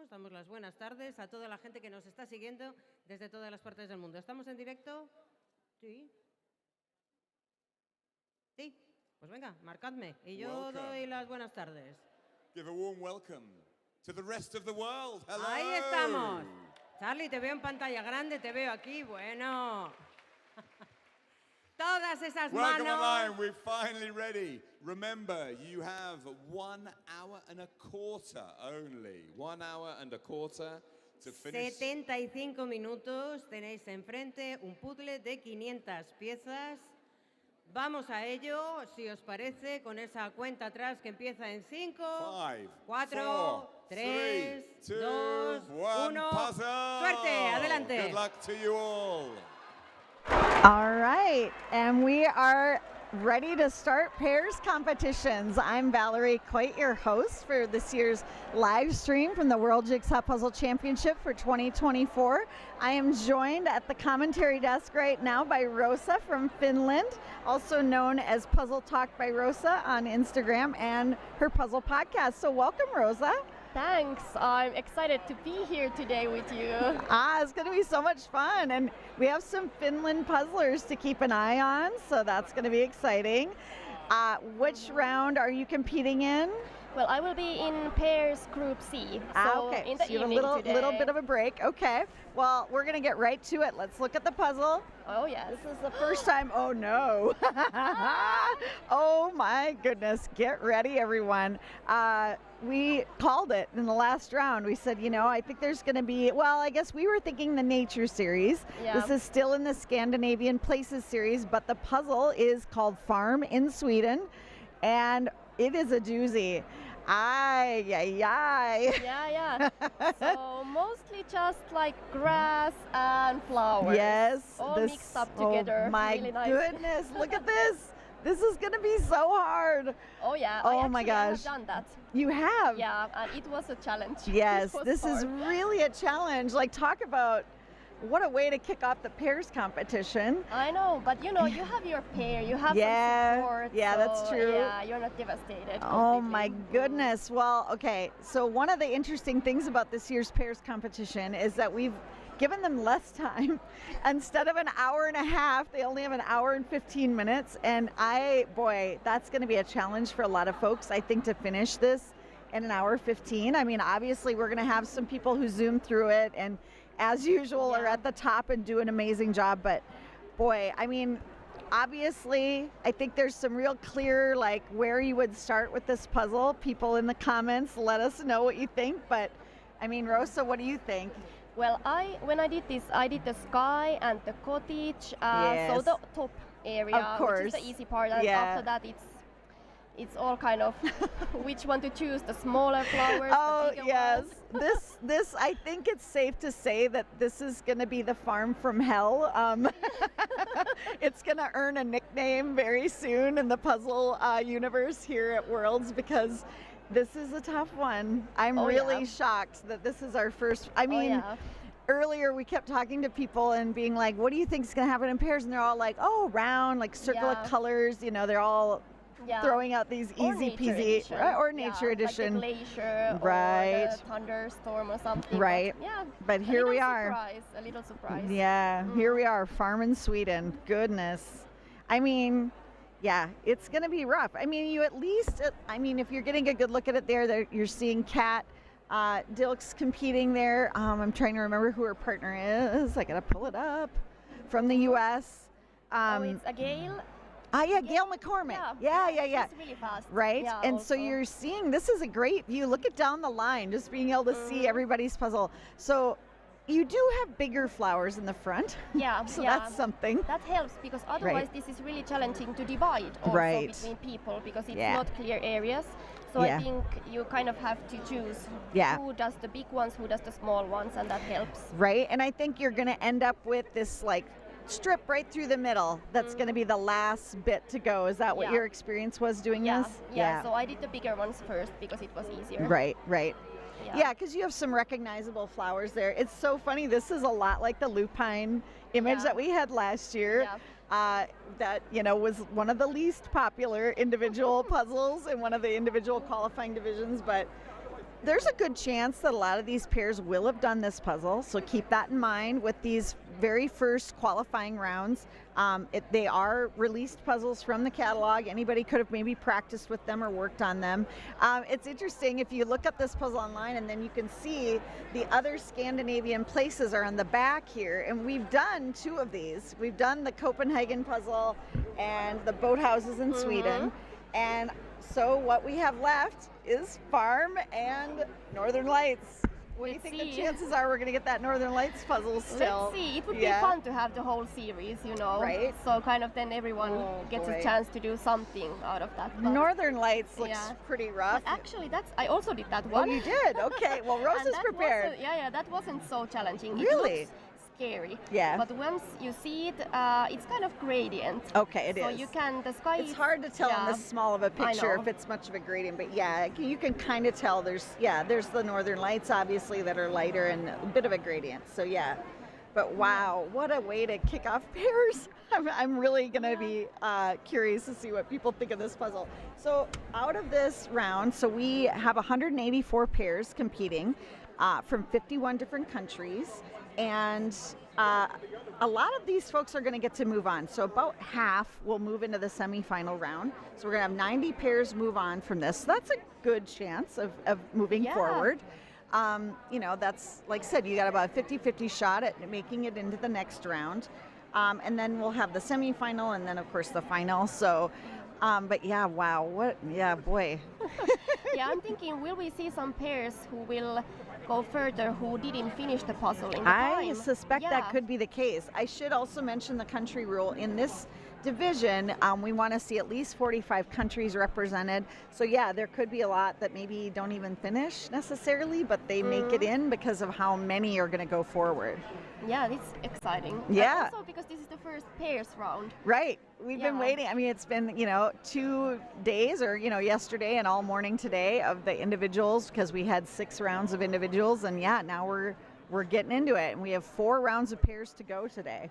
Damos las buenas tardes a toda la gente que nos está siguiendo desde todas las partes del mundo. ¿Estamos en directo? Sí. Sí. Pues venga, marcadme y yo doy las buenas tardes. Give a warm welcome to the rest of the world. Hello. Ahí estamos. Charlie, te veo en pantalla grande, te veo aquí. Bueno. Todas esas Welcome manos. online. We're finally ready. Remember, you have 1 hour and a quarter only. 1 hour and a quarter to finish. 75 minutos tenéis enfrente un puzzle de 500 piezas. Vamos a ello, si os parece, con esa cuenta atrás que empieza en 5, 4, 3, 2, 1. ¡Suerte! ¡Adelante! Good luck to you all. All right, and we are ready to start pairs competitions. I'm Valerie Coit, your host for this year's live stream from the World Jigsaw Puzzle Championship for 2024. I am joined at the commentary desk right now by Rosa from Finland, also known as Puzzle Talk by Rosa on Instagram and her puzzle podcast. So welcome, Rosa. Thanks. I'm excited to be here today with you. It's going to be so much fun. And we have some Finland puzzlers to keep an eye on, so that's going to be exciting. Which round are you competing in? Well, I will be in pairs group C. So Okay. in the So you have evening a today. little bit of a break. Okay. Well, we're going to get right to it. Let's look at the puzzle. Oh, yes. This is the first time. Oh, no. Oh, my goodness. Get ready, everyone. We called it in the last round. We said, you know, I think there's going to be, well, I guess we were thinking the nature series. Yeah. This is still in the Scandinavian Places series, but the puzzle is called Farm in Sweden, and it is a doozy. Ay, ay, ay. Yeah. So mostly just like grass and flowers. Yes. All mixed up together. Oh, my really nice. goodness. Look at this. This is going to be so hard. Oh, yeah. Oh, I my have gosh. done that. You have? Yeah, and it was a challenge. Yes, It was this is hard. really a challenge. Like, talk about what a way to kick off the pairs competition. I know, but you know, you have your pair, you have Yeah, some support. yeah, that's so, true. Yeah, you're not devastated. Oh my completely. goodness. Well, okay. So one of the interesting things about this year's pairs competition is that we've given them less time. Instead of an hour and a half, they only have an hour and 15 minutes. And boy, that's going to be a challenge for a lot of folks, I think, to finish this in an hour 15. I mean, obviously, we're going to have some people who zoom through it and, as usual, are at the top and do an amazing job. But boy, I mean, obviously, I think there's some real clear, like, where you would start with this puzzle. People in the comments, let us know what you think. But I mean, Rosa, what do you think? Well, when I did this, I did the sky and the cottage, so the top area, Of course. which is the easy part, and Yeah. after that it's all kind of which one to choose, the smaller flowers, Oh the bigger yes, ones. this I think it's safe to say that this is going to be the farm from hell. It's going to earn a nickname very soon in the puzzle universe here at Worlds, because this is a tough one. I'm Oh, really yeah. shocked that this is our first. I mean, yeah. earlier we kept talking to people and being like, what do you think is going to happen in pairs? And they're all like, oh, round, like circle Yeah. of colors. You know, they're all Yeah. throwing out these Or easy nature peasy edition. or Yeah, nature edition. like the glacier Right. or the thunderstorm or something. Right. But, yeah. But here we are. A little surprise. Yeah, here we are, farm in Sweden. Goodness. I mean, yeah, it's going to be rough. I mean, you at least, if you're getting a good look at it there, you're seeing Kat Dilks competing there. I'm trying to remember who her partner is. I got to pull it up. From the U.S. It's a Gale. Yeah, Gail McCormick. Yeah. She's really fast. Right? Yeah, and so also. you're seeing, this is a great view. Look at down the line, just being able to see everybody's puzzle. So you do have bigger flowers in the front. Yeah. So yeah. that's something. That helps, because otherwise this is really challenging to divide also Right. between people, because it's Yeah. not clear areas. So Yeah. I think you kind of have to choose Yeah. who does the big ones, who does the small ones, and that helps. Right, and I think you're going to end up with this like strip right through the middle. That's going to be the last bit to go. Is that what Yeah. your experience was doing Yeah. this? Yeah. So I did the bigger ones first because it was easier. Right. Yeah. Yeah, because you have some recognizable flowers there. It's so funny. This is a lot like the lupine image Yeah. that we had last year. Yeah. That was one of the least popular individual puzzles in one of the individual qualifying divisions, but there's a good chance that a lot of these pairs will have done this puzzle, so keep that in mind with these very first qualifying rounds. They are released puzzles from the catalog. Anybody could have maybe practiced with them or worked on them. It's interesting if you look up this puzzle online, and then you can see the other Scandinavian places are on the back here, and we've done 2 of these. We've done the Copenhagen puzzle and the boathouses in Sweden, and so what we have left is Farm and Northern Lights. What do you think the chances are we're going to get that Northern Lights puzzle still? Let's see. It would be fun to have the whole series, you know. Right. So kind of then everyone gets a chance to do something out of that. But Northern Lights looks pretty rough. But actually, I also did that one. Oh, you did? Okay. Well, Rose is prepared. That wasn't so challenging. Really? It looks scary. Yeah. But once you see it, it's kind of gradient. Okay, it is. So you can, the sky It's hard to tell in this small of a picture if it's much of a gradient, but yeah, you can kind of tell there's the Northern Lights obviously that are lighter and a bit of a gradient. So yeah. But wow, what a way to kick off pairs. I'm really going to be curious to see what people think of this puzzle. So out of this round, so we have 184 pairs competing from 51 different countries. And a lot of these folks are going to get to move on. So about half will move into the semifinal round. So we're going to have 90 pairs move on from this. So that's a good chance of moving forward. That's, like I said, you got about a 50-50 shot at making it into the next round. And then we'll have the semifinal and then, of course, the final. So, but yeah, wow. Boy. Yeah, I'm thinking, will we see some pairs who will go further who didn't finish the puzzle in the time? I suspect that could be the case. I should also mention the country rule. In this division, we want to see at least 45 countries represented. So yeah, there could be a lot that maybe don't even finish necessarily, but they make it in because of how many are going to go forward. Yeah, it's exciting. Yeah. And also because this is the first pairs round. Right. We've been waiting. I mean, it's been, 2 days or, yesterday and all morning today of the individuals because we had 6 rounds of individuals. And yeah, now we're getting into it. And we have 4 rounds of pairs to go today.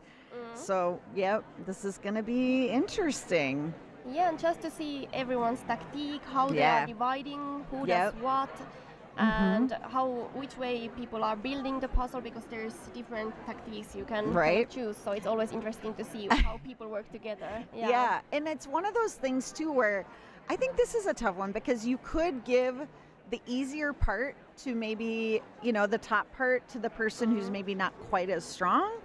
So, this is going to be interesting. Yeah, and just to see everyone's tactique, how they are dividing, who does what. And which way people are building the puzzle, because there's different tactics you can choose. So it's always interesting to see how people work together. Yeah, and it's one of those things too where I think this is a tough one because you could give the easier part to maybe, the top part to the person who's maybe not quite as strong.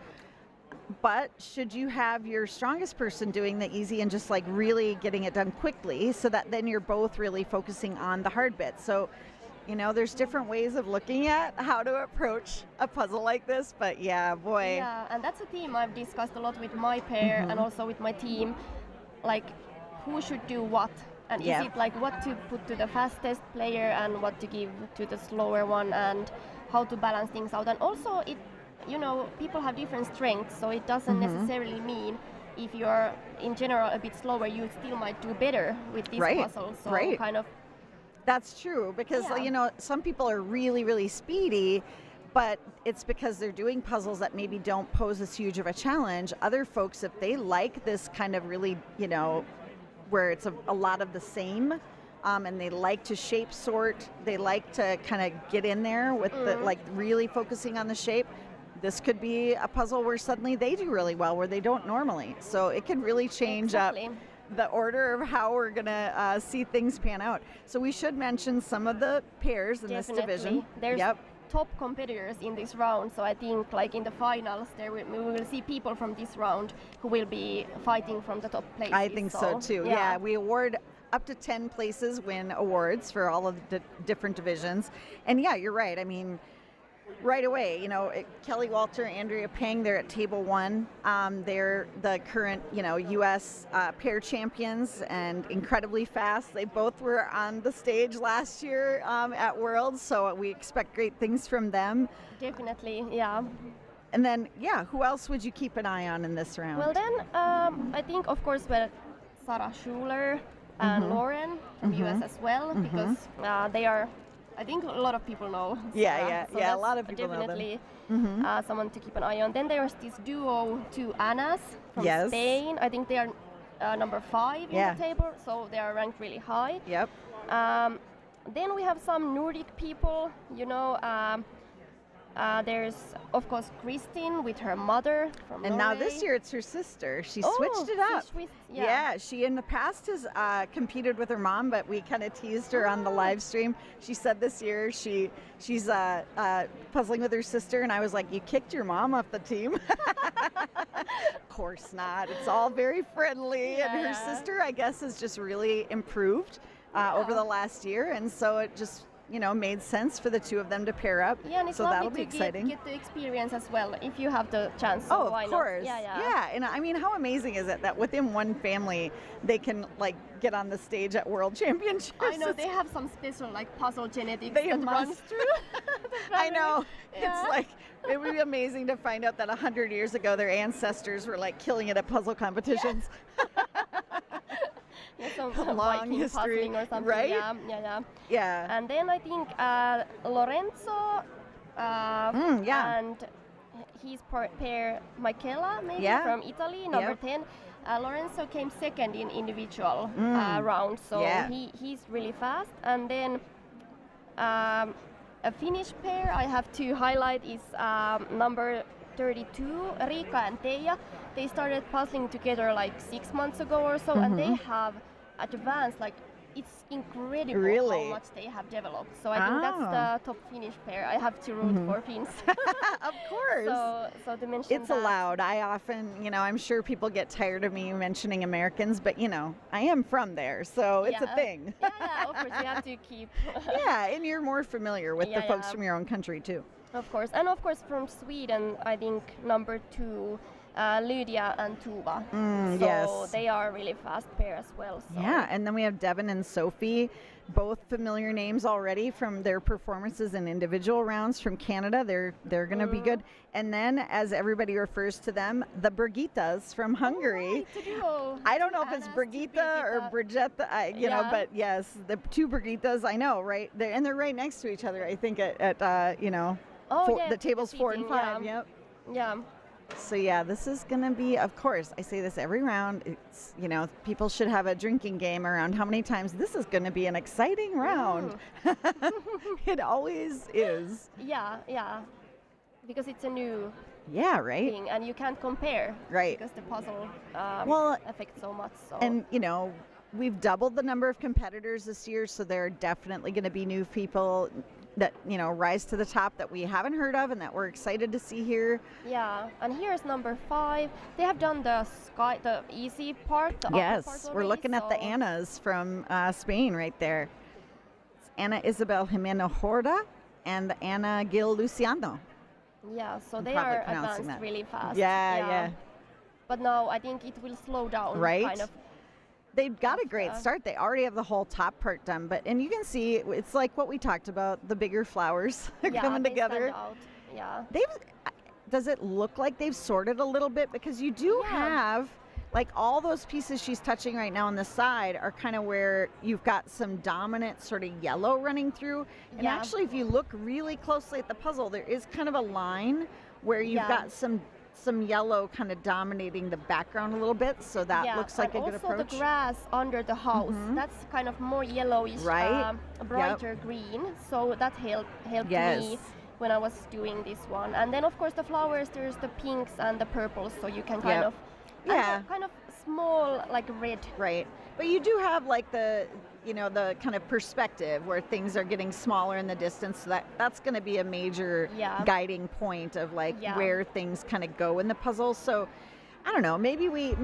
But should you have your strongest person doing the easy and just like really getting it done quickly so that then you're both really focusing on the hard bits. So there's different ways of looking at how to approach a puzzle like this, but yeah, boy. Yeah, and that's a theme I've discussed a lot with my pair and also with my team, like who should do what, and is it like what to put to the fastest player and what to give to the slower one, and how to balance things out. And also people have different strengths, so it doesn't necessarily mean if you're in general a bit slower, you still might do better with this puzzle. So kind of. That's true, because some people are really, really speedy, but it's because they're doing puzzles that maybe don't pose as huge of a challenge. Other folks, if they like this kind of really, where it's a lot of the same, and they like to shape sort, they like to kind of get in there with the, like really focusing on the shape. This could be a puzzle where suddenly they do really well, where they don't normally. So it could really change up the order of how we're going to see things pan out. So we should mention some of the pairs in this division. There's top competitors in this round, so I think like in the finals we will see people from this round who will be fighting from the top places. I think so too. Yeah, we award up to 10 places win awards for all of the different divisions. And yeah, you're right. I mean, right away, Kelly Walter, Andrea Pang, they're at table 1. They're the current, U.S. pair champions and incredibly fast. They both were on the stage last year at Worlds, so we expect great things from them. Definitely, yeah. And then, who else would you keep an eye on in this round? Well, then, I think, of course, Sarah Schuler and Lauren from U.S. as well, because they are, I think a lot of people know. So a lot of people definitely someone to keep an eye on. Then there's this duo, 2 Annas from Spain. I think they are number 5 in the table, so they are ranked really high. Yep. Then we have some Nordic people, you know. There's, of course, Kristin with her mother from And Norway. now this year it's her sister. She Oh, switched it she up. switched- yeah. yeah. She in the past has competed with her mom, but we kind of teased her on the live stream. She said this year she's puzzling with her sister, and I was like, "You kicked your mom off the team?" Of course not. It's all very friendly, and her Yeah. sister, I guess, has just really improved over the last year, and so it just made sense for the two of them to pair up. Yeah, and it's so lovely that'll be to exciting. get the experience as well if you have the chance. So Oh, why of not? course. Yeah. And I mean, how amazing is it that within one family they can like get on the stage at World Championships? I know they have some special like puzzle genetics They that must. runs through. the I family. know. Yeah. It's like it would be amazing to find out that 100 years ago their ancestors were like killing it at puzzle competitions. Yeah, some Long Viking history, puzzling or something. right? Yeah. Yeah. And then I think Lorenzo yeah. and his pair Michela maybe Yeah. from Italy, number Yep. 10. Lorenzo came second in individual round, so Yeah. he's really fast. And then a Finnish pair I have to highlight is number 32, Riika and Teija. They started puzzling together like 6 months ago or so, and they have advanced like it's incredible Really? how much they have developed. So I think that's the top Finnish pair. I have to root for Finns. Of course. So to mention It's that. allowed. I often, I'm sure people get tired of me mentioning Americans, but I am from there, so it's a Yeah. thing. Yeah, of course you have to keep. Yeah, and you're more familiar with the Yeah, folks yeah. from your own country too. Of course, and of course from Sweden, I think number 2, Lydia and Tuva. So yes. they are really fast pair as well. So. Yeah, and then we have Devin and Sophie, both familiar names already from their performances in individual rounds from Canada. They're going to be good. And then, as everybody refers to them, the Brigitas from Hungary. It's a duo. I don't know if it's Anna's Brigitta or Brigitta, Yeah. but yes, the two Brigitas, I know, right? They're right next to each other, I think, at the tables 4 and 5. Yeah. Yep. Yeah. So yeah, this is going to be, of course, I say this every round, it's, people should have a drinking game around how many times this is going to be an exciting round. It always is. Yeah. Because it's a new Yeah, right? thing, and you can't compare. Right. Because the puzzle Well, affects so much. So. And, we've doubled the number of competitors this year, so there are definitely going to be new people that, rise to the top that we haven't heard of and that we're excited to see here. Yeah, and here's number 5. They have done the easy part. The upper part Yes, we're already, looking at the so- Annas from Spain right there. It's Ana Isabel Jimeno Horda and Ana Gil Luciano. Yeah, so I'm they probably are pronouncing advanced that. really fast. Yeah. But now I think it will slow down. Right? Kind of. They've got a great After. start. They already have the whole top part done, and you can see it's like what we talked about, the bigger flowers coming they together. stand out. Yeah. Does it look like they've sorted a little bit? Because you do Yeah. have, like, all those pieces she's touching right now on the side are kind of where you've got some dominant sort of yellow running through. And Yeah. actually, if you look really closely at the puzzle, there is kind of a line where you've Yeah. got some yellow kind of dominating the background a little bit, so that Yeah, looks like a and good also approach. the grass under the house, that's kind of more yellowish, Right. brighter green. So that helped Yes. me when I was doing this one. And then of course the flowers, there's the pinks and the purples, so you can kind Yep. of, and Yeah. the kind of small like red. Right. But you do have like the kind of perspective where things are getting smaller in the distance. So that's going to be a major Yeah. guiding point of like Yeah. where things kind of go in the puzzle. So I don't know, maybe we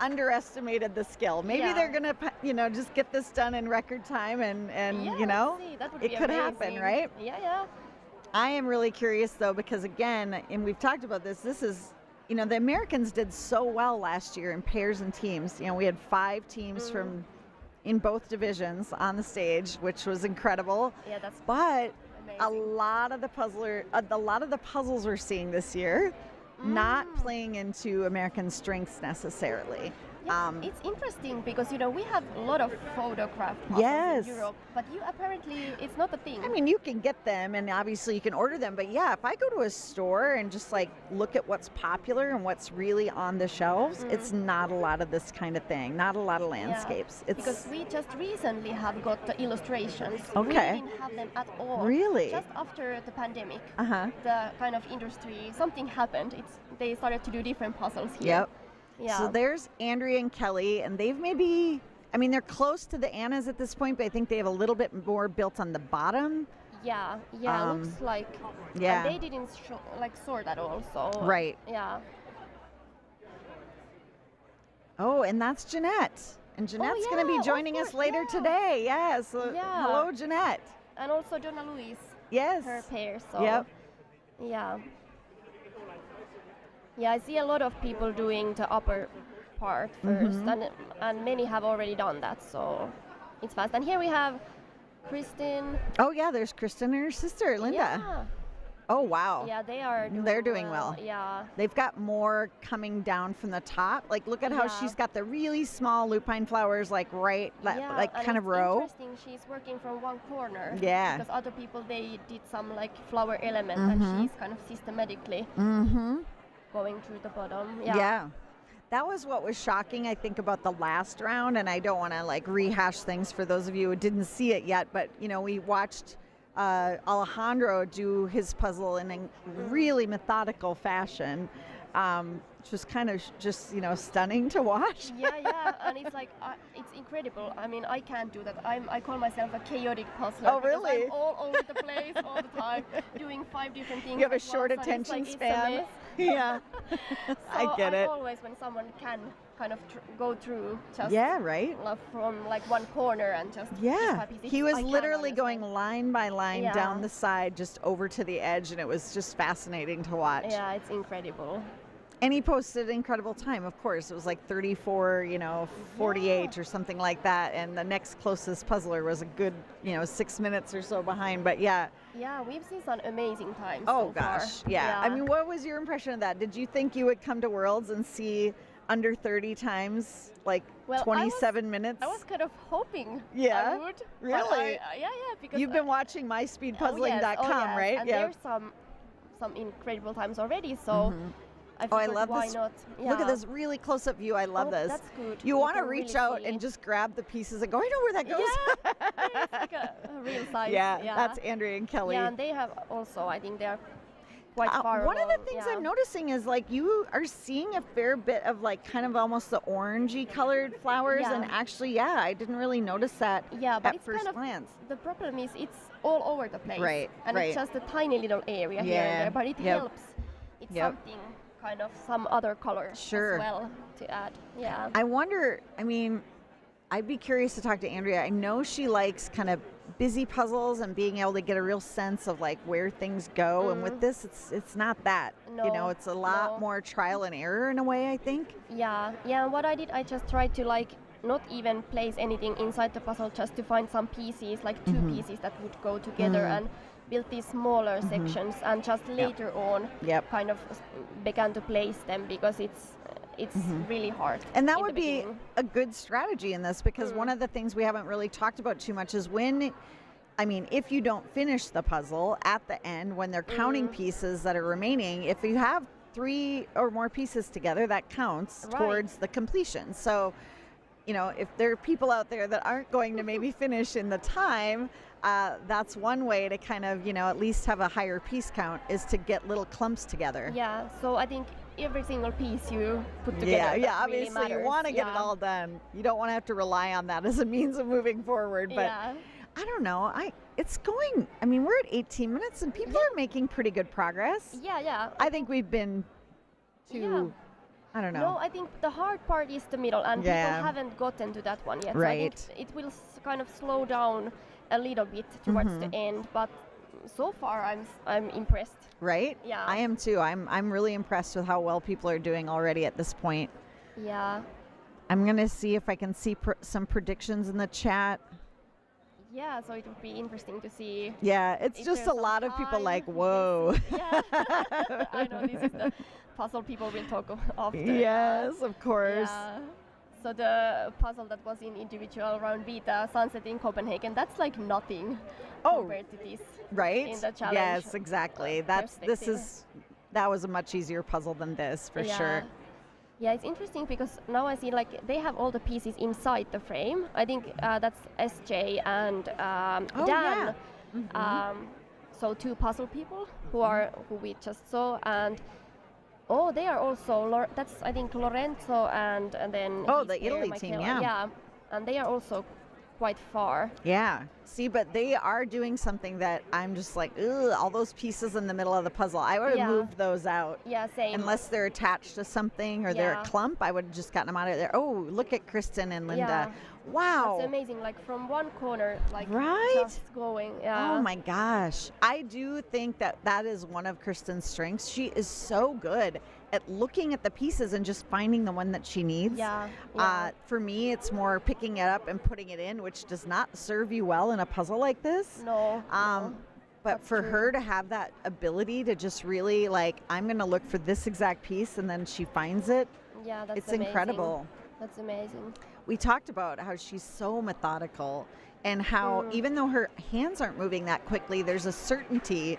underestimated the skill. Maybe Yeah. they're going to, just get this done in record time and Yeah, let's see. That would it be could happen, amazing. right? Yeah. I am really curious though, because again, and we've talked about this is, the Americans did so well last year in pairs and teams. We had 5 teams from in both divisions on the stage, which was incredible. Yeah, that's But a amazing. lot of the puzzles we're seeing this year not playing into American strengths necessarily. Yeah, it's interesting because, we have a lot of photographed puzzles Yes. in Europe, but you apparently, it's not a thing. I mean, you can get them and obviously you can order them, but yeah, if I go to a store and just like look at what's popular and what's really on the shelves, it's not a lot of this kind of thing, not a lot of landscapes. Yeah, because we just recently have got the illustrations. Okay. We didn't have them at all. Really? Just after the pandemic, Uh-huh. the kind of industry, something happened. They started to do different puzzles here. Yep. Yeah. So there's Andrea and Kelly, and they've they're close to the Annas at this point, but I think they have a little bit more built on the bottom. Yeah, looks like. Yeah. And they didn't sort at all, so. Right. Yeah. Oh, and that's Jeanette. And Jeanette's going to be of joining us course, later yeah. today. Yeah, so Yeah. hello, Jeanette. And also Donna Louise, Yes. her pair, so. Yep. Yeah. Yeah, I see a lot of people doing the upper part first, and many have already done that, so it's fast. And here we have Kristen. Oh, yeah, there's Kristen and her sister, Linda. Yeah, Oh, wow. yeah, they are. They're doing well. Yeah, They've got more coming down from the top. Like, look at how Yeah. she's got the really small lupine flowers, like yeah, like and kind of it's row. Interesting. She's working from one corner. Yeah. Because other people they did some like flower element, and she's kind of systematically going through the bottom. Yeah. That was what was shocking, I think, about the last round. And I don't want to like rehash things for those of you who didn't see it yet. But, we watched Alejandro do his puzzle in a really methodical fashion, which was kind of just, stunning to watch. Yeah, and it's like it's incredible. I mean, I can't do that. I call myself a chaotic puzzler. Oh, because really? I'm all over the place all the time, doing 5 different things. You have a at short once, and it's attention like, span. It's a mess. Yeah. So I get it. always, when someone can kind of go through just Yeah, right? from like one corner and just piece Yeah, by piece, he was I can't literally going understand. line by line Yeah. down the side, just over to the edge, and it was just fascinating to watch. Yeah, it's incredible. And he posted incredible time, of course. It was like 34, 48 or something like that. And the next closest puzzler was a good, 6 minutes or so behind. But yeah. Yeah, we've seen some amazing times. Oh, so far. gosh. Yeah. I mean, what was your impression of that? Did you think you would come to Worlds and see under 30 times, like Well, 27 minutes? I was kind of hoping Yeah? I would. but Really? yeah, because You've been watching myspeedpuzzling.com, yes, right? And there's some incredible times already, so I Oh, I figured love why this. not? Look at Yeah. this really close-up view. I love Oh, this. that's good. You You want to can reach really out see. and just grab the pieces and go, I know where that goes. Yeah, it's like a real size. Yeah, that's Andrea and Kelly. Yeah, and they have also, I think they are quite far one of the along, things yeah. I'm noticing is like you are seeing a fair bit of like kind of almost the orangey colored flowers, Yeah. and actually, I didn't really notice that Yeah, but at it's first kind of, glance. the problem is it's all over the place. Right, And right. it's just a tiny little area here Yeah, and there, but it yep. helps. It's Yep. something kind of some other color Sure. as well to add. Yeah. I wonder, I mean, I'd be curious to talk to Andrea. I know she likes kind of busy puzzles and being able to get a real sense of like where things go, and with this it's not that. No, It's a lot no. more trial and error in a way, I think. Yeah, what I did, I just tried to like not even place anything inside the puzzle, just to find some pieces, like 2 pieces that would go together, and build these smaller sections, and just later on Yep. kind of began to place them, because it's really hard. And that in the would be beginning. a good strategy in this, because one of the things we haven't really talked about too much is if you don't finish the puzzle at the end, when they're counting pieces that are remaining, if you have 3 or more pieces together, that counts Right. towards the completion. So, if there are people out there that aren't going to maybe finish in the time, that's one way to kind of, at least have a higher piece count, is to get little clumps together. Yeah, so I think every single piece you put together. Yeah, that really obviously you matters. want to get it Yeah. all done. You don't want to have to rely on that as a means of moving forward. But Yeah. I don't know. We're at 18 minutes and people are making pretty good progress. Yeah. I think we've been too, I don't know. No, I think the hard part is the middle, and Yeah. people haven't gotten to that one yet. Right. So I think it will kind of slow down a little bit towards the end, but so far I'm impressed. Right? Yeah. I am too. I'm really impressed with how well people are doing already at this point. Yeah. I'm going to see if I can see some predictions in the chat. Yeah, so it would be interesting to see. Yeah, it's If just a there's lot some of people time, like, this whoa. Yeah. I know this is the puzzle people will talk after. Yes, of course. Yeah. So the puzzle that was in individual round beta Sunset in Copenhagen, that's like nothing compared to this. Right? In the challenge. Yes, exactly. That was a much easier puzzle than this, for sure. Yeah, it's interesting because now I see like they have all the pieces inside the frame. I think that's SJ and Dan. Yeah. So 2 puzzle people who we just saw, and they are also that's I think Lorenzo and then the Italy team, yeah, and they are also quite far. Yeah. See, but they are doing something that I'm just like, ugh, all those pieces in the middle of the puzzle. I would have moved those out. Yeah, same. Unless they're attached to something or they're a clump, I would have just gotten them out of there. Oh, look at Kristen and Linda. Yeah. Wow. That's amazing. Like from one corner, like right? just going. Yeah. Oh my gosh. I do think that is one of Kristen's strengths. She is so good at looking at the pieces and just finding the one that she needs. Yeah. For me, it's more picking it up and putting it in, which does not serve you well in a puzzle like this. No. But That's for true. her to have that ability to just really like, I'm going to look for this exact piece and then she finds it. Yeah, that's it's amazing. incredible. That's amazing. We talked about how she's so methodical and how even though her hands aren't moving that quickly, there's a certainty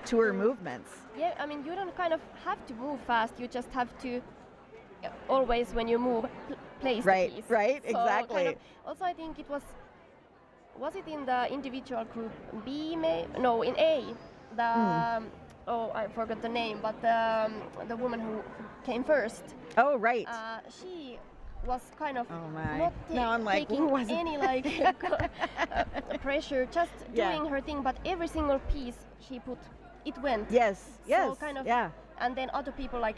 to her movements. Yeah, I mean, you don't kind of have to move fast. You just have to always, when you move, place the piece. Right, So exactly. kind of, also, I think it was it in the individual group B? No, in A. I forgot the name, but the woman who came first. Oh, right. She was kind of my. not I'm like, taking who was it? any like pressure, just doing her thing. But every single piece she put, it went. Yes. So kind of, yeah. And then other people, like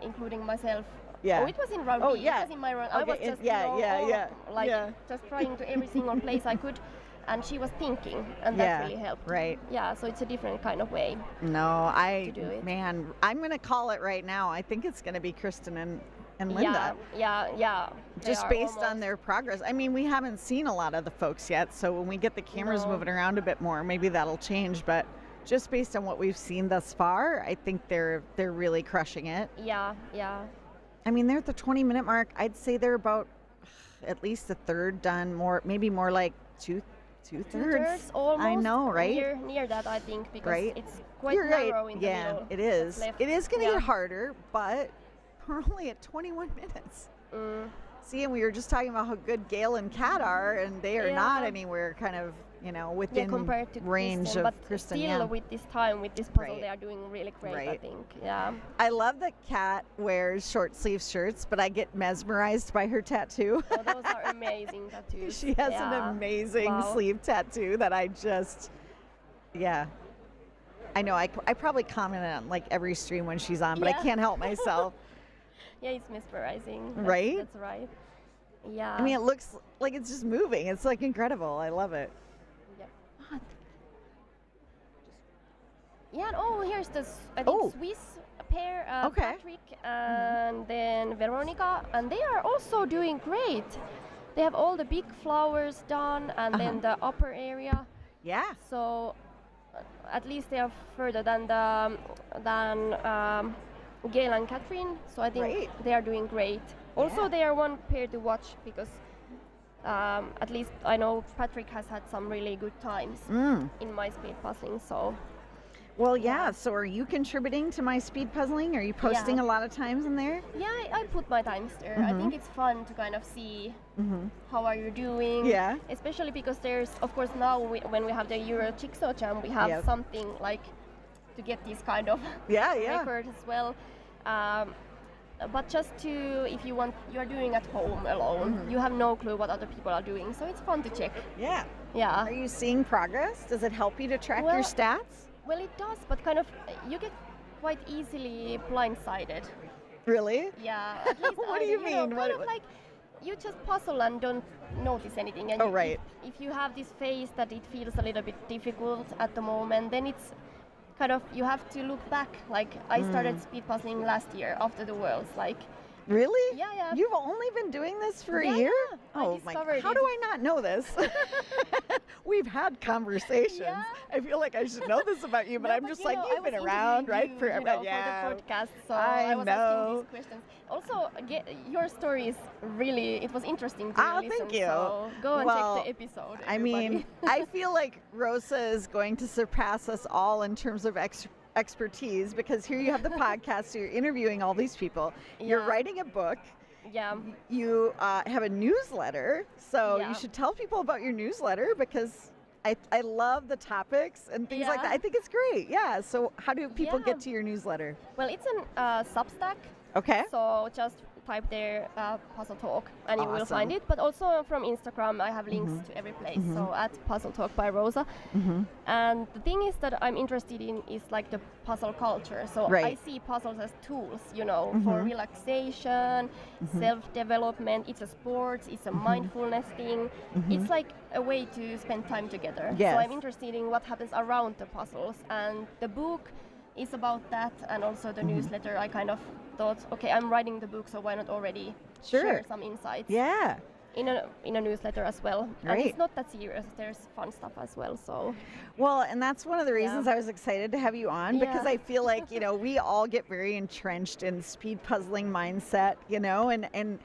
including myself. Yeah. Oh, it was in round B. yeah. It was in my round. Okay, I was just just trying to every single place I could, and she was thinking, and that really helped. Right. Yeah. So it's a different kind of way. No, to do it. Man, I'm gonna call it right now. I think it's gonna be Kristen and Linda. Yeah. Just based on their progress. I mean, we haven't seen a lot of the folks yet, so when we get the cameras moving around a bit more, maybe that'll change. But just based on what we've seen thus far, I think they're really crushing it. Yeah. I mean, they're at the 20-minute mark. I'd say they're about at least a third done. Maybe more like two-thirds. Almost. I know, right? Near that, I think, because Right. it's quite You're narrow right. in the middle. It is. Left. It is going to get harder, but we're only at 21 minutes. See, and we were just talking about how good Gail and Kat are, and they are not anywhere kind of, within compared to range Kristen, of but Kristen. still with this puzzle, Right. they are doing really great, I Right. think. Yeah. I love that Kat wears short sleeve shirts, but I get mesmerized by her tattoo. Oh, those are amazing tattoos. She has an amazing sleeve tattoo that I just, I know, I probably comment on like every stream when she's on, but I can't help myself. Yeah, it's mesmerizing. Right? That's right. Yeah. I mean, it looks like it's just moving. It's like incredible. I love it. Yeah. Yeah, and here's the I think Swiss pair, Patrick and then Veronica, and they are also doing great. They have all the big flowers done, and then the upper area. Yeah. So at least they are further than Gail and Catherine. So I think they are doing great. Also, they are one pair to watch because at least I know Patrick has had some really good times in my speed puzzling. So. Well, so are you contributing to my speed puzzling? Are you posting a lot of times in there? Yeah, I put my times there. I think it's fun to kind of see how are you doing. Yeah. Especially because there's, of course, now when we have the Euro Jigsaw Jam, we have something like to get these kind of records as well. But just if you are doing at home alone, you have no clue what other people are doing. So it's fun to check. Yeah. Yeah. Are you seeing progress? Does it help you to track your stats? Well, it does, but kind of you get quite easily blindsided. Really? Yeah. At least what do you mean? Kind of like you just puzzle and don't notice anything. And if you have this phase that it feels a little bit difficult at the moment, then it's kind of you have to look back. Like I started speed puzzling last year after the Worlds, Really? Yeah, yeah. You've only been doing this for Yeah, a year? yeah. Oh I my! discovered How it. do I not know this? We've had conversations. Yeah. I feel like I should know this about you, but No, I'm just you like, know, I you've been was around, right? interviewing Forever. you, Yeah. for the podcast, so I I was know. asking these questions. Also, your story is really, it was interesting to listen. Thank you. So go and Well, check the episode. I mean, I feel like Rosa is going to surpass us all in terms of expertise, because here you have the podcast, so you're interviewing all these people. You're Yeah. writing a book. yeah. You have a newsletter, so Yeah. you should tell people about your newsletter, because I love the topics and things like Yeah. that. I think it's great. Yeah. So how do people Yeah. get to your newsletter? Well, it's an Substack. Okay. So just type there Puzzle Talk and you will Awesome. find it. But also from Instagram, I have links to every place. So at Puzzle Talk by Rosa. And the thing is that I'm interested in is like the puzzle culture. So I Right. see puzzles as tools, you know, for relaxation, self-development. It's a sport. It's a mindfulness thing. It's like a way to spend time together. Yes. So I'm interested in what happens around the puzzles, and the book is about that, and also the newsletter. I kind of thought, okay, I'm writing the book, so why not already Sure. share some insights Yeah. in a newsletter as well. And Great. it's not that serious. There's fun stuff as well. So Well, and that's one of the reasons I was excited to have you on, because Yeah. I feel like, we all get very entrenched in speed puzzling mindset, and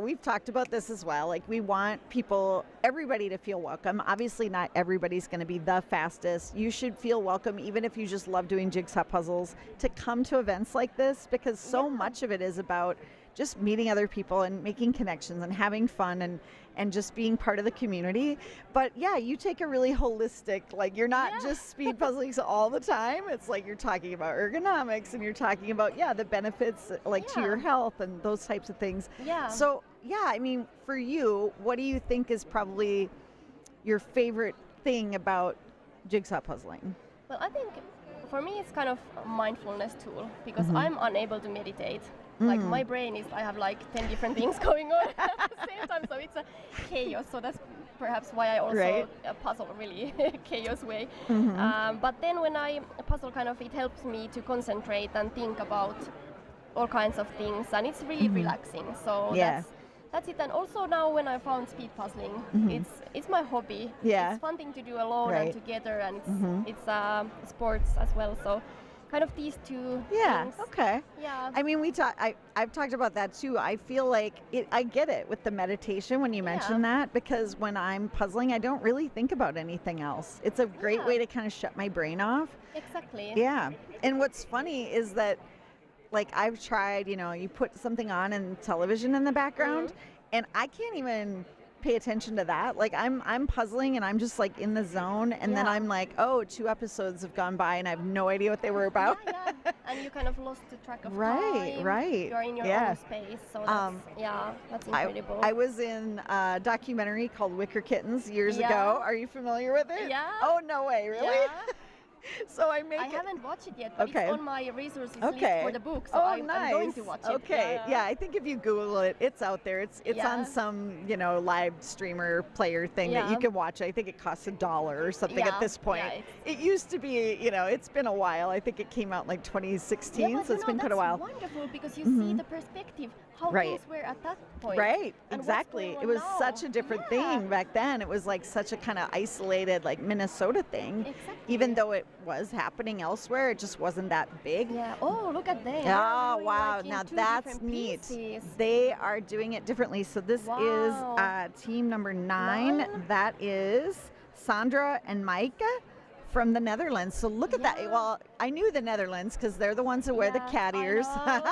we've talked about this as well. Like, we want everybody to feel welcome. Obviously, not everybody's going to be the fastest. You should feel welcome, even if you just love doing jigsaw puzzles, to come to events like this, because so much of it is about just meeting other people and making connections and having fun and just being part of the community. But yeah, you take a really holistic, like, you're not just speed puzzling all the time. It's like you're talking about ergonomics, and you're talking about, the benefits, like, to your health and those types of things. Yeah. So, I mean, for you, what do you think is probably your favorite thing about jigsaw puzzling? well, I think for me it's kind of a mindfulness tool, because I'm unable to meditate. Like, my brain is, I have like 10 different things going on at the same time, so it's a chaos. So that's perhaps why I also puzzle really chaos way. But then when I puzzle, kind of, it helps me to concentrate and think about all kinds of things, and it's really relaxing. So that's it. And also now when I found speed puzzling, it's my hobby. Yeah. It's fun thing to do alone Right. and together, and it's sports as well. So kind of these two things. Okay. Yeah. I mean, I've talked about that too. I feel like I get it with the meditation when you mention that, because when I'm puzzling, I don't really think about anything else. It's a great way to kind of shut my brain off. Exactly. Yeah. And what's funny is that, like, I've tried, you put something on in television in the background, and I can't even pay attention to that. Like, I'm puzzling and I'm just like in the zone, and then I'm like, oh, 2 episodes have gone by and I have no idea what they were about. Yeah. And you kind of lost the track of Right, time. right. You're in your own space, so that's incredible. I was in a documentary called Wicker Kittens years Yeah. ago. Are you familiar with it? Yeah. Oh, no way, really? Yeah. So I make I it. haven't watched it yet, but Okay. it's on my resources list Okay. for the book, so Oh, I'm going to nice. watch it. Okay. Yeah, I think if you Google it, it's out there. It's Yeah. on some, live streamer player thing that you Yeah. can watch. I think it costs $1 or something at Yeah. this point. Yeah, It used to be, it's been a while. I think it came out in like 2016, Yeah, but so it's been quite a while. That's wonderful, because you see the perspective, how Right. things were at that point. Right, and what's exactly. going It on was now. such a different thing back then. It was like such a kind of isolated, like, Minnesota thing. Exactly. Even though it was happening elsewhere, it just wasn't that big. Yeah. Oh, look at that. Oh, Really, wow. like, in Now 2 that's different neat. pieces. They are doing it differently. So this is Wow. team number 9. 9. That is Sandra and Micah from the Netherlands. So look at that. Yeah. Well, I knew the Netherlands because they're the ones that wear the Yeah, cat I ears. know.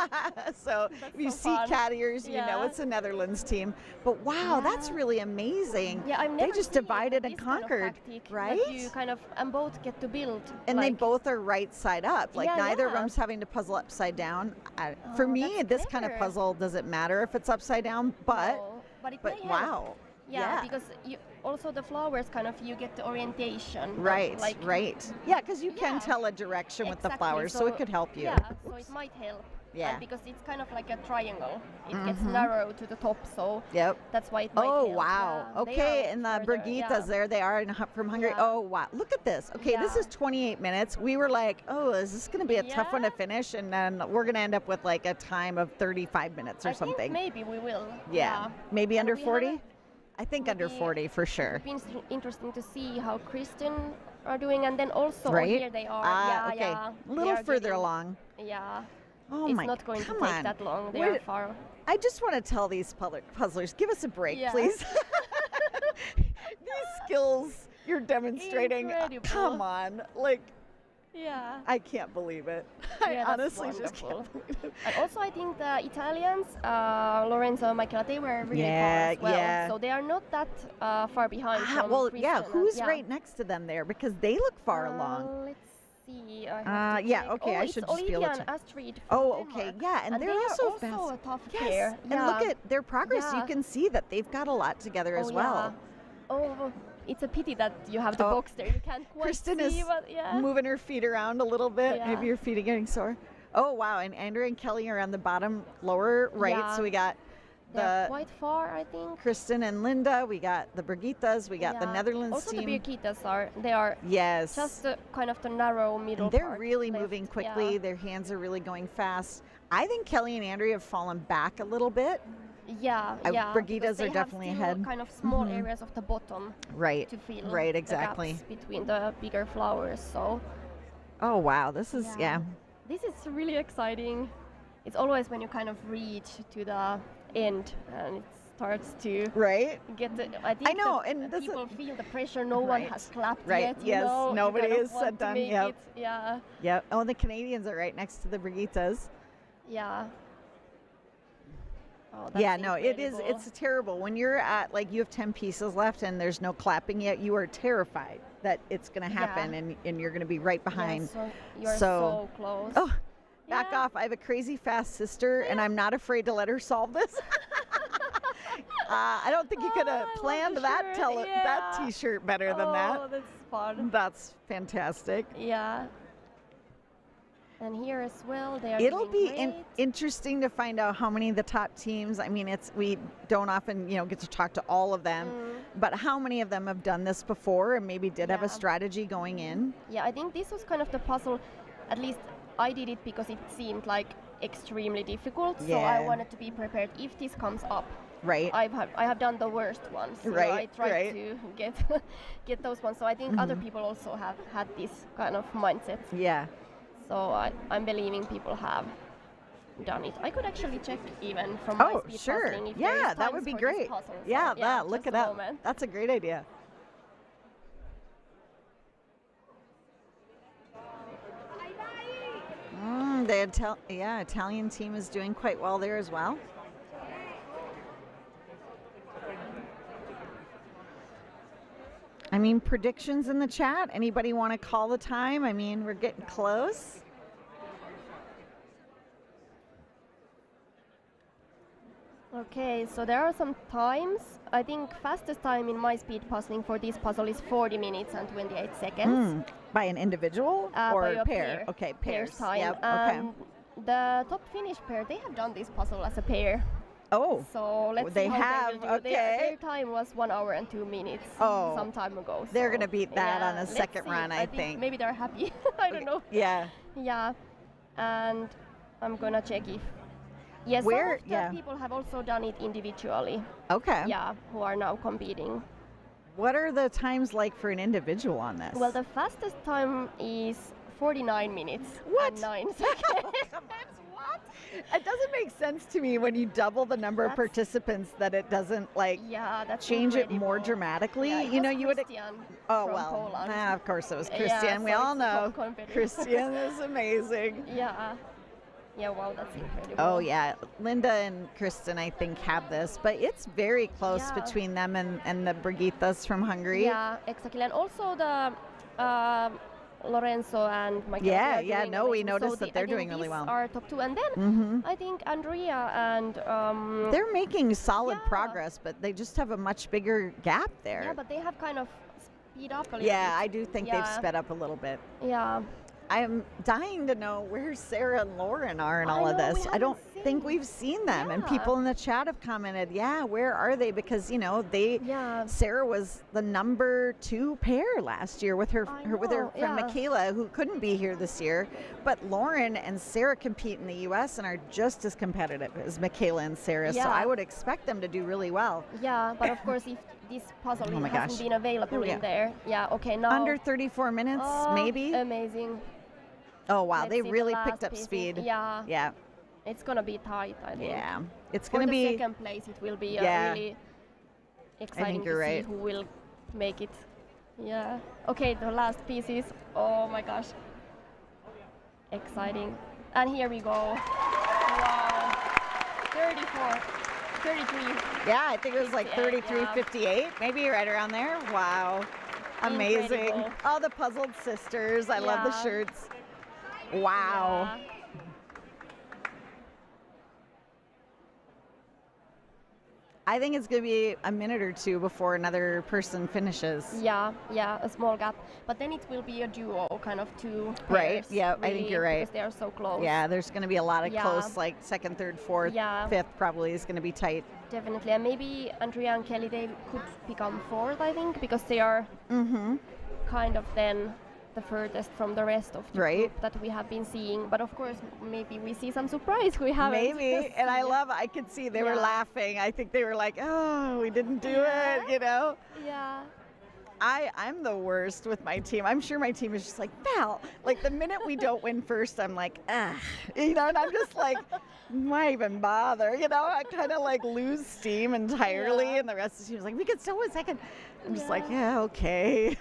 So That's if you so see fun. cat ears, you know Yeah. it's a Netherlands team. But wow, that's Yeah. really amazing. Yeah, I've They never just seen divided and this kind of conquered, tactic that right? you kind of, and both get to build. And they like, both are right side up. Like, Yeah, neither of yeah. them's having to puzzle upside down. For Oh, me, that's this kind of clever. puzzle doesn't matter if it's upside down, but no, but it but may help. wow. Yeah, because you also the flowers kind of, you get the orientation. of, Right, like, right. Yeah, because you can Yeah. tell a direction with the Exactly, flowers, so it could help you. Yeah, so it might help. Yeah. And because it's kind of like a triangle, it gets narrow to the top, so Yep. that's why it might Oh, help. wow. Yeah, they Okay, are and the further, Brigitas there, they are from Hungary. Yeah. Oh, wow. Look at this. Okay, this Yeah. is 28 minutes. We were like, oh, is this going to be a tough one to Yeah. finish? And then we're going to end up with like a time of 35 minutes or I something. think maybe we will. Yeah. Maybe And under we 40? haven't- I think under maybe 40 for sure. It's been interesting to see how Kristen are doing, and then also Right? here they are. Ah, yeah, okay. yeah. A They little are further getting- along. Yeah. Oh It's my, not going to come take on. that long. They Wait, are far. I just want to tell these puzzlers, give us a break, Yeah. please. These skills you're demonstrating, Incredible. come on. Like, Yeah. I can't believe it. Yeah, I that's honestly just wonderful. can't believe it. And also, I think the Italians, Lorenzo and Michaela, they were really Yeah, far as well. yeah. So they are not that far behind. Ah, from well, yeah, Kristen and- who's yeah. right next to them there? Because they look far along. Let's see. I have to Yeah, check. okay, oh, I it's should just be able Olivia to. and Astrid. Oh, from okay, Denmark. yeah, and they they're are also also fast. a tough Yes, pair. and Yeah. look at their progress. You Yeah. can see that they've got a lot together as Oh, well. yeah. Oh, it's a pity that you have the Oh. box there. You can't quite Kristen see, is but yeah. moving her feet around a little bit. Yeah. Maybe your feet are getting sore. Oh, wow, and Andrea and Kelly are on the bottom lower right. Yeah. So we got They're the quite far, I think. Kristen and Linda. We got the Brigitas. We got the Yeah. Netherlands also team. the Birgittas they are Yes. just kind of the narrow middle And they're part really left. moving quickly. Yeah. Their hands are really going fast. I think Kelly and Andrea have fallen back a little bit. Yeah, Brigitta's because they are definitely have still ahead. kind of small Mhm. areas of the bottom Right. to fill. Right, the exactly. gaps between the bigger flowers. So Oh, wow. This is, yeah. this is really exciting. It's always when you kind of reach to the end and it starts to Right? get the, I think know, the and this people feel the pressure. No one Right. has clapped Right, yet. You yes, know, you nobody kind of is want said to done, make yep. it. Yeah, Yep. Oh, the Canadians are right next to the Brigitas. yeah. Oh, that's Yeah, no, it is. incredible. It's terrible when you're at like you have 10 pieces left and there's no clapping yet. You are terrified that it's going to happen Yeah. and you're going to be right Yeah, behind. so you're So- so close. Oh, back Yeah. off! I have a crazy fast sister, and I'm not afraid to let her solve this. I don't think you could Oh, I have love planned the that shirt, that yeah. T-shirt better than Oh, that. that's fun. That's fantastic. Yeah. And here as well, they are It'll doing be great. interesting to find out how many of the top teams. I mean, we don't often get to talk to all of them, but how many of them have done this before and maybe did have a Yeah. strategy going in? Yeah, I think this was kind of the puzzle. At least I did it because it seemed like extremely difficult. So I Yeah. wanted to be prepared if this comes up. Right. I have done the worst ones. You know, I Right, tried right. to get those ones. So I think other people also have had this kind of mindset. Yeah. So I'm believing people have done it. I could actually check even from my Oh, speed sure. puzzling if there Yeah, is that would times be for this great. puzzle. So, Yeah, that. Look just it a up. moment. That's a great idea. The Italian team is doing quite well there as well. I mean, predictions in the chat. Anybody want to call the time? I mean, we're getting close. Okay, so there are some times. I think fastest time in my speed puzzling for this puzzle is 40 minutes and 28 seconds. By an individual or by a pair? Okay, Pairs pairs. time. Yep, okay. And the top Finnish pair, they have done this puzzle as a pair. Oh, So let's they see how have, they will do. okay. Their time was 1 hour and 2 minutes Oh. some time ago. They're so, gonna beat that on a let's second see. run, I think. Maybe they're happy. I don't know. yeah. Yeah, and I'm gonna check if. Yes, Where- some of the yeah. people have also done it individually. Okay. Yeah, who are now competing. What are the times like for an individual on this? Well, the fastest time is 49 minutes What? and 9 seconds. What? It doesn't make sense to me when you double the number of That's- participants that it doesn't like Yeah, that's change it more incredible. dramatically. Yeah, it you know, was you would. Christian Oh from well, Poland. of course it was Yeah, Christian. We so all it's a top know competitor. Christian is amazing. Yeah. Yeah, wow, that's incredible. Oh yeah, Linda and Kristen I think have this, but it's very close Yeah. between them and the Brigitas from Hungary. Yeah, exactly. And also the Lorenzo and Michael. Yeah, they are yeah, doing no, we amazing. noticed So that they're I think doing really these well. Are top 2, and then Mm-hmm. I think Andrea and They're making solid Yeah. progress, but they just have a much bigger gap there. yeah, but they have kind of speed up a little Yeah, bit. I do think Yeah. they've sped up a little bit. Yeah, I'm dying to know where Sarah and Lauren are in all of know, we this. I don't haven't think seen. we've seen them. And Yeah. people in the chat have commented, yeah, where are they? Because, you know, Yeah. Sarah was the number 2 pair last year with her I with her know, friend yeah. Michaela, who couldn't be here this year. But Lauren and Sarah compete in the US and are just as competitive as Michaela and Sarah. So Yeah. I would expect them to do really well. Yeah, but of course, if this puzzle Oh my hasn't gosh. been available Here we in go. there, yeah, okay, now. Under 34 minutes, Oh, maybe? Amazing. Oh, wow. Let's They see the really last picked up pieces. speed. Yeah, Yeah. it's gonna be tight, I think. Yeah. It's For going to the be. second place, it will be Yeah. really exciting you're to right. see who will make it. Yeah. Okay, the last pieces. Oh my gosh. Exciting. And here we go. Wow. 34, 33. Yeah, I think it was like 58, 33, yeah. 58, maybe right around there. Wow. Amazing. Incredible. Oh, the puzzled sisters. I love the Yeah. shirts. Wow. Yeah. I think it's going to be a minute or two before another person finishes. Yeah, a small gap. But then it will be a duo, kind of two Right, pairs, yeah, I think really, you're right. Because they are so close. Yeah, there's going to be a lot of Yeah. close, like second, third, fourth, Yeah. fifth probably is going to be tight. Definitely. And maybe Andrea and Kelly, they could become fourth, I think, because they are kind of then the furthest from the rest of the Right. group that we have been seeing. But of course, maybe we see some surprise we haven't. Maybe. And I could see they were Yeah. laughing. I think they were like, oh, we didn't do Yeah. it, you know? Yeah. I'm the worst with my team. I'm sure my team is just like, Val, like the minute we don't win first, I'm like, you know, and I'm just like, why even bother? You know, I kind of like lose steam entirely, Yeah. and the rest of the team is like, we could still win second. I'm just like, Yeah. yeah, okay.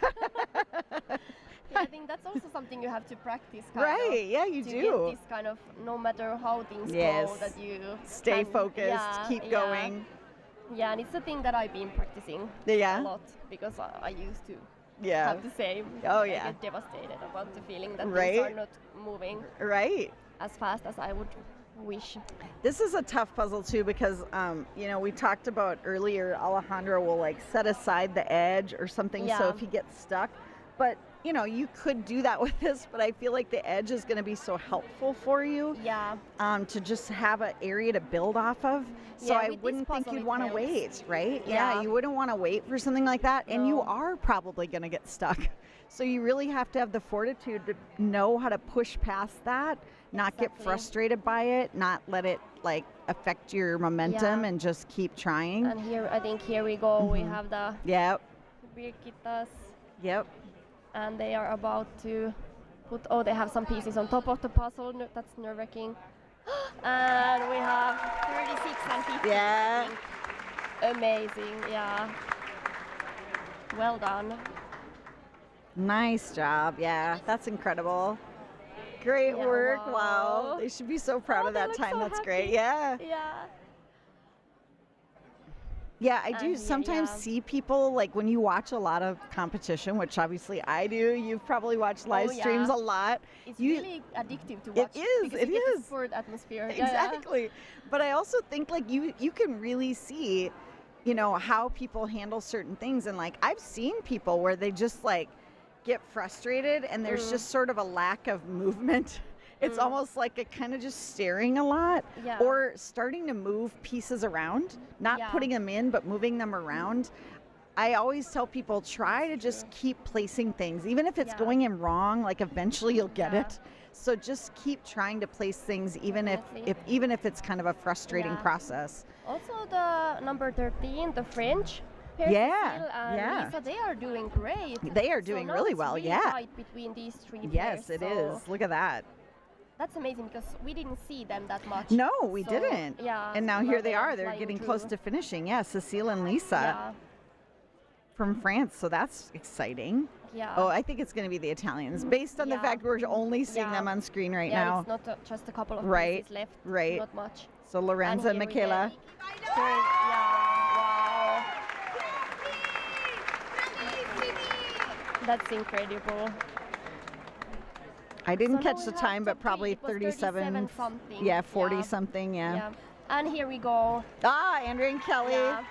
Yeah, I think that's also something you have to practice. Kind Right, of, yeah, you to do. Get this kind of, no matter how things Yes. go, that you Stay can- focused, yeah, keep yeah. going. Yeah, and it's a thing that I've been practicing Yeah? a lot because I used to Yeah. have the same. Oh, I yeah. get devastated about the feeling that Right. things are not moving Right. as fast as I would wish. This is a tough puzzle too because, you know, we talked about earlier, Alejandro will like set aside the edge or something so Yeah. if he gets stuck. But, you know, you could do that with this, but I feel like the edge is going to be so helpful for you Yeah. to just have an area to build off of. So Yeah, I with this wouldn't think puzzle you'd it want to helps. wait, right? Yeah. You wouldn't want to wait for something like that. And you No. are probably going to get stuck. So you really have to have the fortitude to know how to push past that, not get Exactly. frustrated by it, not let it like affect your momentum Yeah. and just keep trying. And I think here we go. We Mhm. have the Yep. Birgittas, Yep. and they are about to put. Oh, they have some pieces on top of the puzzle. That's nerve-wracking. And we have 36 and 50. Yeah. I think. Amazing. Yeah. Well done. Nice job. Yeah, that's incredible. Great Yeah, work. Wow. wow. They should be so proud Oh, of they that look time. so That's great. happy. Yeah. Yeah. Yeah, I And do here, sometimes yeah. see people like when you watch a lot of competition, which obviously I do. You've probably watched live Oh, yeah. streams a lot. It's You- really addictive to It watch. is, Because it you get the is. sport atmosphere. Yeah, Exactly. But I also think like you can really see, you know, how people handle certain things. And like I've seen people where they just like get frustrated and there's just sort of a lack of movement. It's almost like a kind of just staring a lot Yeah. or starting to move pieces around, not Yeah. putting them in, but moving them around. I always tell people try to just keep placing things, even if it's Yeah. going in wrong, like eventually you'll get Yeah. it. So just keep trying to place things even Definitely. if it's kind of a frustrating Yeah. process. Also, the number 13, the French pair, Yeah, Cecile and yeah. Lisa, they are doing great. They are So doing now really it's well, really yeah. tight between these three Yes, pairs, it is. so Look at that. That's amazing because we didn't see them that much. No, we So, didn't. Yeah. And now so here they are. They're flying getting through. close to finishing. Yeah, Cecile and Lisa Yeah. from France. So that's exciting. Yeah. Oh, I think it's going to be the Italians based on the Yeah. fact we're only seeing Yeah. them on screen right yeah, now. it's not just a couple of Right, pieces left. right. Not much. So Lorenza and here we Michaela. get wow. That's incredible. I didn't So now catch we the have time, but top probably three. It was 37 something. Yeah, 40 Yeah. something. Yeah. Yeah. And here we go. Ah, Andrea and Kelly. Yeah.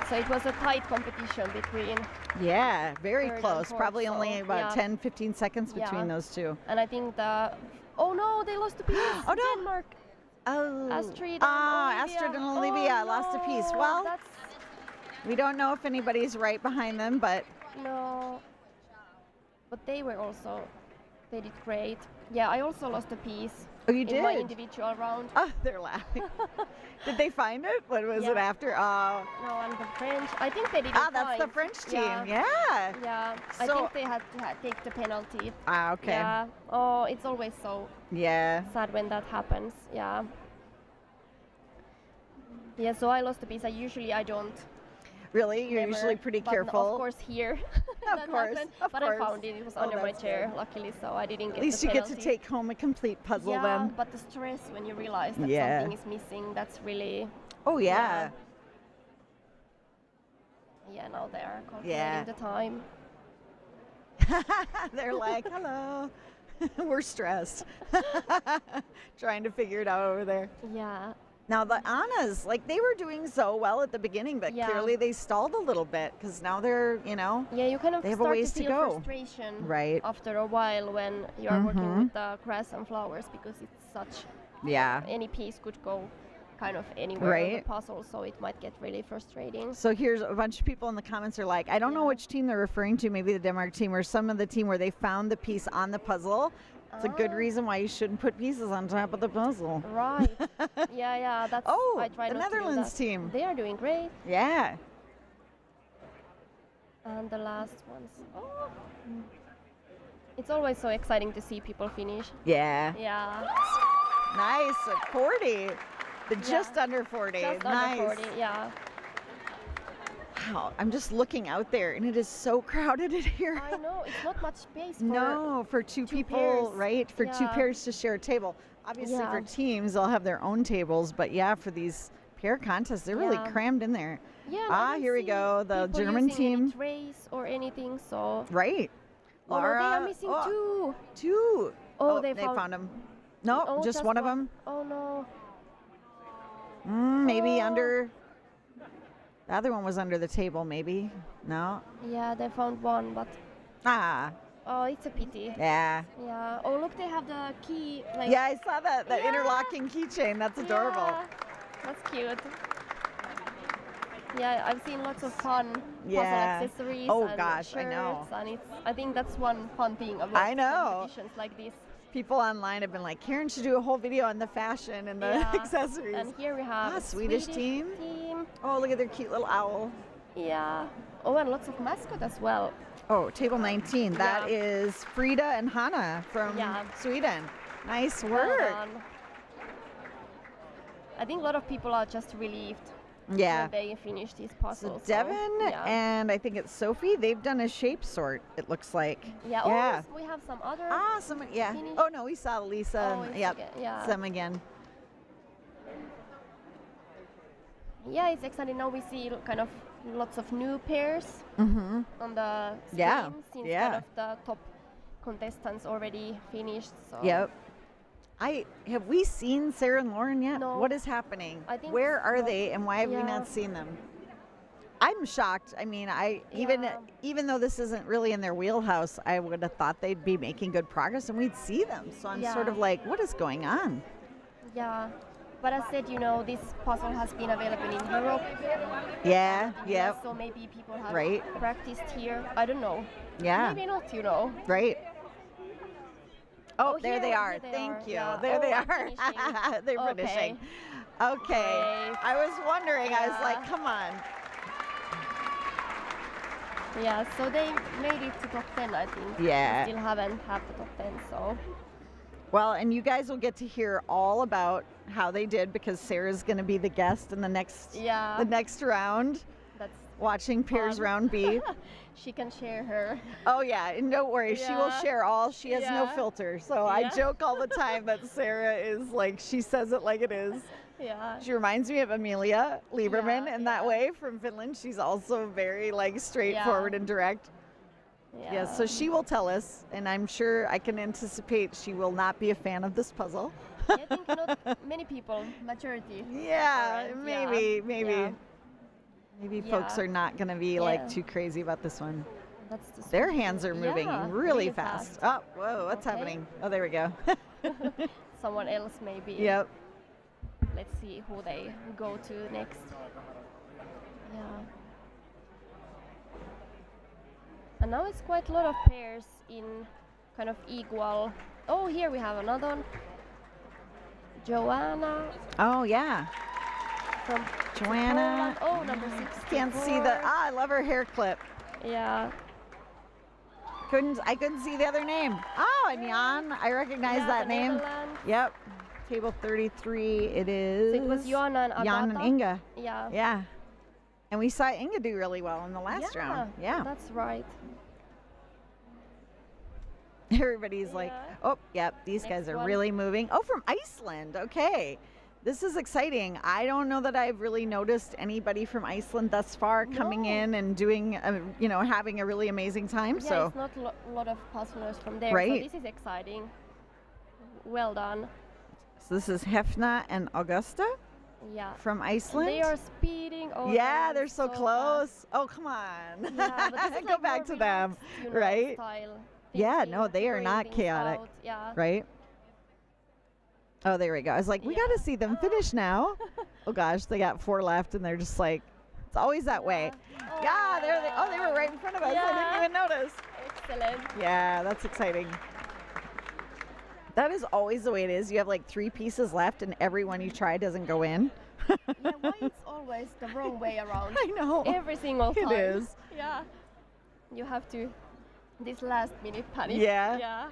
So it was a tight competition between Yeah, very third and close. fourth, Probably so, only about yeah. 10, 15 seconds between Yeah. those two. And I think oh no, they lost a piece. Oh, no. Denmark. Oh, Astrid and Astrid and Olivia Oh, lost a piece. no, Well, that's we don't know if anybody's right behind them, but no. But they did great. Yeah, I also lost a piece. oh, you in my did. individual round. Oh, they're laughing. Did they find it? What was it Yeah. after? Oh, No, and the French. I think they didn't that's the find. French team. Yeah. Yeah. Yeah, I So- think they had to take the penalty. Okay. Yeah. Oh, it's always so Yeah. sad when that happens. Yeah. Yeah, so I lost a piece. I don't. Really? You're never, usually pretty but careful. Of course, here Of that course, happened. of But course. I found it. It was Oh, under my that's chair, good. luckily, so I didn't get At least the you get penalty. to take home a complete puzzle Yeah, then. but the stress when you realize that Yeah. something is missing, that's really. Oh, yeah. Yeah, now they are calculating Yeah. the time. They're like, hello. We're stressed. Trying to figure it out over there. Yeah. Now, the Annas, like, they were doing so well at the beginning, but Yeah. clearly they stalled a little bit because now they're, Yeah, you kind of They have a start ways to to feel go. frustration Right. after a while when you are working Mhm. with the grass and flowers because it's such yeah. any piece could go kind of anywhere on Right. the puzzle, so it might get really frustrating. So here's a bunch of people in the comments are like, I don't know Yeah. which team they're referring to, maybe the Denmark team or some of the team where they found the piece on the puzzle. It's a good Ah. reason why you shouldn't put pieces on top of the puzzle. Right. Yeah, that's Oh, I try the not to do Netherlands that. team. They are doing great. Yeah. And the last ones. Oh. It's always so exciting to see people finish. Yeah. Yeah. Nice. At 40. Just under 40. Just nice. under 40, yeah. Wow. I'm just looking out there and it is so crowded in here. I know, it's not much space for No, for two people, pairs. right? For two Yeah. pairs to share a table. Obviously, for Yeah. teams, they'll have their own tables, but yeah, for these pair contests, they're really Yeah. crammed in there. Yeah, and I don't here we see go, the people German using any team. trays or anything, so. Right. Oh, no, they Laura, are missing two. Two. Oh, they they found them. No, Oh, just one of them. Oh no. Maybe Oh. under. The other one was under the table, maybe. No. Yeah, they found one, but Ah, oh, it's a pity. yeah. Yeah. Oh, look, they have the key. Like, Yeah, I saw that Yeah. interlocking keychain. That's adorable. Yeah, that's cute. Yeah, I've seen lots of fun Yeah. puzzle accessories Oh, and gosh, I know. shirts, and I think that's one fun thing about I know. competitions like this. People online have been like, Karen should do a whole video on the fashion and the Yeah. accessories. And here we have a Swedish team. Oh, look at their cute little owl. Yeah. Oh, and lots of mascot as well. Oh, table 19. That Yeah. is Frida and Hanna from Yeah. Sweden. Nice Well work. done. I think a lot of people are just relieved Yeah. when they finish these So puzzles. Devin yeah. and I think it's Sophie, they've done a shape sort, it looks like. Yeah. Yeah. Oh, we have some other. Ah, someone, yeah. Finish. Oh, no, we saw Lisa. Oh, and, it's yep, again, yeah. them again. Yeah, it's exciting. Now we see kind of lots of new pairs Mm-hmm. on the screen Yeah, since yeah. kind of the top contestants already finished. So Yep. Have we seen Sarah and Lauren yet? No. What is happening? I think Where are no. they and why have we Yeah. not seen them? I'm shocked. I mean, Yeah. even though this isn't really in their wheelhouse, I would have thought they'd be making good progress and we'd see them. So I'm sort Yeah. of like, what is going on? Yeah. But as said, this puzzle has been available in Europe. Yeah, yep, So maybe people have Right. practiced here. I don't know. yeah, Maybe not, right. Oh, Oh, there they here- are. here they Thank are, you. yeah. There they Oh, are. I'm finishing. They're Okay. finishing. Okay. Great. I was wondering. I was like, Yeah. come on. Yeah, so they made it to top 10, I think. Yeah. They still haven't had the top 10, so. Well, and you guys will get to hear all about how they did because Sarah's going to be the guest in the next round, That's watching Pairs fun. Round B. She can share her. Oh yeah, and don't worry, she will Yeah. share all. She has no Yeah. filter. So I Yeah. joke all the time that Sarah is like, she says it like it is. Yeah. She reminds me of Amelia Lieberman Yeah, in that yeah. way from Finland. She's also very like straightforward Yeah. and direct. Yeah, so she will tell us, and I'm sure I can anticipate she will not be a fan of this puzzle. I think not many people, majority. Yeah, aren't, maybe. Yeah. Maybe folks are not going to be like too crazy about this one. That's the Their hands are moving really fast. fast. Oh, whoa, what's happening? Oh, there we go. Someone else maybe. Yep. Let's see who they go to next. Yeah. And now it's quite a lot of pairs in kind of equal. Oh, here we have another one. Joanna Oh, yeah. from Joanna. Poland. Oh, number 6. Can't see the. I love her hair clip. Yeah. I couldn't see the other name. Oh, and Jan. I recognize Yeah, that the name. Netherlands. Yep. Table 33. It is. So it was Joanna and Agata. Jan and Inga. Yeah. Yeah. And we saw Inga do really well in the last round. Yeah. That's right. Everybody's like, Yeah. oh, yep, these Next guys are one. really moving. Oh, from Iceland. Okay. This is exciting. I don't know that I've really noticed anybody from Iceland thus far coming No. in and doing, having a really amazing time. Yeah, So, it's not a lot of puzzlers from there. Right. So this is exciting. Well done. so this is Hefna and Augusta Yeah. from Iceland. They are speeding. Oh, yeah, they're so fast. close. Oh, come on. Yeah, but this is Go like back more to them, relaxed, you know, right? Style. Yeah, Thinking, no, they are figuring not things chaotic. out. Yeah. Right? Oh, there we go. I was like, we got to Yeah. see them finish now. Oh, gosh, they got 4 left, and they're just like, it's always that way. Oh, Yeah, there they. Oh, they were right in front of us. I Yeah. didn't even notice. Excellent. Yeah, that's exciting. That is always the way it is. You have like 3 pieces left, and every one you try doesn't go in. Yeah, why it's always the wrong way around? I know. Every single It time. is. Yeah. You have to. This last minute panic. Yeah. Yeah.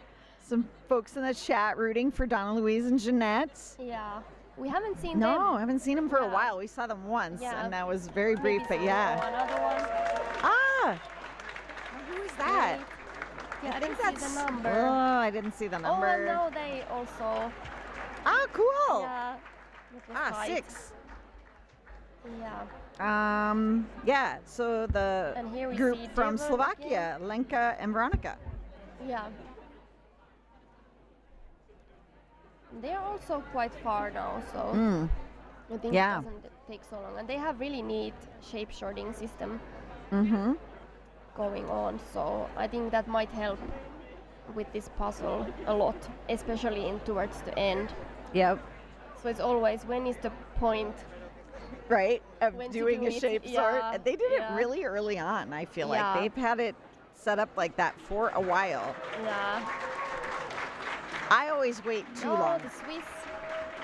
Some folks in the chat rooting for Donna Louise and Jeanette. Yeah. We haven't seen them. No, I haven't seen them for a Yeah. while. We saw them once, Yeah. and that was very Maybe brief, but some yeah. more, Another one. Ah! Who is that? Yeah, I think didn't see that's. the number. Oh, I didn't see the Oh, number. and now they also. Ah, cool. Yeah. that was Ah, tight. 6. Yeah. Yeah, so the And here we group see from Devon Slovakia, Lenka and Veronica. Yeah. They're also quite far now, so Mm. I think Yeah. it doesn't take so long. And they have really neat shape shorting system Mm-hmm. going on, so I think that might help with this puzzle a lot, especially towards the end. Yep. So it's always when is the point? Right, of When to doing do a it, shape yeah, sort. And they did it yeah. really early on, I feel Yeah. like. They've had it set up like that for a while. Yeah. I always wait too Oh, long. the Swiss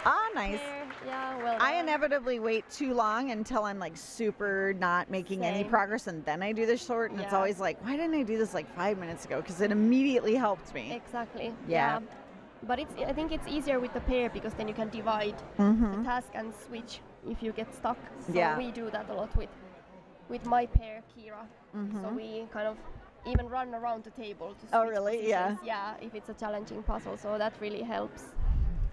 Ah, nice. pair. Yeah, well I done. inevitably wait too long until I'm like super not making any Same. progress, and then I do the short, and it's Yeah. always like, why didn't I do this like 5 minutes ago? Because it immediately helped me. Exactly. Yeah. But I think it's easier with the pair because then you can divide Mm-hmm. the task and switch if you get stuck. So Yeah. we do that a lot with my pair, Kira. So we kind of even run around the table to switch Mm-hmm. Oh, really? Yeah. positions. Yeah, if it's a challenging puzzle. So that really helps.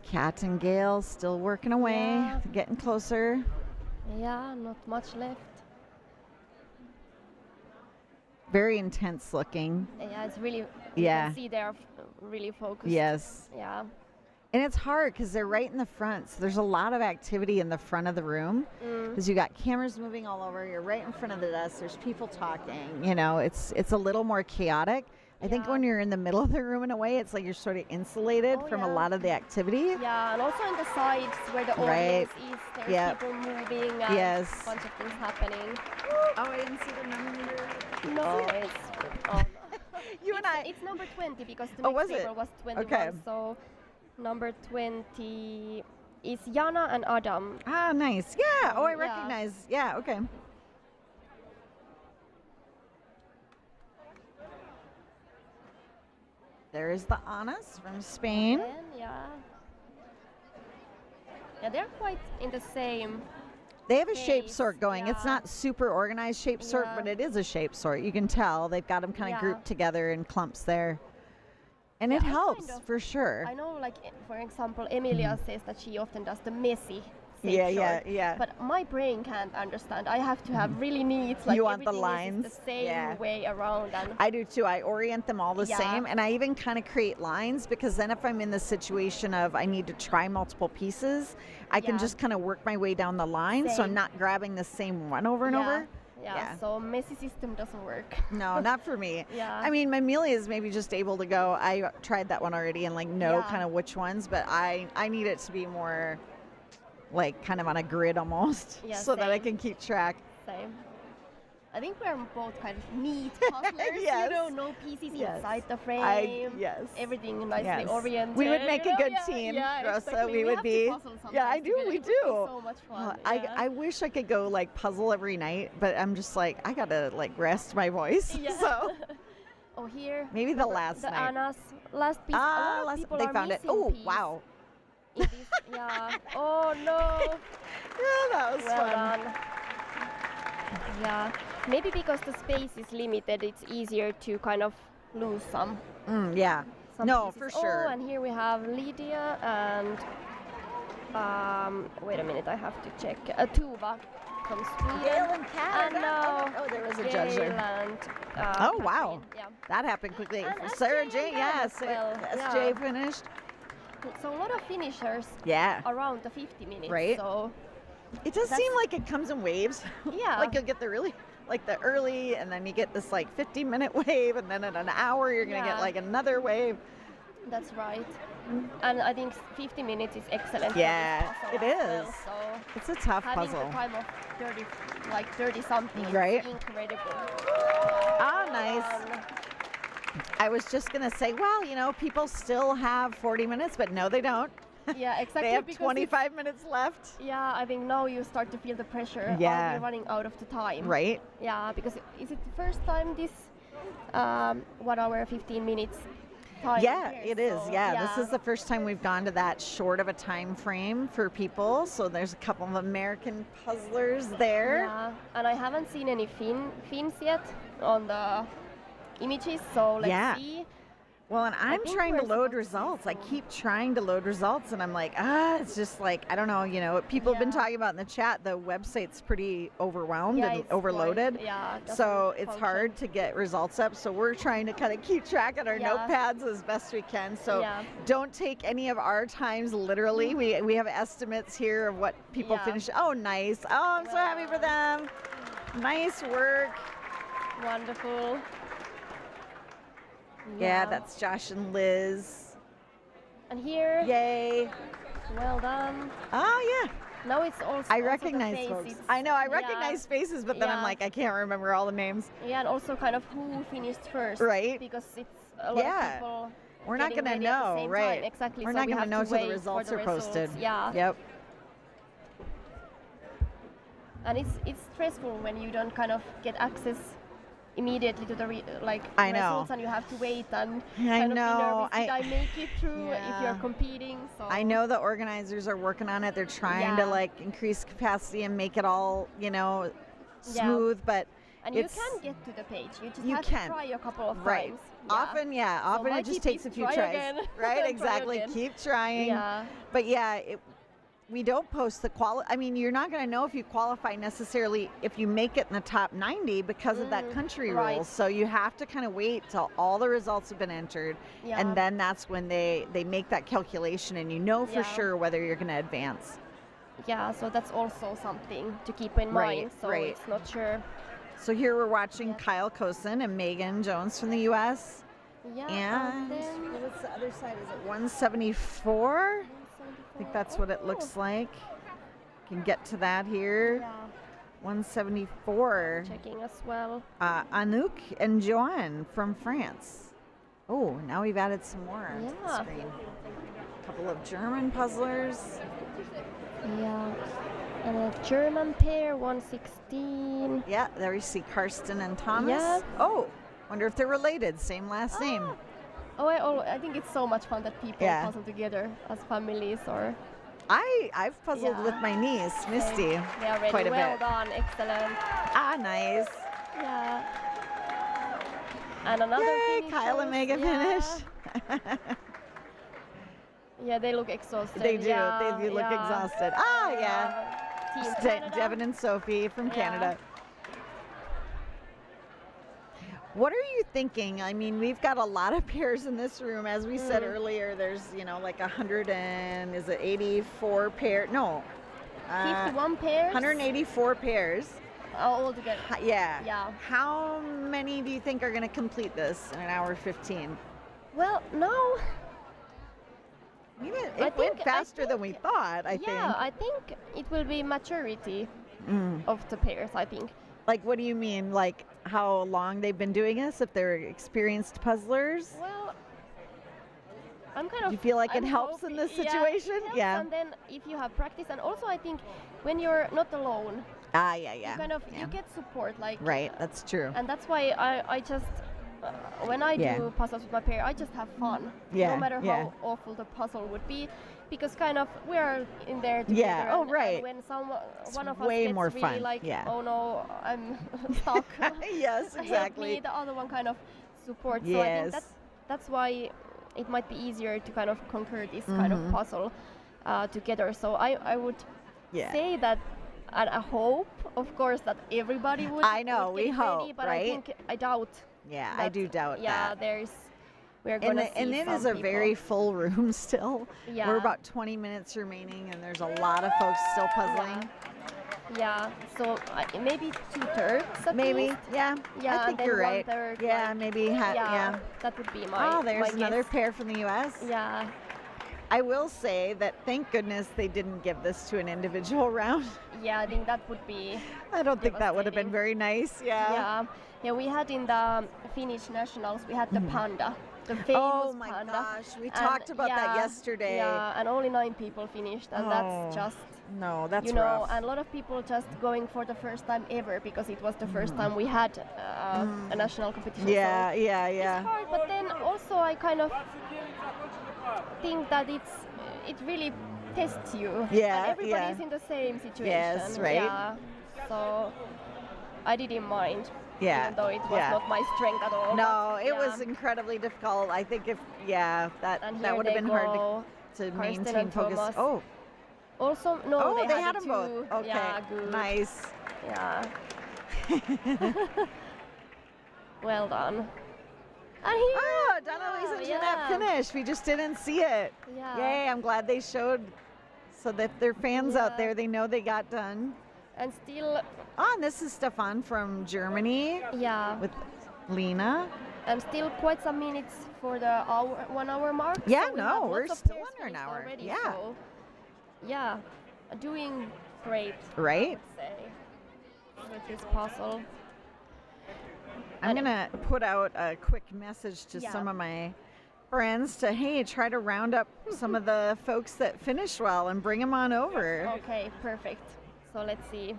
Kat and Gail still working away, Yeah. getting closer. Yeah, not much left. Very intense looking. Yeah, it's really, you Yeah. can see they're really focused. Yes. Yeah. And it's hard because they're right in the front. So there's a lot of activity in the front of the room because you got cameras moving all over. You're right in front of the desk. There's people talking. You know, it's a little more chaotic. I think Yeah. when you're in the middle of the room in a way, it's like you're sort of insulated Oh, from a yeah. lot of the activity. Yeah, and also on the sides where the Right. audience is, there's Yep. people moving and Yes. a bunch of things happening. Oh, I didn't see the number. No, it's oh, no. You and I. It's number 20 because the Oh, next was it? table was 21. Okay. So number 20 is Jana and Adam. Ah, nice. Yeah. Oh, I Yeah. recognize. Yeah. Okay. There's the Anas from Spain. And yeah. Yeah, they're quite in the same. They have a shape Face, sort going. It's yeah. not super organized shape sort, Yeah. but it is a shape sort. You can tell they've got them kind of Yeah. grouped together in clumps there. And Yeah, it I kind helps of- for sure. I know, like, for example, Emilia says that she often does the messy safe short. Yeah. But my brain can't understand. I have to have really neat, like You want the everything lines? is the same Yeah. way around. And I do too. I orient them all the Yeah. same, and I even kind of create lines because then if I'm in the situation of I need to try multiple pieces, I can Yeah. just kind of work my way down the line, so I'm Same. not grabbing the same one over and over. Yeah, so messy system doesn't work. No, not for me. Yeah. I mean, my Amelia is maybe just able to go, I tried that one already and like know Yeah. kind of which ones, but I need it to be more like kind of on a grid almost Yeah, so that I same. can keep track. Same. I think we're both kind of neat puzzlers, Yes. no pieces Yes. inside the frame. Yes. Everything nicely Yes. oriented. We would make a good Yeah, team, yeah, Rosa. exactly. We would have be. To puzzle Yeah, I sometimes do. together. We It would be do. so much Oh, fun. I wish I could go like puzzle every night, but I'm just like I gotta like rest my voice. Yeah. So Oh, here. maybe the last the night. Anna's last piece. A lot of people they are found it. missing Oh piece wow. in this. Yeah. Oh no. Yeah, that was Well fun. done. Yeah. Maybe because the space is limited, it's easier to kind of lose some. Yeah. No, pieces. for sure. Oh, and here we have Lydia and wait a minute, I have to check. Tuva from Sweden. Gail and Kat. And now Oh, there was a judge there. Gail and Oh wow. Catherine. Yeah. That happened quickly. And Sarah SJ J. and Yeah, them as well. SJ Yeah. finished. So a lot of finishers Yeah. around the 50 minutes. Right. So It does That's- seem like it comes in waves. Yeah. Like you'll get the really, like the early, and then you get this like 50-minute wave, and then in an hour you're gonna get Yeah. like another wave. that's right. And I think 50 minutes is excellent. for Yeah, this puzzle it as well. is. So It's a tough having puzzle. the time of 30 something Right. is incredible. Ah, nice. I was just gonna say, well, you know, people still have 40 minutes, but no, they don't. Yeah, exactly. They have because 25 minutes left. yeah, I think now you start to feel the pressure. Yeah. Are we running out of the time? Right. Yeah, because is it the first time this 1 hour 15 minutes time? Yeah, here? it is. So, Yeah, this is the first time we've gone to that short of a time frame for people. So there's a couple of American puzzlers there. Yeah, and I haven't seen any fins yet on the images, so let's Yeah. see. Well, and I'm think trying to we're load supposed to see results. I some- keep trying to load results, and I'm like, it's just like, I don't know, you know, people have been Yeah. talking about in the chat, the website's pretty overwhelmed Yeah, and it's overloaded. quite- yeah, So doesn't it's function. hard to get results up. So we're trying to kind of keep track on our Yeah. notepads as best we can. So Yeah. don't take any of our times literally. We have estimates here of what people Yeah. finish. Oh, nice. Oh, I'm so happy for them. Nice work. Wonderful. Yeah, that's Josh and Liz. And here, Yay. well done. Oh, yeah. Now it's also I also the recognize face, folks. it's- I know, I yeah, recognize faces, but then I'm Yeah. like, I can't remember all the names. Yeah, and also kind of who finished first. Right. Because it's a lot Yeah. of people. We're not getting going to ready at the know, same right? time. Exactly. We're so not we going to have know till the wait for results the are posted. results. Yeah. Yep. And it's stressful when you don't kind of get access immediately to the I know. results, and you have to wait and I kind of know. be nervous. Did I make it through if Yeah. you're competing? So I know the organizers are working on it. They're trying to Yeah. like increase capacity and make it all, you know, Yeah. smooth, but And it's you can get to the page. You just You have can. to try a couple of right. times. Often, often my it just tip takes is a few try tries. again. Right, Try exactly. again. Keep trying. Yeah. But yeah, we don't post the I mean, you're not going to know if you qualify necessarily if you make it in the top 90 because of that country right. rules. So you have to kind of wait till all the results have been entered, Yeah. and then that's when they make that calculation, and you know for Yeah. sure whether you're going to advance. Yeah, so that's also something to keep in Right, mind. So right. it's not sure. So here we're watching Yeah. Kyle Kosen and Megan Jones from the U.S. Yeah. And then what's the other side? Is it 174? I think that's what it looks like. Can get to that here. Yeah. 174. Checking as well. Anouk and Joanne from France. Oh, now we've added some more to the Yeah. screen. A couple of German puzzlers. Yeah. And a German pair, 116. Yeah, there you see Karsten and Thomas. Yeah. Oh, wonder if they're related. Same last name. Oh, I think it's so much fun that people Yeah. puzzle together as families or. I've puzzled with my niece, Misty, They are ready. quite a well bit. done, excellent. Ah, nice. Yeah. And another Yay, finisher. Kyle and Megan Yeah. finish. Yeah, they look exhausted. They do. Yeah, They do look yeah. exhausted. Ah, yeah. Team Canada. Devin and Sophie from Yeah. Canada. What are you thinking? I mean, we've got a lot of pairs in this room. As we said earlier, there's, like 100 and, is it 84 pair? No. 51 pairs? 184 pairs. All together. Yeah. Yeah. How many do you think are going to complete this in an hour 15? Well, no. I mean, it went faster than we thought, I think. Yeah, I think it will be majority of the pairs, I think. Like, what do you mean? Like, how long they've been doing this? If they're experienced puzzlers? Well, I'm kind of. Do you feel like I'm it helps in this situation? Yeah, it helps, Yeah. And then if you have practice, and also I think when you're not alone, Yeah. you kind of you get support, like. Right, that's true. And that's why I just when I do puzzles with my pair, I just have fun. Yeah, No matter how awful the puzzle would be, because kind of we're in there together. Yeah. Oh, and, right. And when one of us way gets more really fun. like, Yeah. oh no, I'm stuck. Yes, Help exactly. me, the other one kind of supports. So I Yes. think that's why it might be easier to kind of conquer this kind of puzzle together. So I would say that, and I hope, of course, that everybody would. I know, would we get ready, hope, but right? I doubt. Yeah, I do doubt Yeah, that. we're gonna see And it some is a people. very full room still. Yeah. We're about 20 minutes remaining, and there's a lot of folks still puzzling. Yeah, so maybe 2/3 at Maybe, least. yeah. Yeah, I think then you're right. 1/3, Yeah, like- maybe. Yeah, that would be my. Oh, there's my another guess. pair from the U.S. Yeah, I will say that thank goodness they didn't give this to an individual round. yeah, I think that would be. I don't think that would have been Devastating. very nice. Yeah. Yeah, we had in the Finnish nationals, we had the panda, the famous Oh my panda. gosh, we And talked about that yesterday. Yeah, and only 9 people finished, and Oh, that's just. No, that's You know, rough. and a lot of people just going for the first time ever because it was the first time we had a national competition. Yeah, so yeah, It's yeah. hard, but then also I kind of think that it really tests you. Yeah, And everybody yeah. is in the same situation. Yes, right. Yeah. So I didn't mind. Yeah, Even though it was yeah. not my strength at all. No, but it yeah. was incredibly difficult. I think And that here would have they been hard go. to Karsten maintain and focus. Thomas. Oh, Also, no, oh, they had it them both. too. Okay, Yeah, good. nice. Yeah. Well done. And here. Oh, Donna-Lise and Jeanette finished. We just didn't see it. Yeah. Yay, I'm glad they showed so that their fans out Yeah. there, they know they got done. And still, Oh, and this is Stefan from Germany yeah. with Lena. And still quite some minutes for the 1 hour mark. Yeah, so we no, have we're lots of still pairs under an finished hour. Already, Yeah. So, yeah, doing great, Right? I'd say, with this puzzle. I'm And- going to put out a quick message to Yeah. some of my friends to, hey, try to round up some of the folks that finished well and bring them on over. Okay, perfect. So let's see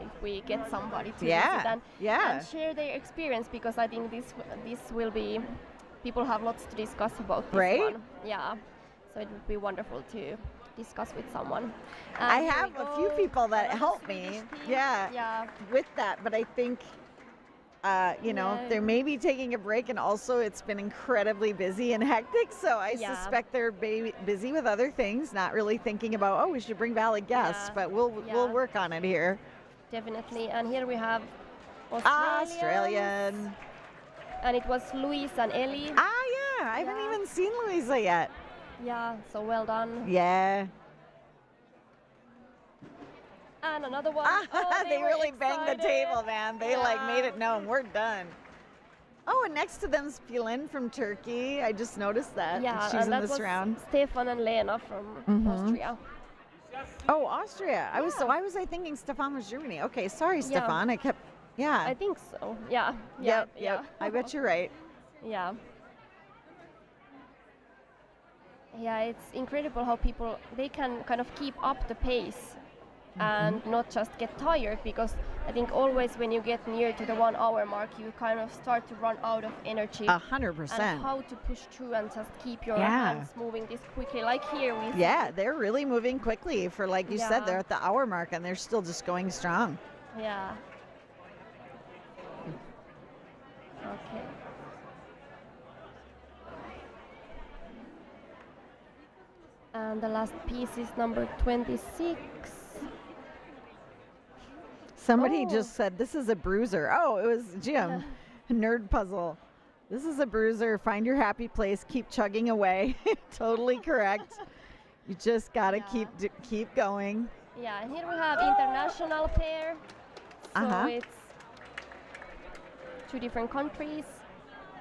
if we get somebody to Yeah, visit yeah. and share their experience, because I think this will be, people have lots to discuss about this Right? one. Yeah, so it would be wonderful to discuss with someone. I And here have we a few go. people that Another help Swedish me. team. Yeah. Yeah. With that, but I think Yeah. they're maybe taking a break, and also it's been incredibly busy and hectic, so I Yeah. suspect they're busy with other things, not really thinking about, oh, we should bring valid guests, Yeah. but we'll Yeah. work on it here. Definitely. And here we have Australian. And it was Luis and Ellie. Ah, yeah, I haven't Yeah. even seen Louisa yet. Yeah, so well done. Yeah. And another one. Ah, Oh, they were really banged the excited. table, man. They like made Yeah. it known we're done. Oh, and next to them's Pilin from Turkey. I just noticed that. Yeah, She's and in that this was round. Stefan and Lena from Austria. Oh, Austria. Why was I thinking Stefan was Germany? Okay, sorry, Stefan. I kept. Yeah. I think so. Yeah. Yep. Yeah. I bet you're right. Yeah. Yeah, it's incredible how people, they can kind of keep up the pace and not just get tired, because I think always when you get near to the 1 hour mark, you kind of start to run out of energy. 100%. And how to push through and just keep your Yeah. hands moving this quickly, like here we see. Yeah, they're really moving quickly for, like you said, Yeah. they're at the hour mark and they're still just going strong. Yeah. Okay. And the last piece is number 26. Somebody Oh. just said this is a bruiser. Oh, it was Jim. Nerd puzzle. This is a bruiser. Find your happy place. Keep chugging away. Totally correct. You just gotta Yeah. keep going. Yeah, and here we have international pair. So Uh-huh. it's 2 different countries.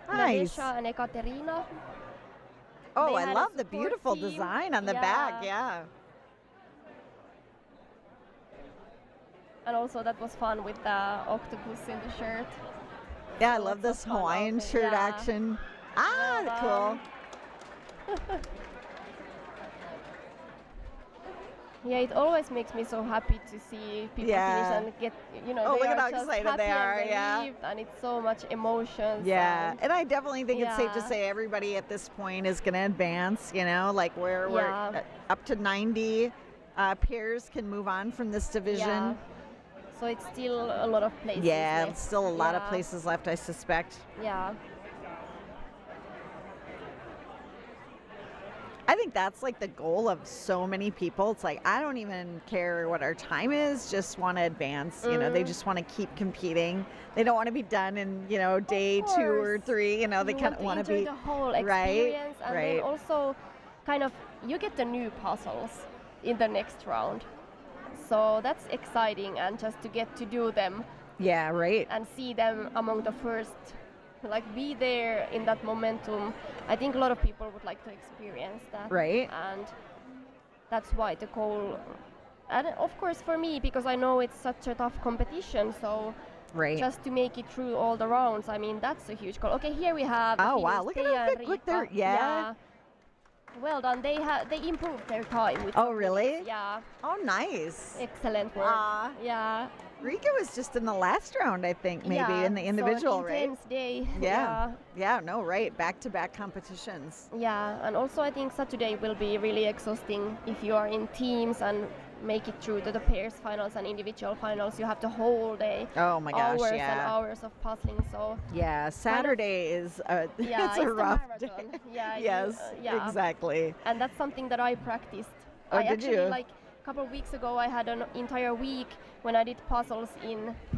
Nice. Nadesha and Ekaterina. Oh, They I had a love the support beautiful team. design on the back. Yeah. And also that was fun with the octopus in the shirt. Yeah, I So love lots of this fun Hawaiian outfit, shirt yeah. action. Ah, Well cool. done. Yeah, it always makes me so happy to see people Yeah. finish and get, Oh, they look at are how just excited happy they are, and yeah. relieved, and it's so much emotions. Yeah, and and I definitely think it's safe to Yeah. say everybody at this point is going to advance, like where we're Yeah. up to 90 pairs can move on from this division. yeah. So it's still a lot of places Yeah, left. still a lot of Yeah. places left, I suspect. Yeah. I think that's like the goal of so many people. It's like, I don't even care what our time is, just want to advance. They just want to keep competing. They don't want to be done in, day 2 or course. 3. They You kind of want to enjoy be. the whole right, experience, and right. then also kind of you get the new puzzles in the next round. So that's exciting, and just to get to do them Yeah, right. and see them among the first, like be there in that momentum. I think a lot of people would like to experience that. Right. And that's why the goal, and of course for me, because I know it's such a tough competition, so Right. just to make it through all the rounds, I mean, that's a huge goal. Okay, here we have. Oh, the wow, Finnish look at Teija how and quick they're- Riikka. yeah. Well done. They improved their time. With Oh, some really? minutes. Yeah. Oh, nice. Excellent work. Aw. Yeah. Rika was just in the last round, I think, maybe Yeah, in the individual, so right? intense day. Yeah. Yeah, no, right. Back-to-back competitions. Yeah, and also I think Saturday will be really exhausting if you are in teams and make it through to the pairs finals and individual finals. You have the whole day. Oh my gosh, hours and yeah. hours of puzzling. So Yeah, Saturday is yeah, it's a the rough marathon. day. Yeah, Yes, yeah. exactly. And that's something that I practiced. Oh, I did actually you? like a couple of weeks ago I had an entire week when I did puzzles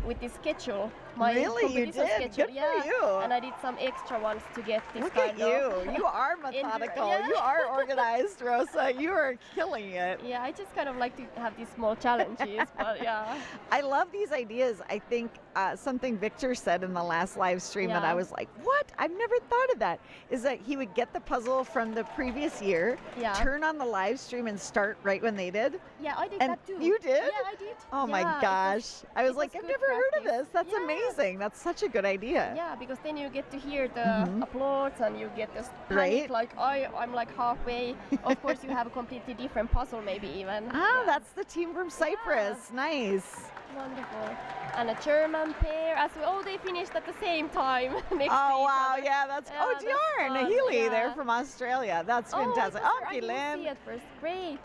with this schedule. My Really? You competition did? schedule. Good for yeah. you. And I did some extra ones to get this Look kind at you. You are Endure- methodical. yeah. You are organized, Rosa. You are killing it. Yeah, I just kind of like to have these small challenges, but yeah. I love these ideas. I think something Victor said in the last live stream that I Yeah. was like, what? I've never thought of that. Is that he would get the puzzle from the previous year, Yeah. turn on the live stream and start right when they did. Yeah, I did And that too. you did? Yeah, I did. Oh my Yeah, it gosh. was- I was it like, was I've good never heard of practice. this. That's Yeah. amazing. That's such a good idea. Yeah, because then you get to hear the Mhm. applause and you get this panic, Right. like I'm like halfway. Of course, you have a completely different puzzle, maybe even. Ah, Yeah. that's the team from Cyprus. Nice. Wonderful. And a German pair as well. Oh, they finished at the same time next to Oh each wow, other. yeah, that's Yeah, oh that's Dior and fun, Healy, they're yeah. from Australia. That's fantastic. Oh, Oh, I didn't see Gillen. at first. Great.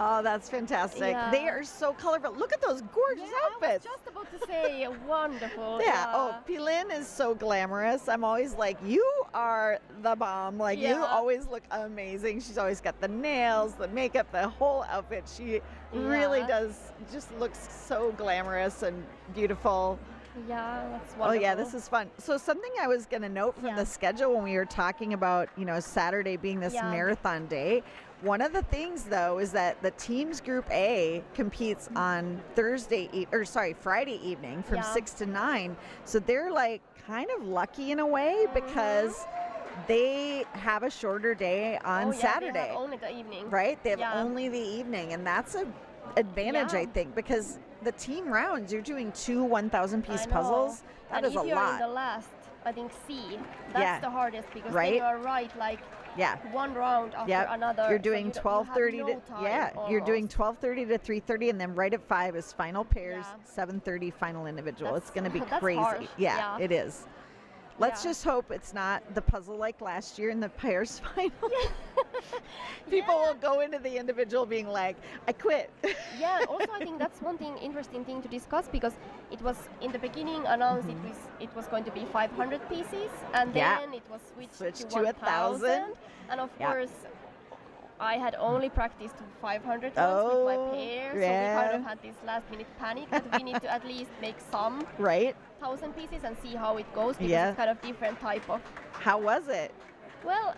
Oh, that's fantastic. Yeah. They are so colorful. Look at those gorgeous Yeah, I outfits. was just about to say wonderful. Yeah. Oh, Pilin is so glamorous. I'm always like, you are the bomb. Like, you Yeah. always look amazing. She's always got the nails, the makeup, the whole outfit. She really Yeah. does, just looks so glamorous and beautiful. Yeah, that's Oh wonderful. yeah, this is fun. So something I was going to note from Yeah. the schedule when we were talking about, Saturday being this Yeah. marathon day, one of the things though is that the teams group A competes on Friday evening from Yeah. 6 to 9. So they're like kind of lucky in a way because they have a shorter day on Oh, yeah, Saturday. They have only the evening. Right? They have Yeah. only the evening, and that's a advantage, Yeah. I think, because the team rounds, you're doing 2 1,000 piece I know. puzzles. That and is if a you're lot. in the last, I think C, that's Yeah. the hardest because Right? then you are right, like Yeah. one round after Yep. another. You're so doing you don't- you 12:30 have to no time you're doing almost. 12:30 to 3:30, and then right at 5 is final pairs, Yeah. 7:30 final individual. That's- It's going to be that's crazy. harsh. Yeah, Yeah. it is. Let's Yeah. just hope it's not the puzzle like last year in the pairs final. People will go into the individual being like, I quit. Yeah, also I think that's one interesting thing to discuss because it was in the beginning announced it was going to be 500 pieces and Yeah. then it was switched Switched to to 1,000. 1,000. And of Yeah. course, I had only practiced 500 ones with my pair, so we kind of yeah. had this last-minute panic that we need to at least make some Right? 1,000 pieces and see how it goes because Yeah. it's kind of different type of. How was it? Well,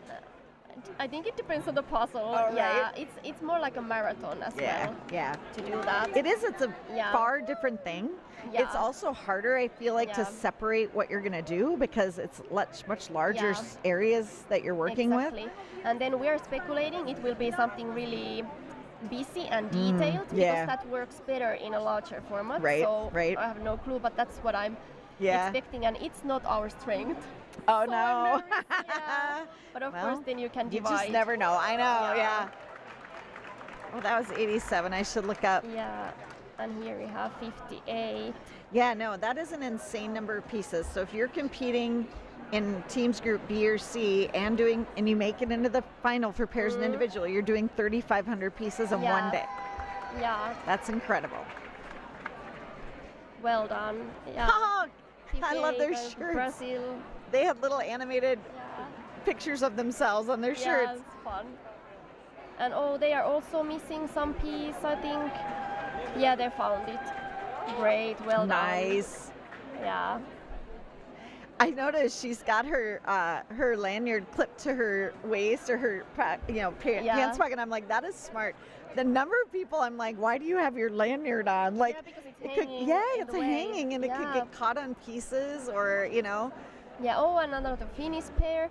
I think it depends on the puzzle. Oh, yeah, right. it's more like a marathon as Yeah, well yeah. to do that. It is. It's a Yeah. far different thing. It's Yeah. also harder, I feel like, to Yeah. separate what you're going to do because it's much larger Yeah. areas that you're working exactly. And then we are speculating it will be something really busy and detailed because yeah. that works better in a larger format. Right, So right. I have no clue, but that's what I'm Yeah. expecting, and it's not our strength. Oh, So no. I'm nervous, yeah. But of Well, course, then you can You divide. just never know. I know, Yeah. yeah. Well, that was 87. I should look up. Yeah, and here we have 58. Yeah, no, that is an insane number of pieces. So if you're competing in teams group B or C and you make it into the final for pairs and individual, you're doing 3,500 pieces in Yeah. one day. Yeah, That's incredible. well done. Yeah. Oh, I love their 58, shirts. Brazil. They had little animated Yeah. pictures of themselves on their Yeah, shirts. it's fun. And oh, they are also missing some piece, I think. Yeah, they found it. Great, well done. Nice. Yeah. I noticed she's got her lanyard clipped to her waist or her Yeah. pants pocket. I'm like, that is smart. The number of people, I'm like, why do you have your lanyard on? Like, Yeah, because it's it could, hanging yeah, in it's the a way. hanging, and it could Yeah. get caught on pieces, or Yeah, oh, and another Finnish pair,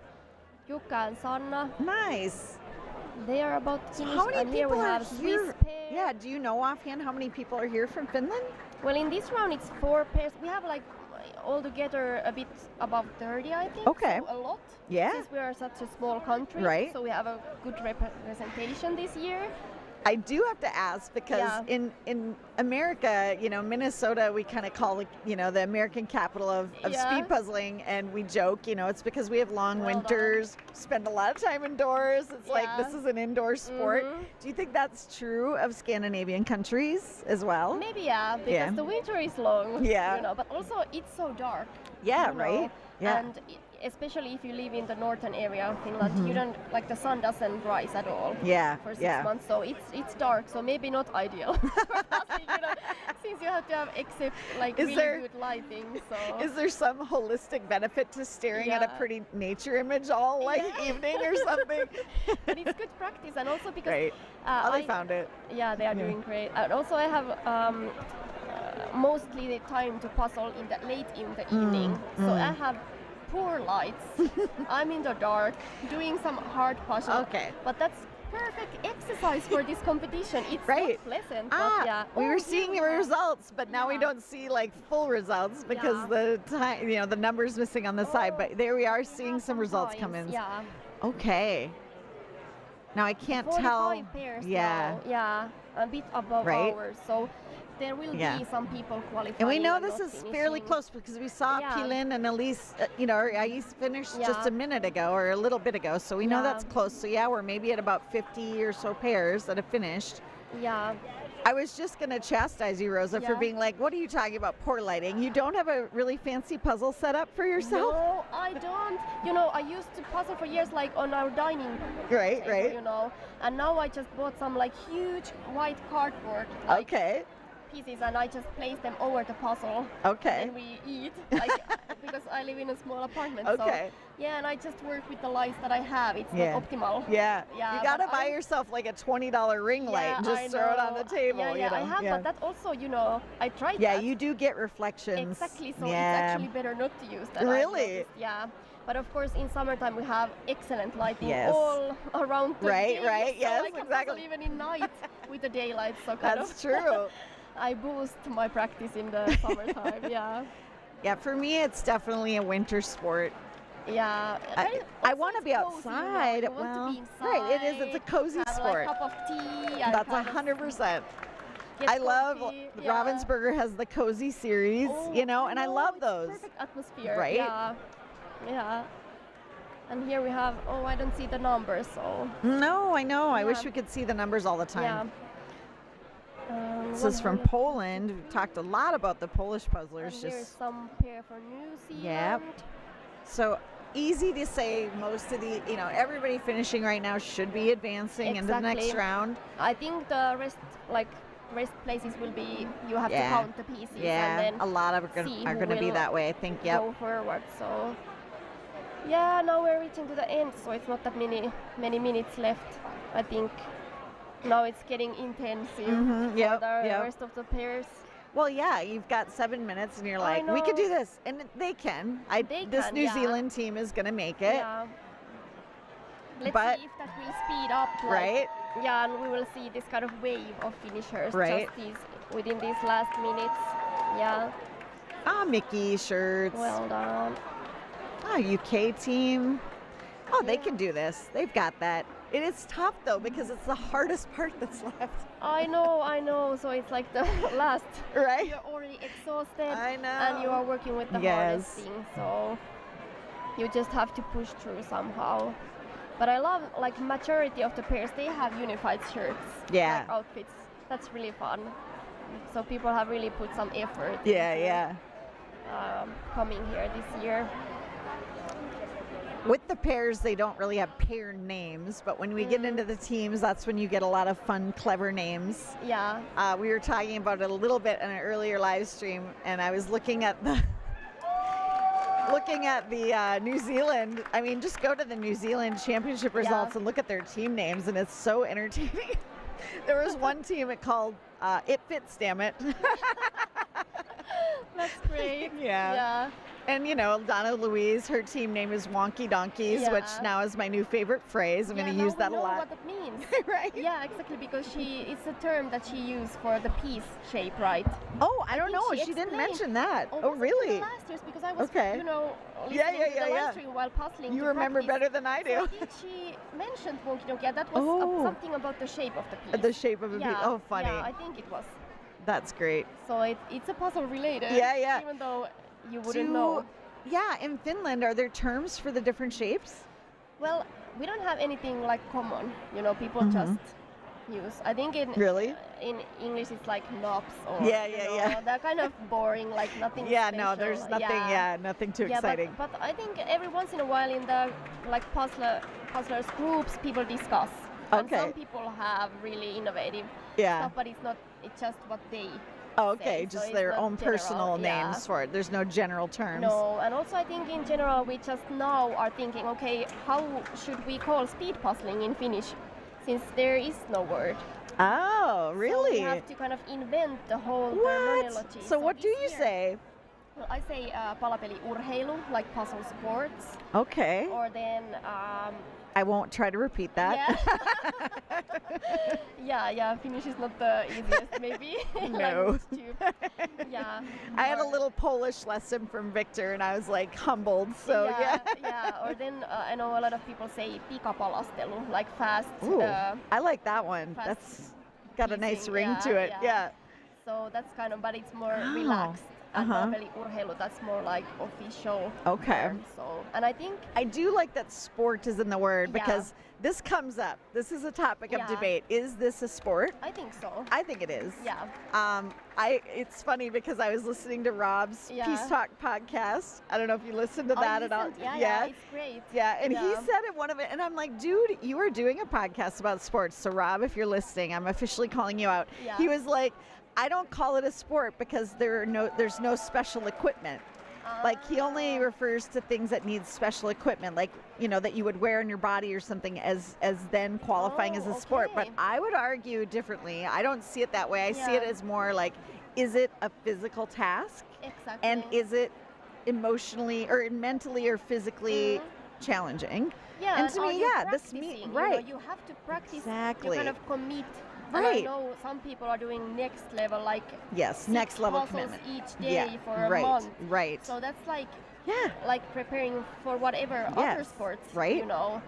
Jukka and Sanna. Nice. They are about finished. How many And here we people are have here? Swiss pair. Yeah, do you know offhand how many people are here from Finland? Well, in this round it's 4 pairs. We have like altogether a bit above 30, I think. Okay. So a lot. Yeah. Since we are such a small country. Right. So we have a good representation this year. I do have to ask because Yeah. in America, Minnesota, we kind of call it, the American capital of Yeah. speed puzzling, and we joke, it's because we have long Well done. winters, spend a lot of time indoors. It's like Yeah. this is an indoor sport. Mhm. Do you think that's true of Scandinavian countries as well? Maybe yeah, because Yeah. the winter is long. Yeah. But also it's so dark. Yeah, you know, right? Yeah. And especially if you live in the northern area of Finland, you don't like the sun doesn't rise at all. Yeah, For 6 yeah. months, so it's dark, so maybe not ideal. for puzzling, since you have to have except like Is really there- good lighting. So Is there some holistic benefit to staring at a Yeah. pretty nature image all Yeah. evening or something? but it's good practice, and also because Right. Oh, they I- found it. Yeah, they are Yeah. doing great. And also I have mostly the time to puzzle late in the evening. So I have poor lights. I'm in the dark doing some hard puzzle. Okay. But that's perfect exercise for this competition. It's Right. not pleasant, Ah, but yeah. we Oh, were here seeing we your have- results, but now we Yeah. don't see like full results because Yeah. the time, the numbers missing on the side. But there we are seeing have some results come points, in. Yeah. Okay. Now I can't 45 tell. pairs Yeah. now. Yeah, a bit above Right. ours. So there will Yeah. be some people qualifying. And we know and this not is fairly finishing. close because we saw Yeah. Pilin and Elise, or Ais finished just Yeah. a minute ago or a little bit ago. So we know Yeah. that's close. So yeah, we're maybe at about 50 or so pairs that have finished. Yeah. I was just going to chastise you, Rosa, for Yeah. being like, what are you talking about, poor lighting? You don't have a really fancy puzzle set up for yourself? No, I don't. I used to puzzle for years, like on our dining Right, table, right. And now I just bought some like huge white cardboard like, Okay, pieces, and I just place them over the puzzle. okay. And we eat, like, because I live in a small apartment. Okay. So, yeah, and I just work with the lights that I have. It's Yeah. not optimal. Yeah, Yeah, you gotta but buy I- yourself like a $20 ring light Yeah, and just I throw it on know. the table. Yeah, I have, yeah. but that also, I tried Yeah, that. you do get reflections. Exactly, so yeah. it's actually better not to use that. I've Really? noticed, yeah. But of course, in summertime we have excellent lighting Yes. all around the Right, day, right, so yes, I can exactly. puzzle even in night with the daylight. So kind That's of true. I boost my practice in the summertime. Yeah, Yeah, for me, it's definitely a winter sport. yeah. I Also want to it's be cozy, outside. You want well, to be inside. right, it is. It's a cozy have sport. Like a cup of tea. And That's kind of 100%. get I love coffee, yeah. Ravensburger has the cozy series, Oh, and I love it's those. Perfect atmosphere. Right? Yeah. Yeah. And here we have. Oh, I don't see the numbers. So. No, I know. I wish Yeah. we could see the numbers all the time. Yeah. This is from 100. Poland. We've talked a lot about the Polish And puzzlers. here's Just some pair for New Zealand. Yep. so easy to say most of the, everybody finishing right now should be advancing into the next Exactly. round. I think the rest places will be, you have to count the pieces Yeah, and then a lot of see are who going to be will that way, I think. Yep. go forward. So yeah, now we're reaching to the end, so it's not that many minutes left. I think now it's getting intensive for Yep, the yep. rest of the pairs. Well, yeah, you've got 7 minutes, and you're like, we could know. do this, and they can. They this can, New yeah. Zealand team is going to make it, Yeah. Let's But- see if that will speed up. right? Yeah, and we will see this kind of wave of finishers Right. just within these last minutes. Yeah, Mickey shirts. well done. UK team. Oh, they Yeah. can do this. They've got that. It is tough though because it's the hardest part that's left. I know. So it's like the last. Right? You're already exhausted. I know. And you are working with the hardest thing. So you just have to push through somehow. But I love, like, majority of the pairs, they have unified shirts. Yeah. Like outfits. That's really fun. So people have really put some effort. Yeah, into, yeah. Coming here this year. With the pairs, they don't really have pair names, but when we get into the teams, that's when you get a lot of fun, clever names. Yeah. We were talking about it a little bit in an earlier live stream, and I was looking at the New Zealand. I mean, just go to the New Zealand championship results and look at their team names, and it's so entertaining. There was one team called It Fits, damn it. That's great. Yeah. And Donna Louise, her team name is Wonky Donkeys, which Yeah. now is my new favorite phrase. I'm going to use that a lot. What that means. Right? Yeah, exactly, because it's a term that she used for the piece shape, right? Oh, I don't think know. she She didn't explained. mention that. Oh, was it really? in the last year's, because I was, Okay. listening Yeah, to the yeah. live stream while puzzling. You to remember practice. better than I So do. I think she mentioned Wonky Donkey, and that was something about the shape of the piece. The shape of a piece. Yeah, Oh, funny. Yeah, I think it was. That's great. So it's a puzzle related. Yeah. Even though you wouldn't know. Yeah, in Finland, are there terms for the different shapes? Well, we don't have anything like common. People just use. I think Really? in English it's like knobs or Yeah. they're kind of boring, like nothing. Yeah, special. no, there's nothing. Yeah, nothing too exciting. But I think every once in a while in the like puzzlers groups, people discuss. And Okay. some people have really innovative Yeah. stuff, but it's just what they. Oh, okay, say, so just it's their not own general, personal yeah. names for it. There's no general terms. No, and also I think in general we just now are thinking, okay, how should we call speed puzzling in Finnish, since there is no word. Oh, So really? we have to kind of invent the whole What? terminology. So what do this you year- say? Well, I say palapeli urheilu, like puzzle sports, Okay. or then I won't try to repeat that. yeah. Finnish is not the easiest, maybe. No. language to- yeah. I had a or- little Polish lesson from Victor, and I was like humbled. So yeah. Or then I know a lot of people say pikapalastelu, like fast. Ooh, I like that one. fast That's got a nice piecing, ring yeah, to it. yeah. So that's kind of, but it's more relaxed. And palapeli urheilu, that's more like official. Okay. term, so, and I think I do like that sport is in the word Yeah. because this comes up. This is a topic of Yeah. debate. Is this a sport? I think so. I think it is. Yeah. It's funny because I was listening to Rob's Yeah. Peace Talk podcast. I don't know if you listened to that at all. Yeah, it's great. Yeah, and he Yeah. said in one of it, and I'm like, dude, you are doing a podcast about sports. So Rob, if you're listening, I'm officially calling you out. Yeah. He was like, I don't call it a sport because there's no special equipment. Like he only refers to things that need special equipment, like that you would wear on your body or something, as then qualifying as a sport. But okay. I would argue differently. I don't see it that way. I see it Yeah. as more like, is it a physical task, Exactly. and is it emotionally or mentally or physically challenging? Yeah, and to are me, you yeah, this practicing? right. You have to practice. Exactly. You kind of commit. And Right. I know some people are doing next level, like Yes, 6 next level puzzles commitment. each day Yeah, for a right, month. right. So that's like Yeah. preparing for whatever other Yes, sports, right?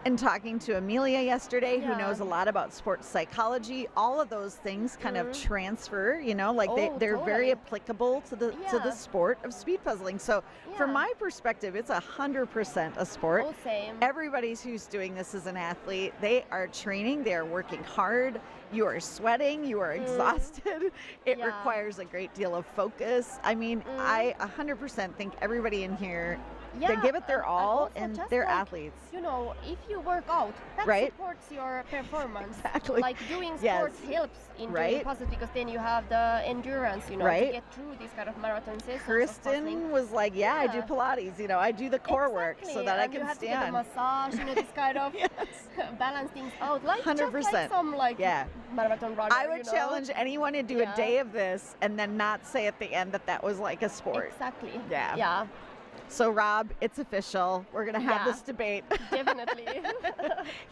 And talking to Amelia yesterday, who Yeah. knows a lot about sports psychology, all of those things kind of transfer, like Oh, they're very totally. applicable to the Yeah. sport of speed puzzling. So from Yeah. my perspective, it's 100% a sport. Oh, same. Everybody who's doing this is an athlete. They are training, they are working hard. You are sweating, you are exhausted. It Yeah. requires a great deal of focus. I mean, I 100% think everybody in here They give it their all, also and just they're like, athletes. You know, if you work out, that Right. supports your performance. Exactly. Like doing Yes. sports helps in doing Right. puzzles because then you have the endurance, you know, Right. to get through these kind of marathon sessions. of Kristen puzzling. was like, yeah, I do Yeah. Pilates, you know, I do the core work so Exactly, that I and can you have stand. to get a massage, you know, this kind of Yes. balance things out, like 100%. just like some like Yeah. marathon runner. I would you know? challenge anyone to do Yeah. a day of this and then not say at the end that that was like a sport. Exactly. Yeah. Yeah, So Rob, it's official. We're gonna have Yeah. this debate. definitely.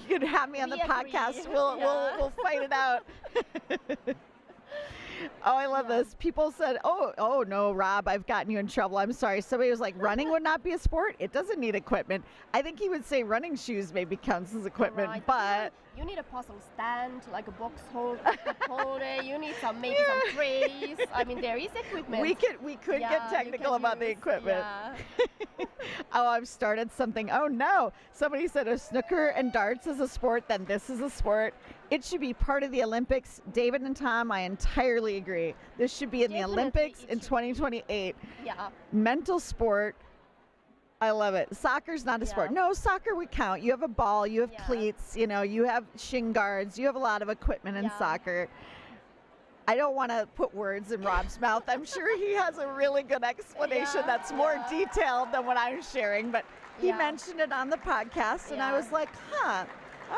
You can have me on the We agree. podcast. We'll Yeah. we'll fight it out. Oh, I love Yeah. this. People said, oh no, Rob, I've gotten you in trouble. I'm sorry. Somebody was like, running would not be a sport. It doesn't need equipment. I think he would say running shoes maybe counts as equipment, Right. but you need a puzzle stand, like a box holder. You need maybe some trays. I mean, there is equipment. we could Yeah, get you technical can about the use- equipment. Yeah. Oh, I've started something. Oh no. Somebody said if snooker and darts is a sport, then this is a sport. It should be part of the Olympics. David and Tom, I entirely agree. This should be in the Definitely Olympics it in should be. 2028. Yeah. Mental sport. I love it. Soccer's not a sport. Yeah. No, soccer would count. You have a ball, you have Yeah. cleats, you know, you have shin guards, you have a lot of equipment in Yeah. soccer. I don't want to put words in Rob's mouth. I'm sure he has a really good explanation Yeah, that's more yeah. detailed than what I'm sharing, but he Yeah. mentioned it on the podcast, and I Yeah. was like, huh,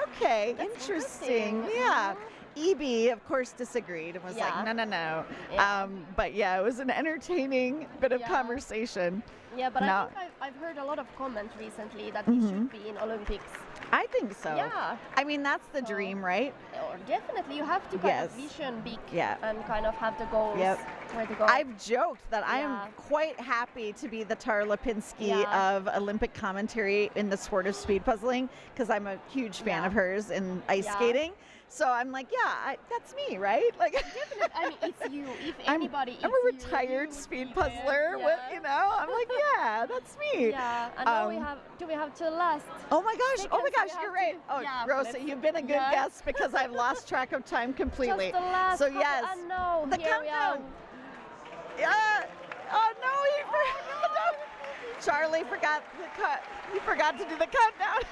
okay, That's interesting. interesting. Yeah. Mhm. EB, of course, disagreed and was Yeah. like, no. Yeah. But yeah, it was an entertaining bit of Yeah. conversation. Yeah, but Now- I think I've heard a lot of comments recently that it should be in Olympics. I think so. Yeah. I mean, that's the So- dream, right? Or definitely, you have to kind of Yes. vision big Yeah. and kind of have the goals Yep. where to go. I've joked that I am Yeah. quite happy to be the Tara Lipinski Yeah. of Olympic commentary in the sport of speed puzzling because I'm a huge fan Yeah. of hers in ice Yeah. skating. So I'm like, yeah, that's me, right? Like, Definitely, I mean, it's you. If I'm, anybody, I'm it's a you, retired you speed would be there. puzzler. Yeah. With, you know, I'm like, yeah, that's me. Yeah, and now we Um, have. Do we have to last? Oh my gosh! Oh my Seconds, we gosh! have You're right. to- Oh, yeah, Rosa, let's- you've been a good yeah. guest because I've lost track of time completely. Just the last So couple, yes, and now the here we are. countdown. Yeah. Oh no, he forgot. Charlie forgot the cut. He forgot to do the countdown.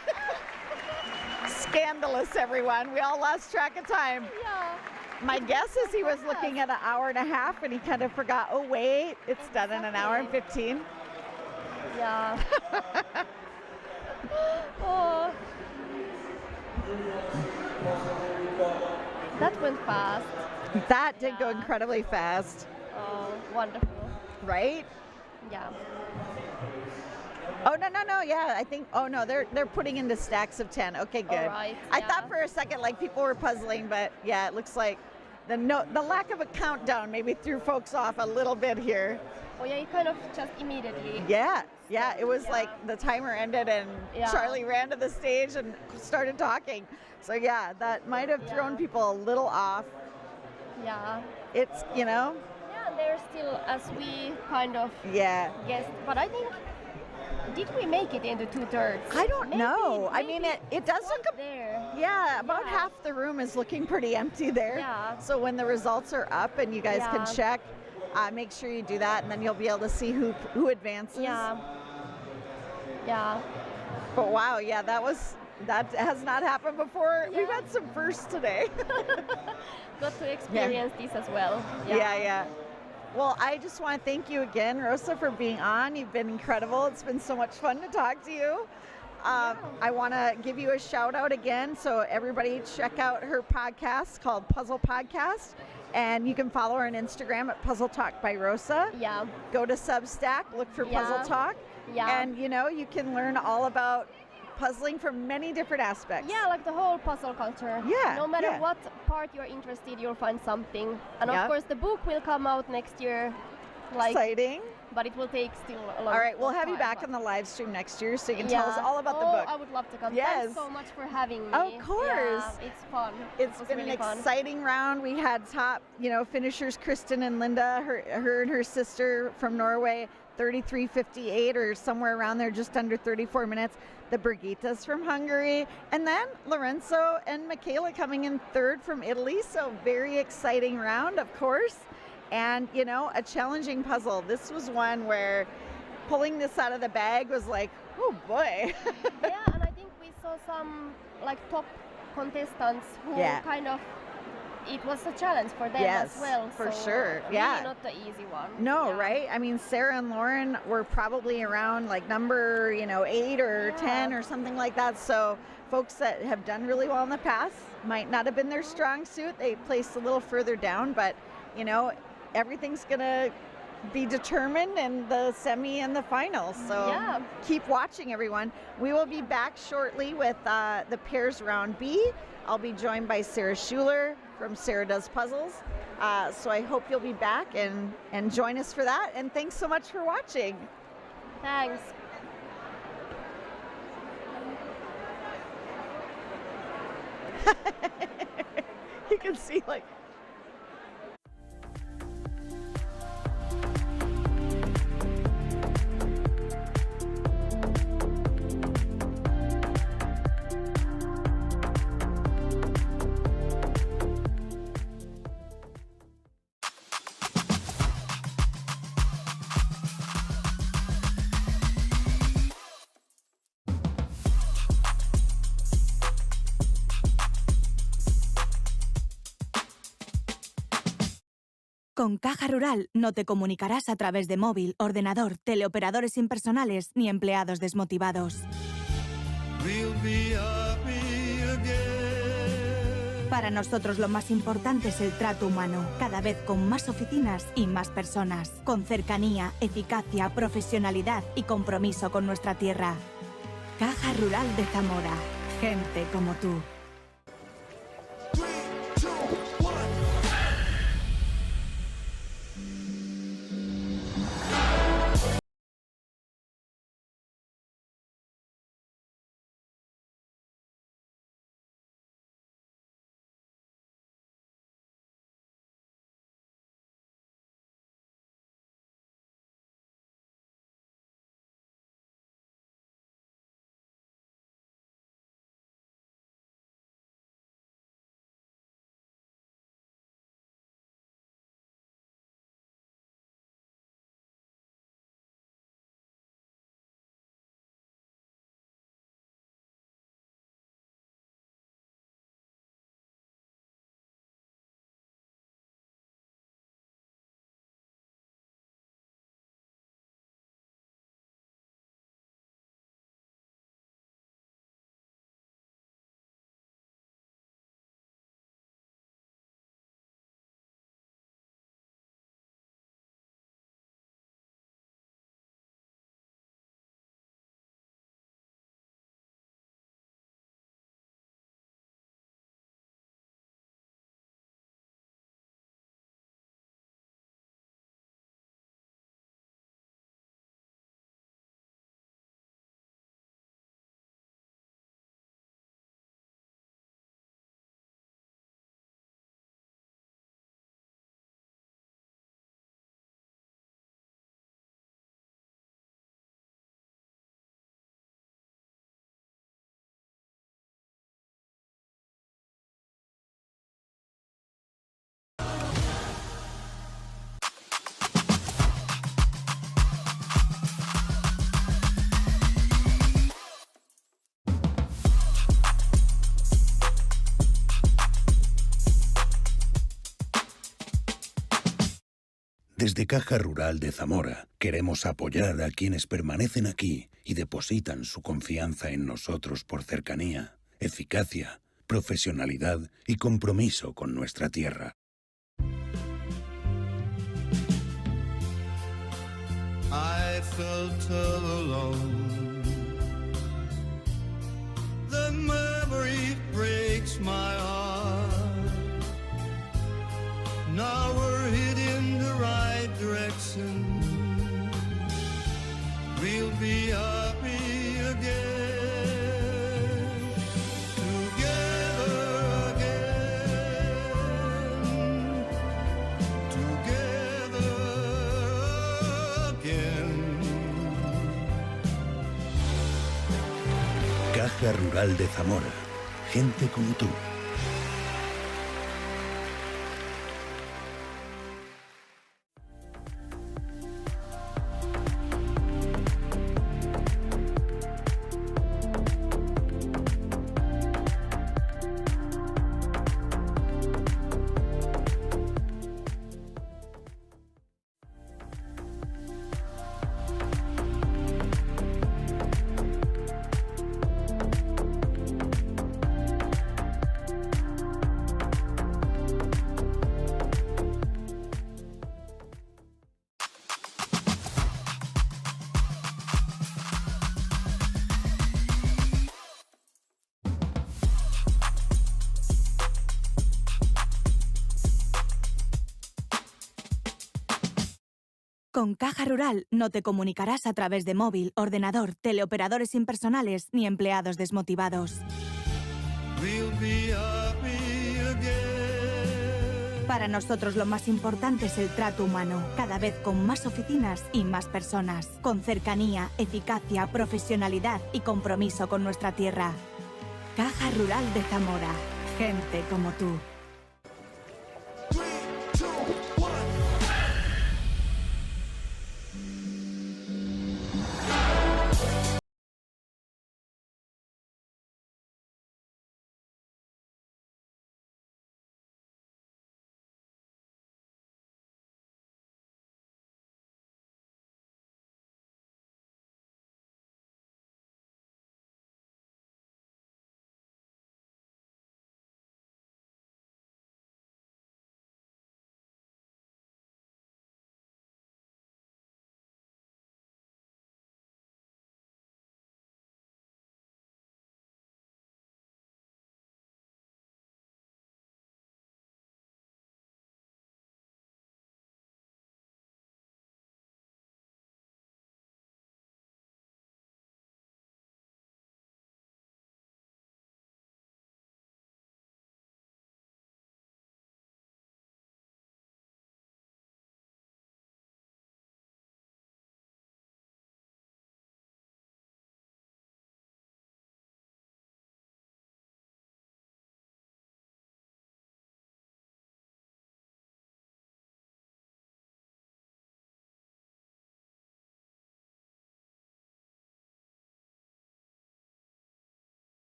Scandalous, everyone. We all lost track of time. Yeah. My guess is he was looking at an hour and a half and he kind of forgot, oh wait, it's done in an hour and 15. Yeah. Oh. That went fast. That did go Yeah. incredibly fast, Oh, wonderful. right? Yeah. Oh no, yeah, I think, oh no, they're putting into stacks of 10. Okay, good. right, I yeah. thought for a second like people were puzzling, but yeah, it looks like the lack of a countdown maybe threw folks off a little bit here. Oh yeah, it kind of just immediately. Yeah, it was Yeah. like the timer ended and Yeah. Charlie ran to the stage and started talking. So yeah, that might have thrown Yeah. people a little off. Yeah. It's, you know, Yeah, they're still as we kind of yeah. guessed, but I think did we make it into 2/3? I don't Maybe- know. I mean, maybe it does look a there. Yeah, about Yeah. half the room is looking pretty empty there. Yeah. So when the results are up and you guys can Yeah. check, make sure you do that, and then you'll be able to see who advances. Yeah. Yeah. But wow, yeah, that has not happened before. We've Yeah. had some firsts today. Got to experience this as well. Yeah. Well, I just want to thank you again, Rosa, for being on. You've been incredible. It's been so much fun to talk to you. I want to give you a shout out again. So everybody check out her podcast called Puzzle Podcast. And you can follow her on Instagram at Puzzle Talk by Rosa. Yeah. Go to Substack, look for Yeah. Puzzle Talk. Yeah. And you can learn all about puzzling from many different aspects. Yeah, like the whole puzzle culture. Yeah, No matter yeah. what part you're interested, you'll find something. And Yep. of course, the book will come out next year. Like, Exciting. but it will take still a long. All right, we'll long have you time, back but- on the live stream next year so you can tell us all about the Oh, book. I would love to come. Yes. Thanks so much for having me. Of course. Yeah, it's fun. It's It was been really an fun. exciting round. We had top, finishers Kristen and Linda, her and her sister from Norway, 33:58 or somewhere around there, just under 34 minutes. The Brigitas from Hungary, and then Lorenzo and Michaela coming in third from Italy. So very exciting round, of course. And, a challenging puzzle. This was one where pulling this out of the bag was like, oh boy. Yeah, and I think we saw some like top contestants who kind of, it was a challenge for them as well. For so sure. Really Yeah. not the easy one. No, right? I mean, Sarah and Lauren were probably around like number, 8 or 10 or something like that. So folks that have done really well in the past might not have been their strong suit. They placed a little further down, but everything's gonna be determined in the semi and the finals. So keep watching, everyone. We will be back shortly with the pairs round B. I'll be joined by Sarah Schuler from Sarah Does Puzzles. So I hope you'll be back and join us for that. And thanks so much for watching. Thanks. You can see like Con Caja Rural no te comunicarás a través de móvil, ordenador, teleoperadores impersonales ni empleados desmotivados. Para nosotros lo más importante es el trato humano, cada vez con más oficinas y más personas, con cercanía, eficacia, profesionalidad y compromiso con nuestra tierra. Caja Rural de Zamora, gente como tú. Desde Caja Rural de Zamora queremos apoyar a quienes permanecen aquí y depositan su confianza en nosotros por cercanía, eficacia, profesionalidad y compromiso con nuestra tierra. I felt alone. The memory breaks my heart. Now we're heading the right direction. We'll be happy again, together again, together again. Caja Rural de Zamora. Gente como tú. Con Caja Rural no te comunicarás a través de móvil, ordenador, teleoperadores impersonales ni empleados desmotivados. We'll be happy again. Para nosotros lo más importante es el trato humano, cada vez con más oficinas y más personas, con cercanía, eficacia, profesionalidad y compromiso con nuestra tierra. Caja Rural de Zamora. Gente como tú.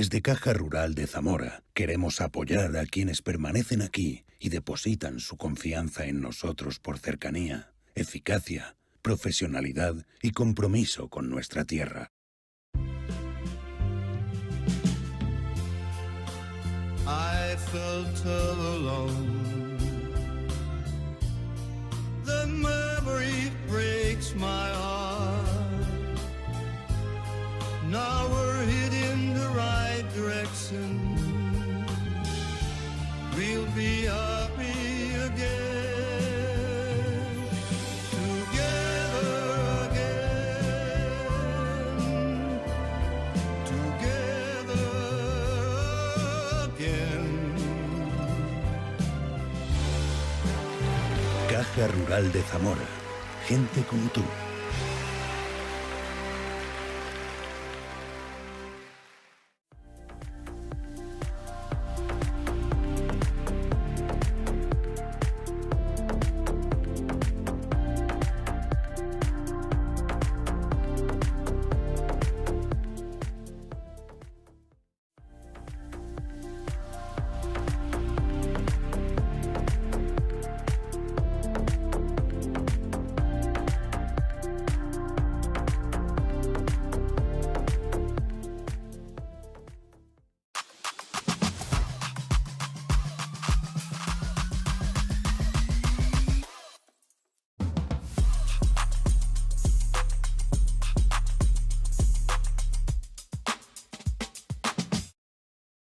Desde Caja Rural de Zamora queremos apoyar a quienes permanecen aquí y depositan su confianza en nosotros por cercanía, eficacia, profesionalidad y compromiso con nuestra tierra. I felt all alone. The memory breaks my heart. Now we're heading the right direction. We'll be happy again, together again, together again. Caja Rural de Zamora. Gente como tú.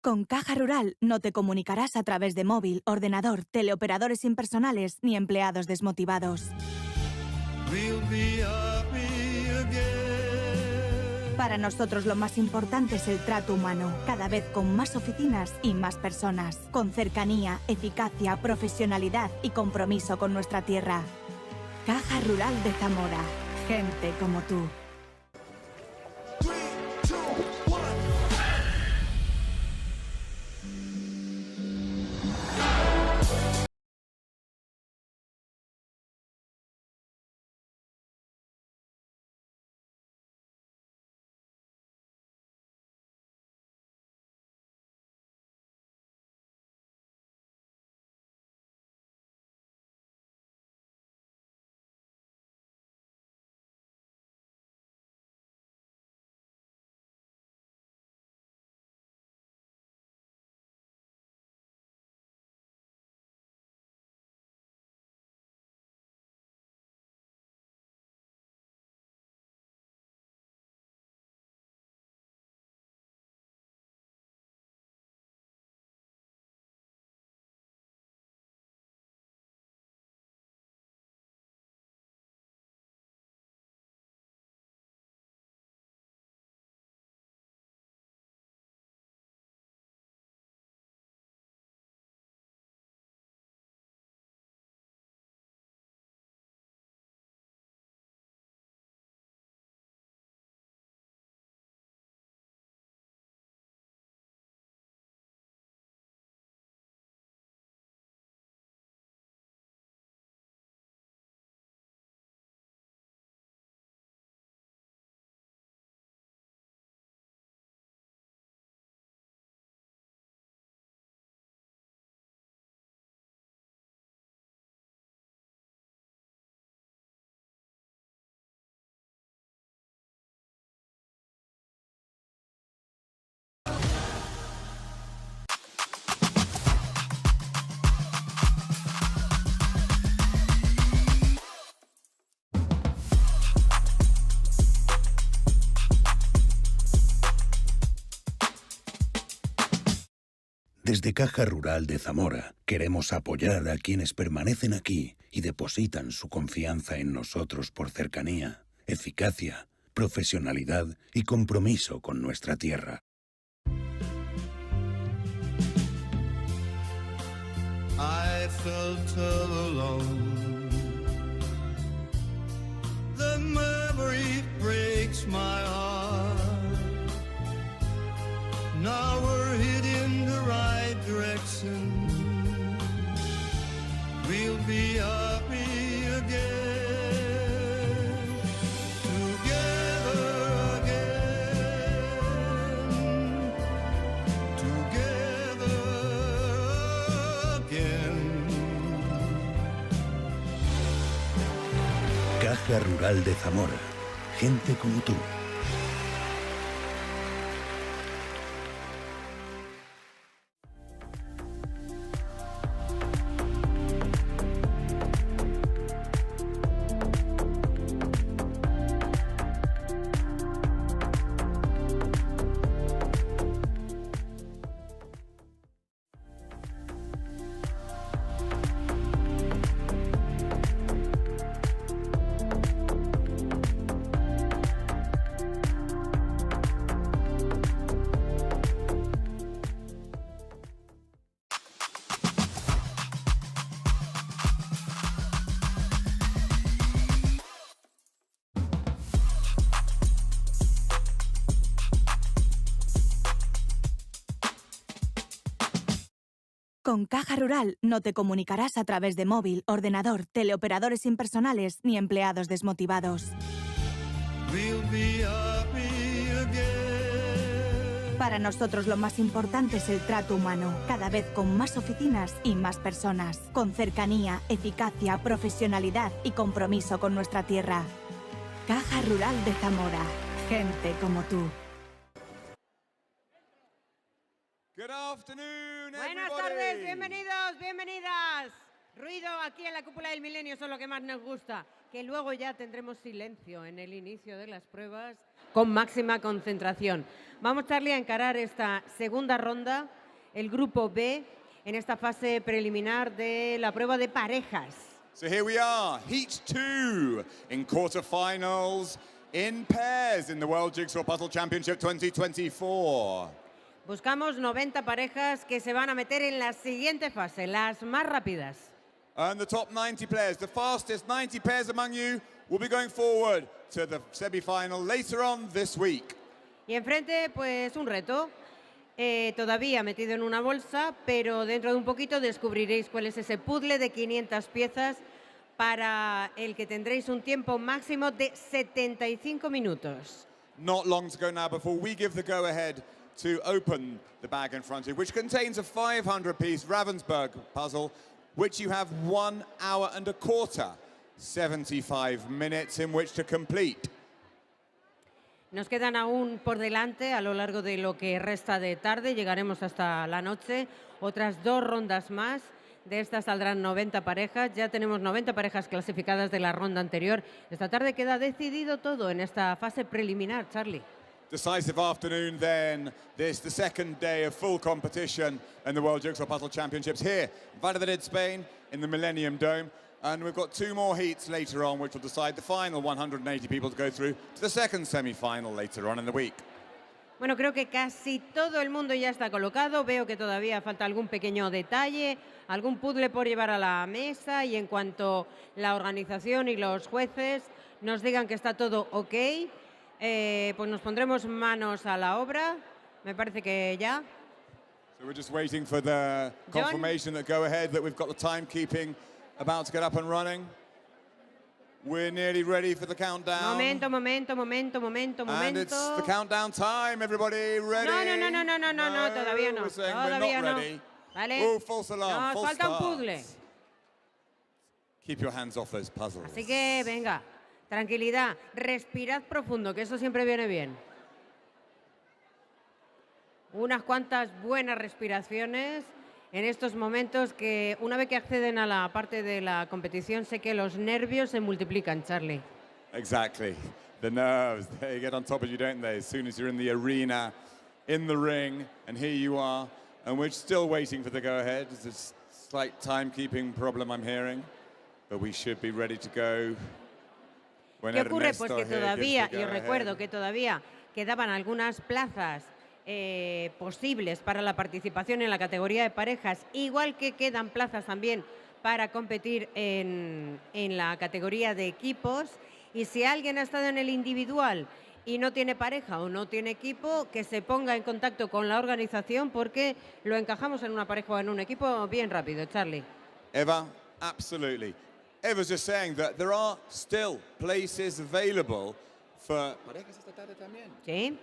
Con Caja Rural no te comunicarás a través de móvil, ordenador, teleoperadores impersonales ni empleados desmotivados. We'll be happy again. Para nosotros lo más importante es el trato humano, cada vez con más oficinas y más personas, con cercanía, eficacia, profesionalidad y compromiso con nuestra tierra. Caja Rural de Zamora. Gente como tú. Desde Caja Rural de Zamora queremos apoyar a quienes permanecen aquí y depositan su confianza en nosotros por cercanía, eficacia, profesionalidad y compromiso con nuestra tierra. I felt all alone. The memory breaks my heart. Now we're heading the right direction. We'll be happy again, together again, Caja Rural de Zamora. Gente como tú. Con Caja Rural no te comunicarás a través de móvil, ordenador, teleoperadores impersonales ni empleados desmotivados. We'll be happy again. Para nosotros lo más importante es el trato humano, cada vez con más oficinas y más personas, con cercanía, eficacia, profesionalidad y compromiso con nuestra tierra. Caja Rural de Zamora. Gente como tú. Good afternoon, Buenas everybody. tardes, bienvenidos, bienvenidas. Ruido aquí en la cúpula del Milenio, eso es lo que más nos gusta. Que luego ya tendremos silencio en el inicio de las pruebas con máxima concentración. Vamos, Charlie, a encarar esta segunda ronda, el grupo B, en esta fase preliminar de la prueba de parejas. So here we are, Heat 2 in quarterfinals in pairs in the World Jigsaw Puzzle Championship 2024. Buscamos 90 parejas que se van a meter en la siguiente fase, las más rápidas. And the top 90 players, the fastest 90 pairs among you, will be going forward to the semi-final later on this week. Y enfrente, pues un reto, todavía metido en una bolsa, pero dentro de un poquito descubriréis cuál es ese puzzle de 500 piezas para el que tendréis un tiempo máximo de 75 minutos. Not long to go now before we give the go-ahead to open the bag in front of you, which contains a 500-piece Ravensburg puzzle, which you have 1 hour and a quarter, 75 minutes in which to complete. Nos quedan aún por delante, a lo largo de lo que resta de tarde, llegaremos hasta la noche, otras 2 rondas más. De estas saldrán 90 parejas, ya tenemos 90 parejas clasificadas de la ronda anterior. Esta tarde queda decidido todo en esta fase preliminar, Charlie. Decisive afternoon then, this the second day of full competition in the World Jigsaw Puzzle Championships here, Valladolid, Spain, in the Millennium Dome. And we've got 2 more heats later on, which will decide the final 180 people to go through to the second semi-final later on in the week. Bueno, creo que casi todo el mundo ya está colocado. Veo que todavía falta algún pequeño detalle, algún puzzle por llevar a la mesa, y en cuanto la organización y los jueces nos digan que está todo ok, pues nos pondremos manos a la obra. Me parece que ya. So we're just waiting for the confirmation that go ahead that we've got the timekeeping about to get up and running. We're nearly ready for the countdown. Momento. And it's the countdown time, everybody. Ready? No, todavía no. We're saying Todavía we're no. not ready. ¿Vale? Oh, false alarm, Nos false falta un start. puzzle. Keep your hands off those puzzles. Así que venga, tranquilidad, respirad profundo, que eso siempre viene bien. Unas cuantas buenas respiraciones en estos momentos que una vez que acceden a la parte de la competición sé que los nervios se multiplican, Charlie. Exactly. The nerves, they get on top of you, don't they? As soon as you're in the arena, in the ring, and here you are. And we're still waiting for the go-ahead. There's a slight timekeeping problem I'm hearing. But we should be ready to go. When ¿Qué ocurre? Ernesto Pues que here todavía, gives the y os go-ahead. recuerdo que todavía quedaban algunas plazas posibles para la participación en la categoría de parejas, igual que quedan plazas también para competir en la categoría de equipos. Y si alguien ha estado en el individual y no tiene pareja o no tiene equipo, que se ponga en contacto con la organización porque lo encajamos en una pareja o en un equipo bien rápido, Charlie. Eva, absolutely. Eva's just saying that there are still places available for... ¿Sí?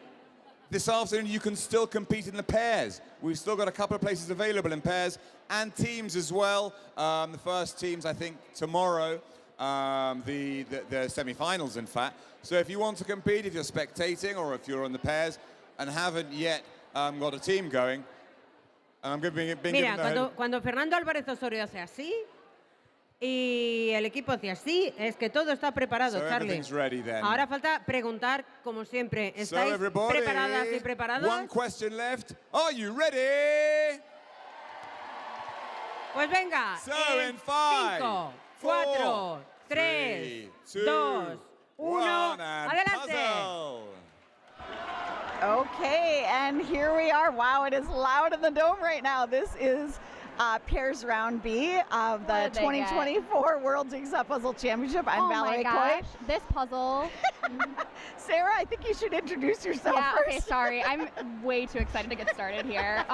This afternoon, you can still compete in the pairs. We've still got a couple of places available in pairs and teams as well. The first teams, I think, tomorrow. the semi-finals, in fact. So if you want to compete, if you're spectating or if you're on the pairs and haven't yet got a team going, I'm being Mira, given cuando Fernando Álvarez Osorio hace así y el equipo hace así, es que todo está preparado, So Charlie. everything's ready then. Ahora falta preguntar, como siempre. So ¿Estáis everybody, preparadas y preparados? one question left. Are you ready? Pues venga. So in 5, 4, 3, 2, 1. Adelante. Puzzle. Okay, and here we are. Wow, it is loud in the dome right now. This is Pairs Round B of the What did they get? 2024 World Jigsaw Puzzle Championship. I'm Oh Valerie my Coy. gosh, this puzzle. Sarah, I think you should introduce yourself Yeah, first. okay, sorry. I'm way too excited to get started here.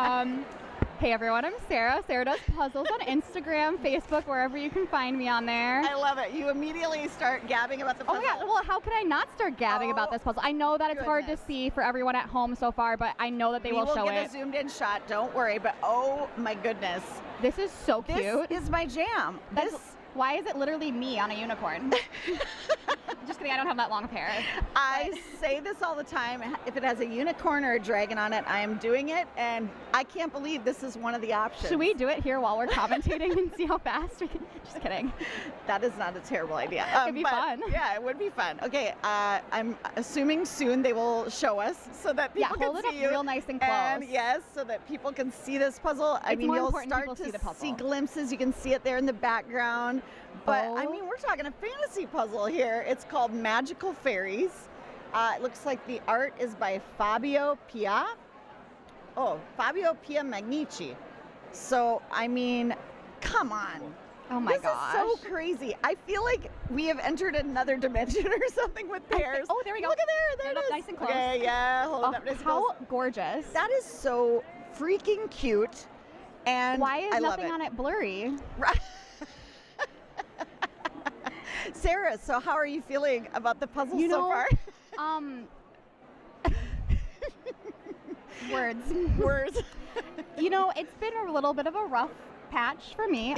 Hey everyone, I'm Sarah. Sarah does puzzles on Instagram, Facebook, wherever you can find me on there. I love it. You immediately start gabbing about the Oh puzzle. my god, well how could I not start gabbing about this puzzle? I know that it's hard to goodness. see for everyone at home so far, but I know that they we will show get it. a zoomed in shot, don't worry, but oh my goodness. This is so cute. This is my jam. That's, why is it literally me on a unicorn? Just kidding, I don't have that long of hair. I say this all the time. If it has a unicorn or a dragon on it, I am doing it, and I can't believe this is one of the options. Should we do it here while we're commentating and see how fast we can? Just kidding. That is not a terrible idea. It'd be but fun. Yeah, it would be fun. Okay, I'm assuming soon they will show us so that people Yeah, hold can it see up you. real nice and close. And yes, so that people can see this puzzle. I It's mean, more you'll important start people to see the puzzle. glimpses. You can see it there in the background. But I Oh. mean, we're talking a fantasy puzzle here. It's called Magical Fairies. It looks like the art is by Fabio Pia. Oh, Fabio Pia Magnici. So, I mean, come on. Oh my This gosh. is so crazy. I feel like we have entered another dimension or something with pairs. Oh, there we go. Look at there. Hold There up it is. nice and close. Okay, yeah. Hold Oh, it up nice and how close. gorgeous. That is so freaking cute. And Why is I love nothing it. on it blurry? Sarah, so how are you feeling about the puzzle You so know, far? Words. Words. You know, it's been a little bit of a rough patch for me.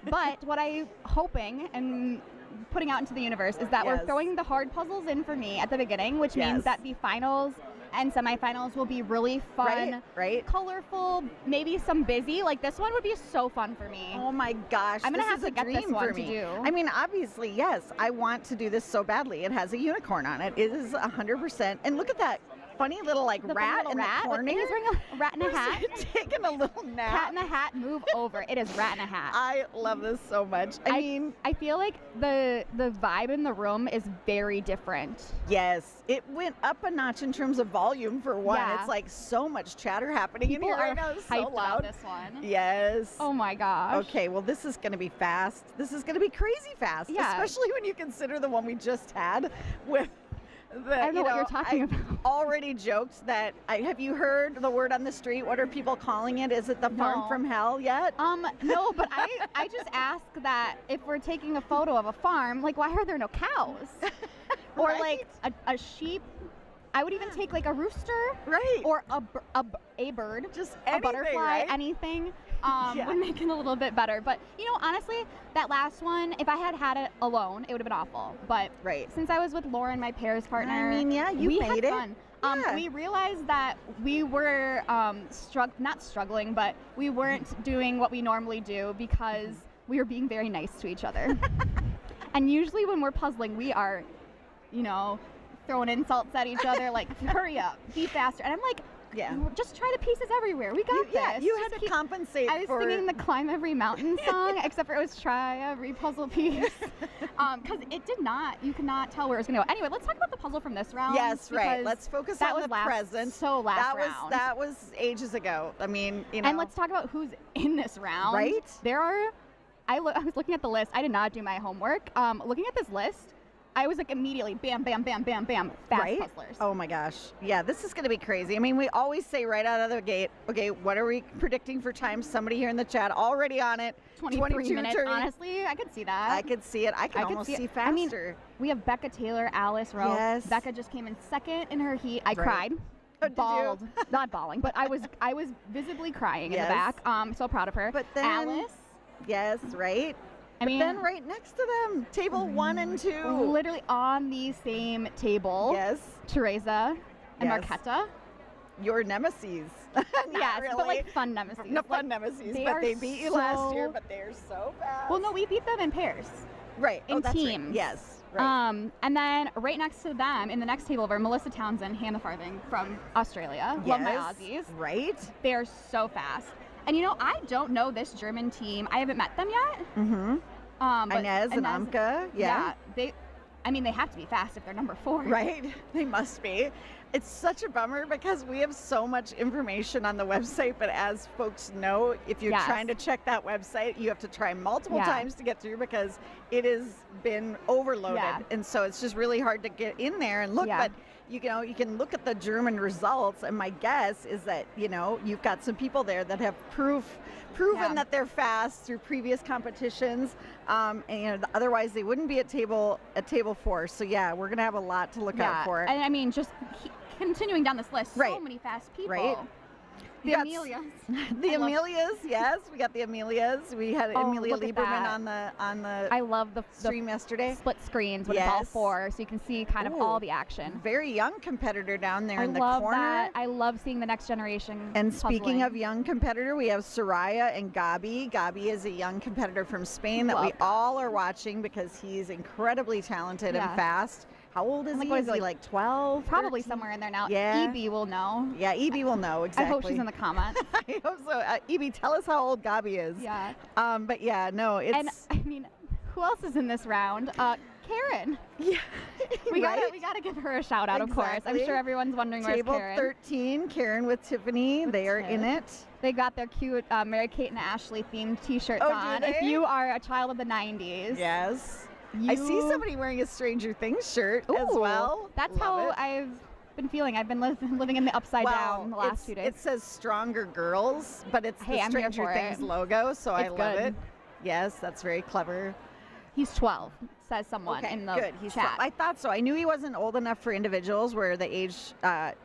But what I'm hoping and putting out into the universe is that we're Yes. throwing the hard puzzles in for me at the beginning, which Yes. means that the finals and semifinals will be really fun, Right. colorful, maybe some busy. Like this one would be so fun for me. Oh my gosh. I'm gonna this have is to a get this dream one for to me. do. I mean, obviously, yes, I want to do this so badly. It has a unicorn on it. It is 100%. And look at that funny little like The rat little in rat. the corner. He's wearing a rat in a hat. Taking a little nap. Cat in a hat, move over. It is rat in a hat. I love this so much. I mean, I feel like the vibe in the room is very different. yes, it went up a notch in terms of volume for one. Yeah. It's like so much chatter happening People in here are right now. It's so hyped about loud. this one. Yes. Oh my gosh. Okay, well, this is going to be fast. This is going to be crazy fast, Yeah. especially when you consider the one we just had with the, I don't know what you're talking about. Already joked that, have you heard the word on the street? What are people calling it? Is it the farm No. from hell yet? No, but I just ask that if we're taking a photo of a farm, like why are there no cows? Or Right. like a sheep. I would even take like a rooster. Right. Or a bird. Just a anything, butterfly, right? anything. Yeah. Would make it a little bit better. But you know, honestly, that last one, if I had had it alone, it would have been awful. But Right. since I was with Lauren, my pairs partner, mean, yeah, you we made had it. fun. Yeah. We realized that we were not struggling, but we weren't doing what we normally do because we were being very nice to each other. And usually when we're puzzling, we are, you know, throwing insults at each other, like, hurry up, be faster. And I'm like, Yeah. just try the pieces everywhere. We got this. Yeah, you had Just to keep- compensate I was for... singing the Climb Every Mountain song, except for it was try every puzzle piece. Because it did not, you could not tell where it was going to go. Anyway, let's talk about the puzzle from this round. Yes, right. because Let's focus that on was the last, present. So last round. That was ages ago. I mean, you know. And let's talk about who's in this round. Right? There are, I was looking at the list. I did not do my homework. Looking at this list, I was like immediately bam, bam, bam, bam, bam, fast Right? puzzlers. Oh my gosh. Yeah, this is going to be crazy. I mean, we always say right out of the gate, okay, what are we predicting for time? Somebody here in the chat already on it. 23 minutes, 30. honestly, I could see that. I could see it. I can almost see faster. I mean, we have Becca Taylor, Alice Rowe. Yes. Becca just came in second in her heat. I Right. cried. Oh, did you? Bawled. Not bawling, but I was visibly crying in the Yes. back. So proud of her. But then- Alice, Yes, right? But then right next to them, table 1 and 2. Literally on the same table. Yes. Teresa and Yes. Marketa. Your nemesis. Not Yes, really. but like fun nemesis. No fun nemesis, they but are they beat you last year, so- but they're so fast. Well, no, we beat them in pairs. Right. in that's teams. Right. Yes. Right. And then right next to them, in the next table over, Melissa Townsend, Hannah Farthing from Australia. Love my Yes. Aussies. Right. They are so fast. And you know, I don't know this German team. I haven't met them yet. Mm-hmm. But Inez and Amka. Yeah. they have to be fast if they're number 4. Right? They must be. It's such a bummer because we have so much information on the website, but as folks know, if you're Yes. trying to check that website, you have to try multiple Yeah. times to get through because it has been overloaded. Yeah. And so it's just really hard to get in there and look, Yeah. but you can look at the German results, and my guess is that, you've got some people there that have proven Yeah. that they're fast through previous competitions, and otherwise they wouldn't be at table 4. So yeah, we're gonna have a lot to look out for. And I mean, just continuing down this list, Right. so many fast people. Right. The You got Amelias. The I love- Amelias, yes, we got the Amelias. We had Oh, Amelia look at Lieberman that. on the I love the stream yesterday. split screens when it's all Yes. 4, so you can see kind of Ooh. all the action. Very young competitor down there I in the love corner. that. I love seeing the next generation. And speaking puzzling. of young competitor, we have Soraya and Gabi. Gabi is a young competitor from Spain that we Love that. all are watching because he's incredibly talented Yeah. and fast. How old is Like, he? what Is is he it, like 12? probably 13? somewhere in there now. Yeah. EB will know. Yeah, EB will know exactly. I hope she's in the comments. I hope so. EB, tell us how old Gabi is. Yeah. But yeah, no, it's And I mean, who else is in this round? Karen. yeah. We right? gotta give her a shout out, of course. I'm Exactly. sure everyone's wondering where's Table Karen. 13, Karen with Tiffany. They are in it. They got their cute Mary Kate and Ashley themed T-shirts Oh, do on. If they? you are a child of the 90s, Yes. I see you- somebody wearing a Stranger Things shirt as Ooh, well. That's Love how it. I've been feeling. I've been living in the upside down the last few days. It says Stronger Girls, but it's Hey, the I'm here Stranger for Things it. logo, so I It's love good. it. Yes, that's very clever. He's 12, says someone Okay, in the good. He's chat. 12. I thought so. I knew he wasn't old enough for individuals where the age, the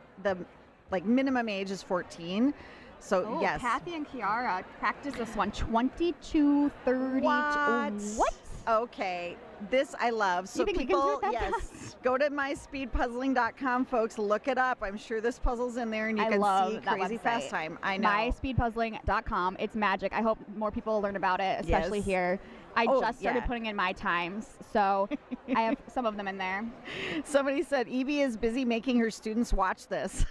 minimum age is 14. So Oh, yes. Kathy and Kiara practice this one. 22:30. What? Okay, this I love. So You think we can do people, it that yes, fast? go to myspeedpuzzling.com, folks. Look it up. I'm sure this puzzle's in there, and you I can love see that crazy website. fast time. I know. Myspeedpuzzling.com. It's magic. I hope more people learn about it, especially Yes. here. I Oh, just started yeah. putting in my times, so I have some of them in there. Somebody said Evie is busy making her students watch this.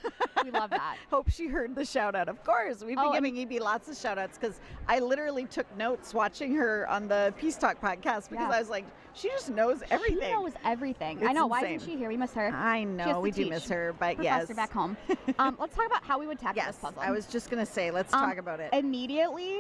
We love that. Hope she heard the shout out. Of course, we've been Oh, and- giving Evie lots of shout outs because I literally took notes watching her on the Peace Talk podcast because Yeah. I was like, she just knows everything. She knows everything. I It's know. Why insane. isn't she here? We miss her. I She has know to we do teach. miss her, but Professor yes. back home. Let's talk about how we would tackle Yes, this puzzle. I was just gonna say, let's talk about it. Immediately,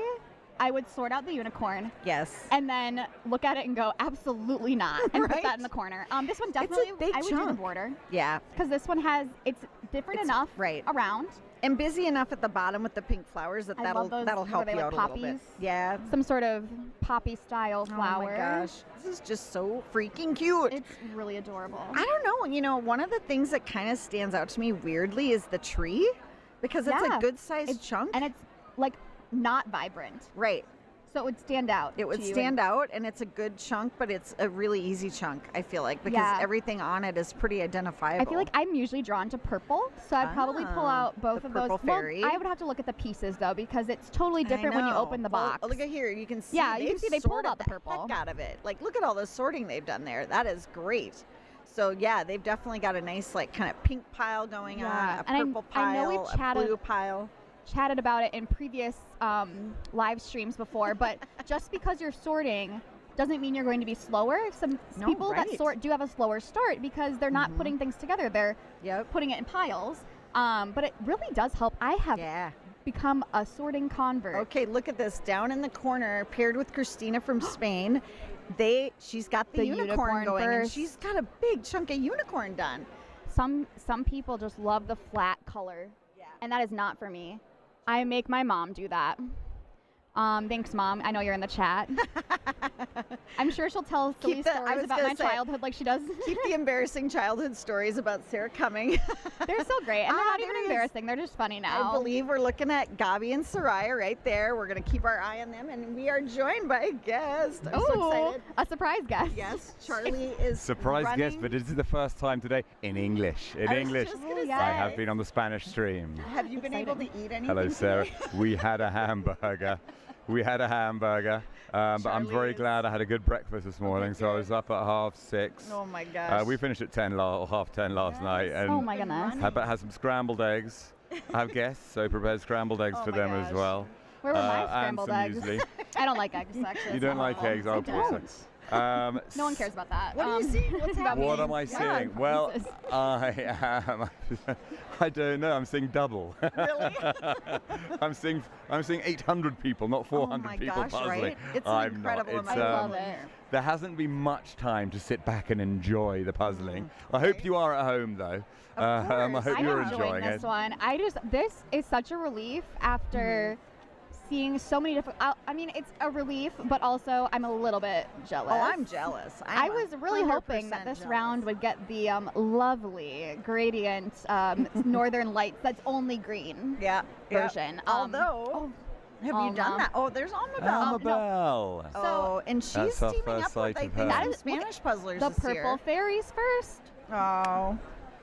I would sort out the unicorn Yes. and then look at it and go, absolutely not, and put Right. that in the corner. This one definitely, big I would do the chunk. border Yeah. because this one it's different It's- enough right. around. And busy enough at the bottom with the pink flowers that I that'll love those, that'll what are help they, you like out a little bit. poppies? Yeah. Some sort of poppy style flower. Oh my gosh, this is just so freaking cute. It's really adorable. I don't know. One of the things that kind of stands out to me weirdly is the tree, because it's Yeah. a good sized It's- chunk. And it's like not vibrant. Right. So it would stand out. It would to you stand out, and it's a good chunk, but it's a really easy chunk, I feel like, because Yeah. everything on it is pretty identifiable. I feel like I'm usually drawn to purple, so I'd probably pull Ah, out both the of those. purple fairy. Well, I would have to look at the pieces though, because it's totally I different when you know. open the Well, box. look at here. You can see. Yeah, you can they've see they pulled sorted out the purple. heck out of it. Like, look at all the sorting they've done there. That is great. So yeah, they've definitely got a nice like kind of pink pile going Yeah, on, a and purple I pile, know we've a chatted- blue pile. Chatted about it in previous live streams before, but just because you're sorting doesn't mean you're going to be slower. Some No, people that right. sort do have a slower start because they're not putting things together. They're Yep. putting it in piles. But it really does help. I have Yeah. become a sorting convert. Okay, look at this down in the corner, paired with Christina from Spain. She's got the unicorn going, and first. she's got a big chunk of unicorn done. Some people just love the flat color, Yeah. and that is not for me. I make my mom do that. Thanks, Mom. I know you're in the chat. I'm sure she'll tell silly stories about my childhood like she does. Keep the embarrassing childhood stories about Sarah coming. They're so great. And they're not even embarrassing. They're just funny now. I believe we're looking at Gabi and Soraya right there. We're going to keep our eye on them. And we are joined by a guest. I'm so excited. A surprise guest. Yes, Charlie is surprise running. guest, but this is the first time today in English. In English. I have been on the Spanish stream. Have you been able to eat anything? Hello, Sarah. Today? We had a hamburger. But I'm very glad I had a good breakfast this morning. So I was up at 6:30. Oh my gosh. We finished at 10:30 last night. And oh my goodness. had some scrambled eggs. I have guests, so prepared scrambled eggs for them as well. Where were my scrambled eggs? Muesli. I don't like eggs, actually. You don't like eggs? I don't. No one cares about that. What do you see? What's happening? What am I seeing? Well, I am. I don't know. I'm seeing double. Really? I'm seeing 800 people, not 400 people puzzling. Right? It's an incredible amount. I love it. There hasn't been much time to sit back and enjoy the puzzling. I hope you are at home, though. I hope you're enjoying this it. one. This is such a relief after seeing so many different. I mean, it's a relief, but also I'm a little bit jealous. Oh, I'm jealous. I was really hoping that this round would get the lovely gradient Northern Lights that's only green version. Although, have you done that? Oh, there's Alma Bell. Alma Bell. So, and she's teaming up with, I think, some Spanish puzzlers the this year. Purple Fairies first. Oh.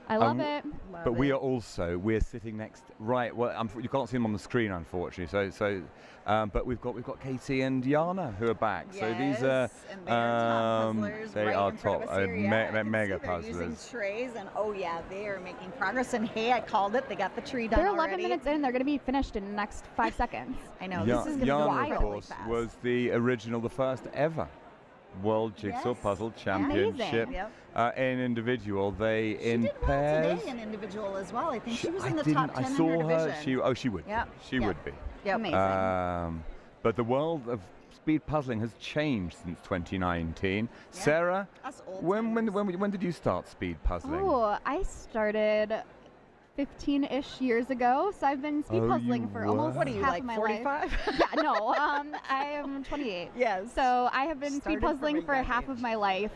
I love it. But we're sitting next, right? Well, you can't see them on the screen, unfortunately. But we've got Katie and Yana who are back. Yes, so these are and they are top puzzlers. They right are in front top, of us here. mega They're puzzlers. using trays, and they are making progress. And hey, I called it. They got the tree done They're already. 11 minutes in. They're going to be finished in the next 5 seconds. I know. This is going to go Yana, of really course, fast. was the first ever World Jigsaw Puzzle Championship. In individual, she did well today in individual as well. I think she was in the top 10 I saw in her her. division. She would. She would be. Yep. Amazing. But the world of speed puzzling has changed since 2019. Yeah. Sarah, Us old when did you start speed puzzling? Oh, I started 15-ish years ago, so I've been speed puzzling for almost what are you, half like of my 45? life. Yeah, no, I am 28. Yes. So I have been speed Started from puzzling a for young half of age. my life,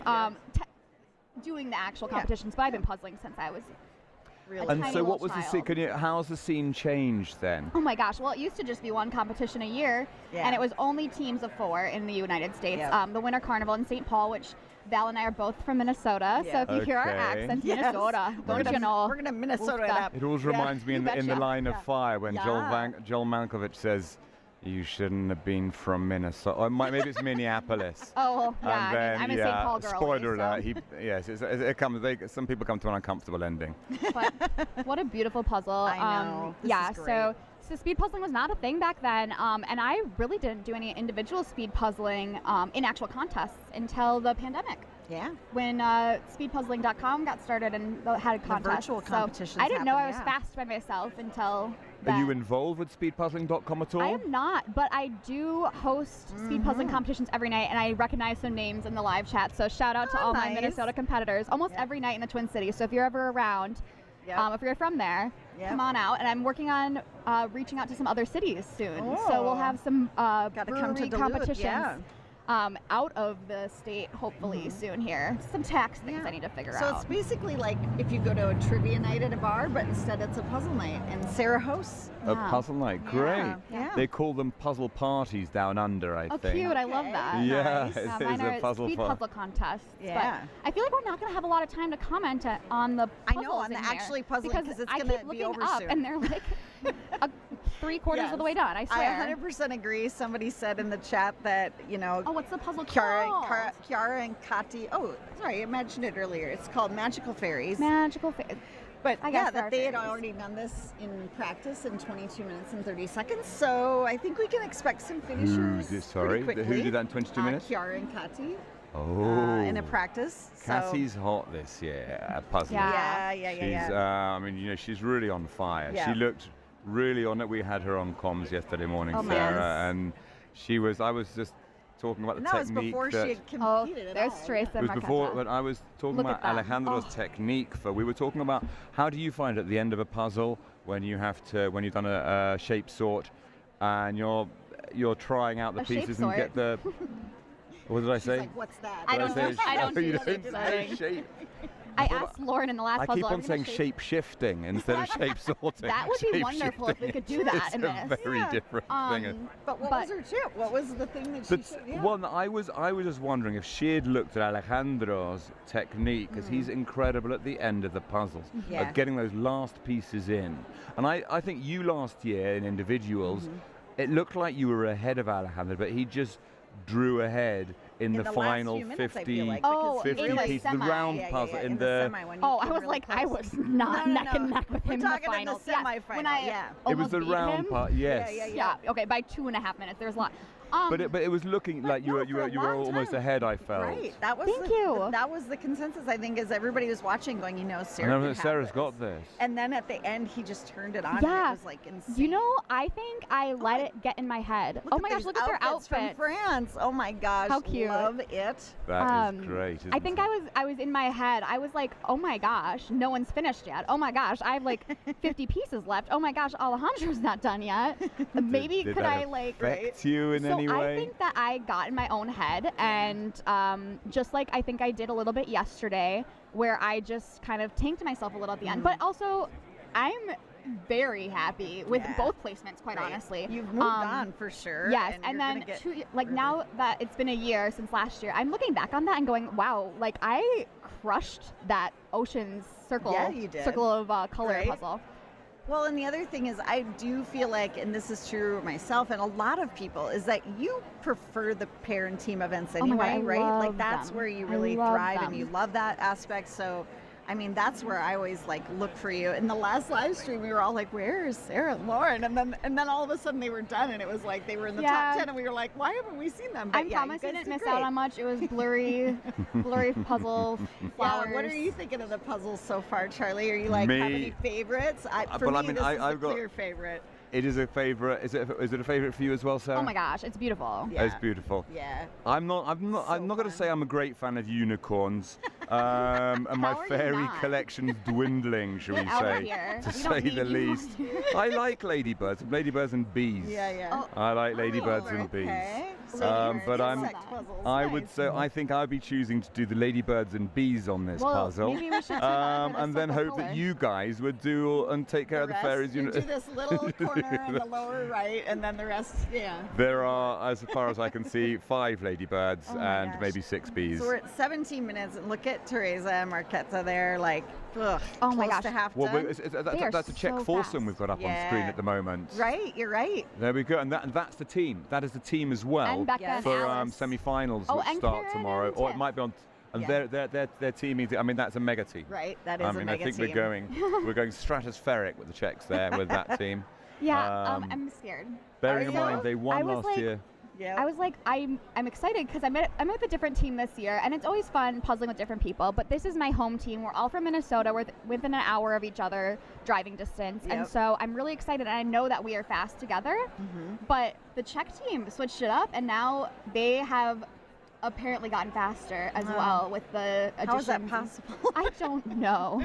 doing the actual competitions, but I've been puzzling since I was Really? And tiny so what little was the scene? How's the scene changed then? Oh my gosh, well it used to just be one competition a year, and it was only teams of 4 in the United States. The Winter Carnival in St. Paul, which Val and I are both from Minnesota, so if you hear our accents, Minnesota, don't you know? We're going to Minnesota it up. It always reminds me in the Line of Fire when Joel Malkovich says, "You shouldn't have been from Minnesota." Or maybe it's Minneapolis. Oh, yeah. And then, I'm a St. Paul girl. Spoiler alert. It comes. Some people come to an uncomfortable ending. But what a beautiful puzzle. I know. This is great. So speed puzzling was not a thing back then, and I really didn't do any individual speed puzzling in actual contests until the pandemic. Yeah. When speedpuzzling.com got started and had a contest. virtual competitions I didn't know I was happened, fast by myself until Are you involved with speedpuzzling.com at all? I am not, but I do host speed puzzling competitions every night, and I recognize some names in the live chat. So shout out to all my Minnesota competitors almost every night in the Twin Cities. So if you're ever around, if you're from there, come on out. And I'm working on reaching out to some other cities soon. So we'll have some brewery competitions out of the state hopefully soon here. Some tax things I need to figure out. So it's basically like if you go to a trivia night at a bar, but instead it's a puzzle night, and Sarah hosts. A puzzle night, great. Yeah. They call them puzzle parties down under, I think. Oh, cute! I love that. Yeah, Nice. it is Mine a are puzzle speed puzzle contests. Yeah. But I feel like we're not going to have a lot of time to comment on the puzzles on the in actually there, puzzling, because 'cause it's I gonna keep be looking over up soon. and they're like 3/4 of the way done. I swear. I 100% agree. Somebody said in the chat that, Oh, what's the puzzle Kiara called? and Kati. Oh, sorry, I mentioned it earlier. It's called Magical Fairies. Magical Fairies. But I guess that they had already done this in practice in 22 minutes and 30 seconds. So I think we can expect some finishers. Sorry, pretty who quickly. did that in 22 minutes? Kiara and Kati. Oh. In a practice. Cassie's hot this year at puzzling. Yeah. I mean, she's really on fire. Yeah. She looked really on it. We had her on comms yesterday morning, Oh, Sarah, and I was just talking about the that was technique. before she had competed at there's all. Trace It and was before, but I was talking Look about at that. Alejandro's technique. We were talking about how do you find at the end of a puzzle when you've done a shape sort and you're trying out the A shape pieces and get sort. the. What did I say? Like, what's that? I Did don't say do- I don't oh, do you shape don't sorting. say shape. I asked Lauren in the last I puzzle. keep are on we gonna saying shape shifting instead of shape sorting. That would be wonderful if we could do that It's in a this. very different thing. But what was her tip? What was the thing that she But showed? Yeah. one, I was just wondering if she had looked at Alejandro's technique, because he's incredible at the end of the puzzles, Yeah. at getting those last pieces in. And I think you last year in individuals, it looked like you were ahead of Alejandro, but he just drew ahead in the last final few minutes, I 50, feel like, Oh, 50 in the pieces, the semi. round puzzle, in the semi when you Oh, I came was really like, I close. was not No, neck no. and neck with We're him in the talking in the finals. Yeah, semifinal, when I yeah. It was almost the beat round him. part, yes. Yeah. Okay, by 2.5 minutes. There's a lot. But it was looking like you no, were for a long almost time. ahead, I felt. Right. That was Thank you. That was the consensus, I think, as everybody was watching, going, I Sarah. know can that have Sarah's this. got this. And then at the end, he just turned it on. Yeah. And it was like insane. You know, I think I let it get in my head. Oh my gosh, these look at their outfits from outfit. France. Oh my gosh. How cute. Love it. That is great, isn't I think it? I was in my head. I was like, oh my gosh, no one's finished yet. Oh my gosh, I have like 50 pieces left. Oh my gosh, Alejandro's not done yet. Maybe Did could that I like affect you in so any way? I think that I got in my own head, and just like I think I did a little bit yesterday, where I just kind of tanked myself a little at the end. But also, I'm very happy with both placements, quite honestly. You've moved on for sure. Yes, and and you're then gonna get like now that it's been a year since last year, I'm looking back on that and going, wow, like I crushed that ocean's circle, Yeah, you did. circle of color Right. puzzle. Well, and the other thing is, I do feel like, and this is true of myself and a lot of people, is that you prefer the pair and team events Oh my God, anyway, I right? love Like that's them. where you I really love thrive, them. and you love that aspect. So, I mean, that's where I always like look for you. In the last live stream, we were all like, "Where is Sarah and Lauren?" And then all of a sudden they were done, and it was like they were in the Yeah. top 10, and we were like, "Why haven't we seen them?" But I yeah, promise you you guys didn't did miss out great. on much. It was blurry, blurry puzzle flowers. Yeah, what are you thinking of the puzzles so far, Charlie? Are you like have Me- any favorites? For well, me, I mean, this is I've the got- clear favorite. It is a favourite. Is it a favourite for you as well, Sarah? Oh my gosh, it's beautiful. Yeah. It's beautiful. Yeah. I'm not going to say I'm a great fan of unicorns, and my How are you fairy not? collection's dwindling, shall we Get out of say, here. to We don't say need the you. least. I like ladybirds and bees. Yeah. I like ladybirds and bees. Okay. But I would nice. say I think I'd be choosing to do the ladybirds and bees on this Well, puzzle, maybe we should do that for the and then circle hope that color. you guys would do and take care of the rest, fairies. you do this little corner in the lower right, and then the rest, yeah. There are, as far as I can see, 5 ladybirds Oh my and gosh. maybe 6 bees. So we're at 17 minutes, and look at Teresa and Marquetta there, like, ugh, Oh my close gosh. to half Well, done. They are that's a Czech so foursome fast. we've got up on Yeah. screen at the moment. Right, you're right. There we go, and that's the team. That is the team as well And Becca Yes. and for Alice. semi-finals, Oh, which and start Karen tomorrow, and or it Tiff. might be on. And Yeah. their team is. I mean, that's a mega team. Right, that is I a mean, mega I think team. we're going stratospheric with the Czechs there with that team. Yeah, Um, I'm scared. Bearing Are in you? mind they I won was last like- year. Yeah. I was like, I'm excited because I'm with a different team this year, and it's always fun puzzling with different people. But this is my home team. We're all from Minnesota. We're within an hour of each other driving distance, and Yep. so I'm really excited. And I know that we are fast together. But the Czech team switched it up, and now they have apparently gotten faster as well with the additions. How is that possible? I don't know.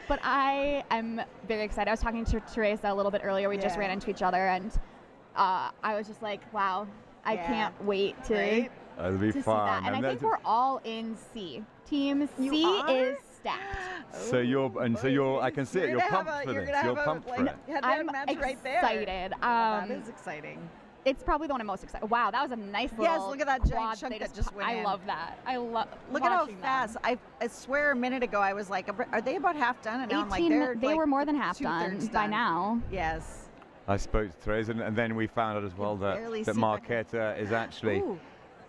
But I am very excited. I was talking to Teresa a little bit earlier. We just Yeah. ran into each other, and I was just like, wow, I Yeah. can't wait to, Right? It'll be to see fun. that. And I think we're all in C. Team You C are? is stacked. So you're I can see it. You're pumped for You're this. gonna You're have pumped a, for like, it. head-to-head I'm match right there. excited. That is exciting. It's probably the one I'm most excited. Wow, that was a nice little Yes, look at that giant quad chunk they that just went I in. love that. I love Look at how watching them. fast. I swear a minute ago I was like, are they about half done? And now I'm like, 18 they're they like were more than half two-thirds done by now. Yes. I spoke to Teresa, and then we found out as well barely that see Marquetta is actually. Ooh,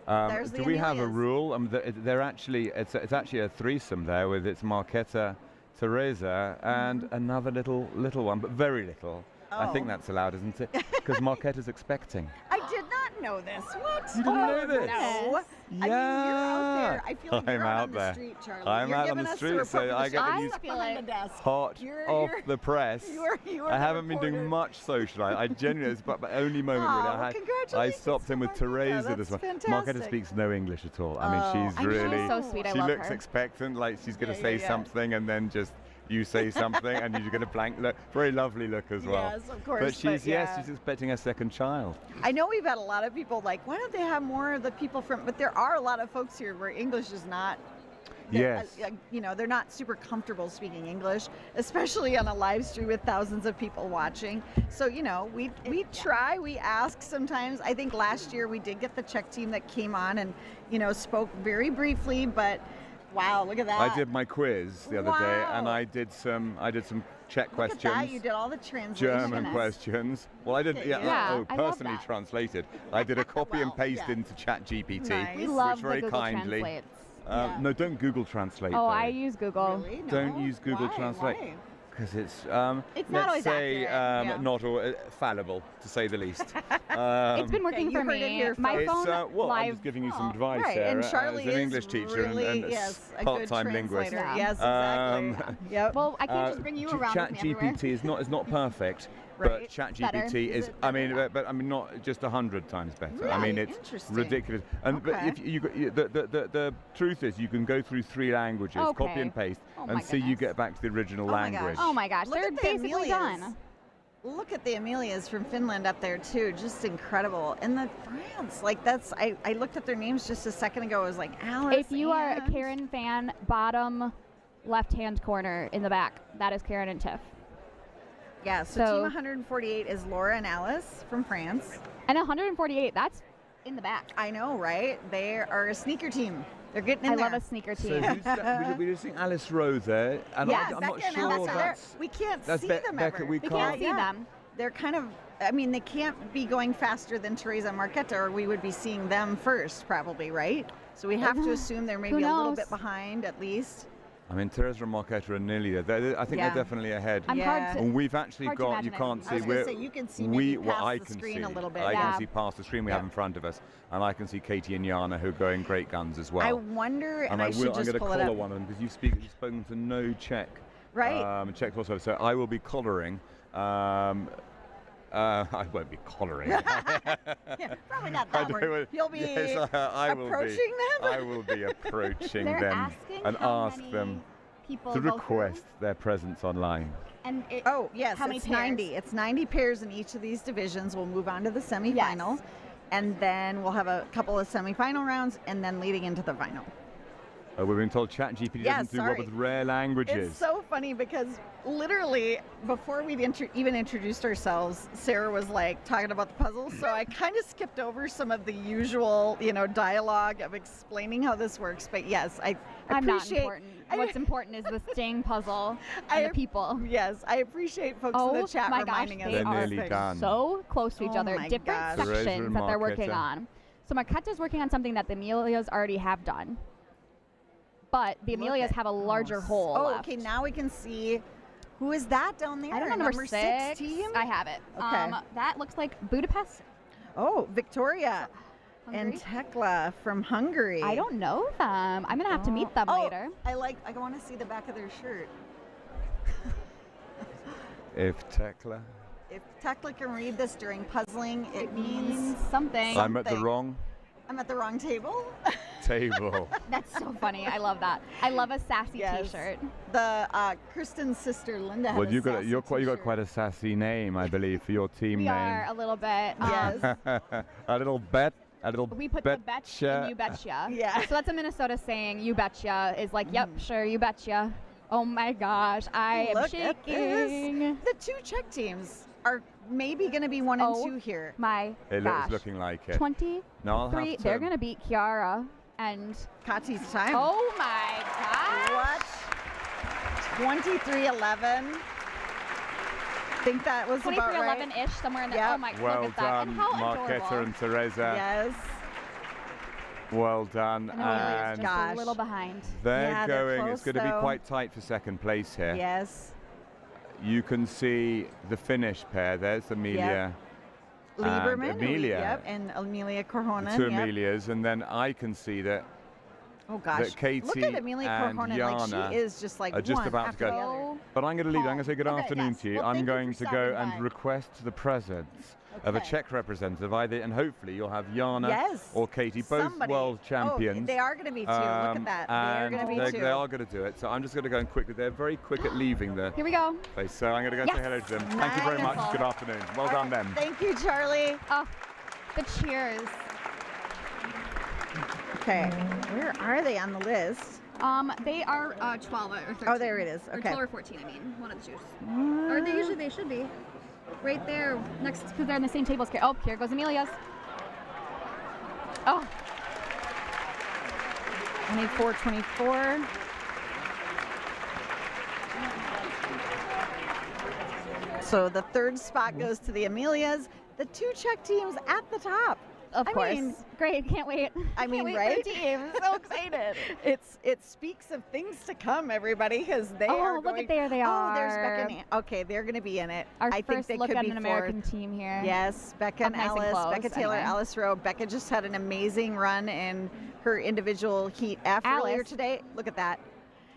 there's the do we have a Amelias. rule? They're actually it's actually a threesome there with it's Marquetta, Teresa, and another little one, but very little. I think Oh. that's allowed, isn't it? Because Marquetta's expecting. I did not know this. What? You didn't know this? No. Yeah. I mean, you're out there. I feel like I'm you're out on the there. street, Charlie. I'm you're out on giving the us street, so I get the I news feel behind like the desk. hot off the press. you are I the haven't been doing reporter. much social. I genuinely, it's about my only moment Aw, really. well, I congratulations stopped in to with Marquetta. Teresa That's this one. fantastic. Marquetta speaks no English at all. I mean, Oh, she's I know. really. She's so sweet. I She love looks her. expectant, like she's going to Yeah, say yeah, yeah. something, and then just you say something, and you get a blank look. Very lovely look as well. Yes, of course. But she's yeah. she's expecting a second child. I know we've had a lot of people like, why don't they have more of the people from? But there are a lot of folks here where English is not. Yes. You know, they're not super comfortable speaking English, especially on a live stream with thousands of people watching. So, you know, we try, we ask sometimes. I think last year we did get the Czech team that came on and, you know, spoke very briefly, but wow, look at that. I did my quiz the other day, and Wow. I did some Czech Look questions. at that, you did all the translations. German questions. Well, I did, Look at you. Yeah, I love personally that. translated. I did a copy and Well, paste yeah. into ChatGPT, Nice. We love which very the Google kindly. Translates. Yeah. No, don't Google Translate. Oh, though. I use Google. Really? Don't No? use Google Why? Translate. Why? Because it's, It's not let's always say, accurate, yeah. not all, fallible, to say the least. It's been working you for heard it me. here, My folks. It's, phone well, live. I'm just giving you some Oh, advice, Right, Sarah, and Charlie as an is English teacher really, and a yes, a good part-time linguist. translator. Yeah. Yes, exactly. Yep. Well, I can't just bring you around with me everywhere. ChatGPT is not perfect, Right. but ChatGPT Is is. it I mean, better? but I mean, not just 100 times better. I Really? mean, it's Interesting. ridiculous. And but Okay. if the truth is, you can go through 3 languages, copy Okay. and paste, Oh my and see you goodness. get back to the original Oh my gosh. language. Oh my gosh, Look they're at the basically Amelias. done. Look at the Amelias from Finland up there too, just incredible. And the France, like that's, I looked at their names just a second ago, it was like Alice. If you are a and- Karen fan, bottom left-hand corner in the back, that is Karen and Tiff. Yeah, so So- team 148 is Laura and Alice from France. And 148, that's in the back. I know, right? They are a sneaker team. They're getting in I there. love a sneaker So team. who's that? We're seeing Alice Rowe there, and Yeah, I'm Becca not and sure Alice are there. that's. We can't that's see Be- them Becca, ever. we We can't. can't see them. They're kind of, I mean, they can't be going faster than Teresa Marquetta, or we would be seeing them first, probably, right? So we have to assume they're maybe a little knows? bit behind at least. I mean, Teresa and Marquetta are nearly there. I think Yeah. they're definitely ahead. I'm Yeah. hard to. And we've actually hard to got, you imagine it. can't I see, was gonna say, you can see maybe past I the can screen see, a little bit. I Yeah. can see past the screen we have in front of us, and I can see Katie and Jana who are going great guns as well. I wonder, and I should I'm just going to pull it collar up. one of them because you've spoken to no Czech. Right. Czech crossover. So I will be collaring. I won't be collaring. Yeah, probably not that word. You'll be yes, I will approaching be, them? I will be approaching They're them asking and how ask many them people to go request their presence online. through, and it, Oh, yes, How many it's 90. pairs? It's 90 pairs in each of these divisions. We'll move on to the semifinal. Yes. And then we'll have a couple of semifinal rounds and then leading into the final. We've been told ChatGPT Yeah, doesn't do well sorry. with rare languages. It's so funny because literally before we even introduced ourselves, Sarah was like talking about the puzzle. So I kind of skipped over some of the usual, dialogue of explaining how this works. But yes, I I'm not appreciate. important. What's important is the Sting puzzle I- and the people. Yes, I appreciate folks in Oh the chat my gosh, reminding us. they They're of are these nearly things. done. so close to each Oh other. my Different gosh. Teresa sections and that they're working Marquetta. on. So Marquetta's working on something that the Amelias already have done. But the Look Amelias at- have a larger oh, hole Oh, left. okay. Now we can see who is that down there. I don't know, number 6 team. I have it. Okay. That looks like Budapest. Oh, Victoria and Hungary? Tekla from Hungary. I don't know them. I'm gonna have to meet them Oh, later. I want to see the back of their shirt. If Tekla, If Tekla can read this during puzzling, it means something. I'm at the something. wrong I'm at the wrong table. table. That's so funny. I love that. I love a sassy Yes. T-shirt. The Kristen's sister Linda. Well, had you a got sassy you got t-shirt. quite a sassy name, I believe, for your team We name. are a little bit. Yes. A little bet. A little We put bet. the betch in you betcha. Yeah. So that's a Minnesota saying. You betcha is like, yep, sure, you betcha. Oh my gosh, I am Look at shaking. this. The two Czech teams are maybe going to be 1 and Oh 2 here. My It gosh. looks looking like it. 23. No, I'll have to. They're gonna beat Chiara and. Kati's time. Oh my gosh. What? 23:11. Think that was about right. 23:11-ish, somewhere in there. Yep. Oh my, Well look at that. done, And how Marquetta adorable. and Teresa. Yes. Well done. And Amelia's And just Gosh. a little behind. they're Yeah, they're going. It's close, going to be though. quite tight for second place here. Yes. You can see the Finnish pair. There's Amelia. Lieberman. Amelia. Yep. And Amelia Corona. Two yep. Amelias, and then I can see that Oh gosh. that Katie Look at Amelia and Korhonen, Jana like she is just like are just one about to after go. the other. But I'm going to leave. I'm going to say good Okay, afternoon yes. to you. Well, I'm thank you going for to go stopping and by. request the presence of a Okay. Czech representative, either, and hopefully you'll have Jana Yes. or Katie, both Somebody. world champions. Oh, they are going to be too. Look at that. They are and going to be too. they are going to do it. So I'm just going to go and quickly. They're very quick at leaving the Here we go. place. So I'm going to go say hello to them. Thank you very much. Wonderful. Good afternoon. Well done, them. Thank you, Charlie. Oh, the cheers. Okay, where are they on the list? They are 12 or 13. Oh, there it is. Or Okay. 12 or 14, I mean. One of the two. Or they should be. Right there, next, because they're on the same table as Kara. Oh, here goes Amelia's. Oh. 24-24. So the third spot goes to the Amelias. The two Czech teams at the top. Of course. I mean, great, can't wait. I mean, Can't wait right? for the team. So excited. It speaks of things to come, everybody, because they Oh, are look going. at there they Oh, there's are. Becca. And okay, they're going to be in it. Our I think first they look could at be an American fourth. team here. Yes, Becca Up and nice and Alice, close, Becca Taylor, anyway. Alice Rowe. Becca just had an amazing run in her individual heat earlier Alice. today. Look at that.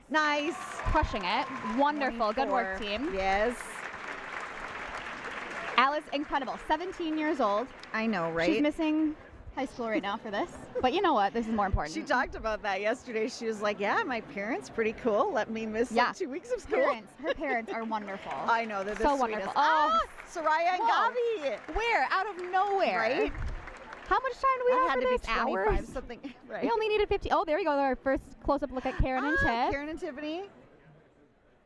Nice. Crushing it. Wonderful. Good work, 24. team. Yes. Alice, incredible. 17 years old. I know, right? She's missing high school right now for this. But you know what? This is more important. She talked about that yesterday. She was like, yeah, my parents pretty cool. Let me miss Yeah. like 2 weeks of school. Her parents are wonderful. I know, they're the So sweetest. wonderful. Ah, Soraya and Whoa. Gabi. Where? Out of nowhere. Right? How much time do we I have had for to be this? 25 Hours? something. Right. We only needed 50. Oh, there we go. Our first close-up look at Karen and Tiff. Karen and Tiffany.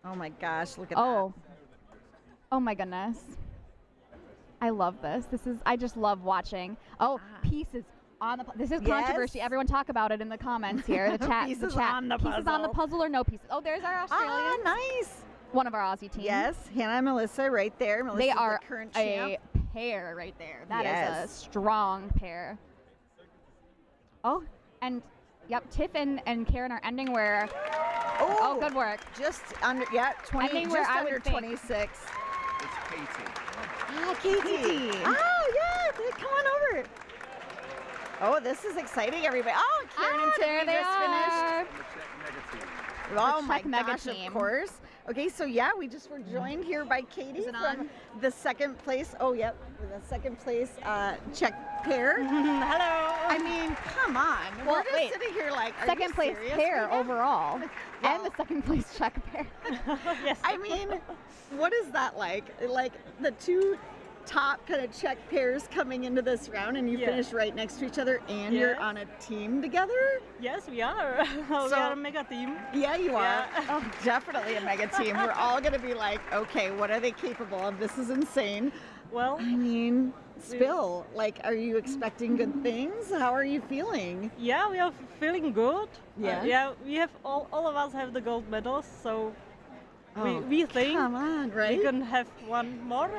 Oh my gosh, look at Oh. Oh my goodness. I love this. I just love watching. Oh, pieces on the this is controversy. Yes. Everyone talk about it in the comments here. The chat. Pieces the chat. on the Pieces on the puzzle. puzzle or no pieces. Oh, there's our that. Australians. Nice. One of our Aussie teams. Yes, Hannah and Melissa right there. Melissa's They are the current a champ. pair right there. That is Yes. a strong pair. Oh, and yep, Tiff and Karen are ending where. Oh, good work. Just under, yeah, 20, Ending just where I under would think. 26. It's Katie. Ah, Katie. Oh, yeah, come on over. Oh, this is exciting, everybody. Oh, Karen and there Tiffany they just are. finished. Oh my Czech mega gosh, team. of course. Okay, so yeah, we just were joined here by Katie Is it from on? the second place. Oh, yep, the second place Czech pair. Hello. I mean, come on. Well, we're just wait. sitting here like, are Second you place serious pair right now? overall, Well- and the second place Czech pair. Yes. I mean, what is that like? Like the two top kind of Czech pairs coming into this round, and you Yeah. finish right next to each other, and you're Yes. on a team together. Yes, we are. We So- are a mega team. Yeah, you are. Yeah. Oh, definitely a mega team. We're all gonna be like, okay, what are they capable of? This is insane. Well, I mean, spill. Like, are you expecting good things? How are you feeling? yeah, we are feeling good. Yeah? Yeah, we have all of us have the gold medals, so Oh, we think Come on, right? we can have one more.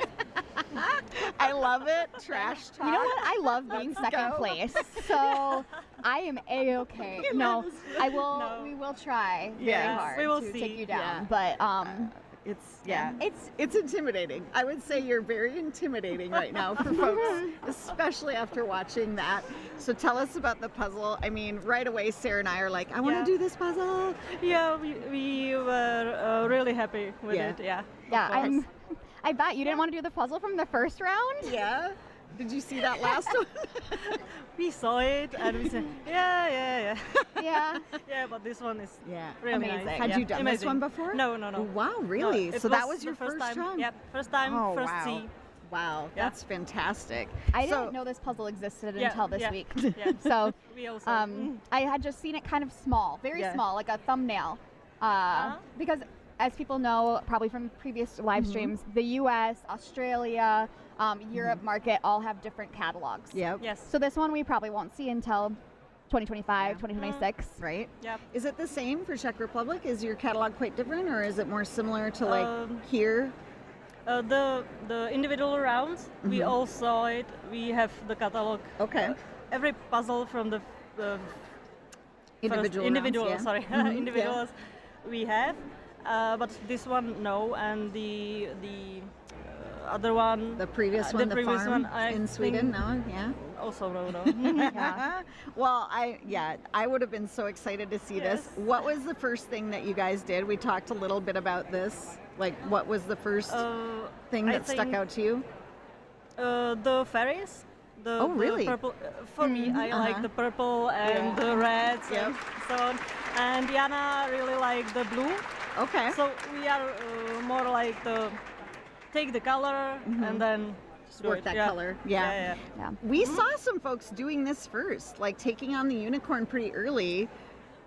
I love it. Trash talk. You know what? I love being Let's second go. place, so I am a-okay. No, I will. No. We will try very Yes, hard we will to see. take you down, Yeah. but It's yeah. it's It's intimidating. I would say you're very intimidating right now for folks, especially after watching that. So tell us about the puzzle. I mean, right away, Sarah and I are like, I want to Yeah. do this puzzle. Yeah, we were really happy with Yeah. it. Yeah. yeah. of course. I bet you didn't want to do the puzzle from the first round. Yeah. Did you see that last one? We saw it and we said, yeah. Yeah. Yeah, but this one is Yeah. really Amazing. nice. Had Yeah. you done Amazing. this one before? No, no. Oh, wow, really? No, it So that was the your first time. time? Yeah, first time, Oh, first wow. sea. Wow, Yeah. that's fantastic. I So- didn't know this puzzle existed Yeah, until this yeah, week. yeah. So We also. I had just seen it kind of small, very Yeah. small, like a thumbnail. Because as people know, probably from previous live streams, the US, Australia, Europe market all have different catalogs. Yep. Yes. So this one we probably won't see until 2025, 2026. Right? Yep. Is it the same for Czech Republic? Is your catalog quite different, or is it more similar to like here? The individual rounds, we all saw it. We have the catalog. Okay. Every puzzle from the Individual individual, rounds, yeah. sorry, Yeah. individuals we have, but this one no, and the other one, The previous the one, the previous farm one, I in Sweden, think no? Yeah. also Rodo. Well, I would have been so excited to see this. What was the first thing that you guys did? We talked a little bit about this. Like, what was the first thing that stuck out to you? The fairies. Oh, really? The purple. For me, I like the purple and the reds and so on. And Diana really liked the blue. Okay. So we are more like take the color and then work that color. Yeah. We saw some folks doing this first, like taking on the unicorn pretty early.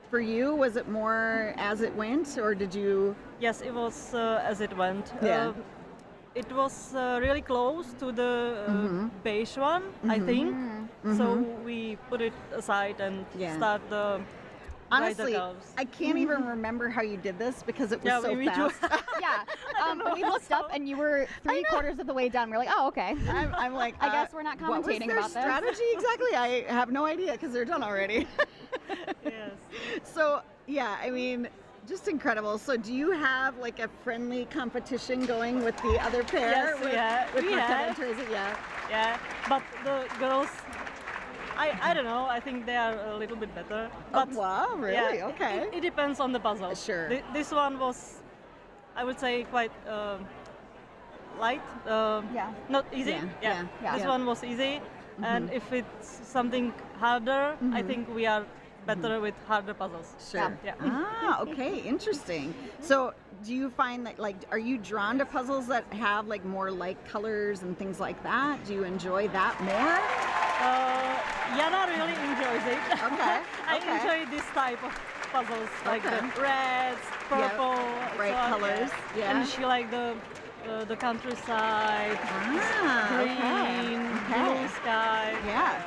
For you, was it more as it went, or did you? Yes, it was as it went. Yeah. It was really close to the beige one, I think. So we put it aside and start the. Honestly, I can't even remember how you did this because it was so fast. We looked up and you were 3/4 of the way done. We're like, oh, okay. I'm like, I guess we're not commentating about this. Strategy exactly? I have no idea because they're done already. Yes. So I mean, just incredible. So do you have like a friendly competition going with the other pair? Yes, with we Marketa have. and Teresa? Yeah, but the girls, I don't know. I think they are a little bit better. But wow, really? Okay. It depends on the puzzle. Sure. This one was, I would say, quite light. Not easy. This one was easy. And if it's something harder, I think we are better with harder puzzles. Sure. Okay, interesting. So do you find that, like, are you drawn to puzzles that have like more light colors and things like that? Do you enjoy that more? Yana really enjoys it. Okay. I enjoy this type of puzzles, like the reds, purple, bright colors. Yeah. And she liked the countryside, green, blue sky. Yeah.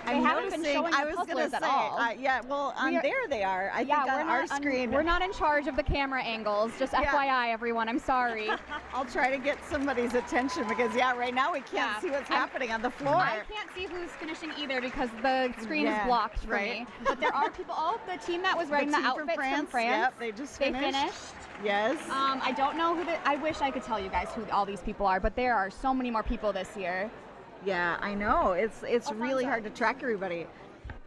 They haven't been showing the puzzlers at all. There they are. I think on our screen. We're not in charge of the camera angles. Just FYI, everyone. I'm sorry. I'll try to get somebody's attention because right now we can't see what's happening on the floor. I can't see who's finishing either because the screen is blocked for me. But there are people. Oh, the team that was wearing the outfits from France. Yep, they just finished. Yes. I don't know who. I wish I could tell you guys who all these people are, but there are so many more people this year. Yeah, I know. It's really hard to track everybody.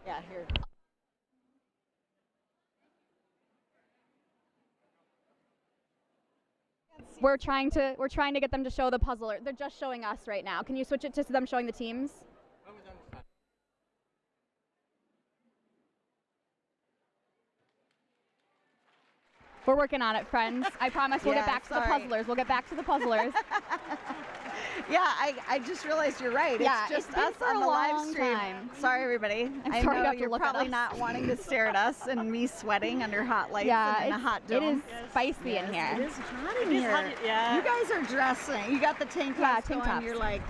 Yeah, here. We're trying to get them to show the puzzle. They're just showing us right now. Can you switch it to them showing the teams? We're working on it, friends. I promise we'll get back to the puzzlers. We'll get back to the puzzlers. I just realized you're right. It's just us on the live stream. Sorry, everybody. I know you're probably not wanting to stare at us and me sweating under hot lights and in a hot dome. It is spicy in here. It is hot in here. You guys are dressing. You got the tank tops going. You're like,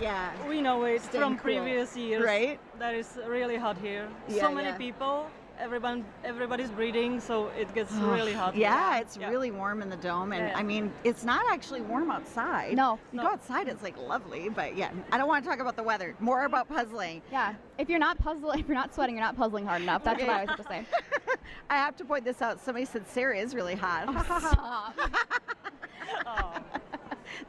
we know it from previous years. Right? That is really hot here. So many people. Everybody's breathing, so it gets really hot. Yeah, it's really warm in the dome, and I mean, it's not actually warm outside. No. You go outside, it's like lovely, but I don't want to talk about the weather. More about puzzling. Yeah, if you're not sweating, you're not puzzling hard enough. That's what I always have to say. I have to point this out. Somebody said Sarah is really hot.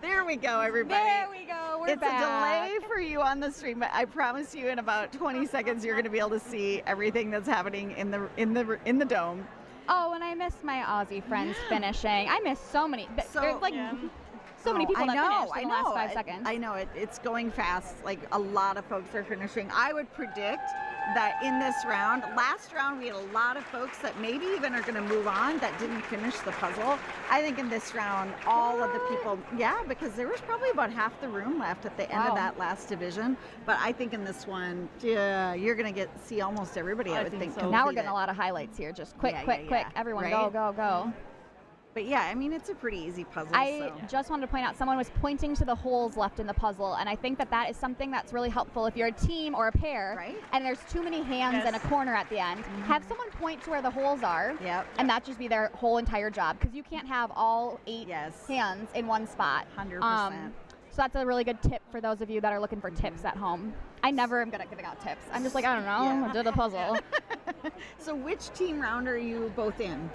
There we go, everybody. There we go. We're back. It's a delay for you on the stream, but I promise you, in about 20 seconds, you're going to be able to see everything that's happening in the dome. Oh, and I missed my Aussie friends finishing. I missed so many. There's like so many people that finished in the last 5 seconds. I know it's going fast. Like a lot of folks are finishing. I would predict that in this round, last round, we had a lot of folks that maybe even are going to move on that didn't finish the puzzle. I think in this round, all of the people, because there was probably about half the room left at the end of that last division. But I think in this one, you're going to see almost everybody, I would think. So. Now we're getting a lot of highlights here. Just quick. Everyone, go. But I mean, it's a pretty easy puzzle. I just wanted to point out, someone was pointing to the holes left in the puzzle, and I think that is something that's really helpful if you're a team or a pair, and there's too many hands in a corner at the end. Have someone point to where the holes are, and that just be their whole entire job, because you can't have all 8 hands in one spot. 100%. So that's a really good tip for those of you that are looking for tips at home. I never am good at giving out tips. I'm just like, I don't know, I did a puzzle. So which team round are you both in?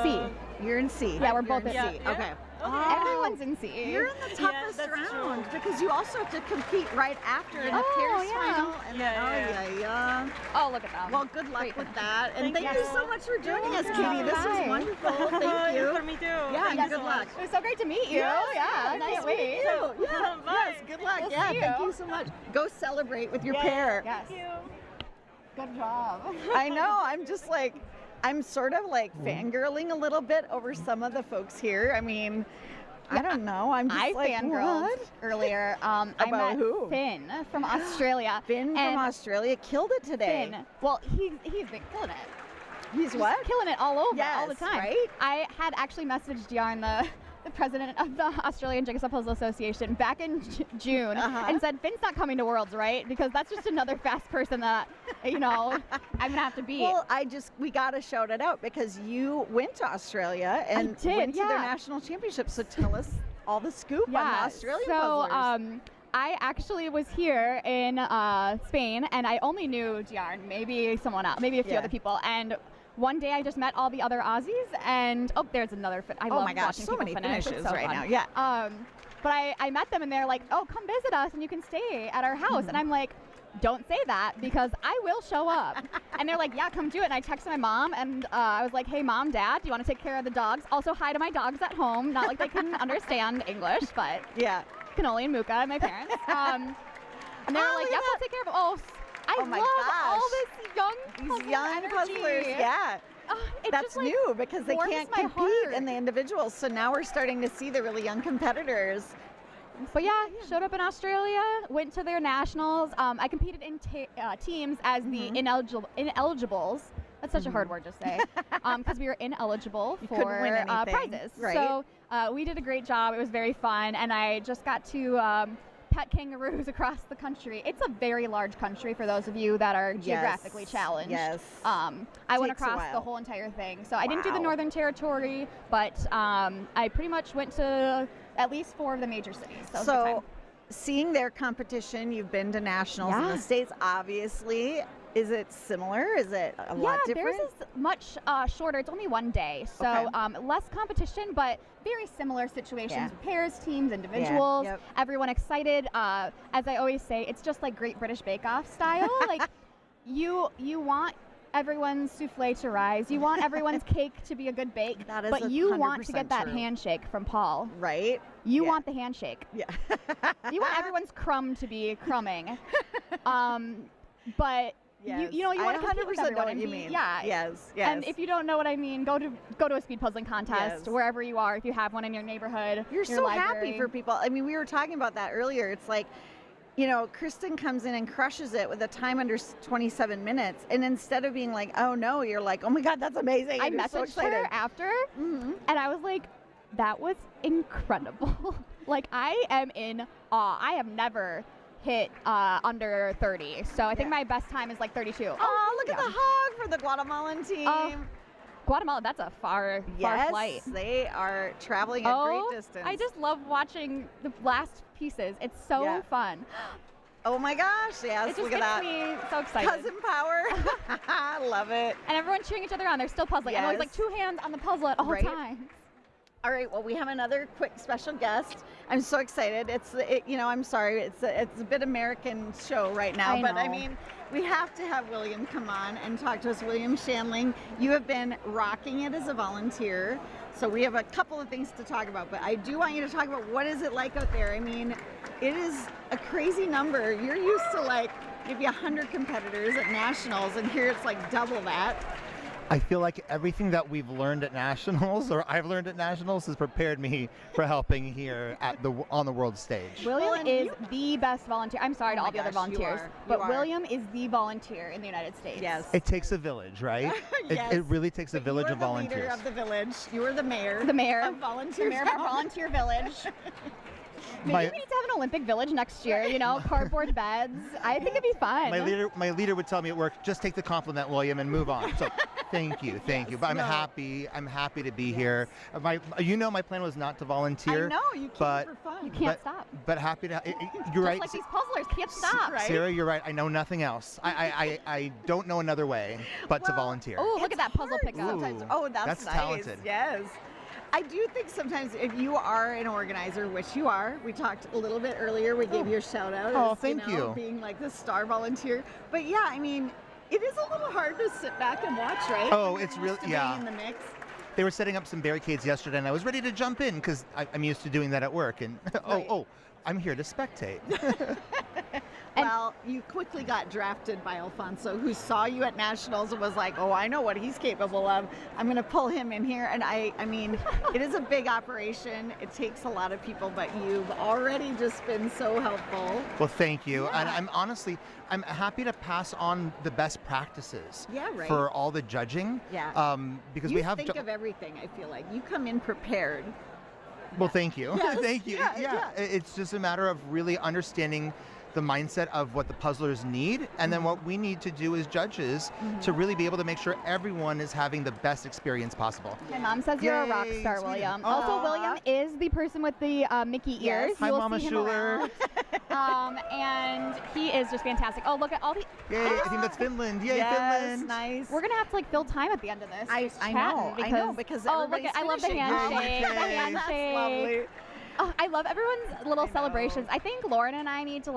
C. You're in C. Yeah, we're both in C. Okay. Everyone's in C. You're in the toughest round because you also have to compete right after in the pairs final. And Oh, look at that. Well, good luck with that. And thank you you. so much for joining us, Katie. This was wonderful. Thank you. For me too. Yeah, and good luck. It was so great to meet you. Yes, Nice to meet you. Yeah, Bye. yes, good luck. We'll yeah, see thank you. you so much. Go celebrate with your pair. Yes. Good job. I know. I'm just like, I'm sort of like fangirling a little bit over some of the folks here. I mean, I don't know. I'm just I like, fangirled what? earlier. I About met who? Finn from Australia. Finn from Australia killed it today. Finn. Well, he's been killing it. He's what? Killing it all over, all the Yes, time. right? I had actually messaged Yarn, the president of the Australian Jigsaw Puzzle Association, back in June and said, Finn's not coming to Worlds, right? Because that's just another fast person that, I'm going to have to beat. Well, we got to shout it out because you went to Australia and went to their national championship. So tell us all the scoop on the Australian puzzlers. I actually was here in Spain, and I only knew Yarn, maybe someone else, maybe a few other people, and one day I just met all the other Aussies, and there's another. I love my gosh, watching so people many finish. finishes It's so right fun. now. Yeah. But I met them, and they're like, "Oh, come visit us, and you can stay at our house." And I'm like, "Don't say that because I will show up." And they're like, "Yeah, come do it." And I texted my mom, and I was like, "Hey, Mom, Dad, do you want to take care of the dogs? Also, hi to my dogs at home. Not like they can understand English, but Cannoli and Muka, my parents." And they were like, "Yep, we'll take care of them." I love all these young energy. puzzlers. Yeah. That's just, like, new because they warms can't my compete heart. in the individuals. So now we're starting to see the really young competitors. But showed up in Australia, went to their nationals. I competed in teams as the ineligibles. That's such a hard word to say because we were ineligible for win anything, prizes. right? So we did a great job. It was very fun, and I just got to pet kangaroos across the country. It's a very large country for those of you that are geographically challenged. Yes. I went Takes a across while. the whole entire thing. So I didn't do the Northern Territory, but I pretty much went to at least 4 of the major cities. So seeing their competition, you've been to nationals in the States, obviously. Is it similar? Is it a lot different? Theirs is much shorter. It's only one day. So less competition, but very similar situations. Pairs, teams, individuals, everyone excited. As I always say, it's just like Great British Bake Off style. Like you want everyone's souffle to rise. You want everyone's cake to be a good bake. But you want to get that handshake from Paul. Right. You want the handshake. Yeah. You want everyone's crumb to be crumbing. But you want to compete with everyone. know what you mean. Yeah. Yes. And if you don't know what I mean, go to a speed puzzling contest wherever you are. If you have one in your neighborhood, you're your so library. happy for people. I mean, we were talking about that earlier. It's like, Kristen comes in and crushes it with a time under 27 minutes, and instead of being like, "Oh no," you're like, "Oh my God, that's amazing!" I and you're messaged so her after, and I was like, "That was incredible!" Like I am in awe. I have never hit under 30. So I think my best time is like 32. Oh, look at the hug for the Guatemalan team. Guatemala, that's a far flight. They are traveling a great distance. I just love watching the last pieces. It's so fun. Oh my gosh, yes, It just look at gets that. me so excited. Cousin power. I love it. And everyone cheering each other on. They're still puzzling. I'm always like 2 hands on the puzzle at all times. All right, well, we have another quick special guest. I'm so excited. I'm sorry, it's a bit American show right now, but I mean, we have to have William come on and talk to us. William Shanling, you have been rocking it as a volunteer, so we have a couple of things to talk about, but I do want you to talk about what is it like out there. I mean, it is a crazy number. You're used to like maybe 100 competitors at nationals, and here it's like double that. I feel like everything that we've learned at nationals, or I've learned at nationals, has prepared me for helping here on the world stage. William is the best volunteer. I'm sorry to all the other volunteers, but William is the volunteer in the United States. Yes. It takes a village, right? Yes. It really takes a village of volunteers. You are the leader of the village. You are the mayor. The mayor. Of volunteers. The mayor of our volunteer village. Maybe we need to have an Olympic village next year, cardboard beds. I think it'd be fun. My leader would tell me at work, just take the compliment, William, and move on. So thank you. But I'm happy to be here. My plan was not to volunteer. I know, you came for fun. You can't stop. But happy to, you're right. Just like these puzzlers can't stop. Right? Sarah, you're right. I know nothing else. I don't know another way but to volunteer. Oh, look at that puzzle pickup. Oh, that's nice. talented. Yes. I do think sometimes if you are an organizer, which you are, we talked a little bit earlier, we gave you a shout out. Oh, as, thank you. Being like the star volunteer. But yeah, I mean, it is a little hard to sit back and watch, right? Oh, it's really, yeah. In the mix. They were setting up some barricades yesterday, and I was ready to jump in because I'm used to doing that at work. And Right. I'm here to spectate. Well, you quickly got drafted by Alfonso, who saw you at Nationals and was like, oh, I know what he's capable of. I'm going to pull him in here. And I mean, it is a big operation. It takes a lot of people, but you've already just been so helpful. Well, thank you. Yeah. And I'm happy to pass on the best practices Yeah, right. for all the judging. Yeah. Because you we have think of everything, I feel like. You come in prepared. Well, thank you. Yes, Thank you. yeah. It's just a matter of really understanding the mindset of what the puzzlers need, and then what we need to do as judges to really be able to make sure everyone is having the best experience possible. My mom says you're a rock Yay, star, Sweden. William. Aw. Also, William is the person with the Mickey ears. Hi, You will Mama see him Schuler. around. And he is just fantastic. Oh, look at all the. Yay, I think that's Finland. Yay, Yes, Finland. nice. We're gonna have to fill time at the end of this. I just know, chatting because oh, look everybody's at, I love the finishing. handshake. Oh, The okay. handshake. That's lovely. Oh, I love everyone's little celebrations. I think Lauren and I need to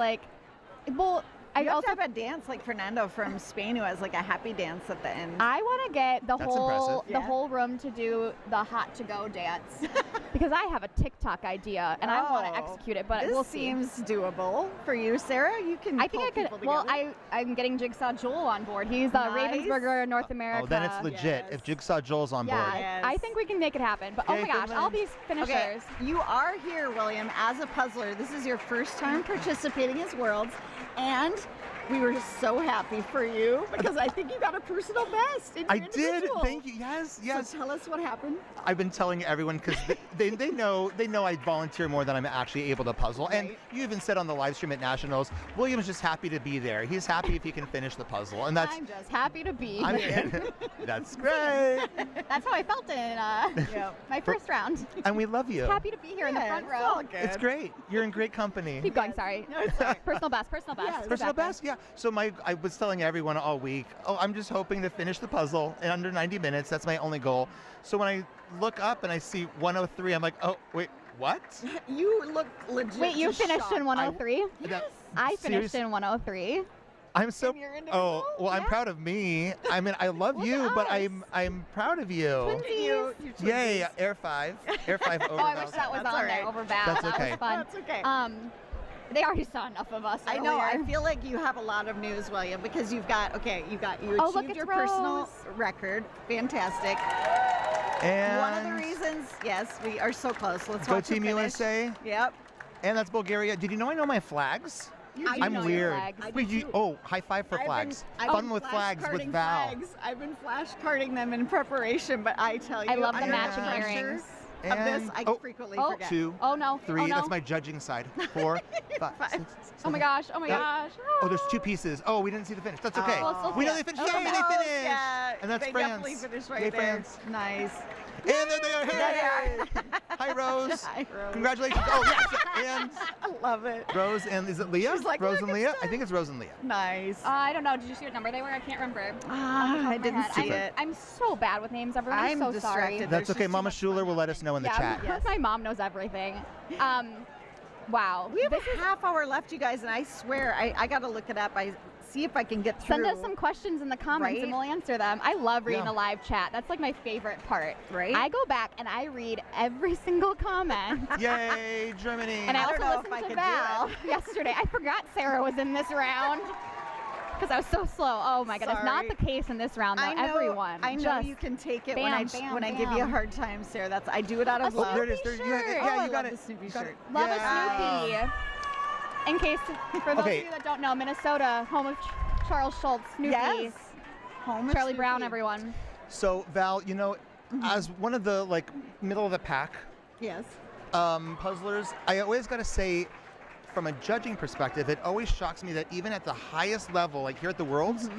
I You have also to have a dance like Fernando from Spain, who has like a happy dance at the end. I want to get the That's whole impressive. whole room to do the hot to go dance because I have a TikTok idea and I want to execute it, but this we'll see. seems doable for you, Sarah. You can. I think I pull could. people Well, together. I'm getting Jigsaw Joel on board. He's Nice. Ravensburger, North America. Oh, then it's legit. Yes. If Jigsaw Joel's on board. Yeah, I think we can make it happen. But oh Yay, my gosh, all Finland. these finishers. Okay, you are here, William, as a puzzler. This is your first time participating as Worlds, and we were so happy for you because I think you got a personal best. In your I did. individual. Thank you. Yes, yes. So tell us what happened. I've been telling everyone because they know I volunteer more than I'm actually able to puzzle. And Right. you even said on the live stream at Nationals, William's just happy to be there. He's happy if he can finish the puzzle, and that's I'm just happy to be I'm- here. that's great. That's how I felt in my first round. And we love you. Happy to be here in the front it's row. all good. It's great. You're in great company. Keep going. Sorry. No, it's all right. Personal best. Personal best. Yes. Go Personal back there. best, yeah. So I was telling everyone all week, I'm just hoping to finish the puzzle in under 90 minutes. That's my only goal. So when I look up and I see 103, I'm like, oh, wait, what? You look legit. Wait, you just finished shocked. in 103? That- I finished serious- in 103. I'm so. In your individual? Oh, well, I'm proud of me. I mean, I love Look you, at but us. I'm proud of you. You Yay, Air 5. Air 5 over Oh, I wish Val's. that was That's on all there right. over Val. That's That okay. was fun. That's okay. They already saw enough of us. I know. I earlier. feel like you have a lot of news, William, because you Oh, look, achieved it's your personal Rose. record. Fantastic. And One of the reasons, yes, we are so close. Let's Go watch her Team finish. USA. Yep. And that's Bulgaria. Did you know I know my flags? You do I'm know your weird. flags. I do Wait, too. high five for flags. I've Fun been with flags with flashcarding Val. flags. I've been flashcarding them in preparation, but I tell you, I love the under matching pressure earrings. of this, And- I oh, frequently Oh. forget. 2, Oh no. 3. Oh no. That's my judging side. 4, 5, Five. 6, Oh my 7. gosh. Oh my gosh. Oh, there's 2 pieces. Oh, we didn't see the finish. That's okay. Well, still We know see they it. finished. Oh, Yay, no. they finished. Yeah, And that's they France. definitely finished right Yay, there. France. Nice. And there they are. There Hey. Hi, Rose. Hi, Rose. Congratulations. Oh, yes. And I love it. Rose and is it Leah? She's like, Rose look, and it's Leah? done. I think it's Rose and Leah. Nice. I don't know. Did you see what number they were? I can't remember. I didn't see it. I'm so bad with names, everyone. I'm so sorry. distracted. That's There's okay. just too Mama much Schuler fun will let us happening. know in the Yeah, chat. Yes. my mom knows everything. Wow. We have a half hour left, you guys, and I swear I got to look it up. I see if I can get through. Send us some questions in the comments and Right? we'll answer them. I love reading Yeah. the live chat. That's like my favorite part. Right? I go back and I read every single comment. Yay, Germany. And I don't also know if I listened to could do Val it. yesterday. I forgot Sarah was in this round because I was so slow. Oh my goodness. Not Sorry. the case in this round though. I know, Everyone. I know just you can take it bam, when I bam, give you a bam. hard time, Sarah. I do it out of A love. Oh, there it is. Snoopy There, you, shirt. yeah, Oh, I you got love it. the Snoopy You got shirt. it. Love Yeah. a Snoopy. In case, for those Okay. of you that don't know, Minnesota, home of Charles Schultz, Snoopy, Yes. Home of Charlie Brown, Snoopy. everyone. So, Val, as one of the middle of the pack Yes. puzzlers, I always got to say, from a judging perspective, it always shocks me that even at the highest level, like here at the Worlds,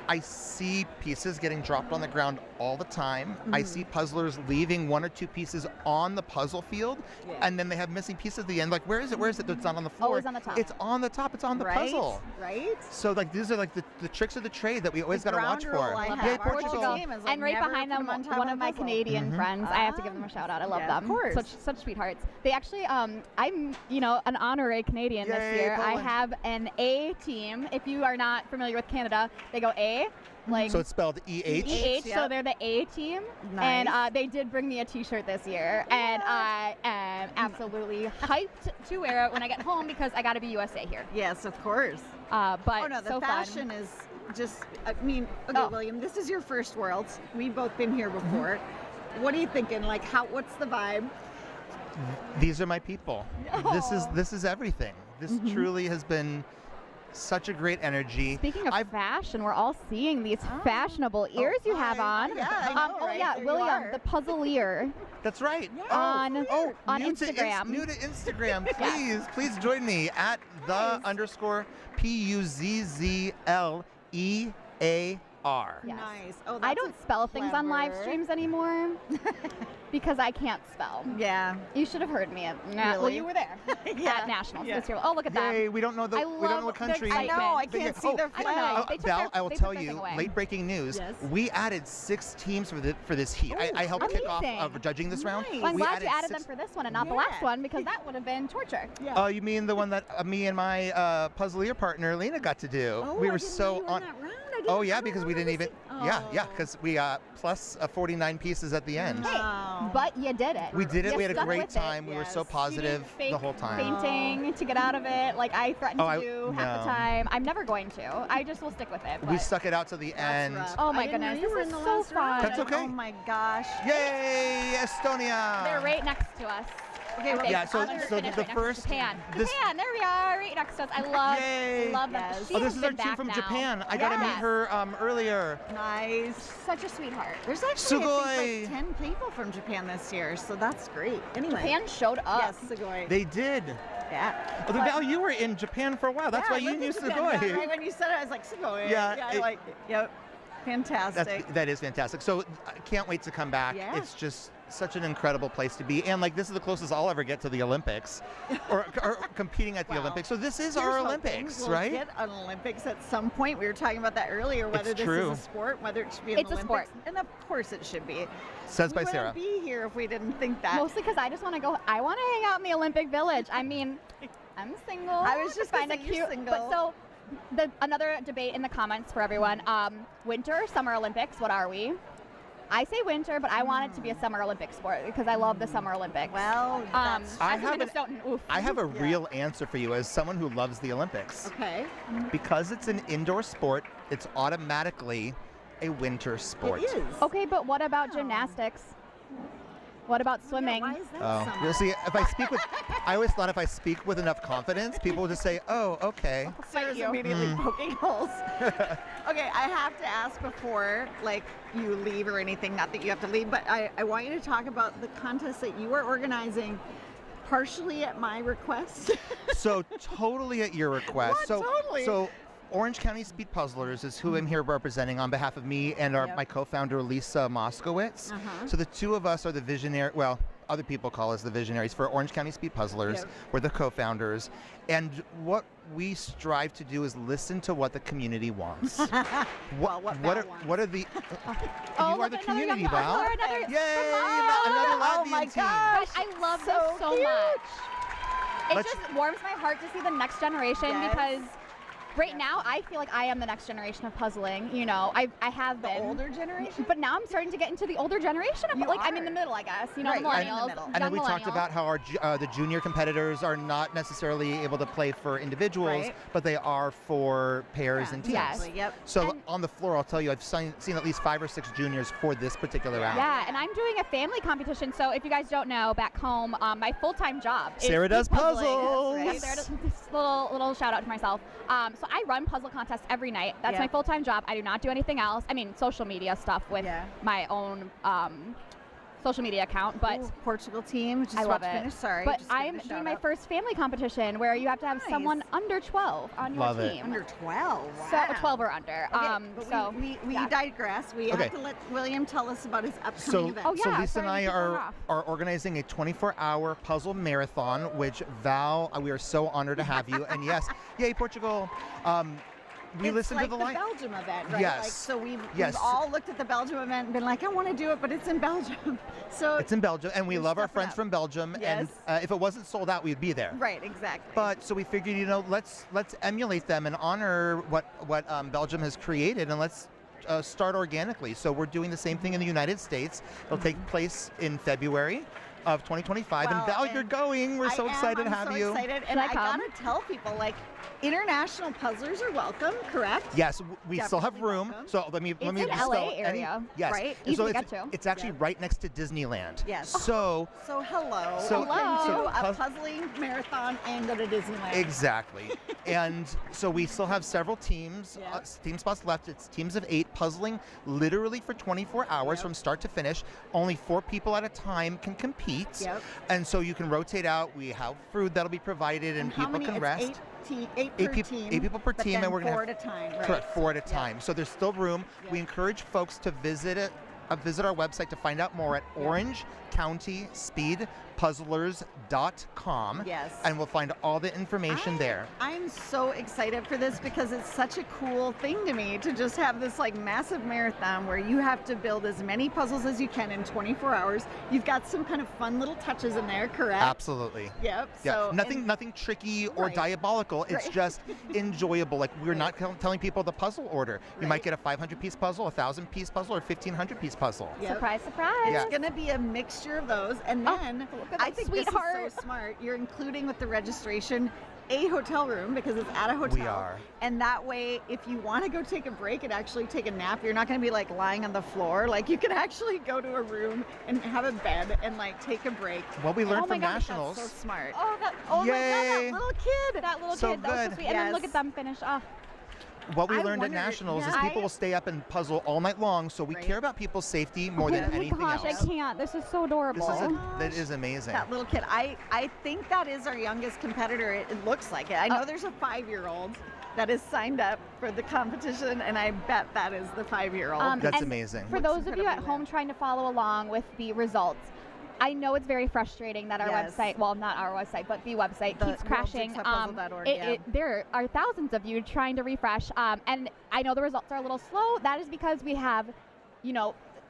I see pieces getting dropped on the ground all the time. I see puzzlers leaving 1 or 2 pieces on the puzzle field, and then they have missing pieces at the end. Like, where is it? Where is it? It's not on the floor. Always on the top. It's on the top. It's on the puzzle. Right? So, like, these are like the tricks of the trade that we always got to watch for. Yeah, Portugal. And right behind them, one of my Canadian friends. I have to give them a shout out. I love them. Of course. Such sweethearts. They actually, I'm, an honorary Canadian this year. Poland. I have an A team. If you are not familiar with Canada, they go A. Like So it's spelled E-H? E-H, so they're the A team. Nice. And they did bring me a t-shirt this year. And I am absolutely hyped to wear it when I get home because I got to be USA here. Yes, of course. But Oh no, the so fashion fun. is just, I mean, okay, William, this is your first Worlds. We've both been here before. What are you thinking? Like, what's the vibe? These are my people. This is everything. This truly has been such a great energy. Speaking of fashion, we're all seeing these fashionable ears you have on. Yeah, I know, right? There you William, are. the puzzle-ear. That's right. On new Instagram. new to Instagram. Please join me at _PUZZLEAR. Yes. Nice. Oh, I don't spell things on live clever. streams anymore because I can't spell. Yeah. You should have heard me at well, Really? you were there at Nationals this year. Oh, look at Yay, that. we don't know I we don't know what love the country. I know, I excitement. can't see their I don't know. flag. They took Val, their- I will they tell took their you, thing away. late breaking news. Yes. We added 6 teams for this heat. I helped kick off amazing. judging this round. Nice. Well, I'm We glad you added 6 them for this one and not the last one because that would have been torture. Oh, you mean the one that me and my puzzleer partner Lena got to do? Oh, we I were didn't so know you were in on. that round. Oh yeah, because we didn't even. Yeah, because we plus 49 pieces at the end. But you did it. We did it. You We had a stuck great with it. time. We were so You positive didn't fake the whole time. fainting to get out of it, like I threatened to do half no. the time. I'm never going to. I just will stick with it. We but- stuck it out to the end. rough. Oh my I didn't know goodness, you were this in is the so last round. fun. That's okay. Oh my gosh. Yay, Estonia! They're right next to us. Okay, well, Yeah, so Others the finished right next to first Japan. this- Japan, there we are, right next to us. I Yay. love them. Yes. She Oh, this has is our been team back from now. Japan. I got to meet Yes. her earlier. Nice. Such a sweetheart. There's actually I Sugoi. think, like 10 people from Japan this year, so that's great. Anyway. Japan showed up. Yes, Sugoi. They did. Yeah. Oh, Val, you were in Japan for a while. That's Yeah, why I you went knew to Japan. Sugoi. Yeah, right when you said it, I was like, Sugoi. Yeah, I it- like it. Yep. Fantastic. That is fantastic. So I can't wait to come back. Yeah. It's just such an incredible place to be. And like this is the closest I'll ever get to the Olympics or competing at the Well, Olympics. So this is Here's our hoping Olympics, we'll right? get an Olympics at some point. We were talking about that earlier, whether this true. is a sport, whether it should be an It's a Olympics. sport. And of course it should be. Says by we Sarah. wouldn't be here if we didn't think that. Mostly because I just want to go. I want to hang out in the Olympic Village. I mean, I'm single. I was just find gonna a say you're cute. single. But so, another debate in the comments for everyone. Winter, or Summer Olympics. What are we? I say winter, but I want it to be a Summer Olympic sport because I love the Summer Olympics. Well, that's I as a have Minnesotan, oof. I have a real answer for you as someone who loves the Olympics. okay. Because it's an indoor sport, it's automatically a winter sport. It is. Okay, but what about gymnastics? What about swimming? Why is that Oh, summer? you'll see. If I speak with, I always thought if I speak with enough confidence, people will just say, "Oh, okay." Sarah's you. immediately poking holes. Okay, I have to ask before, like, you leave or anything. Not that you have to leave, but I want you to talk about the contest that you are organizing, partially at my request. So totally at your request. What? So Totally. so Orange County Speed Puzzlers is who I'm here representing on behalf of me and my co-founder Lisa Moskowitz. So the two of us are the visionary. Well, other people call us the visionaries for Orange County Speed Puzzlers. Yep. We're the co-founders, and what we strive to do is listen to what the community wants. Well, what what Val are wants. what are the Oh, you are look, the another community, young Val. puzzler, another- Yay! Oh, Another oh Latvian my team. gosh. I love So this so cute. much. It Let's- just warms my heart to see the next generation Yes. because right now I feel like I am the next generation of puzzling. You know, I have The been. older generation? But now I'm starting to get into the older generation of You like I'm are. in the middle, I guess. You know, Right, the right in the millennials. middle. And then young we talked millennials. about how our the junior competitors are not necessarily able to play for individuals, Right. but they are for pairs and teams. Yes. Exactly, yep. So And- on the floor, I'll tell you, I've seen at least 5 or 6 juniors for this particular round. Yeah, and I'm doing a family competition. So if you guys don't know, back home, my full-time job is Sarah does speed puzzling. puzzles. Yes, Sarah does, little shout out to myself. So I run puzzle contests every night. That's Yeah. my full-time job. I do not do anything else. I mean, social media stuff with Yeah. my own social media account, but Portugal team. Just I love it. Finish. Sorry, but just giving I'm a doing shout my out. first family competition where you have to have someone under 12 on your Love it. team. Under 12. So Wow. 12 or under. Okay, but so we yeah. digress. We Okay. have to let William tell us about his upcoming So, event. Oh, so yeah, Lisa and sorry I to keep going are, off. are organizing a 24-hour puzzle marathon, which Val, we are so honored to have you. And yes, yay, Portugal. We It's listened like to the line. Belgium event, right? Yes. Like, so we've Yes. all looked at the Belgium event and been like, I want to do it, but it's in Belgium. So It's in Belgium, and we You're love our stepping friends up. from Belgium. Yes. And if it wasn't sold out, we'd be there. right, exactly. But so we figured, let's emulate them and honor what Belgium has created, and let's start organically. So we're doing the same thing in the United States. It'll take place in February of 2025. Well, and Val, you're and going. We're so excited to I'm have so you. Excited. Should And I I come? gotta tell people, like, international puzzlers are welcome, correct? Yes, we still have Definitely room. welcome. So let me It's in dispel LA any- area, yes. right? And Easy so to get to. it's actually right next to Disneyland. Yes. So So hello. So- you can do so a puz- puzzling marathon and go to Disneyland. exactly. And so we still have several teams, Yeah. team spots left. It's teams of 8 puzzling literally for 24 hours Yep. from start to finish. Only 4 people at a time can compete. Yep. And so you can rotate out. We have food that'll be provided, and how people many? can It's rest. Eight per team. 8 people per but team, then and we're gonna 4 have at a time. Right. correct 4 at a Yeah. time. So there's still room. Yeah. We encourage folks to visit it. Visit our website to find out more at orangecounty-speedpuzzlers.com. Yes. And we'll find all the information there. I'm so excited for this because it's such a cool thing to me to just have this like massive marathon where you have to build as many puzzles as you can in 24 hours. You've got some kind of fun little touches in there, correct? Absolutely. Yep. Yeah, So nothing tricky or Right. diabolical. It's Right. just enjoyable. Like we're not telling people the puzzle order. You might Right. get a 500-piece puzzle, a 1,000-piece puzzle, or 1,500-piece puzzle. Yep. Surprise, surprise. Yeah. It's going to be a mixture of those. And Oh, then look at I that think sweetheart. this is so smart. You're including with the registration a hotel room because it's at a hotel. We are. And that way, if you want to go take a break and actually take a nap, you're not going to be like lying on the floor. Like you can actually go to a room and have a bed and like take a break. What we learned Oh my from gosh, that's nationals. So smart. Oh, my God, Yay. that little kid. that little So kid, that was so good. sweet. And then look Yes. at them finish. Oh, What we I learned at wondered- nationals is yeah. people will stay up and puzzle all night long, so we Right. care about people's safety more than oh my anything gosh, else. I can't. This is so adorable. That is amazing. That little kid. I think that is our youngest competitor. It looks like it. I know there's a 5-year-old that is signed up for the competition, and I bet that is the 5-year-old. That's and amazing. For Looks those of you at incredibly home lit. trying to follow along with the results, I know it's very frustrating that our Yes. website, well, not our website, but the website The keeps crashing. worldjigsawpuzzle.org, yeah. There are thousands of you trying to refresh, and I know the results are a little slow. That is because we have,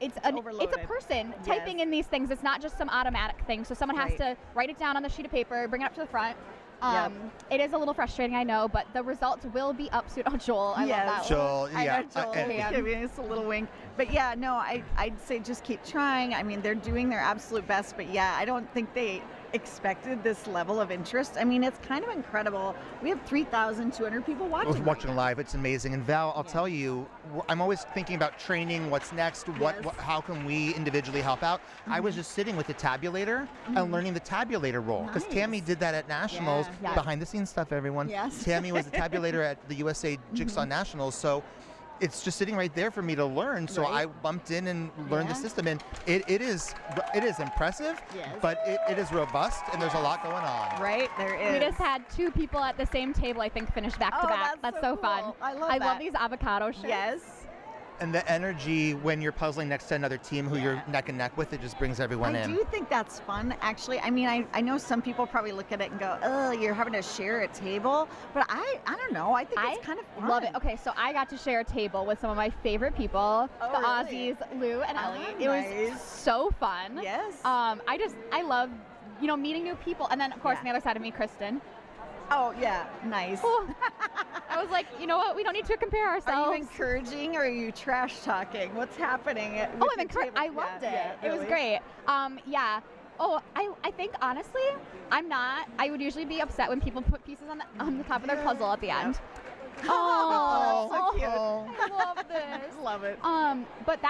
it's a overloaded. person Yes. typing in these things. It's not just some automatic thing. So someone has Right. to write it down on the sheet of paper, bring it up to the front. Yep. It is a little frustrating, I know, but the results will be up soon. Oh, Joel, I Yes. love that. Joel, I yeah. know Joel and- giving us a little wink. But yeah, no, I'd say just keep trying. I mean, they're doing their absolute best, but yeah, I don't think they expected this level of interest. I mean, it's kind of incredible. We have 3,200 people watching. watching live. It's amazing. And Val, I'll tell you, I'm always thinking about training. What's next? What Yes. how can we individually help out? I was just sitting with the tabulator and learning the tabulator role because Tammy Nice. did that at nationals. Yeah. Behind the scenes stuff, everyone. Yes. Tammy was the tabulator at the USA Jigsaw Nationals. So it's just sitting right there for me to learn. So Right. I bumped in and learned the Yeah. system, and it is impressive, Yes. but it is robust, and there's a lot going on. Right, there is. We just had 2 people at the same table, I think, finish back to Oh, back. that's so so fun. cool. I love love that. these avocado shirts. Yes. And the energy when you're puzzling next to another team who you're neck and neck with, it just brings everyone I in. do think that's fun, actually. I mean, I know some people probably look at it and go, oh, you're having to share a table. But I don't know. I think it's kind of fun. Love it. Okay, so I got to share a table with some of my favorite people, Oh, the really? Aussies, Lou and Ah, Ellie. It was nice. so fun. Yes. I love, meeting new people. And then, of course, Yeah. on the other side of me, Kristen. Oh, yeah. Nice. Oh, I was like, you know what? We don't need to compare Are ourselves. you encouraging or are you trash talking? What's happening? Oh, I'm encouraged. I loved it. It was great. Yeah. Oh, I think honestly, I'm not. I would usually be upset when people put pieces on the top of their puzzle at the end. Oh, that's so cute. I love this. Love it. But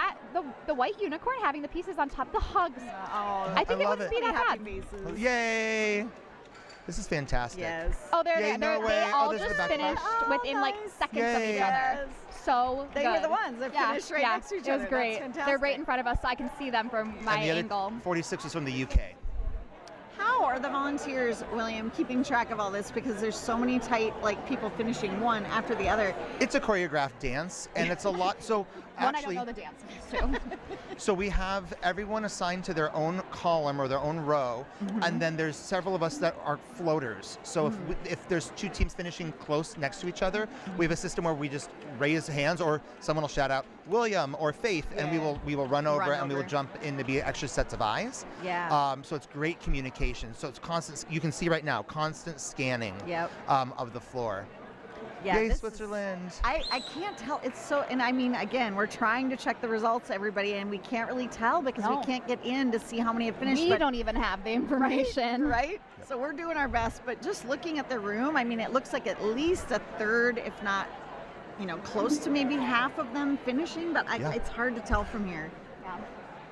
the white unicorn having the pieces on top, the hugs. Oh, I think it love wouldn't it. be that happy bad. faces. Yay! This is fantastic. Yes. Oh, Yay, they Norway. all this is just the back finished part. within like seconds of each Yay. other. So They were good. the ones that finished right next to each It other. was That's great. fantastic. They're right in front of us, so I can see them from my And the other angle. 46 is from the UK. How are the volunteers, William, keeping track of all this? Because there's so many tight, like, people finishing one after the other. It's a choreographed dance, and it's a lot. So One, actually, I don't know the dance moves too. so we have everyone assigned to their own column or their own row, and then there's several of us that are floaters. So if there's two teams finishing close next to each other, we have a system where we just raise hands, or someone will shout out William or Faith, and we will run over and we will jump in to be extra sets of eyes. Yeah. So it's great communication. So it's constant. You can see right now constant scanning of the floor. Yeah, Yay, this is- Switzerland. I can't tell. It's so, and I mean, again, we're trying to check the results, everybody, and we can't really tell because we can't get in to see how many have finished. We but- don't even have the information. Right? So we're doing our best, but just looking at the room, I mean, it looks like at least a third, if not, close to maybe half of them finishing, but it's hard to tell from here.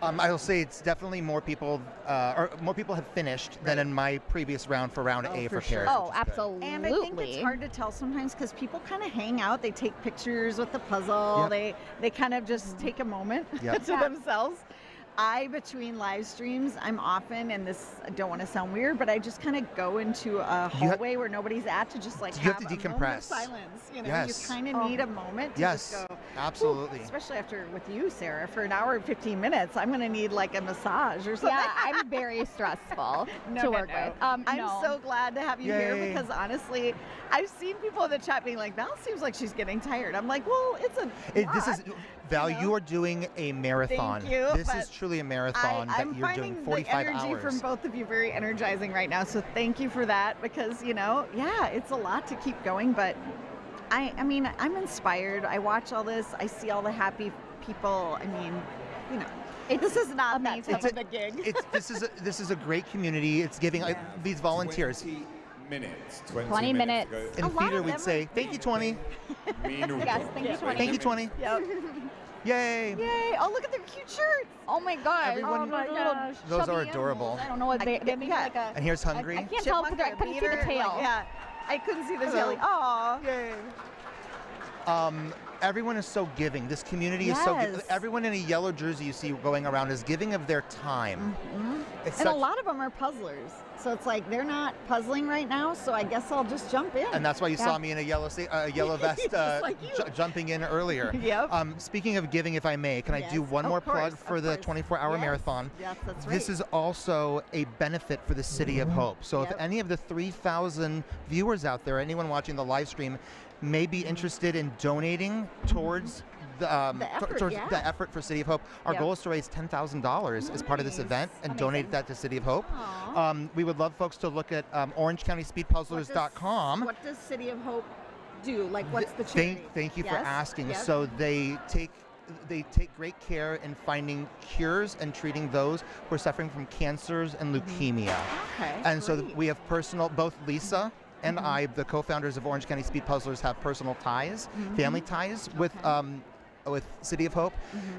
I will say it's definitely more people, or more people have finished than in my previous round for round A for pairs. Oh, which is good. absolutely. And I think it's hard to tell sometimes because people kind of hang out. They take pictures with the puzzle. Yep. They kind of just take a moment Yep. to themselves. Between live streams, I'm often, and this, I don't want to sound weird, but I just kind of go into a hallway where nobody's at to just like You have to a moment of decompress. silence. Yes. You kind of need a moment to Yes, just go. absolutely. "Whew," especially after with you, Sarah, for an hour and 15 minutes, I'm going to need like a massage or something. Yeah, I'm very stressful No, to no, work no. with. I'm No. so glad to have you here Yay. because honestly, I've seen people in the chat being like, Val seems like she's getting tired. I'm like, well, it's a This is lot. Val. You are doing a marathon. Thank you, This but is truly a marathon that I'm you're finding doing 45 the energy hours. from both of you very energizing right now. So thank you for that because, it's a lot to keep going. But I mean, I'm inspired. I watch all this. I see all the happy people. I mean, this is not that amazing. tough of a gig. This is a great community. It's giving these volunteers. 20 minutes. 20 minutes. to go. In A lot theater, of we'd them say, thank you, 20. Minuto. Yes, thank you, 20. Thank you, 20. Yep. Yay. Yay. Oh, look at their cute shirts. Oh my gosh. Everyone- oh my gosh. Those are Chubby adorable. animals. I don't know what they make yeah. like a. And here's Hungry. I can't tell because I couldn't see the tail. I couldn't see the Hello. tail. Aw. Yay. Everyone is so giving. This community is so Yes. giving. Everyone in a yellow jersey you see going around is giving of their time. It's And a such- lot of them are puzzlers. So it's like they're not puzzling right now, so I guess I'll just jump in. And that's why you saw me in a yellow vest Just like you. jumping in earlier. Yep. Speaking of giving, if I may, can I do Yes, one of more plug course, for of the course. 24-hour Yes. marathon? Yes, that's right. This is also a benefit for the City of Hope. So Yep. if any of the 3,000 viewers out there, anyone watching the live stream, may be interested in donating towards the effort, towards yeah. the effort for City of Hope. Our Yep. goal is to raise $10,000 as part of this Nice. event and donate that to City of Hope. Aw. We would love folks to look at OrangeCountySpeedPuzzlers.com. What does City of Hope do? Like, what's the charity? Thank you for Yes? asking. Yep. So they take great care in finding cures and treating those who are suffering from cancers and leukemia. Okay. And so great. we have both Lisa and I, the co-founders of Orange County Speed Puzzlers, have personal ties, family ties with City of Hope,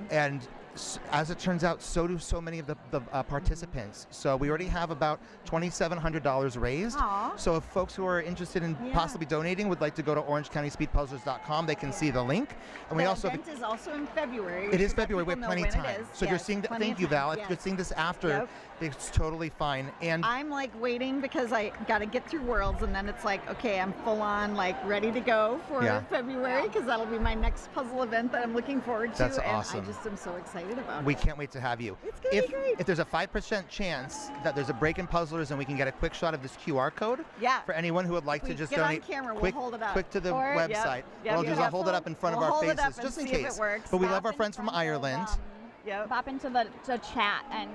and as it turns out, so do so many of the participants. So we already have about $2,700 raised. Aw. So if folks who are interested in possibly donating would like to go to OrangeCountySpeedPuzzlers.com, they can see the link. And we the also event is also in February. it We is should let February. We have people plenty know of when time. it is. So if you're Yes, seeing plenty thank of you, time. Val. If Yes. you're seeing this after, Yep. it's totally fine. And I'm like waiting because I got to get through Worlds, and then it's like, okay, I'm full on like ready to go for Yeah. February because that'll be my next puzzle event that I'm looking forward to. That's and awesome. I just am so excited about we it. can't wait to have you. It's gonna if, be great. If there's a 5% chance that there's a break in Puzzlers and we can get a quick shot of this QR code Yeah. for anyone who would like If to we just get on donate camera, we'll quick, hold it up. quick to the Or- website. Yep, What I'll do is I'll hold it up in front We'll of our hold it up faces and just in see if case. it works. But we love Pop our in friends from front of, Ireland. Yep. Pop into the chat and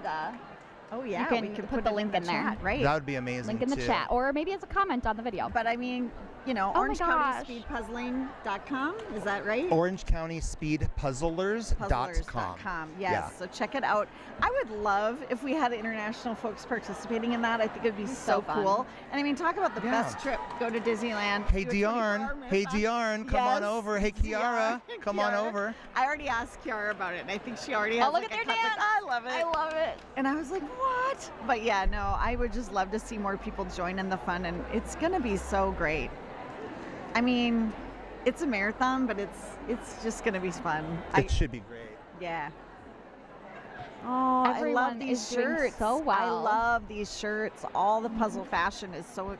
Oh yeah, can we can put put the it link in in the there. chat, right? That would be amazing link in the too. chat, or maybe it's a comment on the video. But I mean, Oh my OrangeCountySpeedPuzzling.com, is that right? OrangeCountySpeedPuzzlers.com. Puzzlers.com. Yes. Yeah. So check it out. I would love if we had international folks participating in that. I think it'd be so fun. cool. And I mean, talk about the Yeah. best trip. Go to Disneyland. Hey do a Diarn, 24-hour hey marathon. Diarn, come on Yes, over. Hey Kiara, Kiara. come on Kiara. over. I already asked Kiara about it, and I think she already has Oh, look like at a their cup, like, dance. I love it. I love it. And I was like, what? what? But yeah, no, I would just love to see more people join in the fun, and it's gonna be so great. I mean, it's a marathon, but it's just gonna be fun. It should be great. Yeah. Oh, Everyone I love these is doing shirts. so well. I love these shirts. All the puzzle fashion is so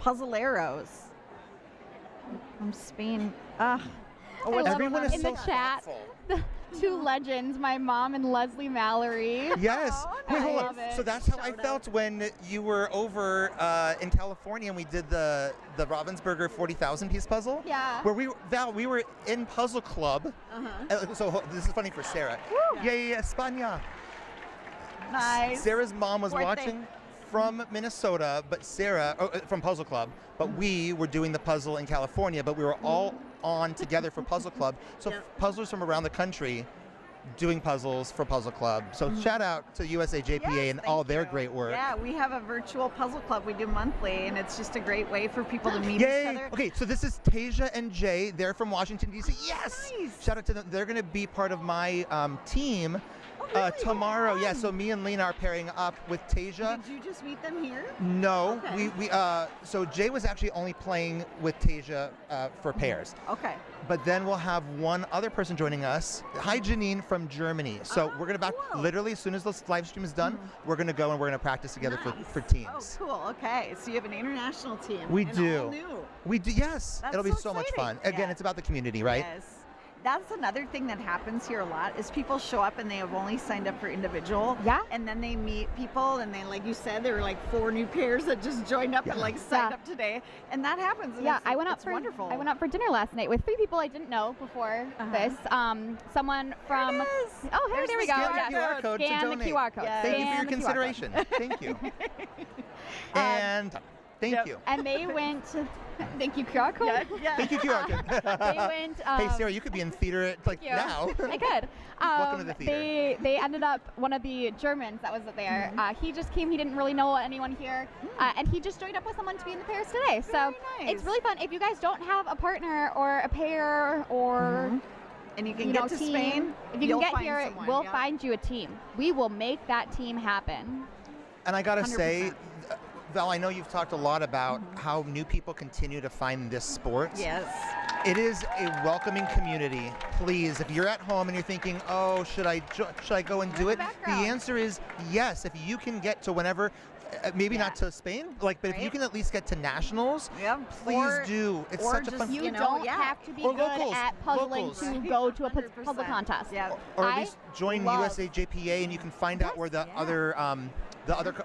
puzzleros from Spain. I love Everyone is in so the chat. thoughtful. The two legends, my mom and Leslie Mallory. Yes. I Wait, hold love on. it. So that's how I felt when you were over in California and we did the Ravensburger 40,000 piece puzzle. Yeah. Where we were in Puzzle Club. So this is funny for Sarah. Yeah, España. Nice. Sarah's mom was Weren't watching from Minnesota, but Sarah from Puzzle Club. But we were doing the puzzle in California, but we were all on together for Puzzle Club. So puzzlers from around the country doing puzzles for Puzzle Club. So shout out to USA JPA and all their great work. Yeah, we have a virtual puzzle club we do monthly, and it's just a great way for people to meet Yay! each other. Okay, so this is Tasia and Jay. They're from Washington, D.C. Yes! Nice. Shout out to them. They're going to be part of my team tomorrow. Yeah, so me and Lena are pairing up with Tasia. Did you just meet them here? No, Okay. so Jay was actually only playing with Tasia for pairs. Okay. But then we'll have one other person joining us. Hi, Janine from Germany. So we're gonna literally as soon as this live stream is done, we're gonna go and we're gonna practice together for teams. Oh, cool. Okay, so you have an international team. We and do. all new. We do. Yes, That's it'll be so so much exciting. fun. Again, Yeah. it's about the community, right? Yes. That's another thing that happens here a lot is people show up and they have only signed up for individual. Yeah. And then they meet people and they, like you said, there were like 4 new pairs that just joined up and like signed up today. And that happens. And Yeah, it's, I went out it's for wonderful. I went out for dinner last night with 3 people I didn't know before this. Someone from There's there we the go. Scan Yeah. the QR code Scan to the donate. QR code. Yes. Thank you for Scan your the QR code. consideration. Thank you. And thank you. And they went. Thank you, QR code. Yeah. Thank you, QR code. They went. Hey, Sarah, you could be in theater Thank you. now. I could. Welcome to the theater. They ended up, one of the Germans that was there, he just came, he didn't really know anyone here, and he just joined up with someone to be in the pairs today. So Very it's nice. really fun. If you guys don't have a partner or a pair or And you can you get know, to team, Spain. if you you'll can get find here, someone, we'll yeah. find you a team. We will make that team happen. And I gotta say, 100%. Val, I know you've talked a lot about how new people continue to find this sport. Yes. It is a welcoming community. Please, if you're at home and you're thinking, oh, should I go and do it? The background. answer is yes. If you can get to whenever, maybe not to Spain, but if you Right. can at least get to nationals, please do. It's or such a just, fun. You, You know, don't yeah. have to be Or good locals, at puzzling locals. to go to a 100%. puzzle contest. Yeah. Or at I least join love- USA JPA and you can find out where the other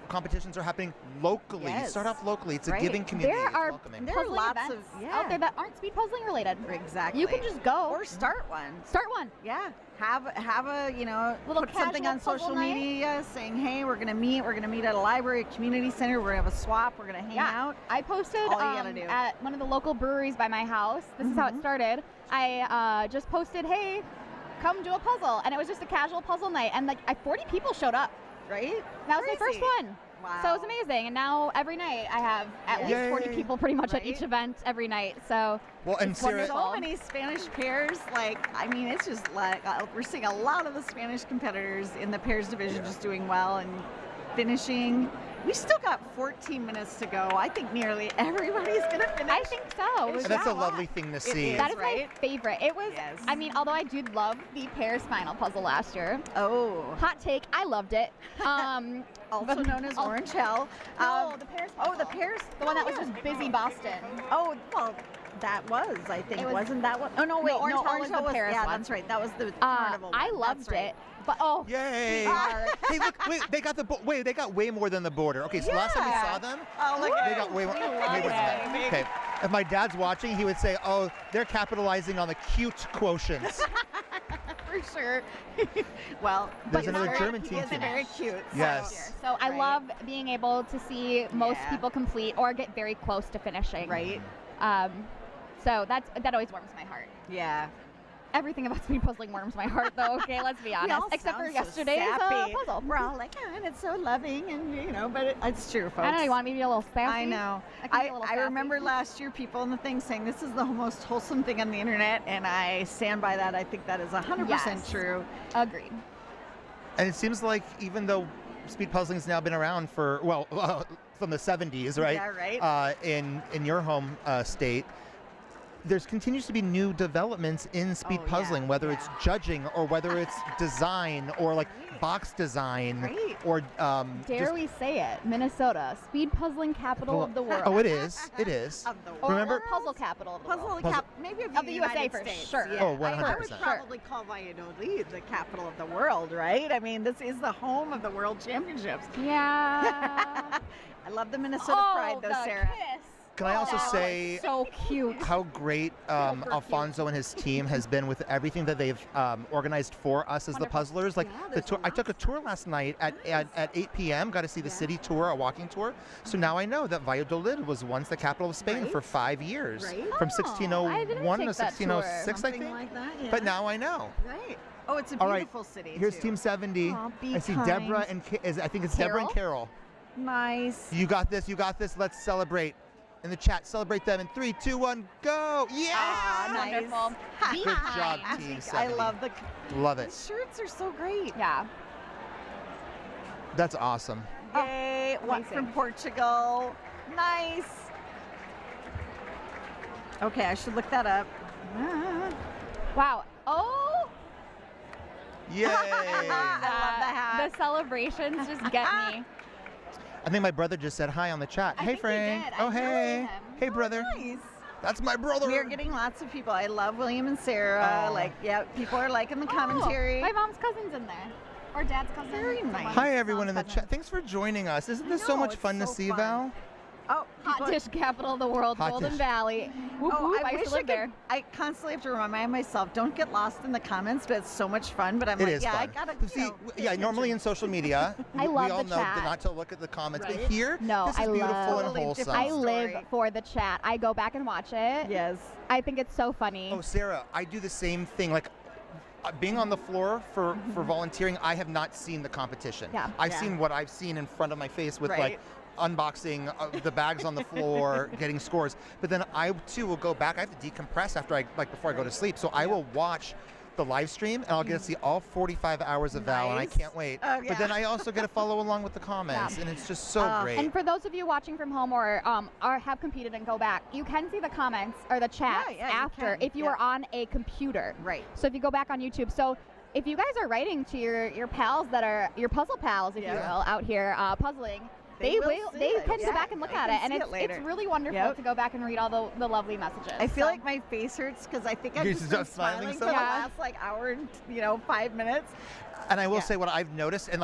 competitions are happening locally. Yes. Start off locally. It's a Right. giving community. There It's are welcoming. There are puzzling lots events of- out there that aren't speed puzzling related. Exactly. You can just go or start one. start one. Yeah. Have a Little put something casual on social puzzle night. media saying, hey, we're gonna meet at a library, a community center, we're gonna have a swap, we're gonna hang Yeah. out. I posted All you gotta do. at one of the local breweries by my house. This is how it started. I just posted, hey, come do a puzzle. And it was just a casual puzzle night. And like 40 people showed up. Right? That was my first Crazy. one. Wow. So it was amazing. And now every night I have at least Yay. 40 people pretty much at each Right? event every night. So Well, and it's Sarah, wonderful. So many Spanish pairs, it's just like we're seeing a lot of the Spanish competitors in the pairs division just doing well and finishing. We still got 14 minutes to go. I think nearly everybody's gonna finish. I think so. It's and that's a Yeah. lovely thing to see. is. That is right? my favorite. It was, Yes. I mean, although I did love the pairs final puzzle last year. Oh, Hot take, I loved it. also known as Orange Hell. No, the pairs Oh, the puzzle. pairs. The one that oh, was yeah. just busy Boston. Oh, well, that was, I think. It was- Wasn't that one? Oh, no, wait. Orange Hell was the was, Paris yeah, one. that's right. That was the carnival I one. loved That's right. it. But oh, Yay! are- Hey, look! Wait, they got they got way more than the border. Okay, so last time we Yeah. saw them, Oh, look they at got way more. We Way love more than that. it. Okay, if my dad's watching, he would say, "Oh, they're capitalizing on the cute quotients." For sure. Well, There's but another very- German he team is tonight. very cute. Yes. so I Right. love being able to see most Yeah. people complete or get very close to finishing. Right? So that always warms my heart. Yeah. Everything about speed puzzling warms my heart, though. Okay, let's be We honest. all Except for sound so yesterday's sappy. puzzle. We're all like, and it's so loving, and but it's true, folks. I know you want me to be a little sassy. I know. I can be a little I sassy. remember last year people in the thing saying this is the most wholesome thing on the internet, and I stand by that. I think that is 100% Yes. true. Agreed. And it seems like even though speed puzzling's now been around for, from the 70s, right? Yeah, right. In your home state. There continues to be new developments in speed puzzling, whether it's judging or whether it's design or like box design or Dare we say it? Minnesota, speed puzzling capital of the world. Oh, it is. It is. Remember? Or puzzle capital of the world. Maybe of the USA United for States. sure. Yeah. Oh, 100%. I would probably call Valladolid the capital of the world, right? I mean, this is the home of the World Championships. Yeah. I love the Minnesota pride, though, Sarah. Kiss. Can I also say so cute how great Alfonso and his team has been with everything that they've organized for us as the puzzlers? Like the tour, I took a tour last night at 8 p.m. Got to see the city tour, a walking tour. So now I know that Valladolid was once the capital of Spain for 5 years, from 1601 to 1606, I think. Like that, yeah. But now I know. Right. Oh, it's a All beautiful right, city. here's too. Team 70. I see Deborah and I think it's Deborah and Carol. Nice. You got this. You got this. Let's celebrate. In the chat, celebrate them in 3, 2, 1, go! Yeah! Nice. Wonderful. Good job, Team 70. I love Love it. The shirts are so great. Yeah. That's awesome. Yay! One from Portugal. Nice. Okay, I should look that up. Wow. Oh. Yay! I love the hat. The celebrations just get me. I think my brother just said hi on the chat. I Hey, think he Frank. did. Oh, I hey. him. Hey, brother. Nice. That's my brother. We are getting lots of people. I love William and Sarah. Oh. Like, yeah, people are liking the commentary. Oh, my mom's cousin's in there. Or dad's cousin. Very nice. Hi, everyone in the chat. Thanks for joining us. Isn't this so much fun to see, Val? Oh, Hot dish capital of the world, Hot Golden dish. Valley. Whoop, whoop, I used to live there. I constantly have to remind myself, don't get lost in the comments, but it's so much fun. But I'm It like, is yeah, fun. I gotta. See, normally in social media, I love we all the know chat. not to look at the comments, Right. but here, No, this is I beautiful love- and Totally wholesome. different. I live Story. for the chat. I go back and watch it. Yes. I think it's so funny. Oh, Sarah, I do the same thing. Like, being on the floor for volunteering, I have not seen the competition. Yeah. I've Yeah. seen what I've seen in front of my face with Right. like unboxing the bags on the floor, getting scores. But then I too will go back. I have to decompress after before I go to sleep. So I will watch the live stream and I'll get to see all 45 hours of Val, and I Nice. can't wait. Oh, But yeah. then I also get to follow along with the comments, and it's just so great. And for those of you watching from home or have competed and go back, you can see the comments or the chats Yeah, you after can. if you Yeah. are on a computer. Right. So if you go back on YouTube. So if you guys are writing to your pals that are your puzzle pals, if you Yeah. will, out here puzzling, They they will will. see They it. can Yeah, go back and look I at can it, and see it's it later. really wonderful Yep. to go back and read all the lovely messages. I feel So- like my face hurts because I think I've You're just just been smiling smiling so for the much? last like hour and 5 minutes. And I will Yeah. say what I've noticed, and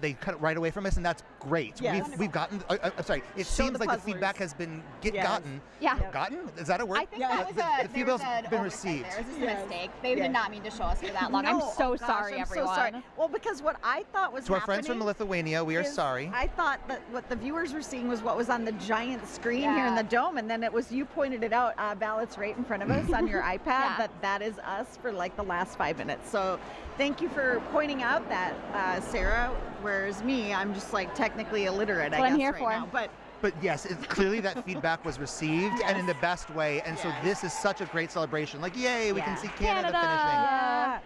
they cut it right away from us, and that's great. Yes. We've gotten. I'm sorry. It Show seems the like the puzzlers. feedback has been Yes. gotten. Yeah. Gotten? Is that a word? I think that was the there feedback's was an been oversight received. There. This is Yes. a mistake. They Yes. did not mean to show us for that long. I'm No, so oh gosh, sorry, I'm everyone. So sorry. Well, because what I thought was To our friends happening from Lithuania, we are is sorry. I thought that what the viewers were seeing was what was on the giant screen here in the dome, and then it was you pointed it out. Val, it's right in front of us on your iPad. Yeah. That is us for like the last 5 minutes. So thank you for pointing out that, Sarah. Whereas me, I'm just like technically illiterate. That's I what guess I'm here right for. now. But yes, it's clearly that feedback was received and in the best way. And so Yes. this is such a great celebration. Like, yay, we can Yeah. see Canada finishing. Yeah.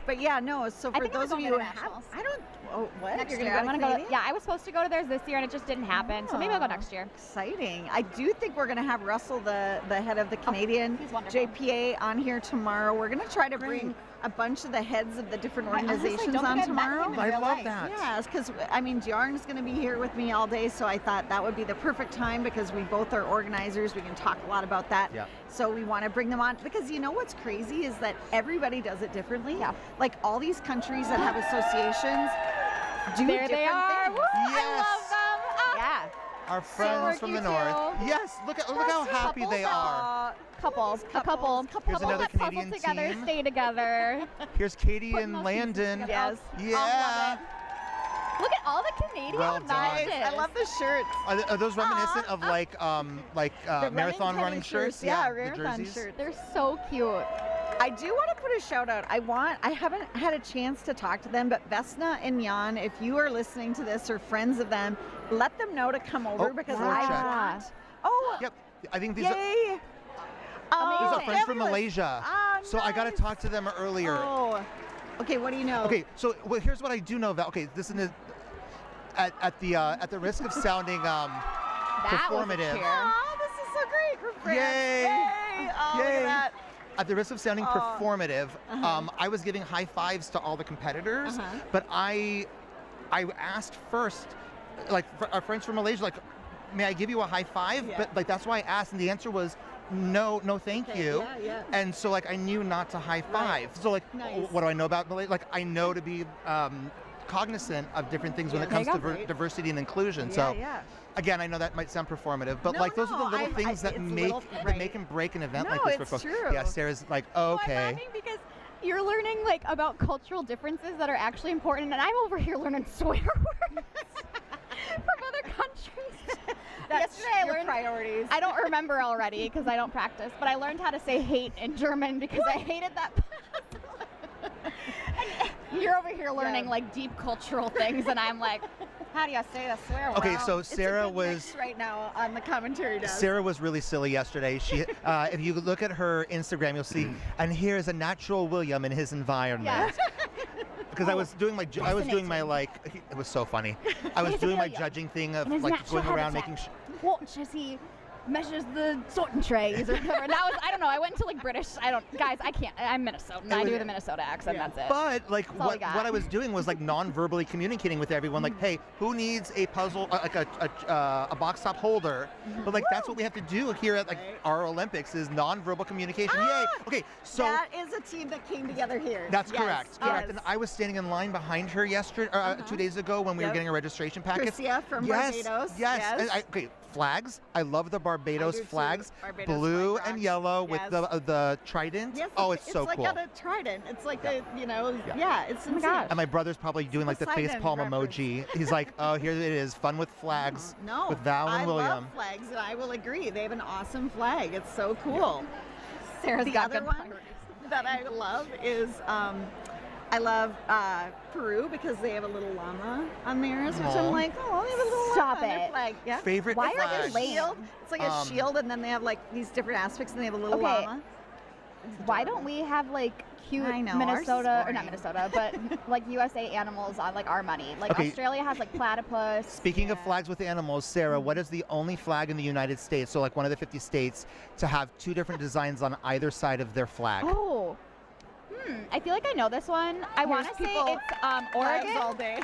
But yeah, no. So I for think I'm those of going you to who have, nationals. I don't. Oh, what? Next You're year, gonna I'm go to gonna go. Canadian? Yeah, I was supposed to go to theirs this year, and it just didn't happen. So maybe I'll go next year. Exciting. I do think we're going to have Russell, the head of the Canadian he's wonderful. JPA, on here tomorrow. We're going to try to bring a bunch of the heads of the different I honestly organizations don't on think I've met tomorrow. him in I real love life. that. Yes, because I mean, Jarn's going to be here with me all day, so I thought that would be the perfect time because we both are organizers. We can talk a lot about that. Yeah. So we want to bring them on because you know what's crazy is that everybody does it differently. Yeah. Like all these countries that have associations do There different they are. things. Woo, I Yes. love them. Ah. Yeah. Our friends from the cute, north. too. Yes, look how happy they are. Couples, a couple. Here's another that puzzle Canadian together, team. stay together. Here's Katie Putting and those pieces Landon. together. Yes. Yeah. Look at all the Canadian Well done. badges. I love the shirts. Are those reminiscent of like The marathon tennis running shirts? Yeah, the marathon jerseys. shirts. They're so cute. I do want to put a shout out. I haven't had a chance to talk to them, but Vesna and Jan, if you are listening to this or friends of them, let them know to come over Oh, because floor I check. want. Oh, Yep. I think these are yay! these are Oh, friends from fabulous. Malaysia. Ah, So I got to nice. talk to them earlier. Oh, okay. What do you know? Okay, so here's what I do know, Val. Okay, this is at the risk of sounding performative. Oh, this is so great for France. Yay! Yay! Oh, look at that. At the risk of sounding performative, I was giving high fives to all the competitors, but I asked first, like our friends from Malaysia, like, may I give you a high five? Yeah. But like that's why I asked, and the answer was no, thank you. Yeah. And so like I knew not to high five. So like, what do I know about Malaysia? Like I know to be cognizant of different things when it comes to diversity and inclusion. So. Again, I know that might sound performative, but like those are the little things that make and break an event like this for folks. True. Yeah, Sarah's like, okay. I'm laughing because you're learning like about cultural differences that are actually important, and I'm over here learning swear words from other countries. Yesterday I learned priorities. I don't remember already because I don't practice, but I learned how to say hate in German because I hated that. You're over here learning like deep cultural things, and I'm like, how do you say a swear word? Okay, so Sarah it's a good mix right now on the commentary desk. Sarah was really silly yesterday. She, if you look at her Instagram, you'll see, and here's a natural William in his environment. Because I was doing my like, it was so funny. I was doing my judging thing of like going around making sure. Watch as he measures the sorting trays or whatever. That was, I don't know, I went to like British, guys, I can't, I'm Minnesotan. I do the Minnesota accent, that's it. But like what I was doing was like non-verbally communicating with everyone, like, hey, who needs a puzzle, like a box top holder? But like that's what we have to do here at like our Olympics is non-verbal communication. Yay! Okay, so that is a team that came together here. That's correct. And I was standing in line behind her yesterday, 2 days ago when we were getting a registration packet. Garcia from Barbados. Yes. And okay, flags. I love the Barbados flags. Barbados blue flag and rock. yellow with the trident. Yes, oh, it's so cool. cool. It's like a trident. It's like it's oh my gosh. And my brother's probably doing like the facepalm emoji. He's like, oh, here it is, fun with flags. No, with Val and William. I love flags, and I will agree. They have an awesome flag. It's so cool. Sarah's the got other good one priorities. that I love is I love Peru because they have a little llama on theirs, which I'm like, oh, they have a little llama on their flag. Yeah. Favorite Why flag. are they shield? It's like a shield, and then they have like these different aspects, and they have a little llama. Why don't we have like cute Minnesota, or not Minnesota, but like USA animals on like our money? Like Australia has like platypus. Speaking of flags with animals, Sarah, what is the only flag in the United States, so like one of the 50 states, to have 2 different designs on either side of their flag? Oh. I feel like I know this one. I want to say it's Oregon. All day.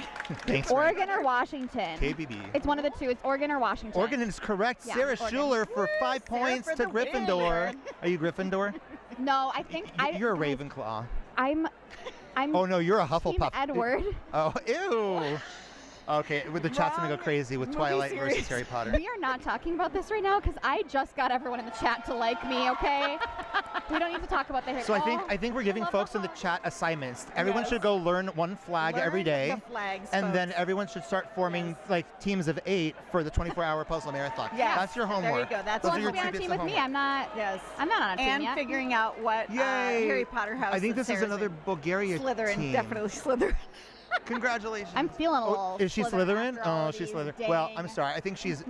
Thanks. Oregon or Washington. KBB. It's one of the two. It's Oregon or Washington. Oregon is correct. Yeah, Sarah Oregon. Schuler for 5 points to Gryffindor. Are you Gryffindor? No, I think You're a Ravenclaw. I'm. Oh no, you're a Hufflepuff. Team Edward. Oh, ew. Okay, the chat's gonna go crazy with Twilight versus Harry Potter. We are not talking about this right now because I just got everyone in the chat to like me. Okay, we don't need to talk about the Harry. So I think we're giving folks in the chat assignments. Everyone should go learn one flag every day, the flags, and folks. then everyone should start forming like teams of 8 for the 24-hour puzzle marathon. Yes. That's your homework. There you go. That's Those Who are your wants to 2 be on bits a of team with me? homework. I'm not. Yes. I'm not on a team And yet. figuring out what Yay! Harry Potter house. I think this is Sarah's another in. Bulgaria Slytherin, team. definitely Slytherin. Congratulations. I'm feeling a little. Is she Slytherin? after all Oh, she's these Slytherin. Well, dang- I'm sorry. I think she is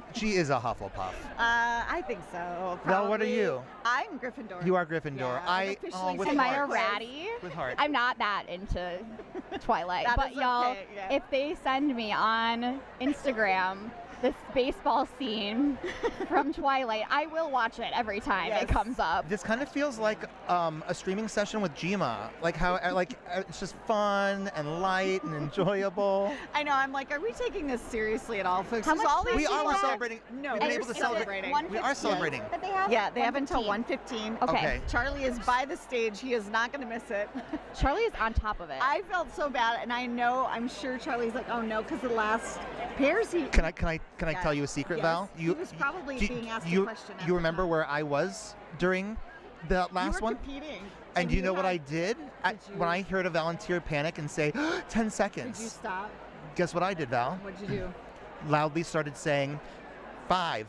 a Hufflepuff. I think so. Val, what are probably. you? I'm Gryffindor. You are Gryffindor. Yeah, officially with Am I a heart. ratty? With heart. I'm not that into Twilight, That but is y'all, okay, yeah. if they send me on Instagram this baseball scene from Twilight, I will watch it every time it comes up. This kind of feels like a streaming session with Jima. Like how it's just fun and light and enjoyable. I know. I'm like, are we taking this seriously at all, folks? How 'Cause much all time these We are. people We're have- celebrating. No, We've been they're able to celebrating. celebrate. We are celebrating. That they have? Yeah, they have until 1:15. 1:15. Okay. Charlie is by the stage. He is not going to miss it. Charlie is on top of it. I felt so bad, and I'm sure Charlie's like, oh no, because the last pairs he. Can I tell you a secret, Yes. Val? He was probably being asked a you, question. You remember where I was during the last you were one? competing. And do you know what had- I did? When I heard a volunteer panic and say, 10 seconds. Did you stop? Guess what I did, Val? What'd you do? Loudly started saying 5,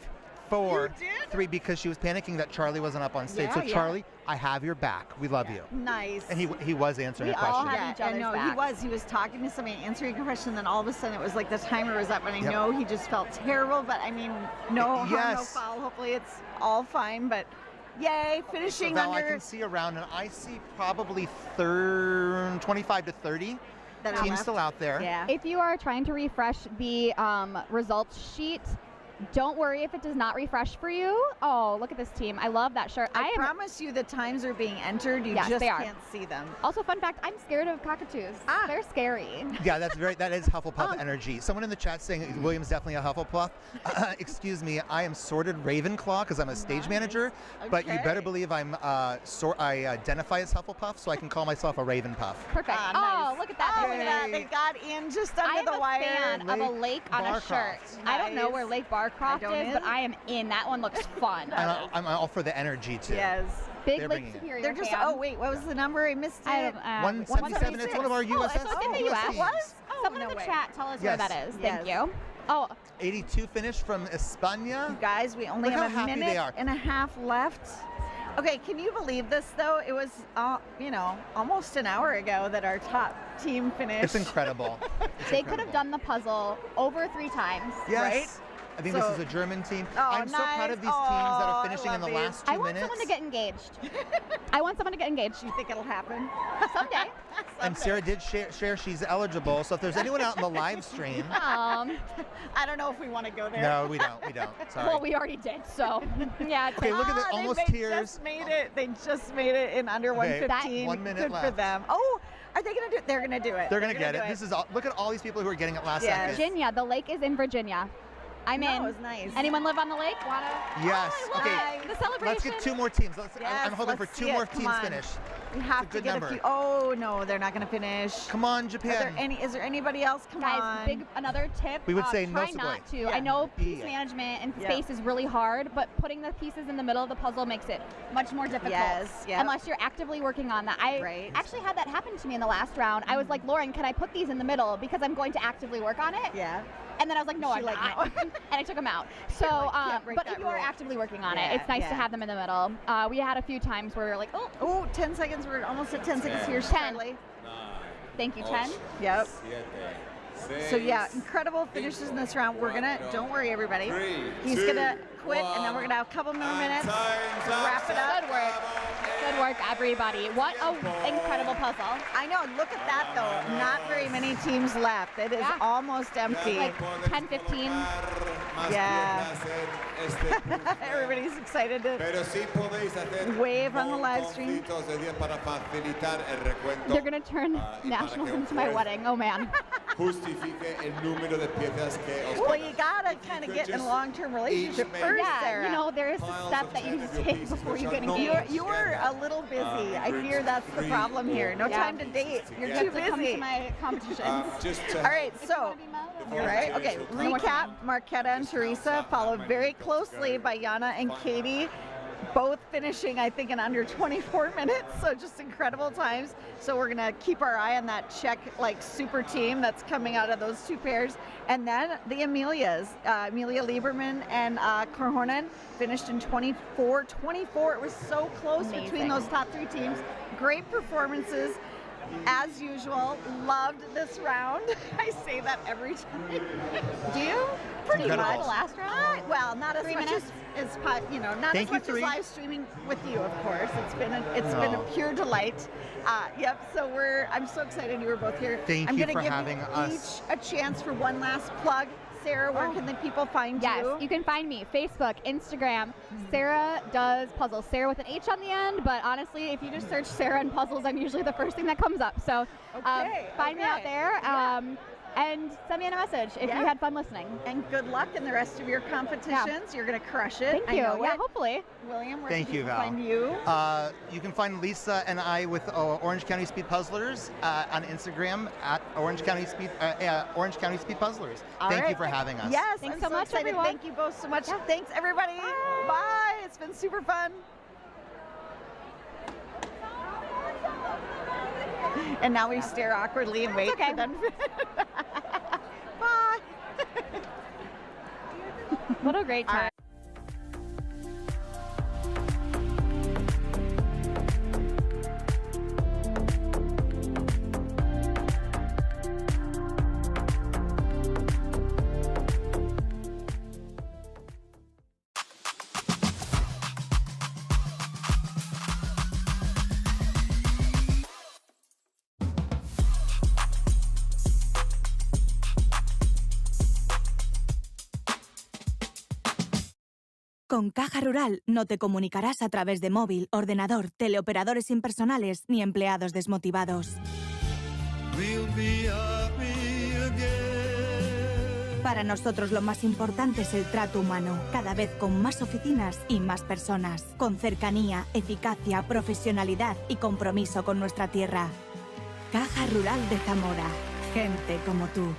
4, You did? 3 because she was panicking that Charlie wasn't up on stage. Yeah, So yeah. Charlie, I have your back. We love you. Nice. And he was answering We a all question. have each I other's know backs. he was talking to somebody, answering a question, then all of a sudden it was like the timer was up, and I Yep. know he just felt terrible, but I mean, no harm, no Yes. foul. Hopefully it's all fine, but yay, So finishing Val, I under. can see around, and I see probably 25 to 30. that are Team's left. still out there. Yeah. If you are trying to refresh the results sheet, don't worry if it does not refresh for you. Oh, look at this team. I love that shirt. I promise you the times are being entered. You Yes, just they are. can't see them. Also, fun fact, I'm scared of cockatoos. They're scary. Yeah, that is Hufflepuff energy. Someone in the chat saying William's definitely a Hufflepuff. Excuse me, I am sorted Ravenclaw because I'm a stage manager, but you better believe I identify as Hufflepuff, so I can call myself a Ravenpuff. Perfect. Oh, look at that. Oh, look at that. They got in just under the wire. I am a fan of a lake on a Barcroft. shirt. I don't know where Lake Barcroft is, but I am in. That one looks fun. I'm all for the energy too. Yes. Big They're Lake bringing it. Superior They're just, fan. oh wait, what was the number? I missed it. I don't, 177. It's one of our USS. Oh, so it's in the US. teams. Was? Someone in the chat, tell us where Yes. that is. Yes. Thank you. Oh, 82 finish from España. You guys, we only Look have how a happy they minute are. and a half left. Okay, can you believe this though? It was, almost an hour ago that our top team finished. It's incredible. they could have done the puzzle over 3 times. Yes. Right? I think So- this is a German team. Oh, I'm so proud of these nice. teams that Oh, are I finishing in the love last 2 I want minutes. someone to get engaged. I want someone to get engaged. Do you think it'll happen? Someday. And Sarah did share she's eligible. So if there's anyone out in the live stream, I don't know if we want to go there. no, we don't. Sorry. Well, we already did, so yeah. Okay, look at the almost they tears. Just made it. They just made it in under Okay, 115. 1 minute Good for left. them. Oh, are they gonna do it? They're gonna do it. They're gonna get do it. This is look at all these people who are getting it last second. Virginia. The lake is in Virginia. I'm No, in. it was nice. Anyone live on the lake? Wanna? Yes. Oh, Okay. I love it. The celebration. Let's get 2 more teams. I'm hoping for let's 2 see more it. Come teams on. finish. We have It's a to good get number. a few. Oh no, they're not gonna finish. Come on, Is Japan. there anybody else? Come Guys, on. another tip. We would say try no not sugoi. to. Yeah. I know piece Yeah. management and Yeah. space is really hard, but putting the pieces in the middle of the puzzle makes it much more difficult. Yes, yeah. Unless you're actively working on that. I Right. actually had that happen to me in the last round. I was like, Lauren, can I put these in the middle because I'm going to actively work on it? Yeah. And then I was like, no, She I'm like, not. And I took them out. So, can't break but that if you are rule. actively working on Yeah, it, it's nice to yeah. have them in the middle. We had a few times where we were like, oh, Oh, 10 seconds. We're almost at 10 seconds here, 10. Charlie. thank you, 10. Yep. So yeah, incredible finishes in this round. We're gonna, don't worry everybody. He's gonna quit and then we're gonna have a couple more minutes to wrap it up. Good work. Good work, everybody. What a incredible puzzle. I know, look at that though. Not very many teams left. It is Yeah. almost empty. Like 10, 15. Yeah. Everybody's excited to wave on the live stream. They're going to turn nationals into my wedding. Oh, man. Well, you gotta kind of get in a long-term relationship first, Yeah, Sarah. you know, there is a step that you need to take before you get engaged. You were a little busy. I hear that's the problem here. No Yeah. time to date. You're You too have to come to busy. my competitions. All right, so you're right. Okay, recap: Marquetta and Teresa, followed very closely by Yana and Katie, both finishing, I think, in under 24 minutes. So just incredible times. So we're gonna keep our eye on that Czech super team that's coming out of those 2 pairs, and then the Amelias, Amelia Lieberman and Korhonen finished in 24-24. It was so close between those top 3 teams. Great performances. As usual, loved this round. I say that every time. Do you? Pretty incredible. much. The last round? Well, not as 3 much minutes? as not Thank as you, much as 3. live streaming with you, of course. It's been a pure delight. Yep. So I'm so excited you were both here. Thank I'm you gonna for give having you us. each a chance for one last plug. Sarah, where can the people find Yes, you? you can find me Facebook, Instagram. Sarah does puzzles. Sarah with an H on the end, but honestly, if you just search Sarah and puzzles, I'm usually the first thing that comes up. So find me out there and send me a message if you had fun listening. And good luck in the rest of your competitions. You're going to crush it. Thank I you. know Yeah, it. hopefully. William, where Thank can you, people Val. find you? You can find Lisa and I with Orange County Speed Puzzlers on Instagram at Orange County Speed Puzzlers. All Thank you right. for having us. Yes, Thanks I'm so much, excited. everyone. Thank you both so much. Thanks, everybody. Bye. It's been super fun. And now we stare awkwardly and wait for them. Bye. What a great time. Con Caja Rural no te comunicarás a través de móvil, ordenador, teleoperadores impersonales ni empleados desmotivados. We'll be happy again. Para nosotros lo más importante es el trato humano, cada vez con más oficinas y más personas, con cercanía, eficacia, profesionalidad y compromiso con nuestra tierra. Caja Rural de Zamora. Gente como tú.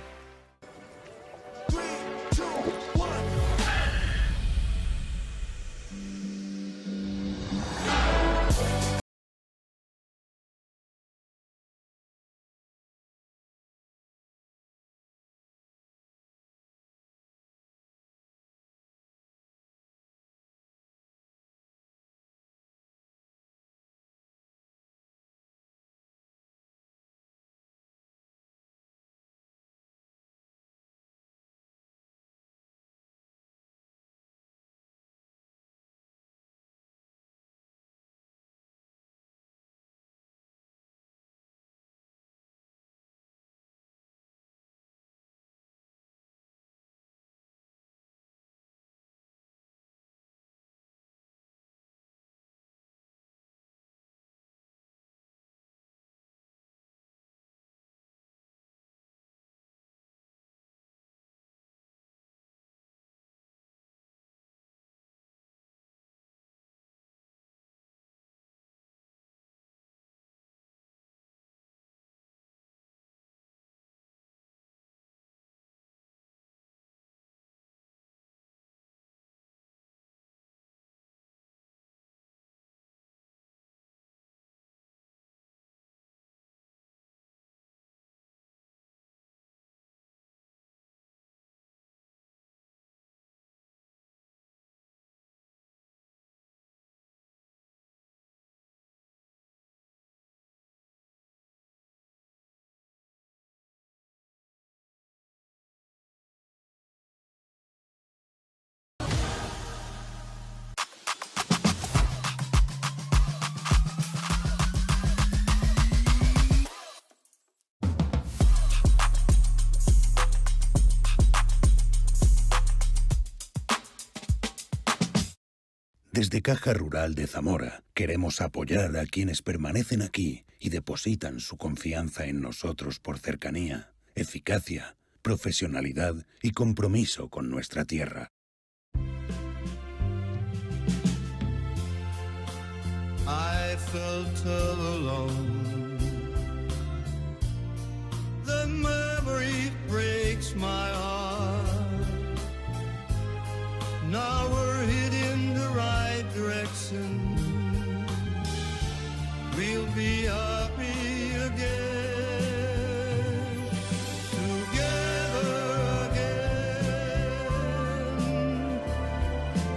Desde Caja Rural de Zamora queremos apoyar a quienes permanecen aquí y depositan su confianza en nosotros por cercanía, eficacia, profesionalidad y compromiso con nuestra tierra. I felt all alone. The memory breaks my heart. Now we're heading the right direction. We'll be happy again. Together again.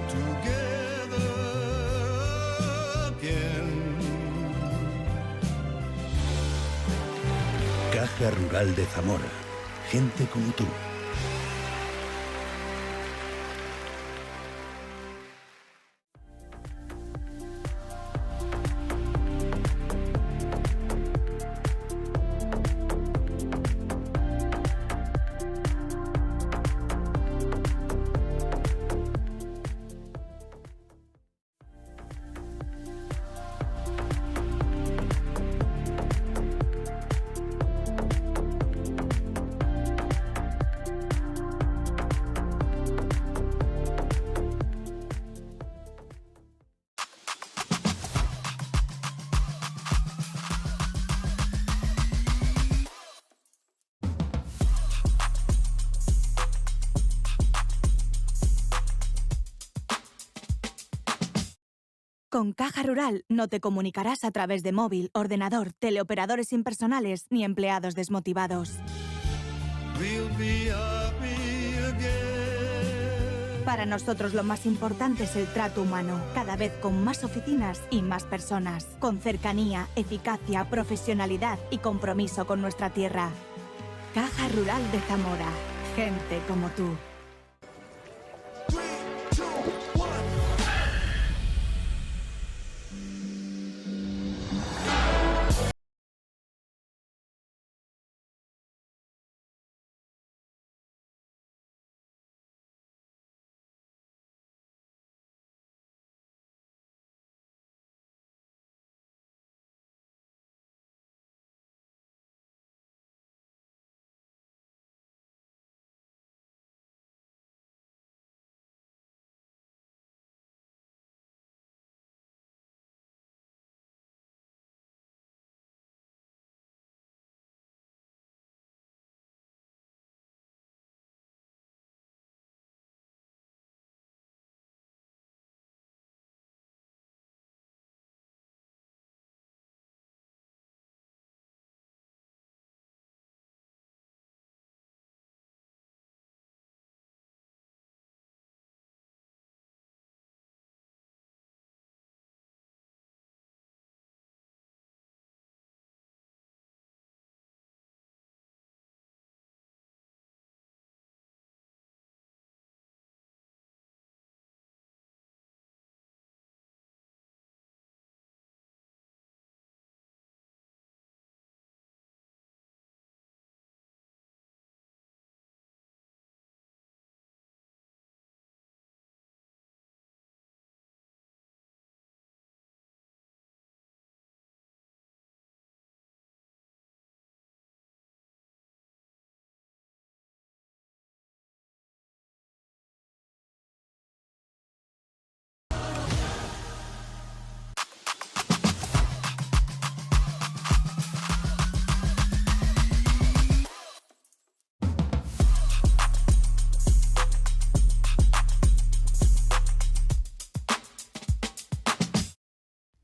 Together again. Caja Rural de Zamora. Gente como tú. Con Caja Rural no te comunicarás a través de móvil, ordenador, teleoperadores impersonales ni empleados desmotivados. We'll be happy again. Para nosotros lo más importante es el trato humano, cada vez con más oficinas y más personas, con cercanía, eficacia, profesionalidad y compromiso con nuestra tierra. Caja Rural de Zamora. Gente como tú.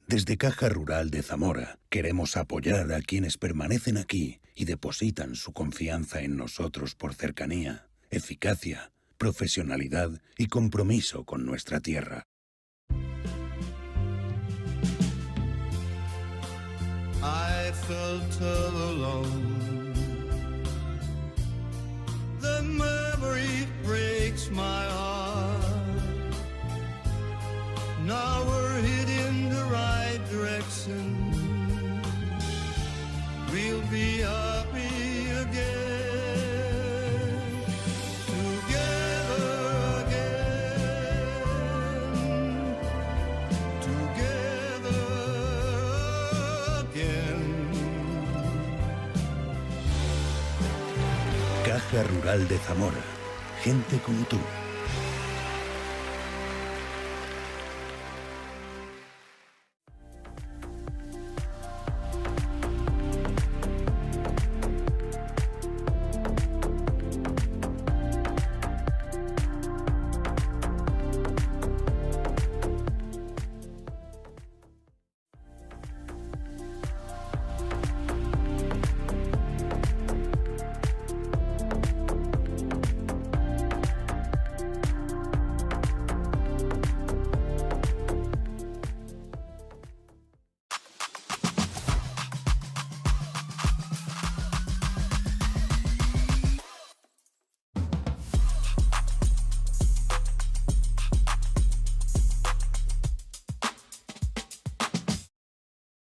Desde Caja Rural de Zamora queremos apoyar a quienes permanecen aquí y depositan su confianza en nosotros por cercanía, eficacia, profesionalidad y compromiso con nuestra tierra. I felt alone. The memory breaks my heart. Now we're heading the right direction. We'll be happy again, together again, together again. Caja Rural de Zamora. Gente como tú.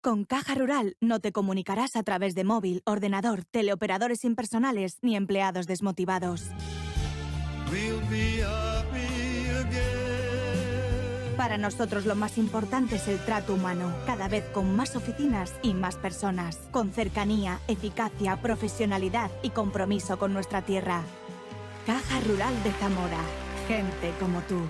Con Caja Rural no te comunicarás a través de móvil, ordenador, teleoperadores impersonales ni empleados desmotivados. We'll be happy again. Para nosotros lo más importante es el trato humano, cada vez con más oficinas y más personas, con cercanía, eficacia, profesionalidad y compromiso con nuestra tierra. Caja Rural de Zamora. Gente como tú.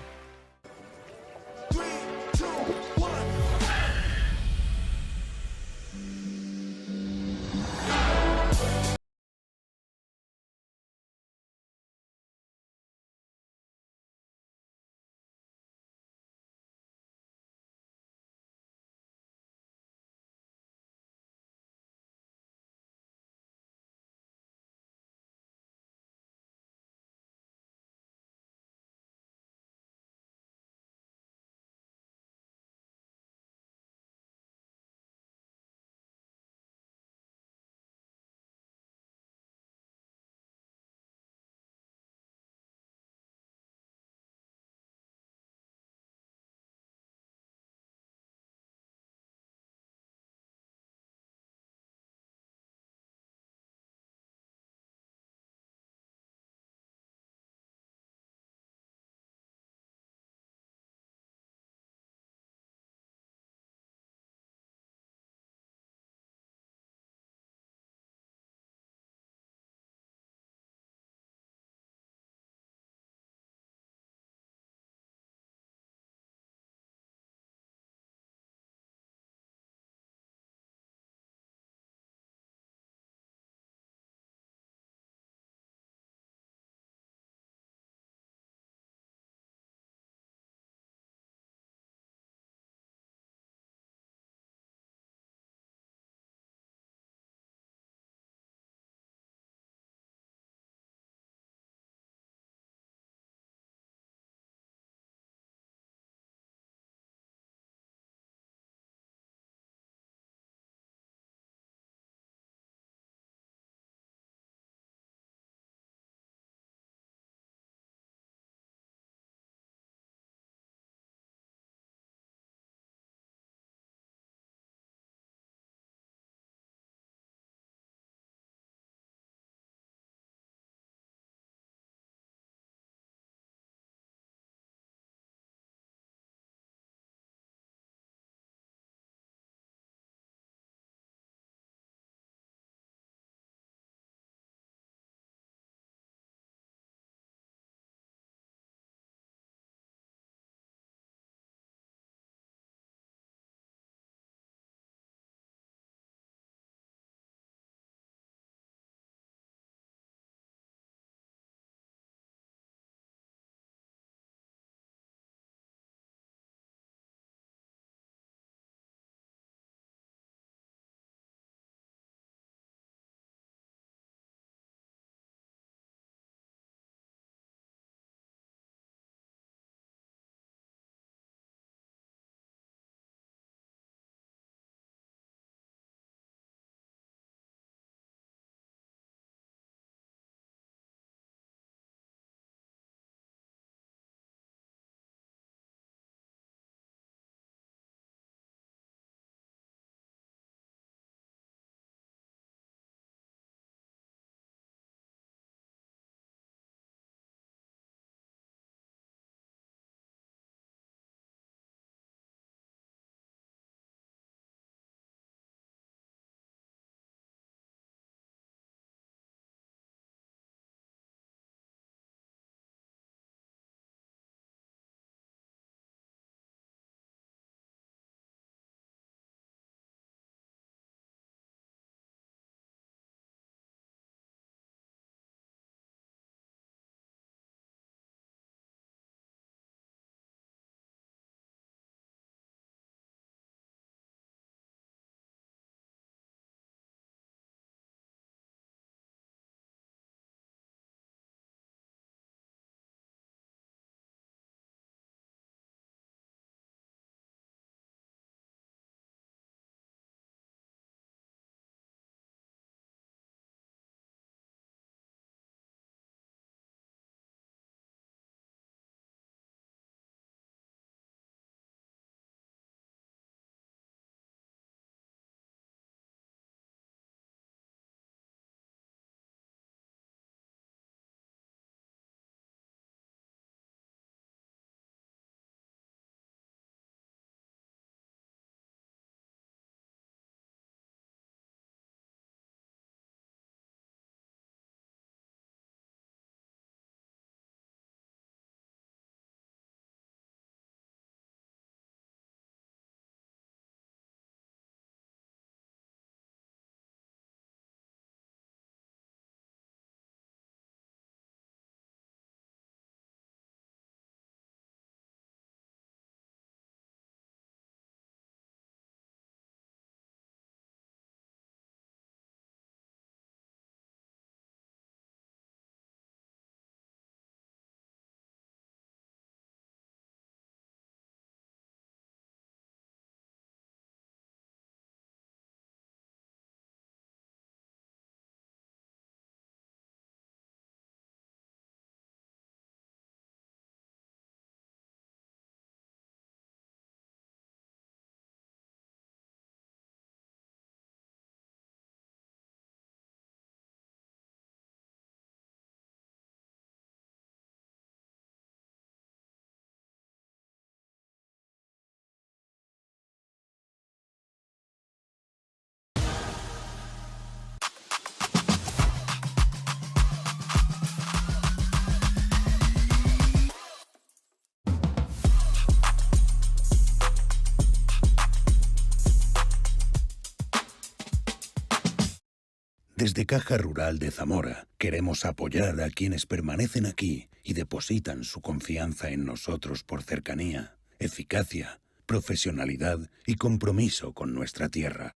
Desde Caja Rural de Zamora queremos apoyar a quienes permanecen aquí y depositan su confianza en nosotros por cercanía, eficacia, profesionalidad y compromiso con nuestra tierra.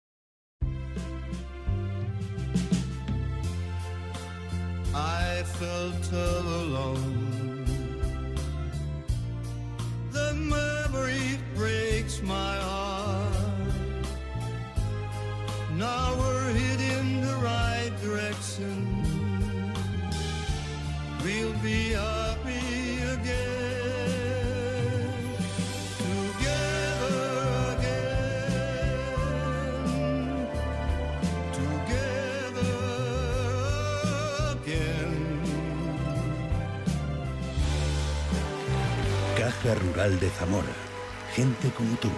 I felt all alone. The memory breaks my heart. Now we're heading the right direction. We'll be happy again, together again, together again. Caja Rural de Zamora. Gente como tú.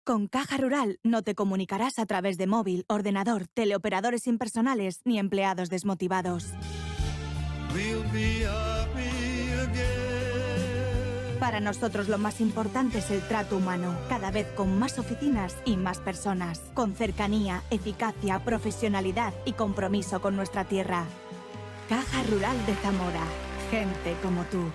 Con Caja Rural no te comunicarás a través de móvil, ordenador, teleoperadores impersonales ni empleados desmotivados. We'll be happy again. Para nosotros lo más importante es el trato humano, cada vez con más oficinas y más personas, con cercanía, eficacia, profesionalidad y compromiso con nuestra tierra. Caja Rural de Zamora. Gente como tú.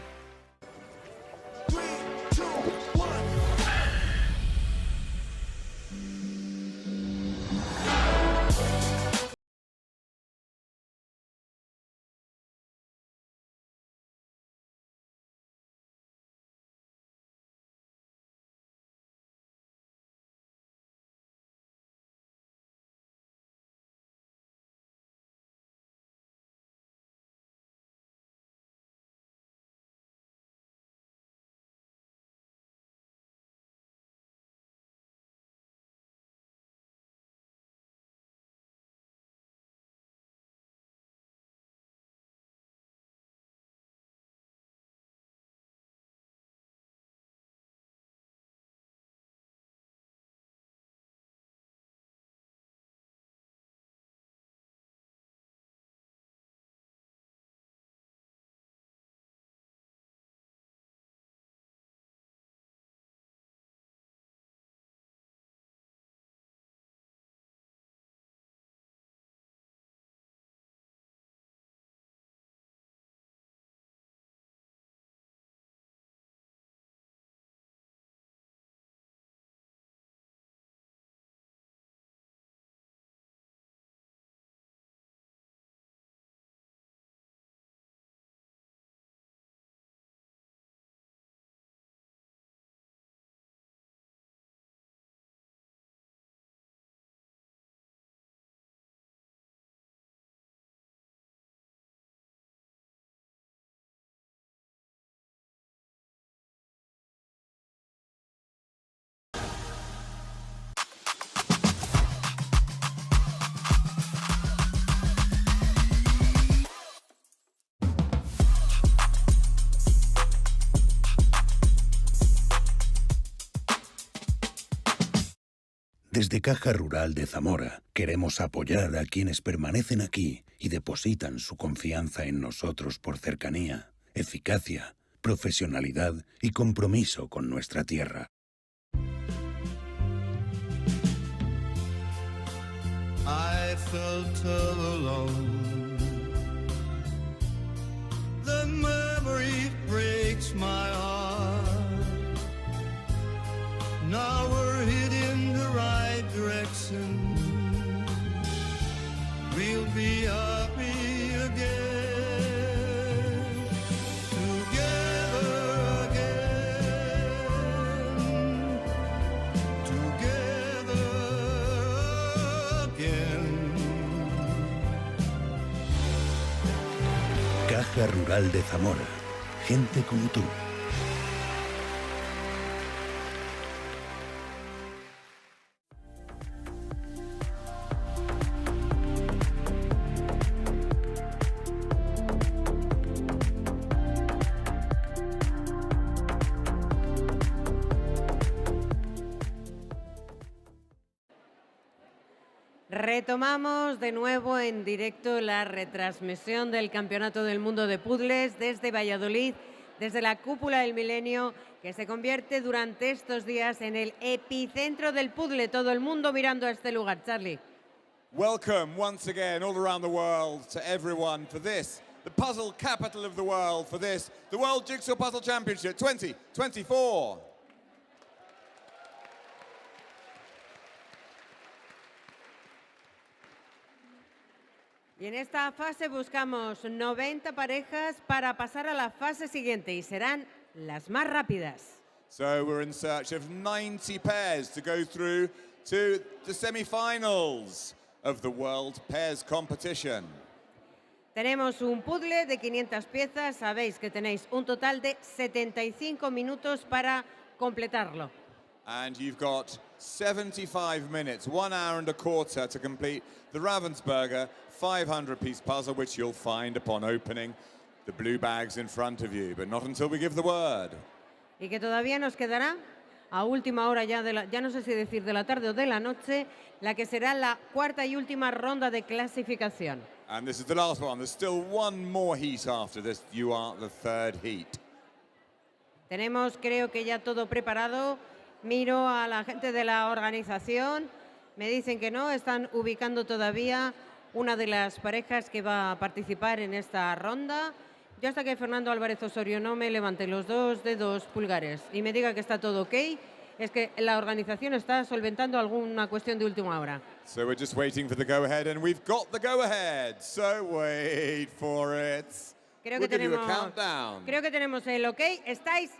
Desde Caja Rural de Zamora queremos apoyar a quienes permanecen aquí y depositan su confianza en nosotros por cercanía, eficacia, profesionalidad y compromiso con nuestra tierra. I felt all alone. The memory breaks my heart. Now we're heading the right direction. We'll be happy again, together again, granja rural de Zamora. Gente como tú. Retomamos de nuevo en directo la retransmisión del Campeonato del Mundo de Puzzles desde Valladolid, desde la cúpula del Milenio, que se convierte durante estos días en el epicentro del puzzle. Todo el mundo mirando a este lugar. Charlie. Welcome once again all around the world to everyone for this, the puzzle capital of the world for this, the World Jigsaw Puzzle Championship 2024. Y en esta fase buscamos 90 parejas para pasar a la fase siguiente y serán las más rápidas. So we're in search of 90 pairs to go through to the semi-finals of the World Pairs Competition. Tenemos un puzzle de 500 piezas. Sabéis que tenéis un total de 75 minutos para completarlo. And you've got 75 minutes, 1 hour and a quarter to complete the Ravensburger 500-piece puzzle, which you'll find upon opening the blue bags in front of you, but not until we give the word. Y que todavía nos quedará a última hora ya ya no sé si decir de la tarde o de la noche, la que será la cuarta y última ronda de clasificación. And this is the last one. There's still one more heat after this. You are the third heat. Tenemos, creo que ya todo preparado. Miro a la gente de la organización. Me dicen que no, están ubicando todavía una de las parejas que va a participar en esta ronda. Yo hasta que Fernando Álvarez Osorio no me levante los dos dedos pulgares y me diga que está todo ok, es que la organización está solventando alguna cuestión de última hora. So we're just waiting for the go-ahead, and we've got the go-ahead. So wait for it. Creo We'll que give you a countdown. creo que tenemos el ok. ¿Estáis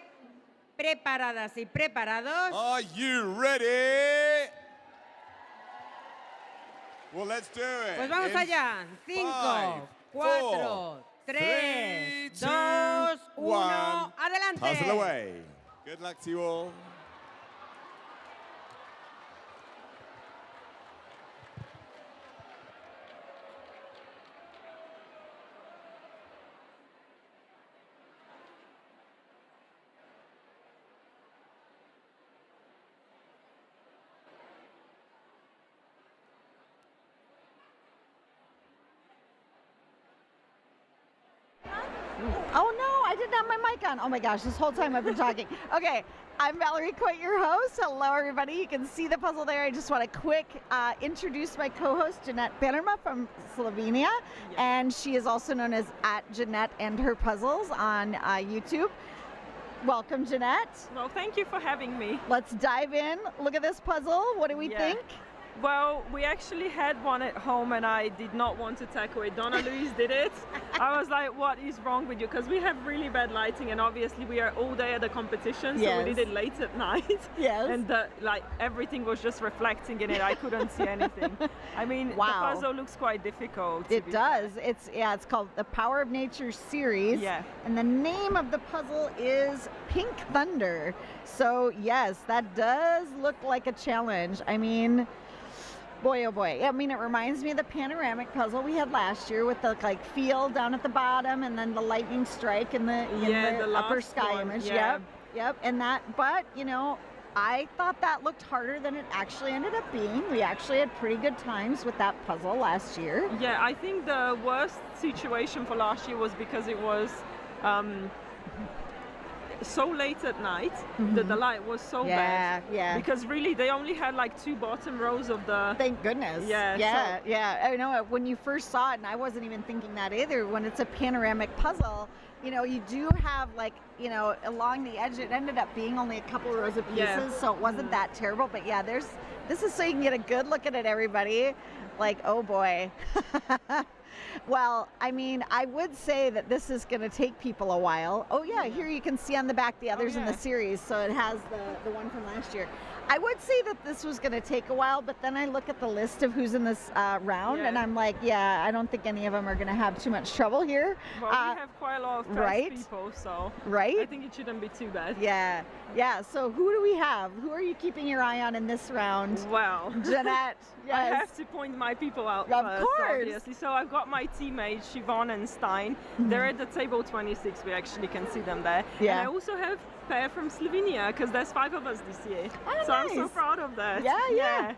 preparadas y preparados? Are you ready? Well, let's do it. Pues vamos allá. 5, 4, 3, 2, 1. ¡Adelante! Puzzle away. Good luck to you all. Oh no, I didn't have my mic on. Oh my gosh, this whole time I've been talking. Okay, I'm Valerie Coit, your host. Hello everybody, you can see the puzzle there. I just want to quick introduce my co-host, Jeanette Bannerma from Slovenia. And she is also known as @Jeanette and her puzzles on YouTube. Welcome, Jeanette. Well, thank you for having me. Let's dive in. Look at this puzzle. What do we think? Well, we actually had one at home and I did not want to tackle it. Donna Louise did it. I was like, what is wrong with you? Because we have really bad lighting and obviously we are all day at the competition, so we did it late at night. Yes. And like everything was just reflecting in it. I couldn't see anything. I mean, the puzzle looks quite difficult. It does. It's called the Power of Nature series. Yeah. And the name of the puzzle is Pink Thunder. So yes, that does look like a challenge. I mean, boy, oh boy. I mean, it reminds me of the panoramic puzzle we had last year with the like field down at the bottom and then the lightning strike in the upper sky image. Yeah. Yep. And that, but you know, I thought that looked harder than it actually ended up being. We actually had pretty good times with that puzzle last year. Yeah, I think the worst situation for last year was because it was so late at night that the light was so bad. Yeah. Because really they only had like 2 bottom rows of the... Thank goodness. Yeah. I know when you first saw it, and I wasn't even thinking that either, when it's a panoramic puzzle, you know, you do have like, you know, along the edge, it ended up being only a couple rows of pieces, so it wasn't that terrible. But yeah, this is so you can get a good look at it, everybody. Like, oh boy. Well, I mean, I would say that this is going to take people a while. Oh yeah, here you can see on the back the others in the series. So it has the one from last year. I would say that this was going to take a while, but then I look at the list of who's in this round, and I'm like, yeah, I don't think any of them are going to have too much trouble here. Well, we have quite a lot of fast people, so I think it shouldn't be too bad. Yeah, yeah. So who do we have? Who are you keeping your eye on in this round? Well, Jeanette, yes. I have to point my people out of course. Obviously. So I've got my teammates, Siobhan and Stein. They're at the table 26. We actually can see them there. Yeah. And I also have pair from Slovenia, because there's 5 of us this year. So nice. I'm so proud of that. Yeah.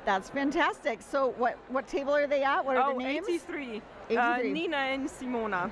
That's fantastic. So what table are they at? What are the names? 83. 83. Nina and Simona.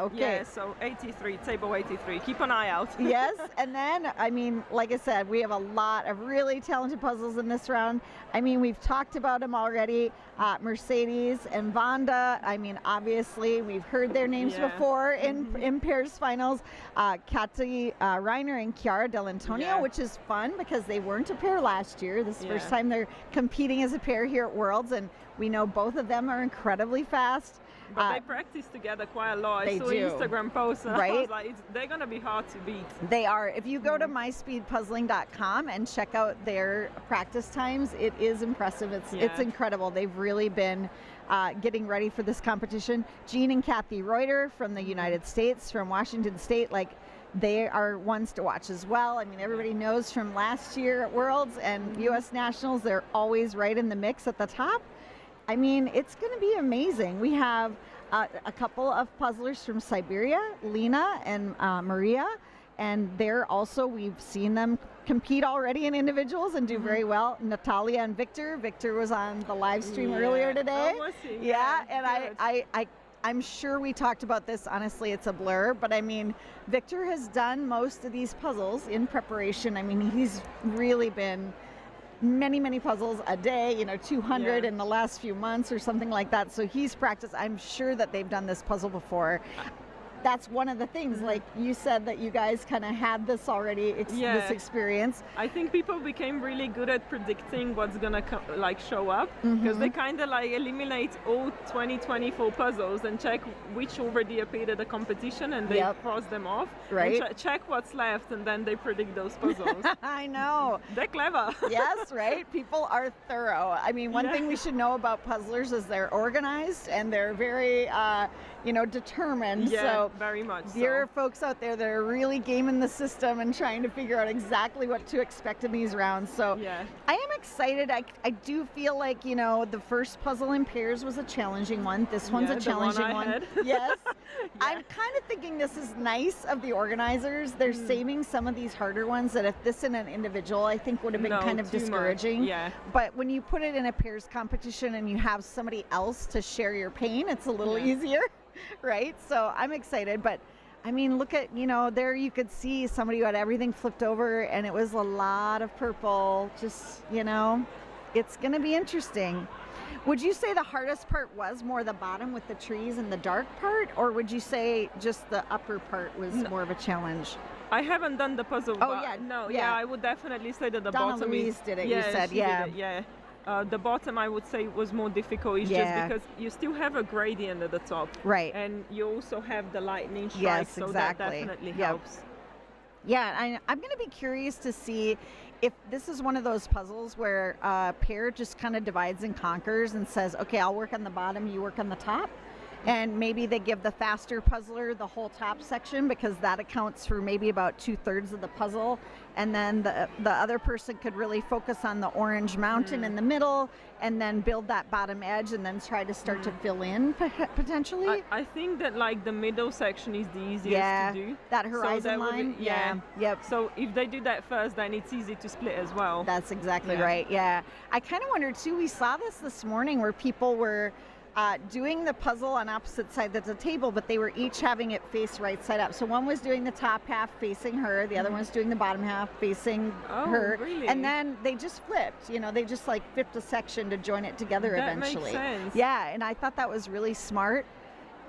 Okay. Yeah, so 83, table 83. Keep an eye out. Yes, and then, I mean, like I said, we have a lot of really talented puzzles in this round. I mean, we've talked about them already. Mercedes and Vanda, I mean, obviously, we've heard their names before in pairs finals. Kati Reiner and Chiara Dell'Antonio, which is fun because they weren't a pair last year. This is the first time they're competing as a pair here at Worlds, and we know both of them are incredibly fast. But they practice together quite a lot. I saw Instagram posts, and I was like, they're going to be hard to beat. They are. If you go to myspeedpuzzling.com and check out their practice times, it is impressive. It's incredible. They've really been getting ready for this competition. Jean and Kathy Reuter from the United States, from Washington State, like, they are ones to watch as well. I mean, everybody knows from last year at Worlds and U.S. Nationals, they're always right in the mix at the top. I mean, it's going to be amazing. We have a couple of puzzlers from Siberia, Lena and Maria, and they're also, we've seen them compete already in individuals and do very well. Natalia and Victor. Victor was on the live stream earlier today. Oh, was he? Yeah, and I'm sure we talked about this. Honestly, it's a blur, but I mean, Victor has done most of these puzzles in preparation. I mean, he's really been many puzzles a day, 200 in the last few months or something like that. So he's practiced. I'm sure that they've done this puzzle before. That's one of the things, like you said, that you guys kind of had this already, this experience. I think people became really good at predicting what's gonna show up, because they kind of eliminate all 2024 puzzles and check which already appeared at the competition, and they cross them off. Right. And check what's left, and then they predict those puzzles. I know. They're clever. Yes, right? People are thorough. I mean, one thing we should know about puzzlers is they're organized and they're very, determined. Yeah, so very much so. There are folks out there that are really gaming the system and trying to figure out exactly what to expect in these rounds. So I am excited. I do feel like, the first puzzle in pairs was a challenging one. This one's a challenging one. Yes. I'm kind of thinking this is nice of the organizers. They're saving some of these harder ones that if this in an individual, I think would have been kind of discouraging. Yeah. But when you put it in a pairs competition and you have somebody else to share your pain, it's a little easier. Right? So I'm excited, but I mean, look at, there you could see somebody who had everything flipped over and it was a lot of purple, just, it's going to be interesting. Would you say the hardest part was more the bottom with the trees and the dark part, or would you say just the upper part was more of a challenge? I haven't done the puzzle. I would definitely say that the bottom Louise did it, you said, she did it, the bottom, I would say, was more difficult. It's just because you still have a gradient at the top. Right. And you also have the lightning strike, yes, so exactly. that definitely helps. Yeah, I'm going to be curious to see if this is one of those puzzles where a pair just kind of divides and conquers and says, okay, I'll work on the bottom, you work on the top. And maybe they give the faster puzzler the whole top section because that accounts for maybe about 2/3 of the puzzle. And then the other person could really focus on the orange mountain in the middle and then build that bottom edge and then try to start to fill in potentially. I think that the middle section is the easiest to do. That horizon line. Yep. So if they do that first, then it's easy to split as well. That's exactly right. Yeah. I kind of wondered too, we saw this morning where people were doing the puzzle on opposite sides of the table, but they were each having it face right side up. So one was doing the top half facing her, the other one's doing the bottom half facing her. Really? And then they just flipped, they just flipped a section to join it together eventually. That makes sense. Yeah, and I thought that was really smart.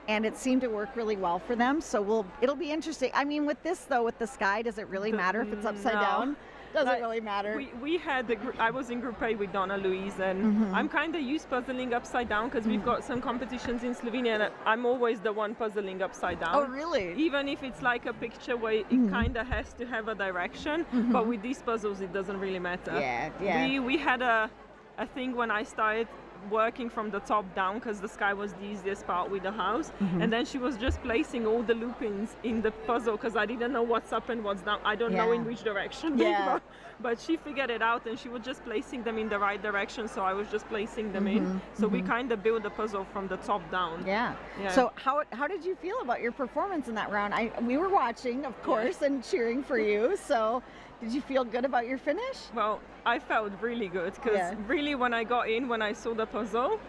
And it seemed to work really well for them. So it'll be interesting. I mean, with this though, with the sky, does it really matter if it's upside down? Doesn't really matter. We had I was in Group A with Donna Louise, and I'm kind of used puzzling upside down because we've got some competitions in Slovenia, and I'm always the one puzzling upside down. Oh, really? Even if it's like a picture where it kind of has to have a direction, but with these puzzles it doesn't really matter. Yeah. We had a thing when I started working from the top down because the sky was the easiest part with the house, and then she was just placing all the loopings in the puzzle because I didn't know what's up and what's down. I don't know in which direction they go, but she figured it out and she was just placing them in the right direction, so I was just placing them in. So we kind of build the puzzle from the top down. Yeah. So how did you feel about your performance in that round? We were watching, of course, and cheering for you, so did you feel good about your finish? Well, I felt really good because really when I got in, when I saw the puzzle,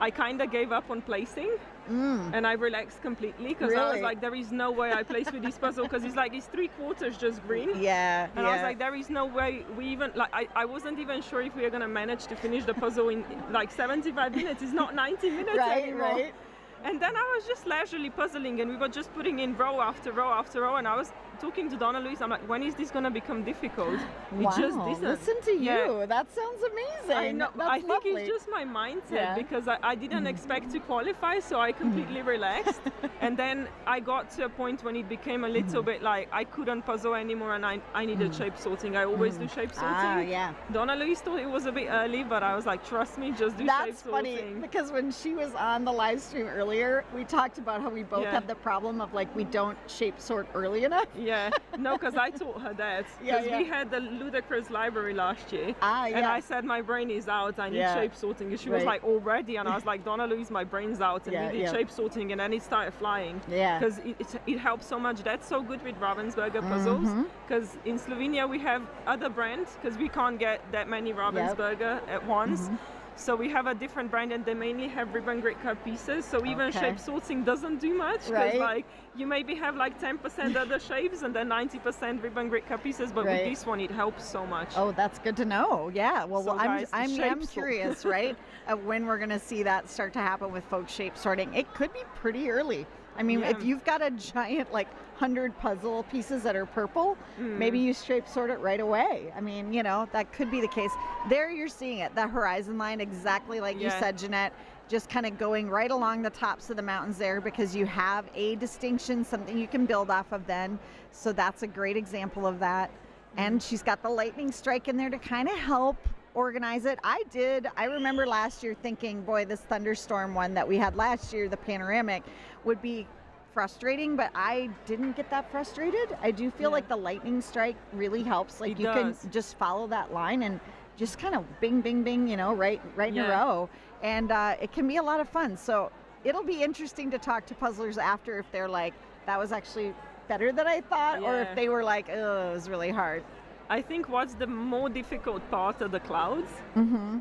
I kind of gave up on placing and I relaxed completely because I was like, there is no way I place with this puzzle because it's like it's 3/4 just green. Yeah. And I was like, there is no way we even, like, I wasn't even sure if we were going to manage to finish the puzzle in like 75 minutes. It's not 90 minutes anymore. Right. And then I was just leisurely puzzling and we were just putting in row after row after row, and I was talking to Donna Louise, I'm like, when is this going to become difficult? Wow, It just isn't. listen to you. That sounds amazing. I know. That's I think lovely. it's just my mindset because I didn't expect to qualify, so I completely relaxed. And then I got to a point when it became a little bit like I couldn't puzzle anymore and I needed shape sorting. I always do shape sorting. Donna Louise thought it was a bit early, but I was like, trust me, just do shape sorting. That's funny because when she was on the live stream earlier, we talked about how we both have the problem of like we don't shape sort early enough. Yeah, no, because I taught her that. Because we had the ludicrous library last year. And I said, my brain is out, I need shape sorting. And she was like, already? And I was like, Donna Louise, my brain's out. And we did shape sorting, and then it started flying. Because it helps so much. That's so good with Ravensburger puzzles. Because in Slovenia, we have other brands, because we can't get that many Ravensburger at once. So we have a different brand, and they mainly have ribbon grit cut pieces. So even shape sorting doesn't do much, because like you maybe have like 10% other shapes and then 90% ribbon grit cut pieces. But with this one, it helps so much. Oh, that's good to know. Yeah. Well, So guys, I'm curious, right, of when we're going to see that start to happen with folks shape sorting. It could be pretty early. I mean, if you've got a giant, like, 100 puzzle pieces that are purple, maybe you shape sort it right away. I mean, you know, that could be the case. There you're seeing it, the horizon line, exactly like you said, Jeanette, just kind of going right along the tops of the mountains there because you have a distinction, something you can build off of then. So that's a great example of that. And she's got the lightning strike in there to kind of help organize it. I remember last year thinking, boy, this thunderstorm one that we had last year, the panoramic, would be frustrating, but I didn't get that frustrated. I do feel like the lightning strike really helps. Like you can just follow that line and just kind of bing, bing, bing, you know, right in a row. And it can be a lot of fun. So it'll be interesting to talk to puzzlers after if they're like, that was actually better than I thought, or if they were like, oh, it was really hard. I think what's the more difficult part are the clouds,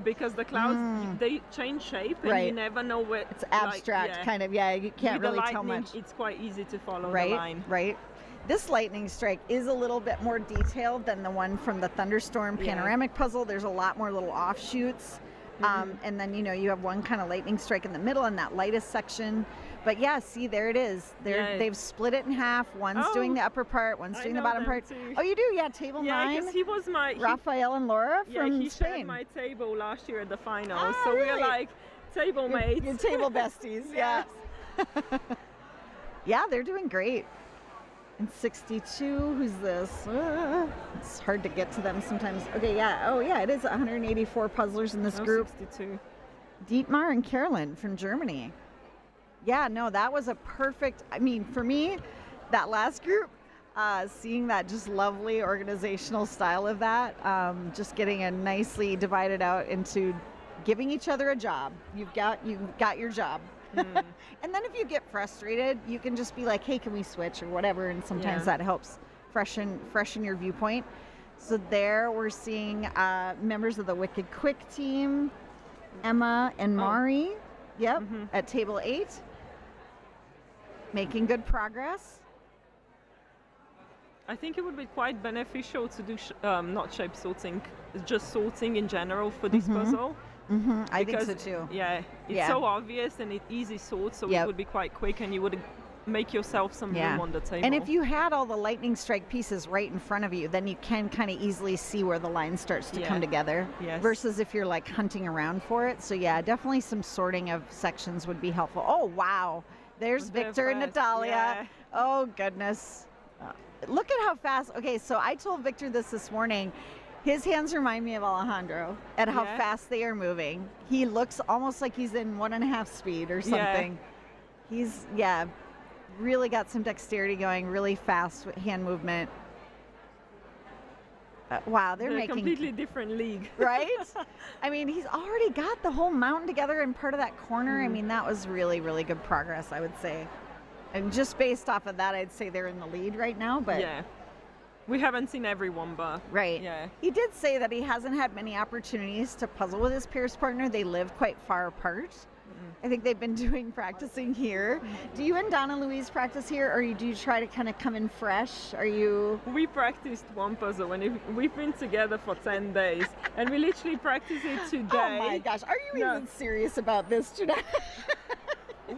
because the clouds, they change shape and you never know where. It's abstract, kind of, you can't really tell much. It's quite easy to follow the line. Right. This lightning strike is a little bit more detailed than the one from the thunderstorm panoramic puzzle. There's a lot more little offshoots. And then, you know, you have one kind of lightning strike in the middle in that lightest section. But yeah, see, there it is. They've split it in half. One's doing the upper part, one's doing the bottom part. Too. Oh, you do? Yeah, table 9. Yeah, because he was my... Raphael and Laura from he Spain. shared my table last year at the finals. So we're like table mates. You're table besties, yeah. Yeah, they're doing great. And 62, who's this? It's hard to get to them sometimes. Okay, it is 184 puzzlers in this group. 62. Dietmar and Carolyn from Germany. Yeah, no, that was a perfect, I mean, for me, that last group, seeing that just lovely organizational style of that, just getting it nicely divided out into giving each other a job. You've got your job. And then if you get frustrated, you can just be like, hey, can we switch or whatever, and sometimes that helps freshen your viewpoint. So there we're seeing members of the Wicked Quick team, Emma and Mari, at table 8, making good progress. I think it would be quite beneficial to do not shape sorting, just sorting in general for this puzzle. I think so too. Yeah, it's so obvious and it's easy sort, so it would be quite quick, and you would make yourself some room on the table. And if you had all the lightning strike pieces right in front of you, then you can kind of easily see where the line starts to come together. Yes. Versus if you're like hunting around for it. So yeah, definitely some sorting of sections would be helpful. Oh wow, there's Victor and Natalia. Yeah. Oh goodness. Look at how fast. Okay, so I told Victor this morning. His hands remind me of Alejandro at how fast they are moving. He looks almost like he's in 1.5 speed or something. He's, really got some dexterity going, really fast hand movement. Wow, they're making... a completely different league. Right? I mean, he's already got the whole mountain together in part of that corner. I mean, that was really, really good progress, I would say. And just based off of that, I'd say they're in the lead right now, but... Yeah. We haven't seen everyone, but... Right. Yeah. He did say that he hasn't had many opportunities to puzzle with his pairs partner. They live quite far apart. I think they've been practicing here. Do you and Donna Louise practice here, or do you try to kind of come in fresh? Are you... We practiced one puzzle, and we've been together for 10 days, and we literally practiced it today. Oh my gosh, are you even serious about this today?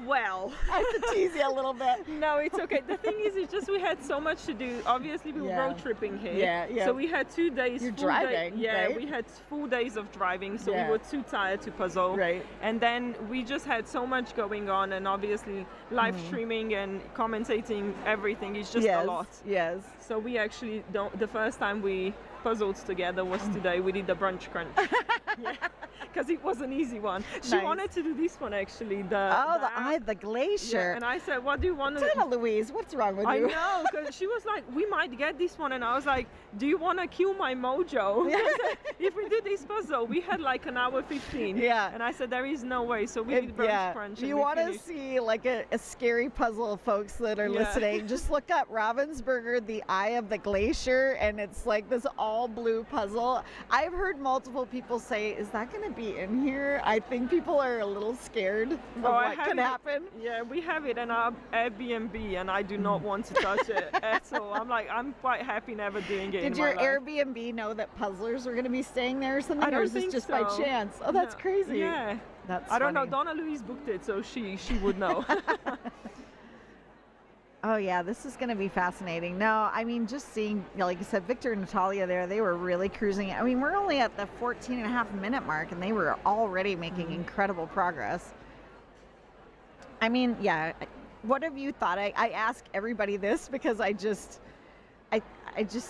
Well, I have to tease you a little bit. No, it's okay. The thing is, it's just we had so much to do. Obviously, we were road tripping here. So we had 2 days. You're driving, right? We had full days of driving, so we were too tired to puzzle. Right. And then we just had so much going on, and obviously live streaming and commentating everything is just a lot. Yes. So we actually don't. The first time we puzzled together was today. We did the brunch crunch. Because it was an easy one. She wanted to do this one actually. The glacier. Yeah, and I said, what do you want to do? Donna Louise, what's wrong with you? I know, because she was like, we might get this one. And I was like, do you want to kill my mojo? If we do this puzzle, we had like an hour 15. Yeah. And I said, there is no way. So we did brunch crunch. You want to see like a scary puzzle, folks that are listening, just look up Ravensburger, the Eye of the Glacier, and it's like this all blue puzzle. I've heard multiple people say, is that going to be in here? I think people are a little scared of what could happen. Yeah, we have it in our Airbnb, and I do not want to touch it at all. I'm quite happy never doing it. Did your Airbnb know that puzzlers were going to be staying there or something? I don't or is think this just so. by chance? Oh, that's crazy. Yeah. That's I don't funny. know. Donna Louise booked it, so she would know. Oh yeah, this is going to be fascinating. No, I mean, just seeing, like you said, Victor and Natalia there, they were really cruising. I mean, we're only at the 14.5-minute mark, and they were already making incredible progress. I mean, yeah, what have you thought? I ask everybody this because I just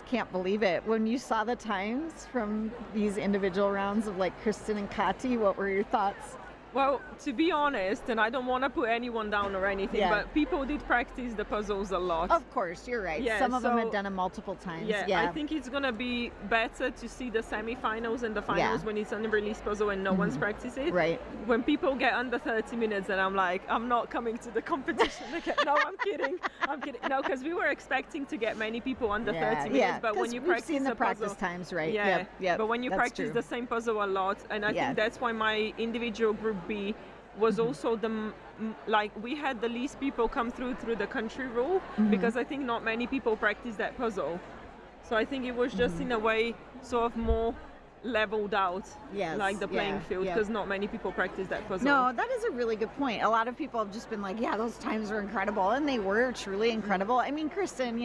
can't believe it. When you saw the times from these individual rounds of like Kristen and Kati, what were your thoughts? Well, to be honest, and I don't want to put anyone down or anything, but people did practice the puzzles a lot. Of course, you're right. Yeah, some of them had done it multiple times. Yeah, I think it's going to be better to see the semi-finals and the finals when it's an unreleased puzzle and no one's practiced it. Right. When people get under 30 minutes and I'm like, I'm not coming to the competition again. No, I'm kidding. I'm kidding. No, because we were expecting to get many people under 30 minutes, but when you practice seen the practice puzzle, times, right? Yeah, but when you practice the same puzzle a lot, and I think that's why my individual group B was also we had the least people come through the country rule because I think not many people practice that puzzle. So I think it was just in a way sort of more leveled out, like the playing field, because not many people practice that puzzle. No, that is a really good point. A lot of people have just been like, yeah, those times were incredible, and they were truly incredible. I mean, Kristen,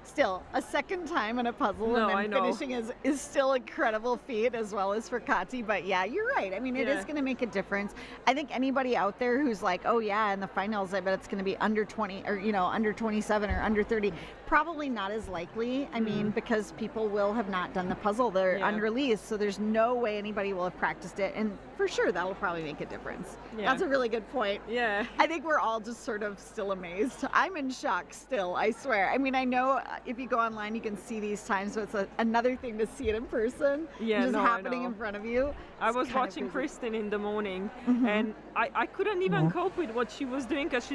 still a second time in a puzzle and then finishing is still incredible feat, as well as for Kati. But yeah, you're right. I mean, it is going to make a difference. I think anybody out there who's like, oh yeah, in the finals, I bet it's going to be under 20 or under 27 or under 30. Probably not as likely. I mean, because people will have not done the puzzle. They're unreleased, so there's no way anybody will have practiced it. And for sure, that'll probably make a difference. Yeah. That's a really good point. Yeah. I think we're all just sort of still amazed. I'm in shock still, I swear. I mean, I know if you go online, you can see these times, so it's another thing to see it in person. Yeah, just happening in front of you. I was watching Kristen in the morning, and I couldn't even cope with what she was doing, because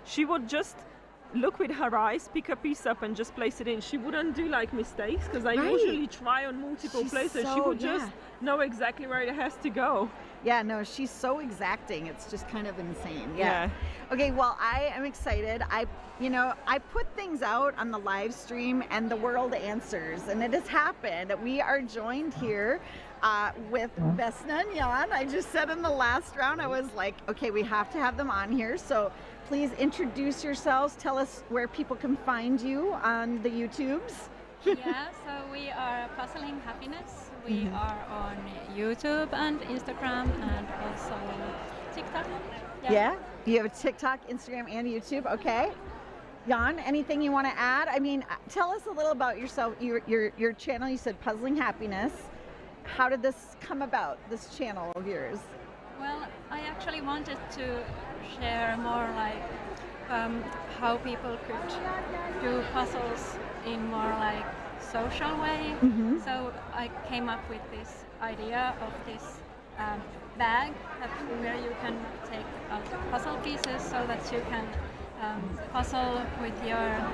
she would just look with her eyes, pick a piece up and just place it in. She wouldn't do like mistakes, because I usually try on multiple places. She would just know exactly where it has to go. Yeah, no, she's so exacting. It's just kind of insane. Yeah. Okay, well, I am excited. I put things out on the live stream and the world answers, and it has happened. We are joined here with Vesna and Jan. I just said in the last round, I was like, okay, we have to have them on here. So please introduce yourselves. Tell us where people can find you on the YouTubes. Yeah, so we are Puzzling Happiness. We are on YouTube and Instagram and also TikTok. Yeah? You have a TikTok, Instagram, and YouTube. Okay. Jan, anything you want to add? I mean, tell us a little about yourself. Your channel, you said Puzzling Happiness. How did this come about, this channel of yours? Well, I actually wanted to share more like how people could do puzzles in more like social way. So I came up with this idea of this bag where you can take out puzzle pieces so that you can puzzle with your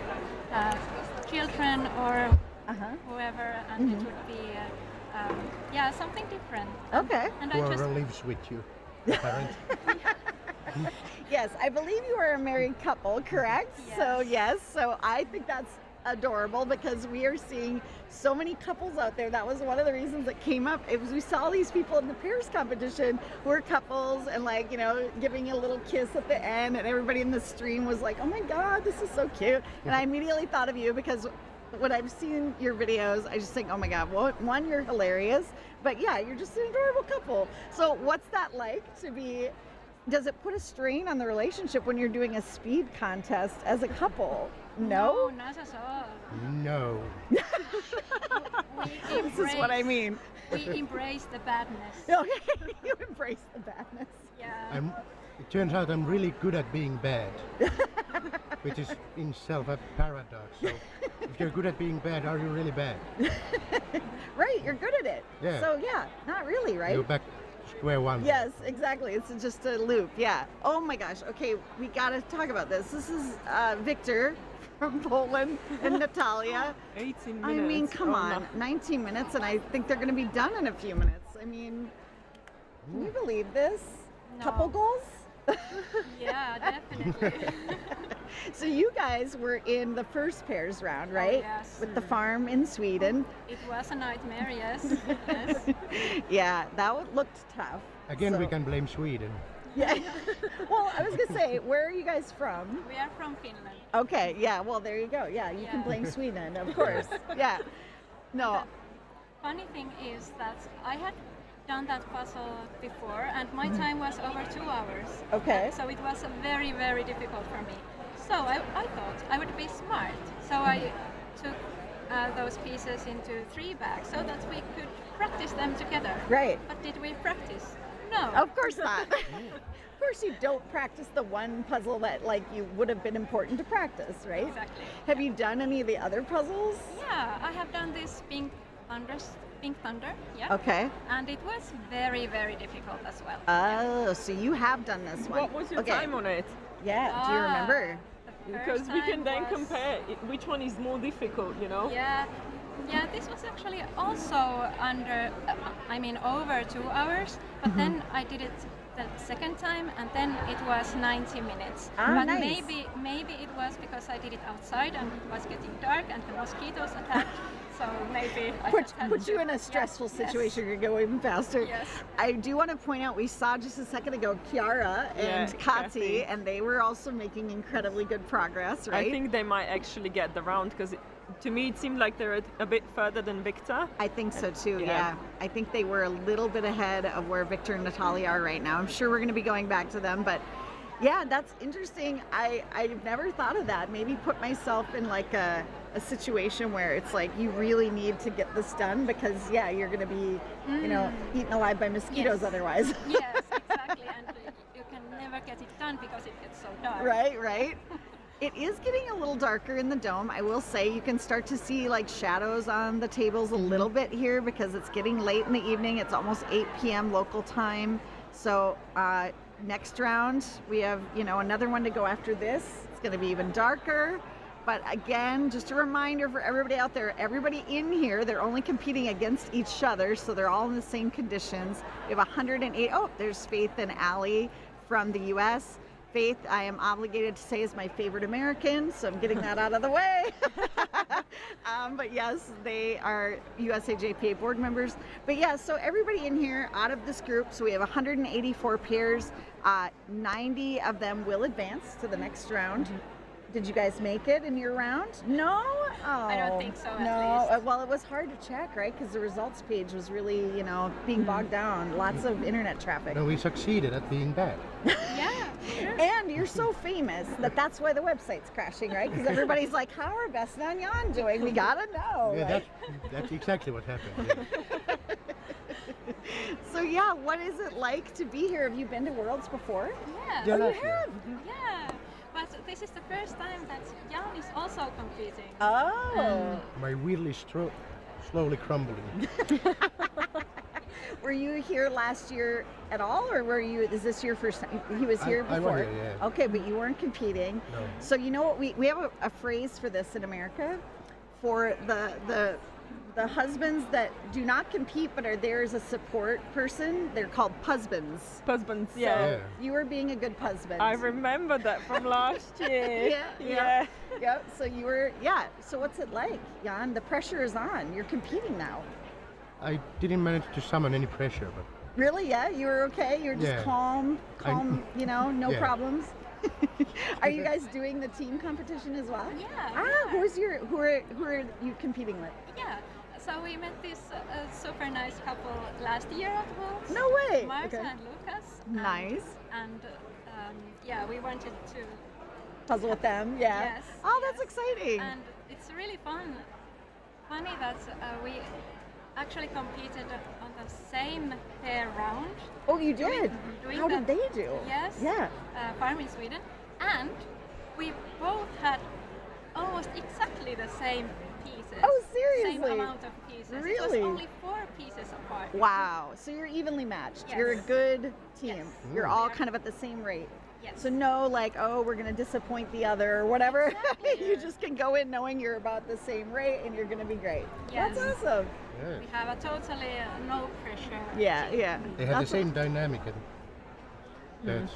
children or whoever, and it would be something different. Okay. And whoever lives with you, apparently. Yes, I believe you are a married couple, correct? Yes. So yes, so I think that's adorable because we are seeing so many couples out there. That was one of the reasons that came up. It was we saw these people in the pairs competition who were couples and like, you know, giving a little kiss at the end, and everybody in the stream was like, oh my God, this is so cute. And I immediately thought of you because when I've seen your videos, I just think, oh my God, well, one, you're hilarious, but yeah, you're just an adorable couple. So what's that like to be, does it put a strain on the relationship when you're doing a speed contest as a couple? No? No, not at all. No. This is what I mean. We embrace the badness. Okay, you embrace the badness. Yeah. It turns out I'm really good at being bad, which is in itself a paradox. So if you're good at being bad, are you really bad? Right, you're good at it. Yeah. So yeah, not really, right? You're back to square one. Yes, exactly. It's just a loop. Yeah. Oh my gosh. Okay, we gotta talk about this. This is Victor from Poland and Natalia. 18 minutes. I mean, come on, 19 minutes, and I think they're gonna be done in a few minutes. I mean, can you believe this? No. Couple goals? Yeah, definitely. So you guys were in the first pairs round, right? Oh, yes. With the farm in Sweden. It was a nightmare, yes. Yes. Yeah, that looked tough. Again, So- we can blame Sweden. Yeah. Well, I was gonna say, where are you guys from? We are from Finland. Okay, yeah, well, there you go. Yeah, you can blame Sweden, of course. Yeah. No. The funny thing is that I had done that puzzle before, and my time was over 2 hours. Okay. So it was very, very difficult for me. So I thought I would be smart. So I took those pieces into 3 bags so that we could practice them together. Right. But did we practice? No. Of course not. Of course you don't practice the one puzzle that like you would have been important to practice, right? Exactly. Have you done any of the other puzzles? Yeah, I have done this Pink Thunder, yeah. Okay. And it was very, very difficult as well. Oh, so you have done this one. What was your time on it? Yeah, do you remember? Because we can then compare which one is more difficult, you know? Yeah, this was actually also over 2 hours, but then I did it the second time, and then it was 90 minutes. But nice. maybe it was because I did it outside and it was getting dark and the mosquitoes attacked. So maybe I put you in a stressful situation. You're going even faster. Yes. I do want to point out, we saw just a second ago Chiara and Kati, and they were also making incredibly good progress, right? I think they might actually get the round because to me it seemed like they're a bit further than Victor. I think so too, yeah. I think they were a little bit ahead of where Victor and Natalia are right now. I'm sure we're going to be going back to them, but yeah, that's interesting. I've never thought of that. Maybe put myself in like a situation where it's like you really need to get this done because you're going to be, eaten alive by mosquitoes otherwise. Yes, exactly, and you can never get it done because it gets so dark. Right. It is getting a little darker in the dome. I will say you can start to see like shadows on the tables a little bit here because it's getting late in the evening. It's almost 8 p.m. local time. So next round we have, another one to go after this. It's going to be even darker. But again, just a reminder for everybody out there, everybody in here, they're only competing against each other, so they're all in the same conditions. We have 108. Oh, there's Faith and Allie from the U.S. Faith, I am obligated to say, is my favorite American, so I'm getting that out of the way. But yes, they are USAJPA board members. But yeah, so everybody in here out of this group, so we have 184 pairs, 90 of them will advance to the next round. Did you guys make it in your round? No? Oh, I don't think so, no. at least. Well, it was hard to check, right? Because the results page was really, you know, being bogged down. Lots of internet traffic. No, we succeeded at being bad. Yeah, sure. And you're so famous that's why the website's crashing, right? Because everybody's like, how are Best and Jan doing? We gotta know. Yeah, right? that's exactly what happened. Yeah. So yeah, what is it like to be here? Have you been to Worlds before? Yeah. Yeah, Oh, you last year. have? Yeah. But this is the first time that Jan is also competing. Oh. My wheel is slowly crumbling. Were you here last year at all, or is this your first time? He was here I before. was here, yeah. Okay, but you weren't competing. No. So you know what, we have a phrase for this in America, for the husbands that do not compete but are there as a support person. They're called husbands. Husbands, So yeah. you were being a good husband. I remember that from last year. yeah. So you were, So what's it like, Jan? The pressure is on. You're competing now. I didn't manage to summon any pressure, but Really? Yeah, you were okay. You're just Yeah. calm. You know, no Yeah. problems. Are you guys doing the team competition as well? Yeah. Who are you competing with? Yeah. So we met this super nice couple last year at Worlds. No way. Marta Okay. and Lucas. Nice. And yeah, we wanted to Puzzle with them. Yeah. Yes. Oh, that's exciting. And it's really funny that we actually competed on the same pair round. Oh, you did? Doing How did the- they do? Yes. Yeah. Farm in Sweden. And we both had almost exactly the same pieces. Oh, seriously? Same amount of pieces. It Really? was only 4 pieces apart. Wow. So you're evenly matched. Yes. You're a good team. Yes. You're all kind of at the same rate. Yes. So no, like, oh, we're going to disappoint the other or whatever. Exactly. You just can go in knowing you're about the same rate and you're going to be great. Yes. That's awesome. yeah. We have a totally no pressure. Yeah, team. yeah. They have That's the same dynamic, and that's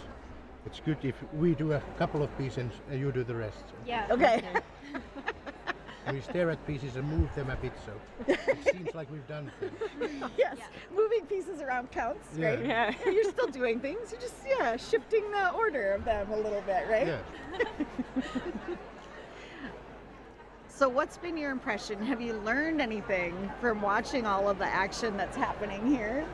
it's good if we do a couple of pieces and you do the rest. So. Yeah. Okay. And we stare at pieces and move them a bit, so it seems like we've done things. Yes. Yeah. Moving pieces around counts, Yeah. right? Yeah. You're still doing things. You're just, shifting the order of them a little bit, right? Yeah. So what's been your impression? Have you learned anything from watching all of the action that's happening here?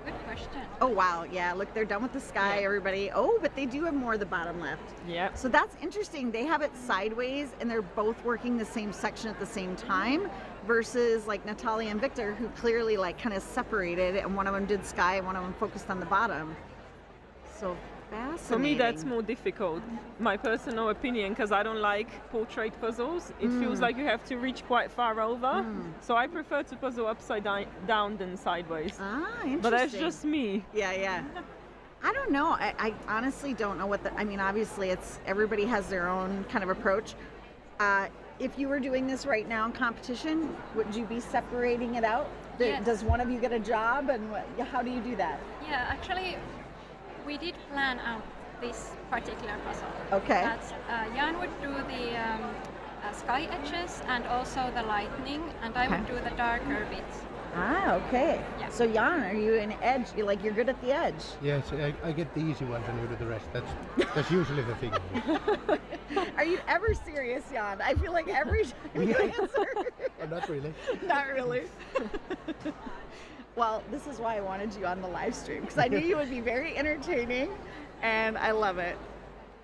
Good question. Oh, wow. Yeah, look, they're done with the sky, everybody. Oh, but they do have more of the bottom left. Yeah. So that's interesting. They have it sideways and they're both working the same section at the same time versus like Natalia and Victor, who clearly like kind of separated, and one of them did sky and one of them focused on the bottom. So fascinating. For me, that's more difficult, my personal opinion, because I don't like portrait puzzles. It feels like you have to reach quite far over. So I prefer to puzzle upside down than sideways. Ah, interesting. But that's just me. Yeah. I don't know. I honestly don't know obviously everybody has their own kind of approach. If you were doing this right now in competition, would you be separating it out? Yes. Does one of you get a job, and how do you do that? Yeah, actually, we did plan out this particular puzzle. Okay. That Jan would do the sky edges and also the lightning, and I would do the darker bits. Ah, okay. Yeah. So Jan, are you an edge? You're good at the edge. Yes, I get the easy ones and you do the rest. That's usually the thing. Are you ever serious, Jan? I feel like every time you answer. Oh, not really. Not really. Well, this is why I wanted you on the live stream, because I knew you would be very entertaining, and I love it.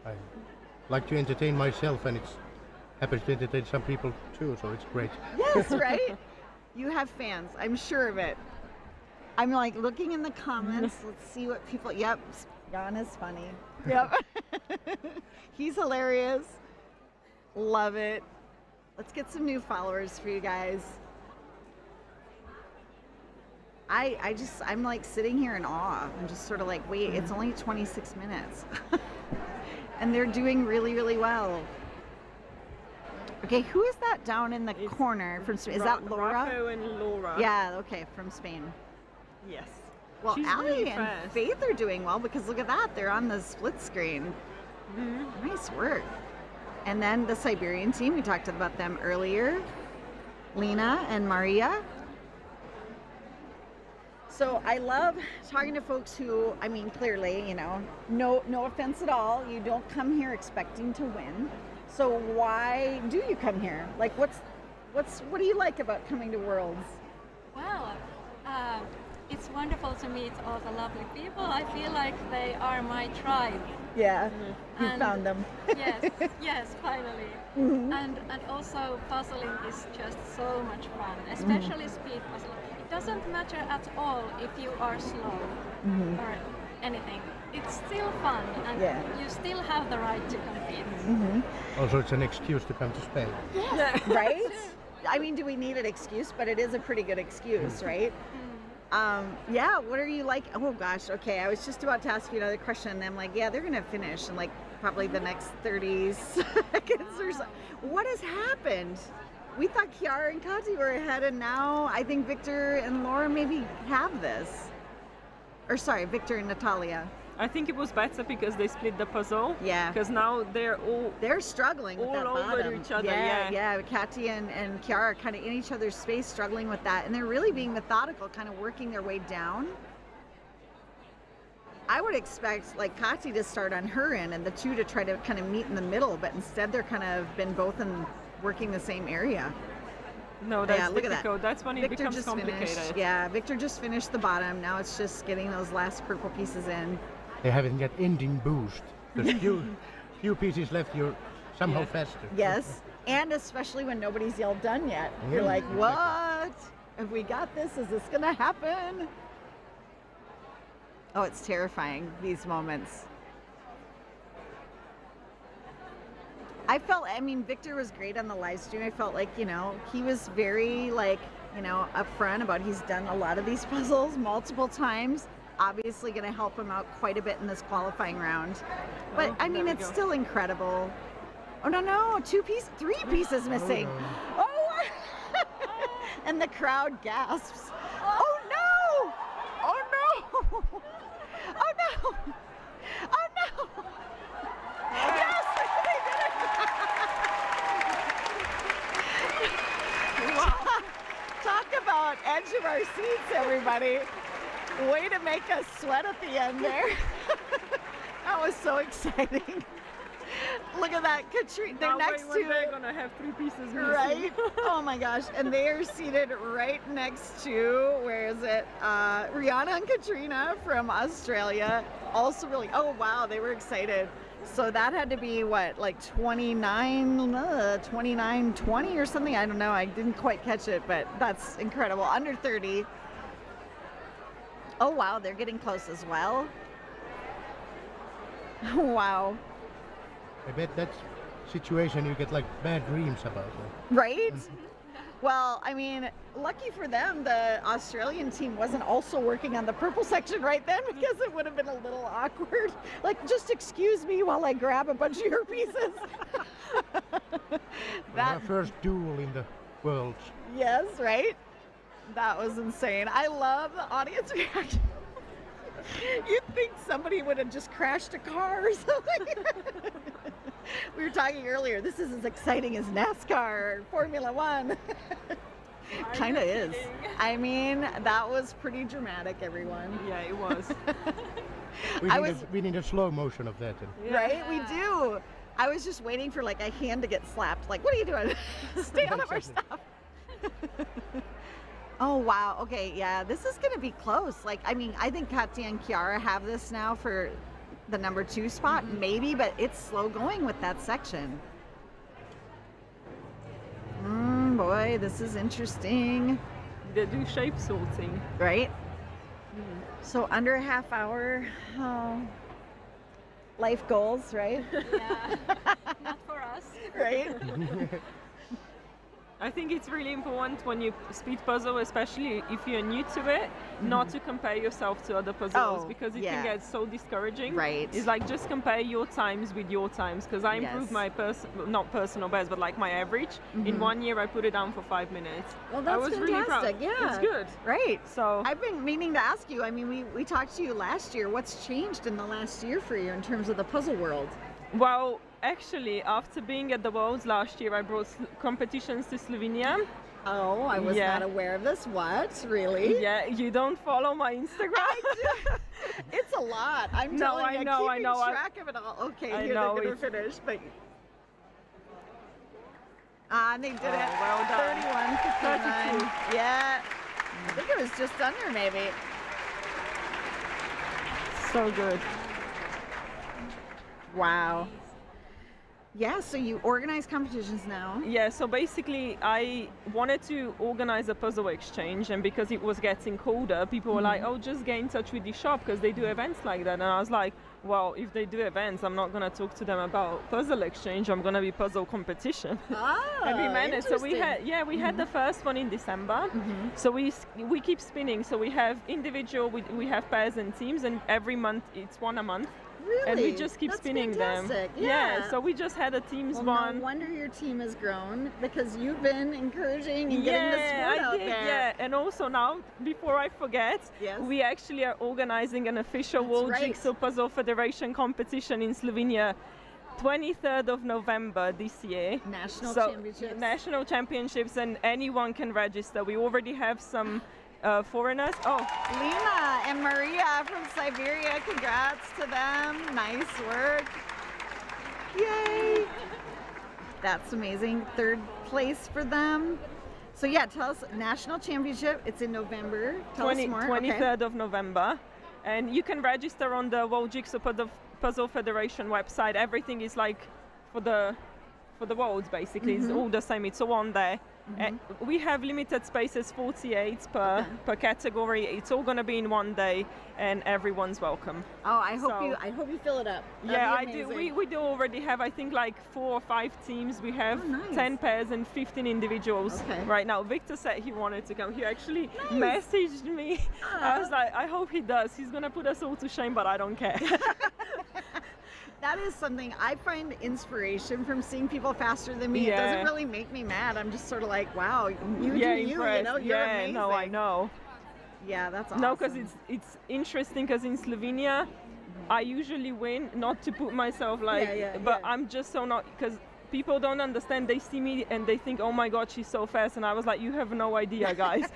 I like to entertain myself, and it happens to entertain some people too, so it's great. Yes, right? You have fans, I'm sure of it. I'm like looking in the comments. Let's see what people. Yep, Jan is funny. Yep. He's hilarious. Love it. Let's get some new followers for you guys. I'm like sitting here in awe. I'm just sort of like, wait, it's only 26 minutes. And they're doing really, really well. Okay, who is that down in the corner from Spain? Is that Laura? Rafa and Laura. Yeah, okay, from Spain. Yes. Well, She's Allie really and fast. Faith are doing well because look at that. They're on the split screen. Nice work. And then the Siberian team, we talked about them earlier. Lena and Maria. So I love talking to folks who, I mean, clearly, you know, no offense at all. You don't come here expecting to win. So why do you come here? Like, what do you like about coming to Worlds? Well, it's wonderful to meet all the lovely people. I feel like they are my tribe. Yeah, you And- found them. Yes, finally. Mhm. And also puzzling is just so much fun, especially speed puzzling. It doesn't matter at all if you are slow Mhm. or anything. It's still fun, and Yeah. you still have the right to compete. Also, it's an excuse to come to Spain. Right? I mean, do we need an excuse? But it is a pretty good excuse, right? Yeah, what are you like? Oh gosh, okay, I was just about to ask you another question, and I'm like, yeah, they're gonna finish in like probably the next 30 seconds or so. What has happened? We thought Kiara and Kati were ahead, and now I think Victor and Laura maybe have this. Or sorry, Victor and Natalia. I think it was better because they split the puzzle. Yeah. Because now they're struggling with all that over bottom. each other. Yeah. Katia and Kiara are kind of in each other's space, struggling with that, and they're really being methodical, kind of working their way down. I would expect like Kati to start on her end and the two to try to kind of meet in the middle, but instead they're kind of been both in working the same area. No, that's Yeah, look at difficult. that. That's when it Victor becomes just complicated. finished. Yeah, Victor just finished the bottom. Now it's just getting those last purple pieces in. They haven't got ending boost. There's few pieces left. You're somehow faster. Yes, and especially when nobody's yelled done yet. You're like, what? Have we got this? Is this gonna happen? Oh, it's terrifying, these moments. I mean, Victor was great on the live stream. I felt like, you know, he was very like, you know, upfront about he's done a lot of these puzzles multiple times. Obviously going to help him out quite a bit in this qualifying round. But I mean, it's still incredible. Oh, no, 3 pieces missing. Oh, and the crowd gasps. Oh, no! Oh, no! Oh, no! Oh, no! Yes! They did it! Talk about edge of our seats, everybody. Way to make us sweat at the end there. That was so exciting. Look at that, Katrina. They're next to. They're gonna have 3 pieces missing. Right? Oh my gosh. And they are seated right next to, where is it? Rihanna and Katrina from Australia. Also really, oh wow, they were excited. So that had to be what, like 29-20 or something? I don't know. I didn't quite catch it, but that's incredible. Under 30. Oh wow, they're getting close as well. Wow. I bet that's situation you get like bad dreams about. Right? Well, I mean, lucky for them, the Australian team wasn't also working on the purple section right then, because it would have been a little awkward. Like, just excuse me while I grab a bunch of your pieces. Our first duel in the world. Yes, right? That was insane. I love the audience reaction. You'd think somebody would have just crashed a car or something. We were talking earlier, this is as exciting as NASCAR or Formula One. Kind of is. I mean, that was pretty dramatic, everyone. Yeah, it was. We need a slow motion of that. Right? We do. I was just waiting for like a hand to get slapped. Like, what are you doing? Stay out of our stuff. Oh, wow. Okay, yeah, this is going to be close. Like, I mean, I think Katya and Kiara have this now for the number 2 spot, maybe, but it's slow going with that section. Boy, this is interesting. They do shape sorting. Right? So under a half hour, life goals, right? Yeah, not for us. Right? I think it's really important when you speed puzzle, especially if you're new to it, not to compare yourself to other puzzles because it can get so discouraging. Right. It's like just compare your times with your times because I improved my not personal best, but like my average. In 1 year, I put it down for 5 minutes. Well, that's I was fantastic. really proud. Yeah, it's good. Right. So I've been meaning to ask you. I mean, we talked to you last year. What's changed in the last year for you in terms of the puzzle world? Well, actually, after being at the Worlds last year, I brought competitions to Slovenia. Oh, I was not aware of this. What? Really? Yeah, you don't follow my Instagram? I do. It's a lot. I'm telling you, keeping track of it all. Okay, here they're going to finish. But they did it. Well done. 31, 59. Yeah. I think it was just under, maybe. So good. Wow. Yeah, so you organize competitions now. Yeah, so basically I wanted to organize a puzzle exchange, and because it was getting colder, people were like, oh, just get in touch with the shop because they do events like that. And I was like, well, if they do events, I'm not going to talk to them about puzzle exchange, I'm going to be puzzle competition. And we managed. So we had the first one in December. So we keep spinning. So we have individual, we have pairs and teams, and every month it's one a month. Really? And we just keep spinning fantastic. them. Yeah, so we just had a team's one. No wonder your team has grown because you've been encouraging and getting the sport out there. Yeah, and also now, before I forget, we actually are organizing an official World Jigsaw Puzzle Federation competition in Slovenia. 23rd of November this year. National Championships, and anyone can register. We already have some foreigners. Oh, Lena and Maria from Siberia, congrats to them. Nice work. Yay. That's amazing. 3rd place for them. So yeah, tell us, National Championship, it's in November. Tell us more. 23rd of November. And you can register on the World Jigsaw Puzzle Federation website. Everything is like for the worlds, basically. It's all the same. It's all on there. We have limited spaces, 48 per category. It's all going to be in one day, and everyone's welcome. Oh, I hope you fill it up. I do. We do already have, I think, like 4 or 5 teams. We have 10 pairs and 15 individuals right now. Victor said he wanted to come. He actually messaged me. I was like, I hope he does. He's going to put us all to shame, but I don't care. That is something I find inspiration from seeing people faster than me. It doesn't really make me mad. I'm just sort of like, wow, you do you know, you're amazing. No, I know. Yeah, that's awesome. No, because it's interesting because in Slovenia, I usually win, not to put myself like, but I'm just so not, because people don't understand. They see me and they think, oh my God, she's so fast. And I was like, you have no idea, guys.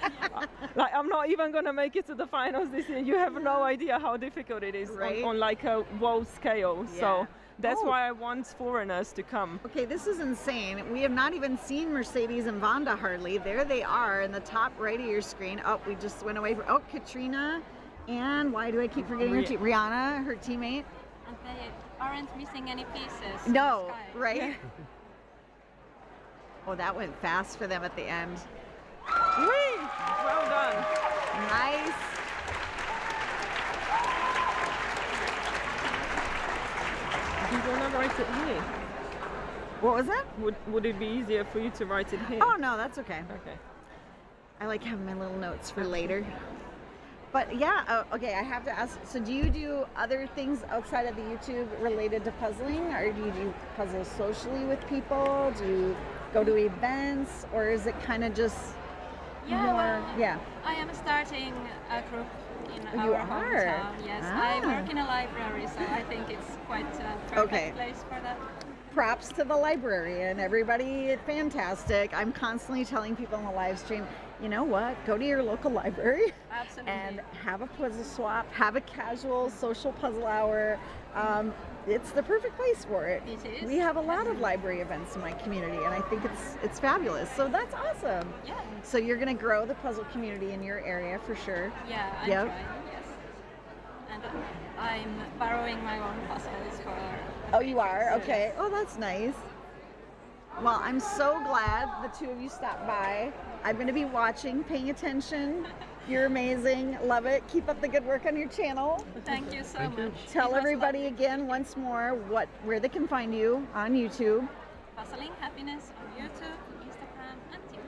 Like, I'm not even going to make it to the finals this year. You have no idea how difficult it is on like a world scale. So that's why I want foreigners to come. Okay, this is insane. We have not even seen Mercedes and Vanda hardly. There they are in the top right of your screen. Oh, we just went away from, Katrina. And why do I keep forgetting her team? Rihanna, her teammate. And they aren't missing any pieces. No, right? Oh, that went fast for them at the end. Whee! Well done. Nice. Do you want to write it here? What was that? Would it be easier for you to write it here? Oh, no, that's okay. Okay. I like having my little notes for later. But yeah, okay, I have to ask, so do you do other things outside of the YouTube related to puzzling? Or do you do puzzles socially with people? Do you go to events? Or is it kind of just more, I am starting a group in you our are? hometown. Yes, I work in a library, so I think it's quite a perfect place for that. Props to the librarian, everybody, fantastic. I'm constantly telling people in the live stream, you know what, go to your local library. Absolutely. And have a puzzle swap, have a casual social puzzle hour. It's the perfect place for it. It is. We have a lot of library events in my community, and I think it's fabulous. So that's awesome. Yeah. So you're going to grow the puzzle community in your area for sure. Yeah, I'm trying, yes. And I'm borrowing my own puzzles for... Oh, you are? Okay. Oh, that's nice. Well, I'm so glad the two of you stopped by. I'm going to be watching, paying attention. You're amazing. Love it. Keep up the good work on your channel. Thank you so much. Tell everybody again once more where they can find you on YouTube. Puzzling Happiness on YouTube, Instagram, and TikTok.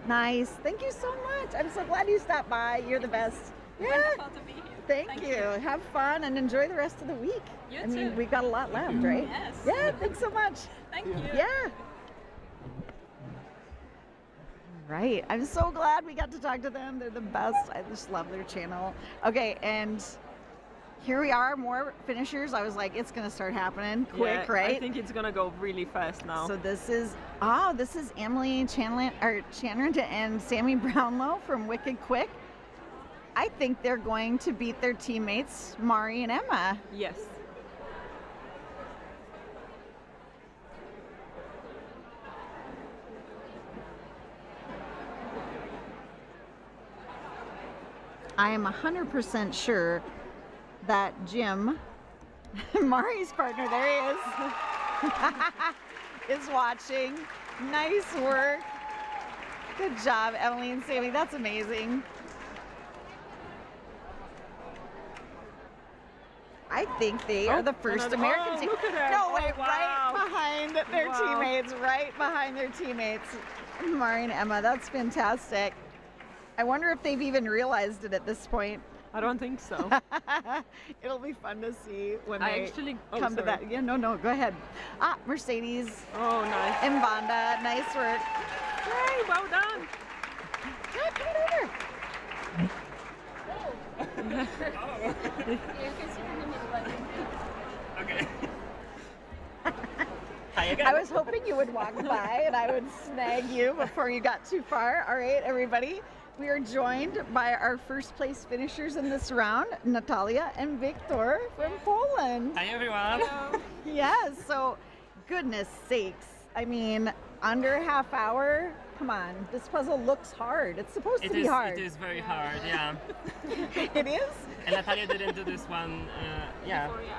Nice. Thank you so much. I'm so glad you stopped by. You're the best. Yeah. Wonderful to be here. Thank you. Have fun and enjoy the rest of the week. You I mean, too. we've got a lot left, right? Yes. Yeah, thanks so much. Thank you. Yeah. Right. I'm so glad we got to talk to them. They're the best. I just love their channel. Okay, and here we are, more finishers. I was like, it's going to start happening quick, right? I think it's going to go really fast now. So this is Emily Chanrant and Sammy Brownlow from Wicked Quick. I think they're going to beat their teammates, Mari and Emma. Yes. I am 100% sure that Jim, Mari's partner, there he is, is watching. Nice work. Good job, Emily and Sammy. That's amazing. I think they are the first American team. Look at that. No, wait, wow. right behind their teammates, right behind their teammates. Mari and Emma, that's fantastic. I wonder if they've even realized it at this point. I don't think so. It'll be fun to see when I they actually come to that. Yeah, no, go ahead. Mercedes. Oh, nice. And Vonda, nice work. Hey, well done. Yeah, come on over. Okay. Hi again. I was hoping you would walk by and I would snag you before you got too far. All right, everybody. We are joined by our first place finishers in this round, Natalia and Victor from Poland. Hi everyone. Hello. Yes, so goodness sakes. I mean, under a half hour, come on. This puzzle looks hard. It's supposed to be hard. It is very hard, yeah. It is? And Natalia didn't do this one,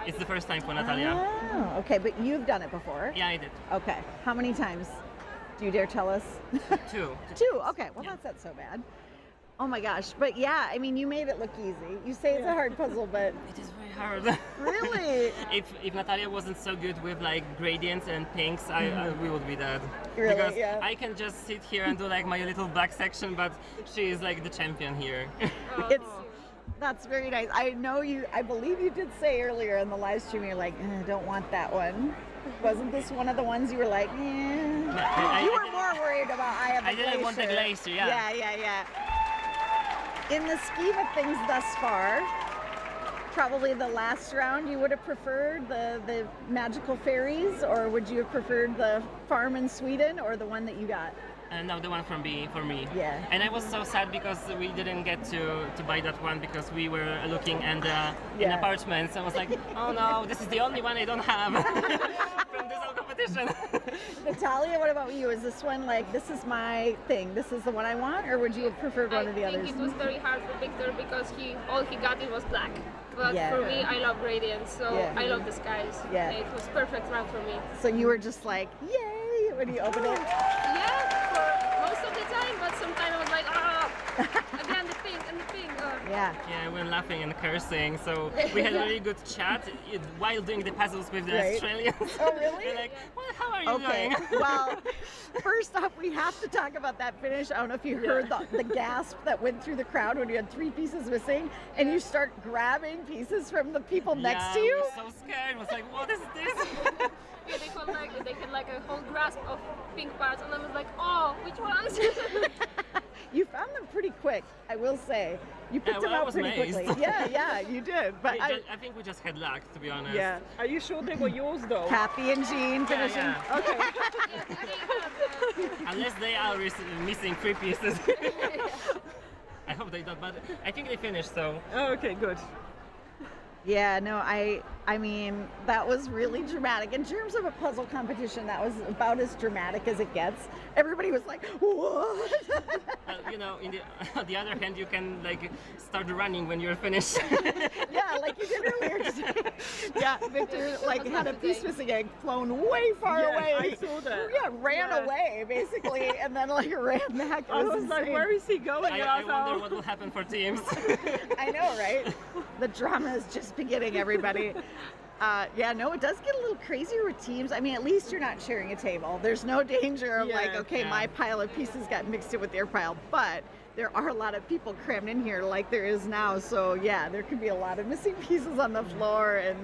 it's the first time for Natalia. Oh, okay, but you've done it before? Yeah, I did. Okay, how many times? Do you dare tell us? Two. Two, okay, well that's not so bad. Oh my gosh, but yeah, I mean, you made it look easy. You say it's a hard puzzle, but... It is very hard. Really? If Natalia wasn't so good with like gradients and pinks, we would be dead. Really? Because Yeah. I can just sit here and do like my little black section, but she is like the champion here. That's very nice. I believe you did say earlier in the live stream, you're like, I don't want that one. Wasn't this one of the ones you were like, you were more worried about I have the glacier. I didn't want the glacier, yeah. Yeah. In the scheme of things thus far, probably the last round you would have preferred the magical fairies, or would you have preferred the farm in Sweden, or the one that you got? No, the one for me. Yeah. And I was so sad because we didn't get to buy that one because we were looking in apartments. I was like, oh no, this is the only one I don't have from this whole competition. Natalia, what about you? Is this one like, this is my thing, this is the one I want, or would you have preferred one of the others? I think it was very hard for Victor because all he got it was black. But for me, I love gradients, so I love the skies. Yeah. It was perfect round for me. So you were just like, yay, when you opened it? Yeah, for most of the time, but sometimes I was like, again the pink and the pink. Yeah. Yeah, we were laughing and cursing, so we had a really good chat while doing the puzzles with the Australians. Oh, really? We're like, well, how are you doing? Well, first off, we have to talk about that finish. I don't know if you heard the gasp that went through the crowd when you had 3 pieces missing, and you start grabbing pieces from the people next to you. We were so scared. I was like, what is this? Yeah, they had like a whole grasp of pink parts, and I was like, oh, which ones? You found them pretty quick, I will say. You picked them out pretty quickly. Yeah, you did. But I think we just had luck, to be honest. Yeah. Are you sure they were yours, though? Kathy and Jean finishing. Yeah. Okay. Unless they are missing 3 pieces. I hope they don't, but I think they finished, so. Oh, okay, good. Yeah, no, I mean, that was really dramatic. In terms of a puzzle competition, that was about as dramatic as it gets. Everybody was like, what? Well, you know, on the other hand, you can like start running when you're finished. Yeah, like you did earlier today. Yeah, Victor had a piece missing and flown way far away. I saw that. Yeah, ran away basically, and then ran back. I was like, where is he going? I wonder what will happen for teams. I know, right? The drama is just beginning, everybody. Yeah, no, it does get a little crazier with teams. I mean, at least you're not sharing a table. There's no danger of like, okay, my pile of pieces got mixed in with their pile, but there are a lot of people crammed in here like there is now. So yeah, there could be a lot of missing pieces on the floor and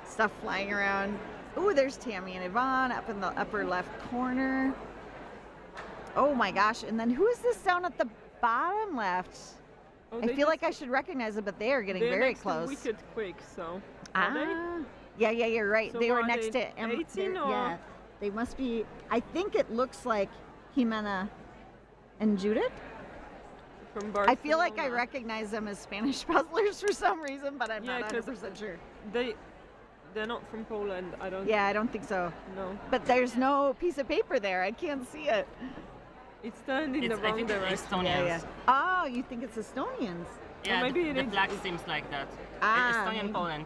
stuff flying around. Oh, there's Tammy and Yvonne up in the upper left corner. Oh my gosh, and then who is this down at the bottom left? Oh, I feel like I should recognize them, but they are getting very close. They're next to Wicked Quick, so. Yeah, you're right. So they were are next they to 18 or? Yeah, they must be. I think it looks like Jimena and Judith. From I feel like I recognize them as Spanish puzzlers for some reason, but I'm not 100% sure. They're not from Poland, I don't. Yeah, I don't think so. No. But there's no piece of paper there. I can't see it. It's turned in the wrong direction. Estonians. Oh, you think it's Estonians? Yeah, maybe the flag seems like that. Estonian, maybe. Poland.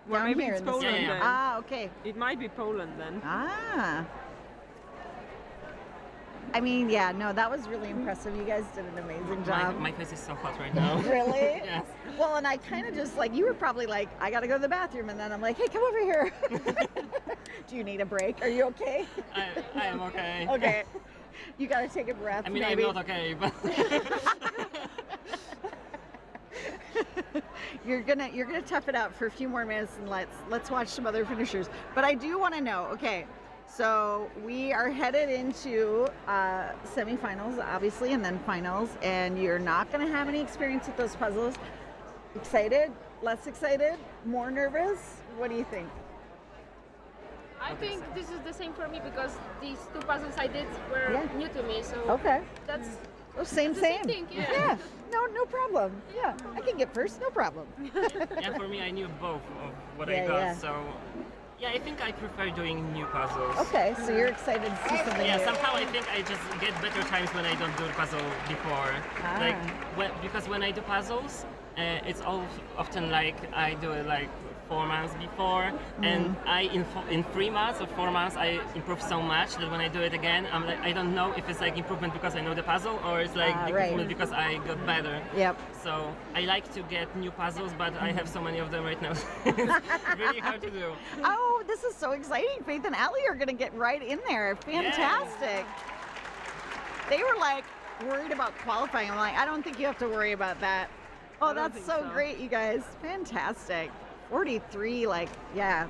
Well, Down maybe here it's in the Poland center. then. Ah, okay. It might be Poland then. I mean, yeah, no, that was really impressive. You guys did an amazing job. My face is so hot right now. Really? Yes. Well, and I kind of just like, you were probably like, I gotta go to the bathroom, and then I'm like, hey, come over here. Do you need a break? Are you okay? I am okay. Okay. You gotta take a breath. I mean, maybe. I'm not okay, but you're gonna tough it out for a few more minutes, and let's watch some other finishers. But I do want to know. Okay, so we are headed into semifinals, obviously, and then finals. And you're not gonna have any experience with those puzzles. Excited? Less excited? More nervous? What do you think? I think this is the same for me because these two puzzles I did were new to me, so that's same. Thing, Yeah, no problem. Yeah, I can get first, no problem. yeah, for me, I knew both of what I got, so yeah, I think I prefer doing new puzzles. Okay, so you're excited to see something Yeah, new. somehow I think I just get better times when I don't do the puzzle before. Because when I do puzzles, it's often like I do it like 4 months before, and in 3 months or 4 months I improve so much that when I do it again, I'm like, I don't know if it's like improvement because I know the puzzle or it's like improvement because I got better. Yep. So I like to get new puzzles, but I have so many of them right now. It's really hard to do. Oh, this is so exciting. Faith and Allie are going to get right in there. Fantastic. They were like worried about qualifying. I'm like, I don't think you have to worry about that. Oh, that's so great, you guys. Fantastic. 43, like, yeah,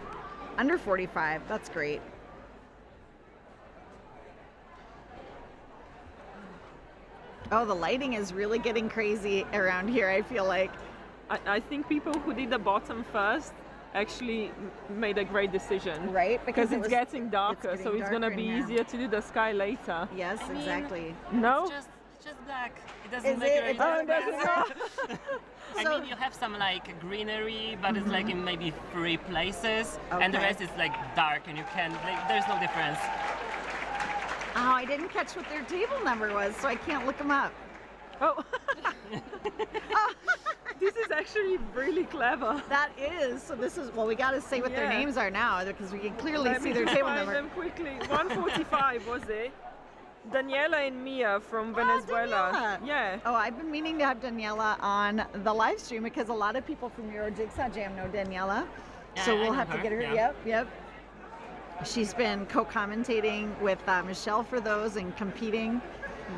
under 45. That's great. Oh, the lighting is really getting crazy around here, I feel like. I think people who did the bottom first actually made a great decision. Right? Because it's getting darker, so it's going to be easier to do the sky later. Yes, exactly. No? It's just black. It doesn't make it I mean, you have some like greenery, but it's like in maybe 3 places, and the rest is like dark, and you can't, like, there's no difference. Oh, I didn't catch what their table number was, so I can't look them up. Oh. This is actually really clever. That is. So this is, well, we got to say what their names are now, because we can clearly see their table number. Let me find them quickly. 145 was it? Daniela and Mia from Venezuela. Daniela. Yeah. Oh, I've been meaning to have Daniela on the live stream because a lot of people from Euro Jigsaw Jam know Daniela. So we'll have to get her. Yep. She's been co-commentating with Michelle for those and competing.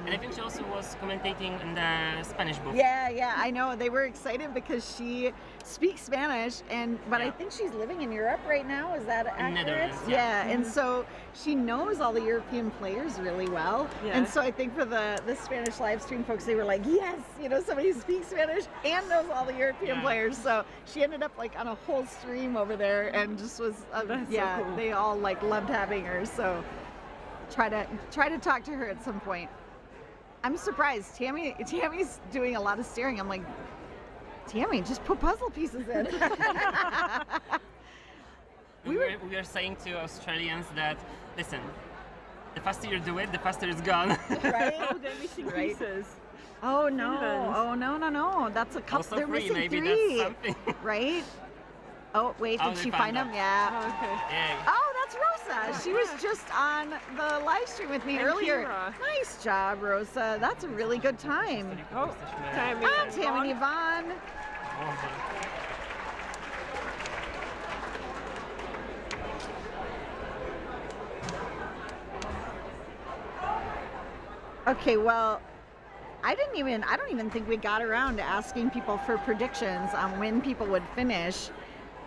And I think she also was commentating in the Spanish book. Yeah, I know. They were excited because she speaks Spanish, but I think she's living in Europe right now. Is that accurate? Netherlands, and so she knows all the European players really well. Yeah. And so I think for the Spanish live stream folks, they were like, yes, somebody who speaks Spanish and knows all the European players. So she ended up like on a whole stream over there and just was, so cool. They all like loved having her. So try to talk to her at some point. I'm surprised. Tammy's doing a lot of staring. I'm like, Tammy, just put puzzle pieces in. We are saying to Australians that, listen, the faster you do it, the faster it's gone. Right? Oh, they're missing pieces. Oh no! Oh no! That's a couple. Also they're free, missing maybe 3. that's something. Right? Oh wait, did she find them? Yeah. Oh, okay. Yeah. Oh, that's Rosa. She was just on the live stream with me earlier. Kira. Nice job, Rosa. That's a really good time. Oh, Tammy. Tammy and Yvonne. Okay, well, I don't even think we got around to asking people for predictions on when people would finish.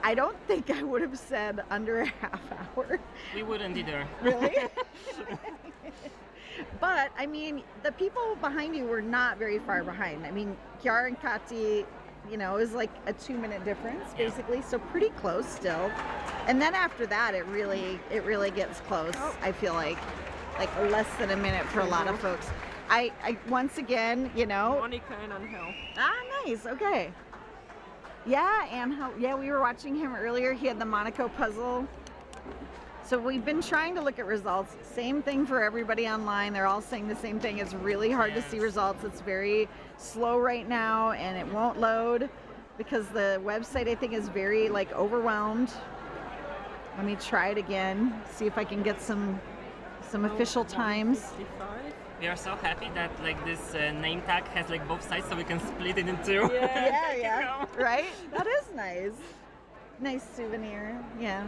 I don't think I would have said under a half hour. We wouldn't either. Really? But, I mean, the people behind you were not very far behind. I mean, Kiara and Kati, you know, is like a 2-minute difference, basically, so pretty close still. And then after that, it really gets close, I feel like less than a minute for a lot of folks. I once again, you know. Monica and Angel. Ah, nice, okay. Yeah, Angel, yeah, we were watching him earlier. He had the Monaco puzzle. So we've been trying to look at results. Same thing for everybody online. They're all saying the same thing. It's really hard to see results. It's very slow right now, and it won't load because the website, I think, is very like overwhelmed. Let me try it again. See if I can get some official times. We are so happy that like this name tag has like both sides, so we can split it in two. Yeah, right? That is nice. Nice souvenir, yeah.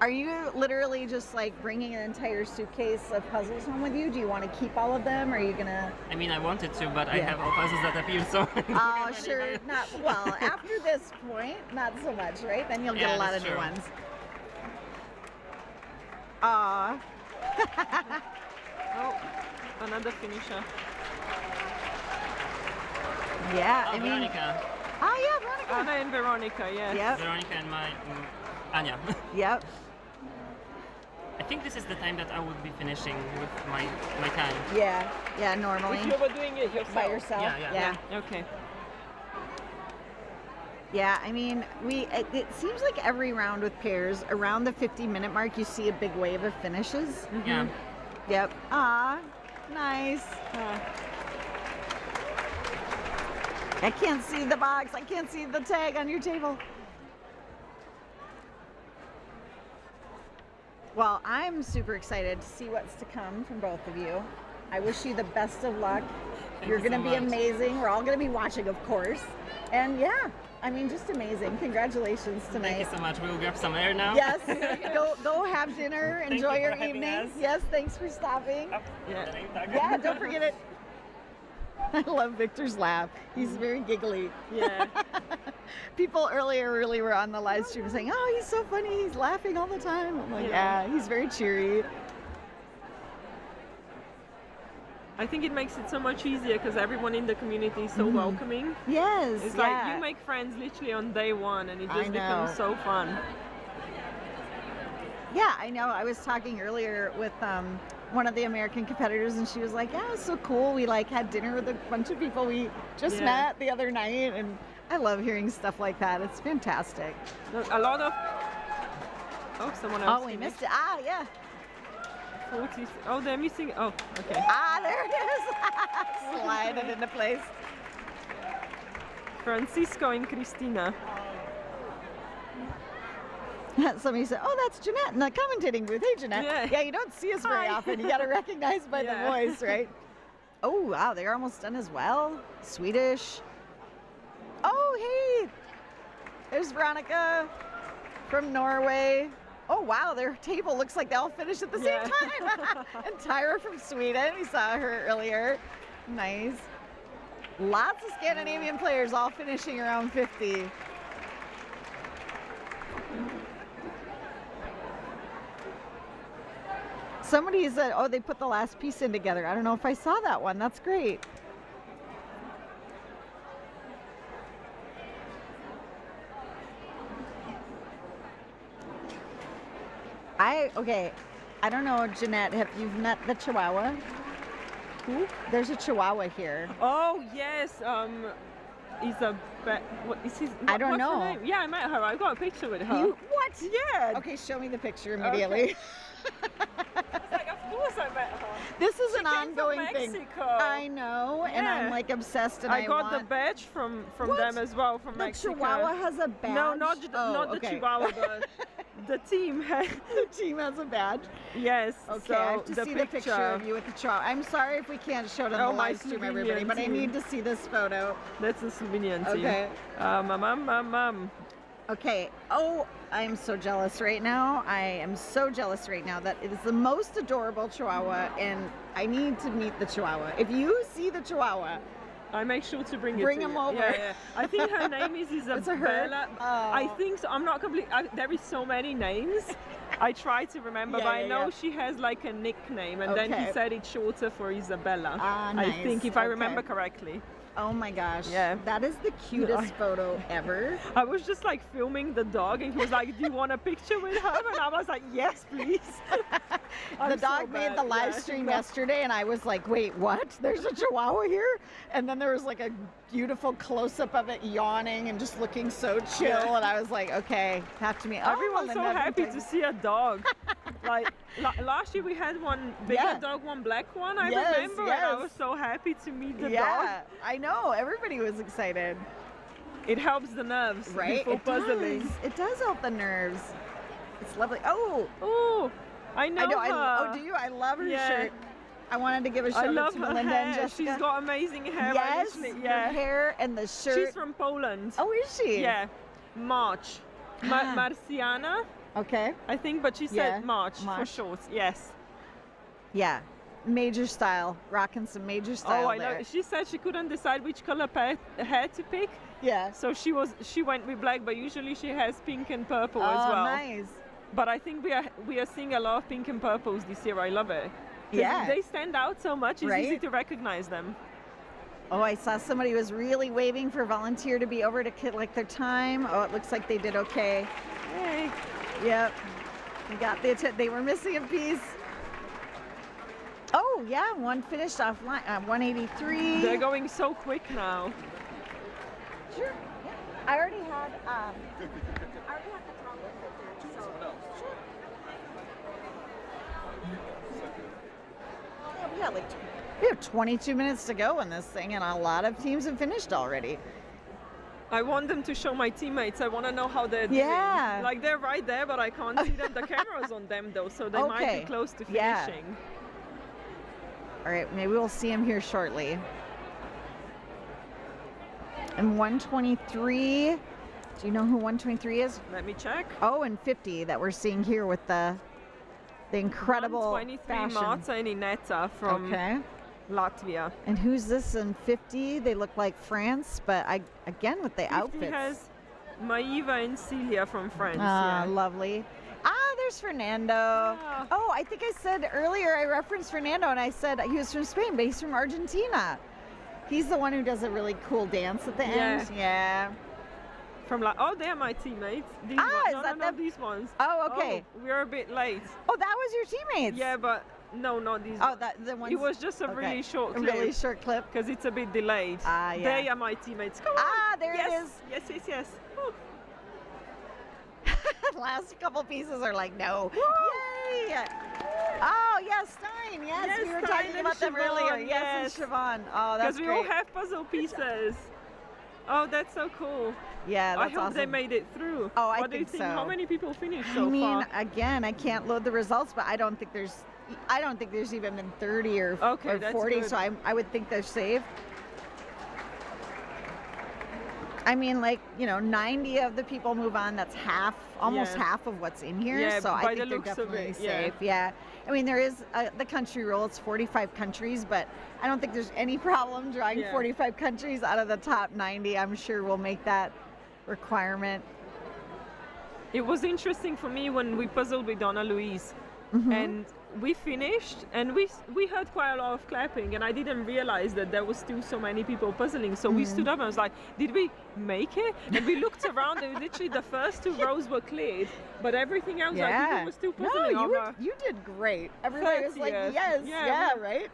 Are you literally just like bringing an entire suitcase of puzzles home with you? Do you want to keep all of them? Or are you gonna? I mean, I wanted to, but I have all puzzles that appear, so. Oh, sure. Not well. After this point, not so much, right? Then you'll get a lot of new ones. Aw. Oh, another finisher. Yeah, I mean. Veronica. Oh yeah, Veronica. Anna and Veronica, yes. Yep. Veronica and my Anya. Yep. I think this is the time that I would be finishing with my time. Yeah, normally. If you were doing it yourself. By yourself? Yeah. Okay. Yeah, I mean, it seems like every round with pairs, around the 50-minute mark, you see a big wave of finishes. Yeah. Yep. Ah, nice. I can't see the box. I can't see the tag on your table. Well, I'm super excited to see what's to come from both of you. I wish you the best of luck. You're going to be amazing. We're all going to be watching, of course. And yeah, I mean, just amazing. Congratulations tonight. Thank you so much. We'll grab some air now. Yes. Go have dinner. Enjoy your evening. Yes, thanks for stopping. Yeah, don't forget it. I love Victor's laugh. He's very giggly. Yeah. People earlier really were on the live stream saying, oh, he's so funny. He's laughing all the time. I'm like, yeah, he's very cheery. I think it makes it so much easier because everyone in the community is so welcoming. Yes, it's like you make friends literally on day one, and it just becomes so fun. Yeah, I know. I was talking earlier with one of the American competitors, and she was like, yeah, it's so cool. We like had dinner with a bunch of people we just met the other night, and I love hearing stuff like that. It's fantastic. A lot of... Oh, someone else. Oh, we missed it. Ah, yeah. 40... Oh, they're missing... Oh, okay. Ah, there it is. Slide it into place. Francisco and Cristina. Somebody said, oh, that's Jeanette in the commentating booth. Hey, Jeanette. Yeah, you don't see us very often. You got to recognize by the voice, right? Oh, wow, they're almost done as well. Swedish. Oh, hey. There's Veronica from Norway. Oh, wow, their table looks like they all finished at the same time. And Tyra from Sweden. We saw her earlier. Nice. Lots of Scandinavian players all finishing around 50. Somebody said, oh, they put the last piece in together. I don't know if I saw that one. That's great. Okay, I don't know, Jeanette, have you met the Chihuahua? Who? There's a Chihuahua here. Oh, yes. What is his? I don't know. Her name? Yeah, I met her. I got a picture with her. What? Yeah. Okay, show me the picture immediately. Okay. It's like, of course I met her. This is she an ongoing thing. Mexico. I know, and I'm like obsessed. And I got the badge from them as well from Mexico. The Chihuahua has a badge. No, not the Chihuahua, but the team has. The team has a badge. Yes. Okay, so I have to see the picture of you with the Chihuahua. I'm sorry if we can't show it on the live stream, everybody, but I need to see this photo. That's the Slovenian team. Okay. Mom. Okay. Oh, I'm so jealous right now. I am so jealous right now that it is the most adorable Chihuahua, and I need to meet the Chihuahua. If you see the Chihuahua, I make sure to bring him over. Yeah. I think her name is Isabella. I think so. I'm not complete. There is so many names. I try to remember, but I know she has like a nickname, and then he said it's shorter for Isabella. Nice. I think, if I remember correctly. Oh my gosh. Yeah. That is the cutest photo ever. I was just like filming the dog, and he was like, "Do you want a picture with her?" And I was like, "Yes, please." The dog made the live stream yesterday, and I was like, "Wait, what? There's a Chihuahua here?" And then there was like a beautiful close-up of it yawning and just looking so chill, and I was like, "Okay, have to meet." Everyone's so happy to see a dog. Like last year we had one bigger dog, one black one. I remember, and I was so happy to meet the dog. Yeah, I know. Everybody was excited. It helps the nerves, right? Before puzzling. It does help the nerves. It's lovely. Oh, I know her. Do you? I love her shirt. I wanted to give a shout out to Melinda and Jessica. She's got amazing hair. Yes, the hair and the shirt. She's from Poland. Oh, is she? Yeah, March. Marciana. Okay. I think, but she said March for short. Yes. Yeah. Major style, rocking some major style. Oh, I know. She said she couldn't decide which color hair to pick. Yeah. So she went with black, but usually she has pink and purple as well. Nice. But I think we are seeing a lot of pink and purples this year. I love it. Yeah. They stand out so much. It's easy to recognize them. Oh, I saw somebody was really waving for volunteer to be over to collect their time. Oh, it looks like they did okay. Yay. Yep. We got they were missing a piece. Oh, yeah, one finished off 183. They're going so quick now. Sure. Yeah. I already had the top with so sure. Yeah, we have 22 minutes to go in this thing, and a lot of teams have finished already. I want them to show my teammates. I want to know how they're doing. Yeah. Like, they're right there, but I can't see them. The camera's on them, though, so they might be close to finishing. Yeah. All right, maybe we'll see him here shortly. And 123, do you know who 123 is? Let me check. Oh, and 50 that we're seeing here with the incredible 123 Marta and Ineta from Latvia. And who's this in 50? They look like France, but again with the 50 outfits. Has Maiva and Celia from France. Lovely. There's Fernando. Yeah. Oh, I think I said earlier, I referenced Fernando, and I said he was from Spain, but he's from Argentina. He's the one who does a really cool dance at the end. Yeah. From they're my teammates. These ones. No, these ones. Oh, okay. Oh, we're a bit late. Oh, that was your teammates? Yeah, but no, not these ones. The ones. It was just a really short clip. A really short clip. Because it's a bit delayed. Yeah. They are my teammates. Come on. There it is. Yes. Last couple pieces are like, no. Woo! Yay! Oh, yes, Stein. Yes, we were talking about them earlier. Yes, and Siobhan. Oh, that's great. Because we all have puzzle pieces. Oh, that's so cool. Yeah, that's I hope awesome. they made it through. Oh, I what do you think? so. How many people finished so far? I mean, again, I can't load the results, but I don't think there's even been 30 or 40, so I would think they're safe. I mean, 90 of the people move on. That's almost half of what's in here. Yeah, so I think they're looks definitely of it, safe. Yeah. I mean, there is the country rule. It's 45 countries, but I don't think there's any problem drawing 45 countries out of the top 90. I'm sure we'll make that requirement. It was interesting for me when we puzzled with Donna Louise, and we finished, and we heard quite a lot of clapping, and I didn't realize that there was still so many people puzzling. So we stood up and I was like, did we make it? And we looked around, and literally the first 2 rows were cleared, but everything else, people were still puzzling. No, you did great. Everybody was like, yes, right?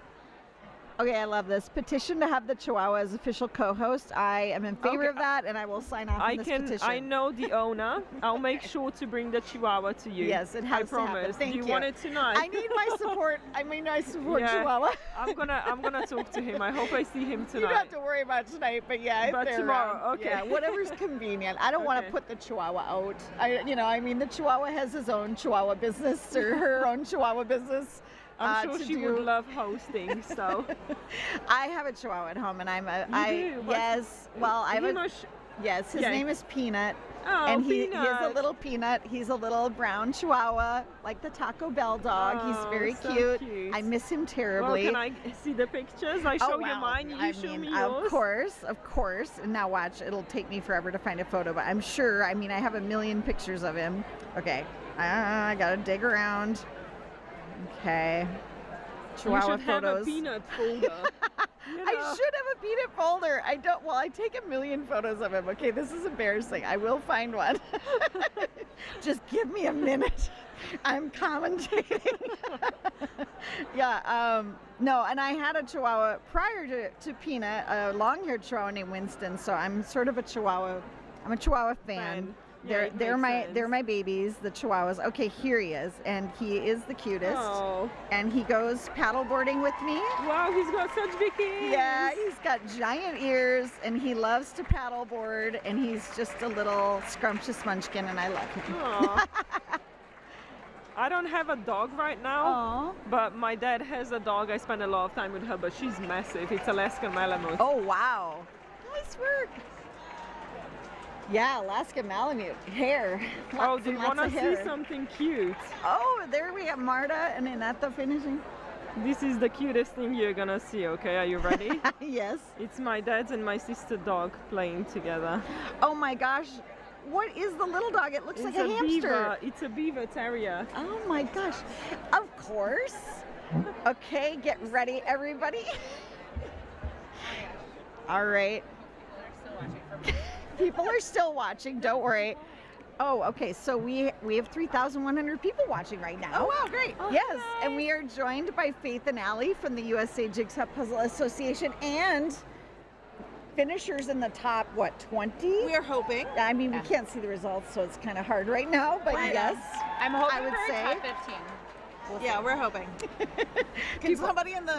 Okay, I love this. Petition to have the Chihuahua as official co-host. I am in favor of that, and I will sign off on this petition. I know the owner. I'll make sure to bring the Chihuahua to you. Yes, it has to happen. Thank you. Do you want it tonight? I need my support. I support Chihuahua. I'm gonna talk to him. I hope I see him tonight. You don't have to worry about tonight, but if they're tomorrow, around, okay. Yeah, whatever's convenient. I don't want to put the Chihuahua out. The Chihuahua has his own Chihuahua business or her own Chihuahua business. I'm sure she would love hosting. So I have a Chihuahua at home, and I have Yes, his Yeah. name is Peanut. Oh, and he is a Peanut. little peanut. He's a little brown chihuahua, like the Taco Bell dog. He's Oh, very so cute. cute. I miss him Well, terribly. can I see the pictures? I show you wow. mine, you show me yours. Of course. And now watch, it'll take me forever to find a photo, but I'm sure, I mean, I have a million pictures of him. Okay, I gotta dig around. Okay, Chihuahua you should have photos. a peanut folder. I should have a peanut folder. I don't. Well, I take a million photos of him. Okay, this is embarrassing. I will find one. Just give me a minute. I'm commentating. Yeah. No, and I had a Chihuahua prior to Peanut, a long-haired Chihuahua named Winston. So I'm sort of a Chihuahua. I'm a Chihuahua fan. Yeah, it They're makes my sense. babies, the Chihuahuas. Okay, here he is, and he is the cutest. Oh. And he goes paddleboarding with me. Wow, he's got such big ears. Yeah, he's got giant ears, and he loves to paddleboard, and he's just a little scrumptious munchkin, and I love him. Aw. I don't have a dog right now, but my dad has a dog. I spend a lot of time with her, but she's massive. It's Alaskan Malamute. Oh, wow. Nice work. Yeah, Alaska Malamute hair. Oh, Lots do you and lots want to of see hair. something cute? Oh, there we have Marta and Inetta finishing. This is the cutest thing you're gonna see, okay? Are you ready? Yes. It's my dad's and my sister dog playing together. Oh my gosh. What is the little dog? It looks It's like a hamster. beaver. It's a beaver terrier. Oh my gosh. Of course. Okay, get ready, everybody. All right. People are still watching, don't worry. Oh, okay, so we have 3,100 people watching right now. Oh, wow, great. Yes, and we are joined by Faith and Allie from the USA Jigsaw Puzzle Association and finishers in the top, what, 20? We are hoping. I mean, we can't see the results, so it's kind of hard right now, but Right. yes. I'm hoping I would for a say. top 15. Yeah, we're hoping. Can somebody in the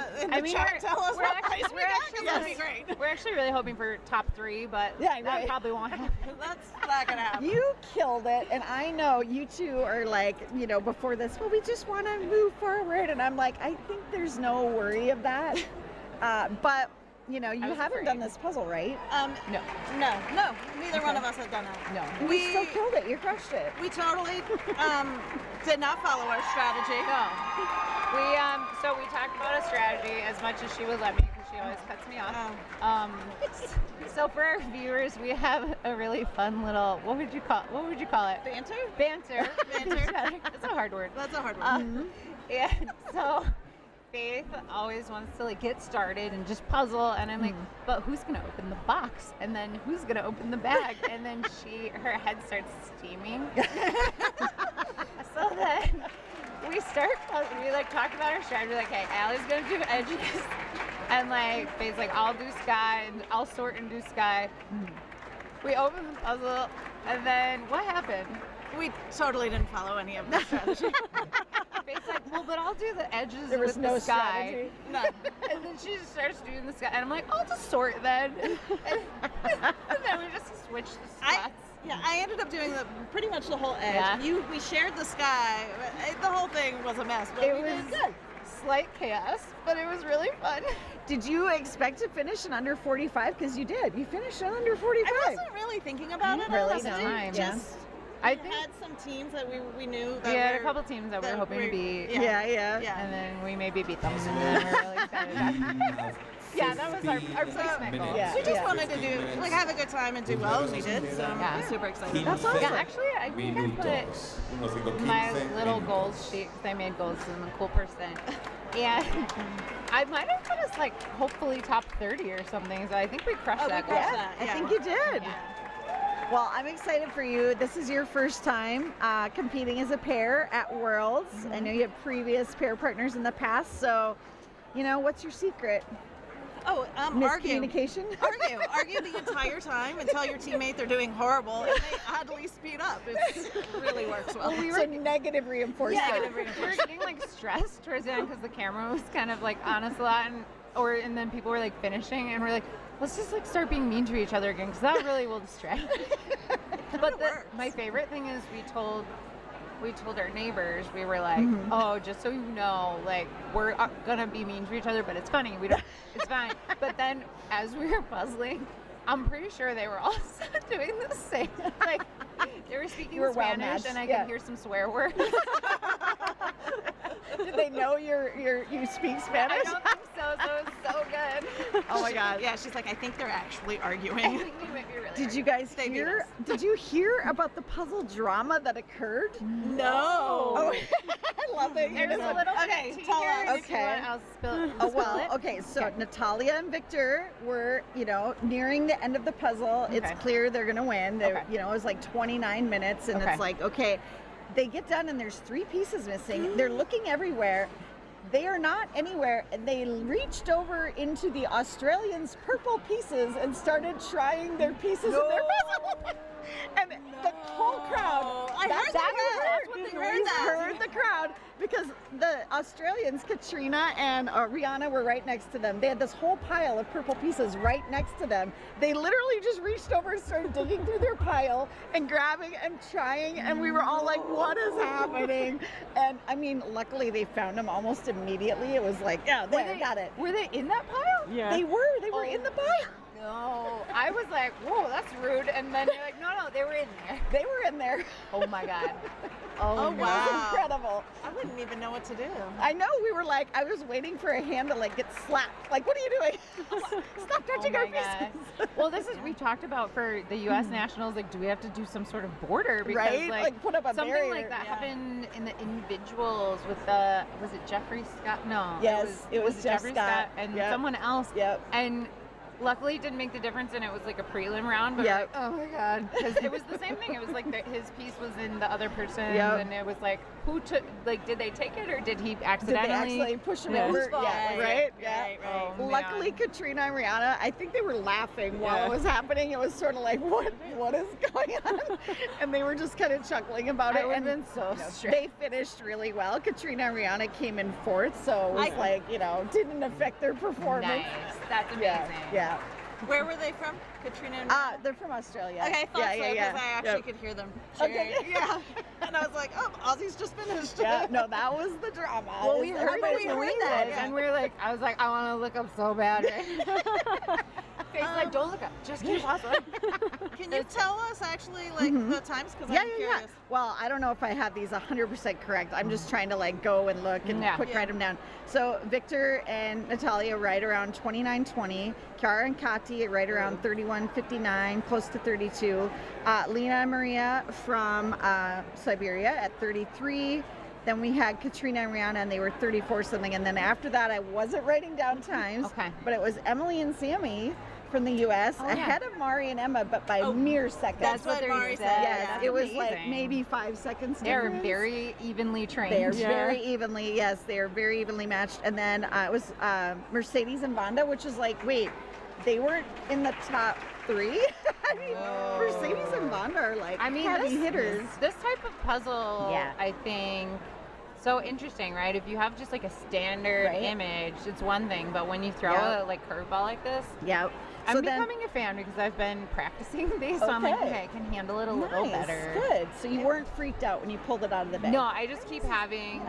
chat tell us what price we got? 'Cause that'd be great. We're actually really hoping for top 3, but that probably won't happen. That's not gonna happen. You killed it, and I know you two are like, before this, well, we just want to move forward, and I'm like, I think there's no worry of that. But, you haven't done this puzzle, right? No. Neither one of us have done it. No. We still killed it. You crushed it. We totally did not follow our strategy. No. We talked about a strategy as much as she would let me because she always cuts me off. So for our viewers, we have a really fun little what would you call it? Banter. Banter. That's a hard word. That's a hard word. Yeah. So Faith always wants to get started and just puzzle, and I'm like, but who's gonna open the box, and then who's gonna open the bag, and then her head starts steaming. So then we talk about our strategy, hey, Allie's gonna do edges, and Faith's I'll do sky, and I'll sort and do sky. We open the puzzle, and then what happened? We totally didn't follow any of the strategy. Faith's well, but I'll do the edges There was with no the sky. strategy. No. And then she just starts doing the sky, and I'm like, I'll just sort then. and then we just switch the spots. I ended up doing pretty much the whole edge. Yeah. We shared the sky. The whole thing was a mess, but It we was did good. Slight chaos, but it was really fun. Did you expect to finish in under 45? Because you did. You finished in under 45. I wasn't really thinking about it. Really? honestly. No. Just I we had some teams that we knew that We had a were- couple teams that we were hoping to beat. Yeah. And then we maybe beat them, and then we're really excited. Yeah, that was our placement goal. Yeah. We just wanted to do have a good time and do well, and we did. So I'm super excited. That's awesome. Yeah, actually, I think I put my little goals sheet, because I made goals and I'm a cool person. And I might have put us hopefully top 30 or something, so I think we crushed that goal. I think you did. Well, I'm excited for you. This is your first time competing as a pair at Worlds. I know you had previous pair partners in the past, so, what's your secret? Oh, argue. Miscommunication? Argue the entire time and tell your teammate they're doing horrible, and they oddly speed up. It really works well. So negative reinforcement. We were getting stressed towards the end because the camera was kind of on us a lot, and then people were finishing, and we're let's just start being mean to each other again, because that really will distract. But my favorite thing is we told our neighbors, we were oh, just so you know, we're gonna be mean to each other, but it's funny. It's fine. But then as we were puzzling, I'm pretty sure they were all doing the same. Like, they were speaking Spanish, and I could hear some swear words. Did they know you speak Spanish? I don't think so. So it was so good. Oh my God. Yeah, she's like, I think they're actually I arguing. think you might be really Did you guys hear? Did you hear about the puzzle drama that occurred? No. Oh, I love it. There's a little Okay, bit tell us. If you want, I'll spill it. Oh well, okay. So Natalia and Victor were, nearing the end of the puzzle. Okay. It's clear they're gonna win. They, Okay. it was like 29 minutes, and Okay. it's like, okay, they get done, and there's 3 pieces missing. They're looking everywhere. They are not anywhere. They reached over into the Australians' purple pieces and started trying their pieces in their puzzle. And the whole crowd, that's what they heard the crowd, because the Australians, Katrina and Rihanna, were right next to them. They had this whole pile of purple pieces right next to them. They literally just reached over and started digging through their pile and grabbing and trying, and we were all like, what is happening? And I mean, luckily they found them almost immediately. It was like, yeah, there, got it. Were they in that pile? Yeah. They were in the pile. No, I was like, whoa, that's rude. And then you're like, no, they were in there. They were in there. Oh my God. Oh, It wow. was incredible. I wouldn't even know what to do. I know, we were like, I was waiting for a hand to like get slapped. Like, what are you doing? Stop touching our pieces. Well, this is, we talked about for the U.S. Nationals, like, do we have to do some sort of border? Because, Right? Like, put up a something barrier. like that Yeah. happened in the individuals with the, was it Jeffrey Scott? No. Yes, it was Jeff Jeffrey Scott. and Yep. someone else. Yep. And luckily it didn't make the difference, and it was like a prelim round, but Yep. like, oh my God. Because it was the same thing. It was like his piece was in the other person's, Yep. and it was like, who took, like, did they take it, or did he Did they accidentally? actually push him Yeah. over? Whose fault Yeah, was it? right? Yeah. Right. Oh, Luckily, man. Katrina and Rihanna, I think they were laughing while Yeah. it was happening. It was sort of like, what is going on? And they were just kind of chuckling about it. I would've And been so they finished really well. Katrina and Rihanna came in 4th, so it was like, didn't affect their performance. Nice. That's amazing. Yeah. Where were they from? Katrina and They're from Australia. Okay, I thought so, because I actually Yep. could hear them Okay. cheering. Yeah. And I was like, oh, Aussie's just finished. Yeah, no, that was the drama. Well, we heard Everybody that, yeah. and we were like, I was like, I want to look up so bad. Right? Faye's like, don't look up, just keep pausing. Can you tell us actually like the times? Because Yeah, I'm yeah, curious. yeah. Well, I don't know if I have these 100% correct. I'm just trying to like go and look and quick write them down. So Victor and Natalia right around 29:20. Chiara and Kati right around 31:59, close to 32. Lena and Maria from Siberia at 33. Then we had Katrina and Rihanna, and they were 34 something. And then after that, I wasn't writing down times. Okay. But it was Emily and Sammy from the U.S. Oh, yeah. ahead of Mari and Emma, but by mere seconds. That's what Mari said. Yes, That's it was amazing. like maybe 5 seconds They're difference. very evenly trained. They're very evenly, yes, they're very evenly matched. And then it was Mercedes and Vonda, which is like, wait, they weren't in the top 3? I mean, Mercedes and Vonda are like heavy hitters. This type of puzzle, Yeah. I think, so interesting, right? If you have just like a standard Right. image, it's one thing, but when you throw Yep. a like curveball like this, Yep. I'm So then- becoming a fan because I've been practicing these, so I'm like, Okay. okay, I can handle it a little Nice, better. good. So you weren't freaked out when you pulled it out of the bag? No, I just keep having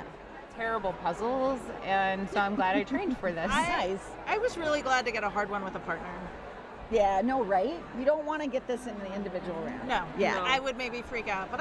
terrible puzzles, and so I'm glad I trained for this. I was really glad to get a hard one with a partner. Yeah, no, right? You don't want to get this in the individual round. No. Yeah. I would maybe freak out, but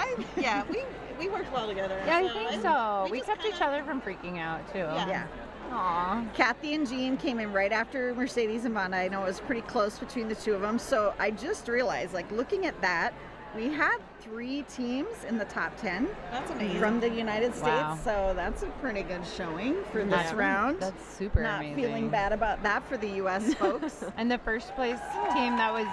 we worked well together. Yeah, I think so. We just kept each other from freaking out too. Yeah. Aw. Kathy and Jean came in right after Mercedes and Vonda. I know it was pretty close between the two of them. So I just realized, like, looking at that, we had 3 teams in the top 10. That's amazing. From the United States. Wow. So that's a pretty good showing for this Yeah. round. That's super Not amazing. feeling bad about that for the U.S. folks. And the first place team that was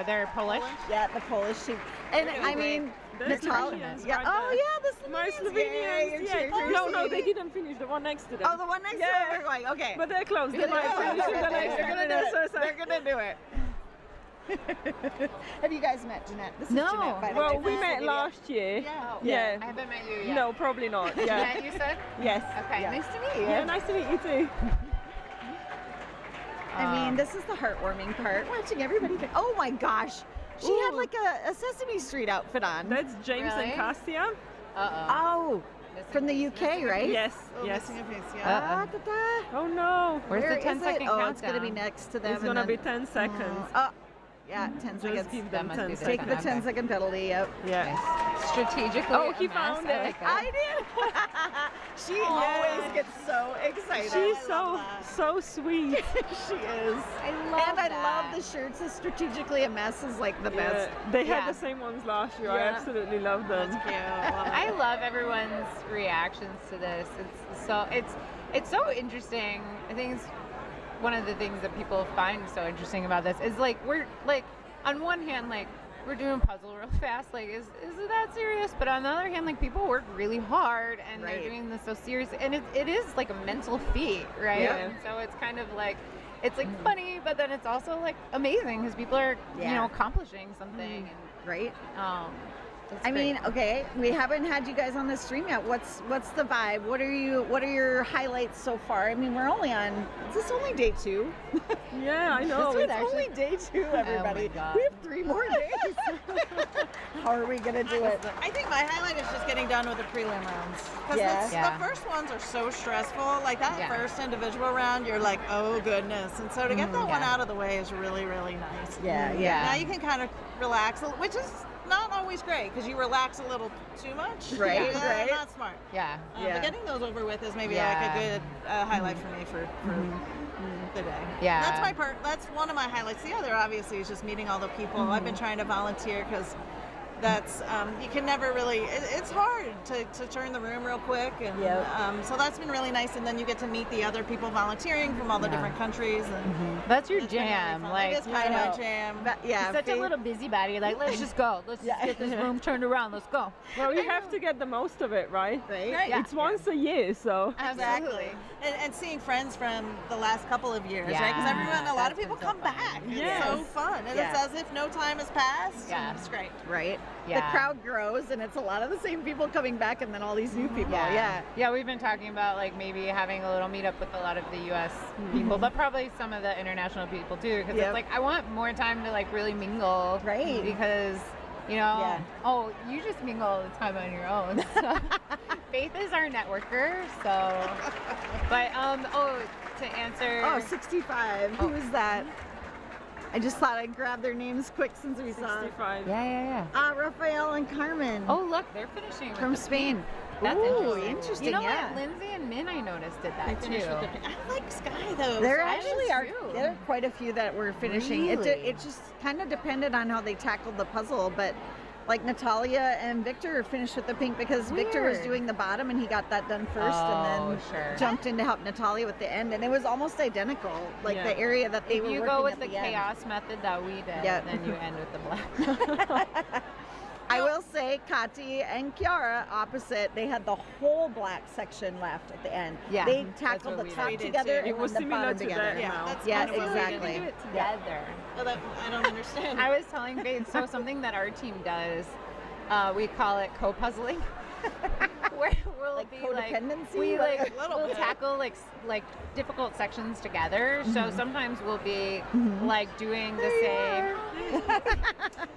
they're Polish. Yeah, the Polish team. And I mean, The Natalia. Slovenians Yeah. right Oh there. yeah, the Slovenians. My Slovenians, Yay, yeah. No, they didn't finish. The one next to them. Oh, the one next to Yeah. them. We're going, okay. But they're close. They might finish in the next They're gonna do it. so- They're gonna do it. Have you guys met Jeanette? This is No. Jeanette, by the Well, way. we met last year. Yeah. I haven't met you yet. No, probably not. Yeah. Yeah, you said? Yes. Okay, nice to meet you. Yeah, nice to meet you too. I mean, this is the heartwarming part. Watching everybody. Oh my gosh, she had like a Sesame Street outfit on. That's James and Cassia. Oh, from the UK, right? Yes. Oh, yes. missing a piece, Ah, da, da. Oh no. Where's Where the 10 is second it? countdown? Oh, it's gonna be next to them. It's and gonna be then- 10 seconds. Yeah, 10 Just seconds. give them 10 Take the seconds. 10 second penalty. Yep. Yeah. Strategically. Oh, he a mess. found I it. like that. I did. She always gets so excited. She's so sweet. She is. I love And I that. love the shirts. The strategically a mess is like the best. They had the same ones last year. I Yeah. absolutely love them. I love everyone's reactions to this. It's so interesting. I think it's one of the things that people find so interesting about this is like we're like on one hand like we're doing puzzle real fast, like is it that serious? But on the other hand, like people work really hard and they're doing this so serious, and it is like a mental feat, right? Yeah. And so it's kind of like it's like funny, but then it's also like amazing because people are you know accomplishing something. And, right. It's I great. mean, okay, we haven't had you guys on the stream yet. What's the vibe? What are your highlights so far? I mean, we're only on. Is this only day 2? Yeah, I know. It's only day 2, everybody. God. We have 3 more days. How are we gonna do it? I think my highlight is just getting done with the prelim rounds. Because the first ones are so stressful. Like that first individual round, you're like, oh goodness. And so to get that one out of the way is really, really nice. Yeah. Now you can kind of relax, which is not always great because you relax a little too much. Right, right. Not smart. Yeah. But getting those over with is maybe like a good highlight for me for the day. Yeah. That's one of my highlights. The other, obviously, is just meeting all the people. I've been trying to volunteer because that's you can never really. It's hard to turn the room real quick, and so that's been really nice. And then you get to meet the other people volunteering from all the different countries, and that's your it's been really jam. fun. Like it is kind of my jam. Yeah, such a little busybody. Like let's just go. Let's just get this room turned around. Let's go. Well, you have to get the most of it, right? Right. It's once a year, so. Exactly. And seeing friends from the last couple of years, right? Because a lot of people come back. It's so fun. And it's as if no time has passed. Yeah. It's great. Right. Yeah. The crowd grows, and it's a lot of the same people coming back, and then all these new people. Yeah. We've been talking about like maybe having a little meetup with a lot of the U.S. people, but probably some of the international people too, because it's like I want more time to like really mingle. Right. Because you you just mingle all the time on your own. So. Faith is our networker, so. But to answer. Oh, 65. Who is that? I just thought I'd grab their names quick since we saw. 65. Yeah. Rafael and Carmen. Oh, look, they're finishing from Spain. That's interesting. You know yeah. what? Lindsay and Min, I noticed did that too. I like Sky though. There so actually are quite a few that were finishing. Really? It just kind of depended on how they tackled the puzzle, but like Natalia and Victor finished with the pink because Victor was doing the bottom and he got that done first and then jumped in to help Natalia with the end, and it was almost identical, like the area that they were working If you go with at the chaos method that we did, then you end with the black. I will say Kati and Kiara opposite, they had the whole black section left at the end. Yeah. They tackled the top together and was then the similar bottom to together. that. Yeah, exactly. We can do it together. I don't understand. I was telling Faith, so something that our team does, we call it co-puzzling. Where we'll Like be codependency? we'll tackle like difficult sections together. So sometimes we'll be like doing the same.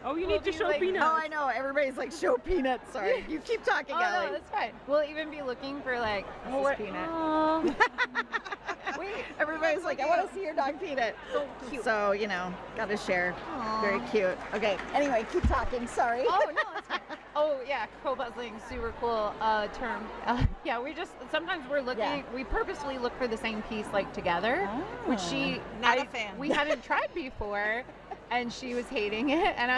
Oh, you need to show Peanut. Oh, I know. Everybody's like, show Peanut. Sorry. You keep talking, Oh Ellie. no, that's fine. We'll even be looking for like This is Peanut. Wait, Everybody's like, I want to see your dog Peanut. So cute. So, gotta share. Very cute. Okay, anyway, keep talking. Sorry. Oh no, that's fine. Oh yeah, co-puzzling, super cool term. Yeah, we just sometimes we're looking. We purposely look for the same piece like together, which Not a fan. we haven't tried before, and she was hating it, and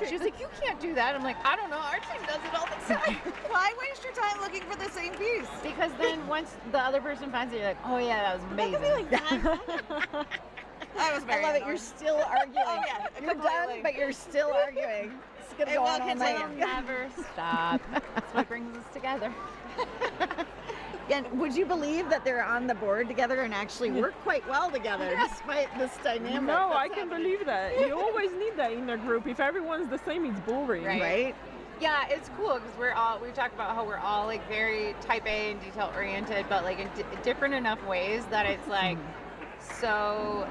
she was like, "You can't do that." I'm like, "I don't know. Our team does it all the time." Why waste your time looking for the same piece? Because then once the other person finds it, you're like, "Oh yeah, that was amazing." That could be like 9 seconds. That was very I love it. annoying. You're still arguing. Oh, yeah, You're done, completely. but you're still arguing. It's gonna go on all We'll night. never stop. That's what brings us together. And would you believe that they're on the board together and actually work quite well together despite this dynamic? No, that's I can happening? believe that. You always need that in a group. If everyone's the same, it's boring. Right? Yeah, it's cool because we talk about how we're all like very type A and detail oriented, but like in different enough ways that it's like so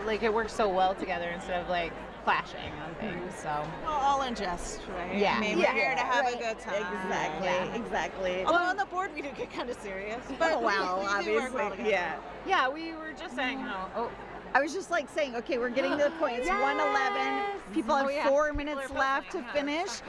like it works so well together instead of like clashing on things. So All in jest, right? Yeah. I mean, we're here to have right. a good time. Exactly. Exactly. Although on the board we do get kind of serious. But well, we do work well obviously. together. Yeah. yeah, we were just saying how I was just like saying, okay, we're getting to the point. It's 1:11. People have 4 minutes left to finish.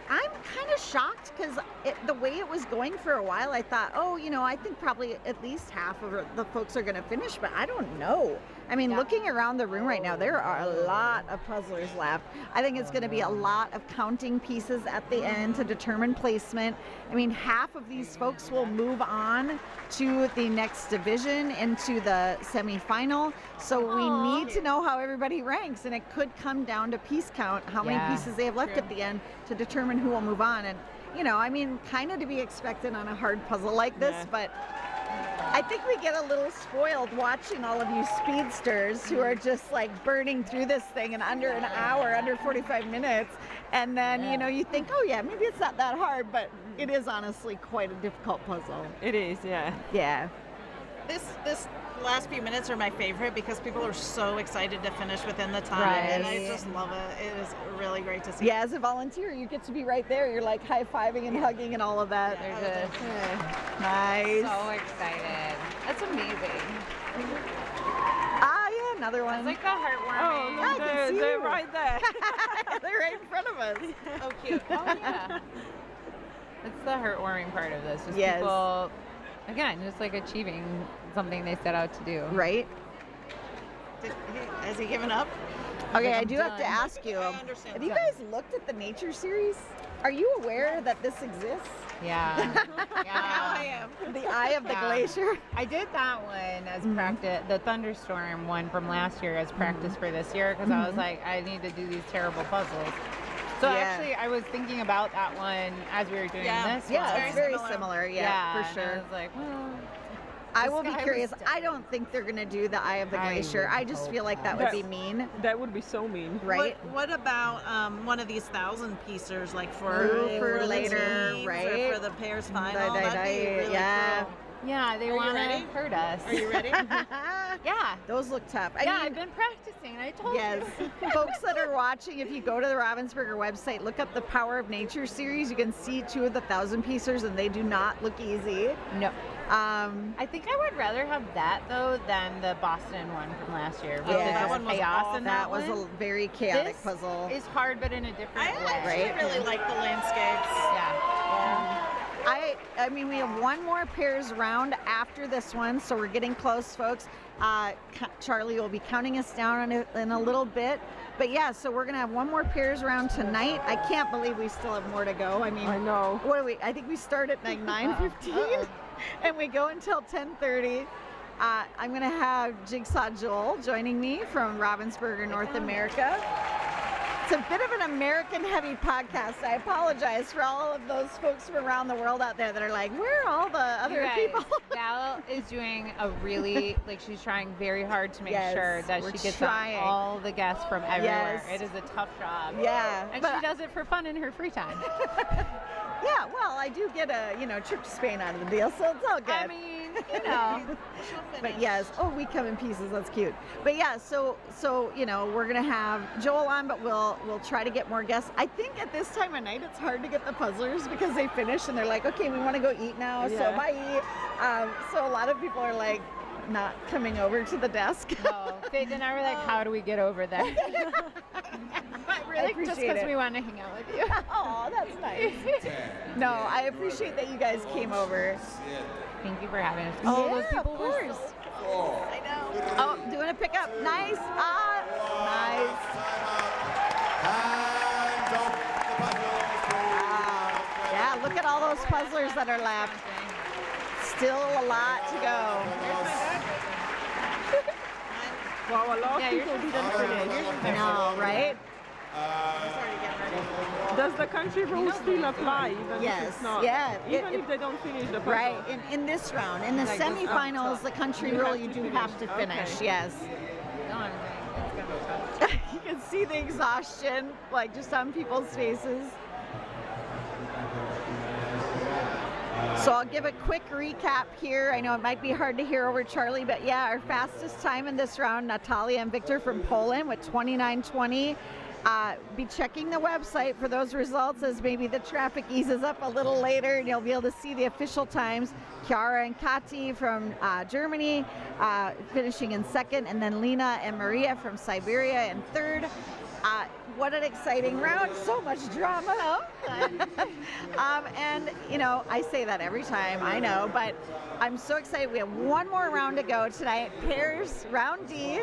I'm kind of shocked because the way it was going for a while, I thought, oh, I think probably at least half of the folks are going to finish, but I don't know. I mean, looking around the room right now, there are a lot of puzzlers left. I think it's going to be a lot of counting pieces at the end to determine placement. I mean, half of these folks will move on to the next division into the semifinal. So we need to know how everybody ranks, and it could come down to piece count, how many pieces they have left at the end to determine who will move on. And, I mean, kind of to be expected on a hard puzzle like this, but I think we get a little spoiled watching all of you speedsters who are just like burning through this thing in under an hour, under 45 minutes. And then, you think, oh yeah, maybe it's not that hard, but it is honestly quite a difficult puzzle. It is, yeah. Yeah. This last few minutes are my favorite because people are so excited to finish within the time, and I just love it. It is really great to see. Yeah, as a volunteer, you get to be right there. You're like high-fiving and hugging and all of that. They're just nice. So excited. That's amazing. Ah, yeah, another one. It's like the heartwarming. Oh, yeah, they're right there. They're right in front of us. Oh, cute. Oh, yeah. It's the heartwarming part of this. Just people, again, just like achieving something they set out to do. Right? Has he given up? Okay, I do have to ask you. I understand. Have you guys looked at the nature series? Are you aware that this exists? Yeah. Now I am. The Eye of the Glacier. I did that one as practice, the thunderstorm one from last year as practice for this year, because I was like, I need to do these terrible puzzles. So actually, I was thinking about that one as we were doing this. Yeah, it's very similar. Yeah, for sure. I was like, well, I will be curious. I don't think they're going to do the Eye of the Glacier. I just feel like that would be mean. That would be so mean. Right? What about one of these 1,000-piecers, like for later, the teams, right? or for the pairs final? That'd be really cool. Yeah, they want to hurt us. Are you ready? Yeah. Those look tough. I've been practicing. I told you. Folks that are watching, if you go to the Ravensburger website, look up the Power of Nature series. You can see 2 of the 1,000-piecers, and they do not look easy. No. I think I would rather have that, though, than the Boston one from last year. That one was chaos in that was a very chaotic puzzle. It's hard, but in a different way. I actually really like the landscapes. Yeah. I mean, we have one more pairs round after this one, so we're getting close, folks. Charlie will be counting us down in a little bit. But yeah, so we're going to have one more pairs round tonight. I can't believe we still have more to go. I mean, I know. What do we? I think we start at like 9:15 and we go until 10:30. I'm going to have Jigsaw Joel joining me from Ravensburger, North America. It's a bit of an American-heavy podcast. I apologize for all of those folks from around the world out there that are like, where are all the other people? Val is doing a really, she's trying very hard to make sure that she gets all the guests from everywhere. It is a tough job. Yeah. And she does it for fun in her free time. Yeah, well, I do get a, trip to Spain out of the deal, so it's all good. I mean, But yes, we come in pieces, that's cute. But yeah, so we're going to have Joel on, but we'll try to get more guests. I think at this time of night, it's hard to get the puzzlers because they finish and they're like, okay, we want to go eat now, so bye. So a lot of people are like, not coming over to the desk. No, Faith and I were like, how do we get over there? But really, just because we want to hang out with you. Oh, that's nice. No, I appreciate that you guys came over. Thank you for having us. Oh, those people of course. I know. Oh, doing a pickup. Nice. Nice. Yeah, look at all those puzzlers that are left. Still a lot to go. Wow, a lot of people didn't finish. No, right? Does the country rule still apply even if it's not? Yeah. Even if they don't finish the puzzle? Right. In this round, in the semifinals, the country rule, you do have to finish. Yes. You can see the exhaustion, just on people's faces. So I'll give a quick recap here. I know it might be hard to hear over Charlie, but yeah, our fastest time in this round, Natalia and Victor from Poland with 29:20. Be checking the website for those results as maybe the traffic eases up a little later and you'll be able to see the official times. Chiara and Kati from Germany finishing in second, and then Lena and Maria from Siberia in third. What an exciting round, so much drama. And, you know, I say that every time, I know, but I'm so excited. We have one more round to go tonight, pairs, round D.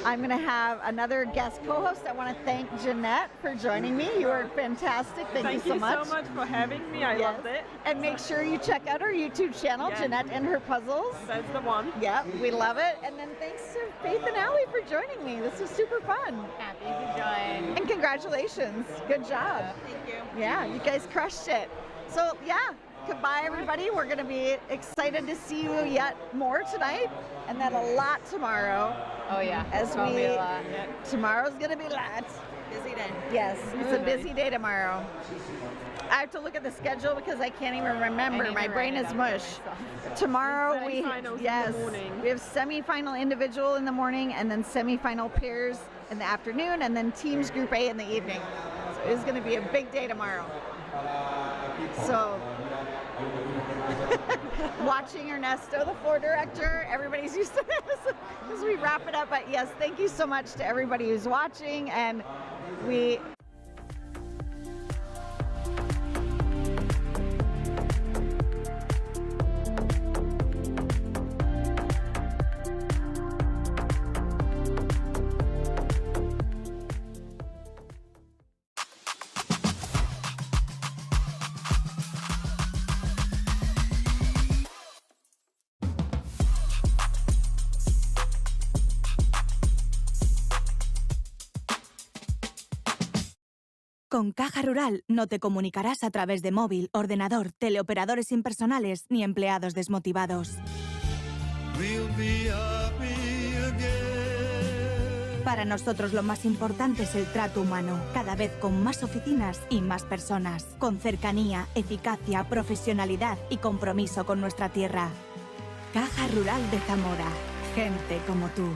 I'm going to have another guest co-host. I want to thank Jeanette for joining me. You were fantastic. Thank you so much. Thank you so much for having me. I loved it. And make sure you check out our YouTube channel, Jeanette and her puzzles. That's the one. Yep, we love it. And then thanks to Faith and Allie for joining me. This was super fun. Happy to join. And congratulations. Good job. Thank you. Yeah, you guys crushed it. So yeah, goodbye everybody. We're going to be excited to see you yet more tonight, and then a lot tomorrow. Oh yeah, as gonna be a lot. Tomorrow's going to be lots. Busy day. Yes, it's a busy day tomorrow. I have to look at the schedule because I can't even remember. My brain is mush. Tomorrow we have semi-final individual in the morning, and then semi-final pairs in the afternoon, and then teams group A in the evening. So it's going to be a big day tomorrow. So watching Ernesto, the floor director, everybody's used to this as we wrap it up. But yes, thank you so much to everybody who's watching, and we Con Caja Rural no te comunicarás a través de móvil, ordenador, teleoperadores impersonales ni empleados desmotivados. Para nosotros lo más importante es el trato humano, cada vez con más oficinas y más personas, con cercanía, eficacia, profesionalidad y compromiso con nuestra tierra. Caja Rural de Zamora. Gente como tú.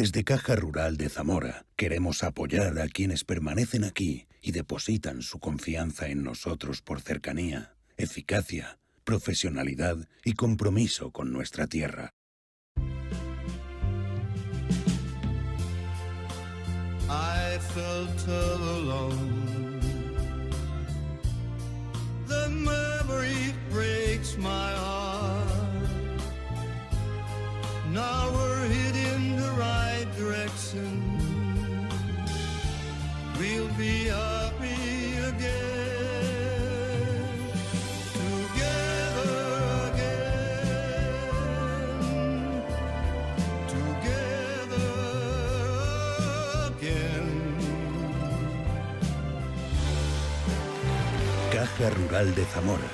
Desde Caja Rural de Zamora queremos apoyar a quienes permanecen aquí y depositan su confianza en nosotros por cercanía, eficacia, profesionalidad y compromiso con nuestra tierra. I felt alone. The memory breaks my heart. Now we're heading the right direction. We'll be happy again, together again, together again. Caja Rural de Zamora.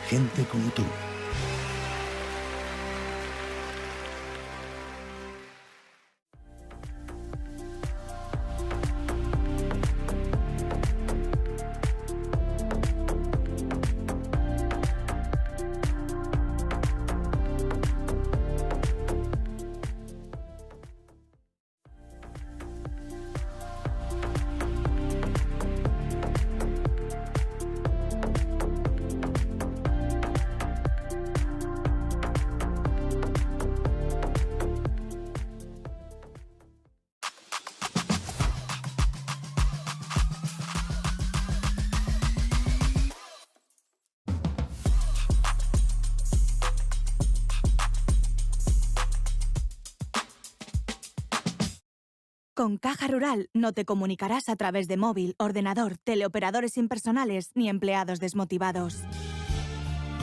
Gente como tú. Con Caja Rural no te comunicarás a través de móvil, ordenador, teleoperadores impersonales ni empleados desmotivados.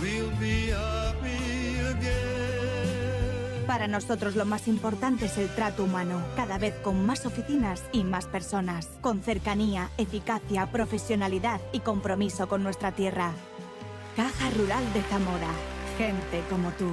We'll be happy again. Para nosotros lo más importante es el trato humano, cada vez con más oficinas y más personas, con cercanía, eficacia, profesionalidad y compromiso con nuestra tierra. Caja Rural de Zamora. Gente como tú.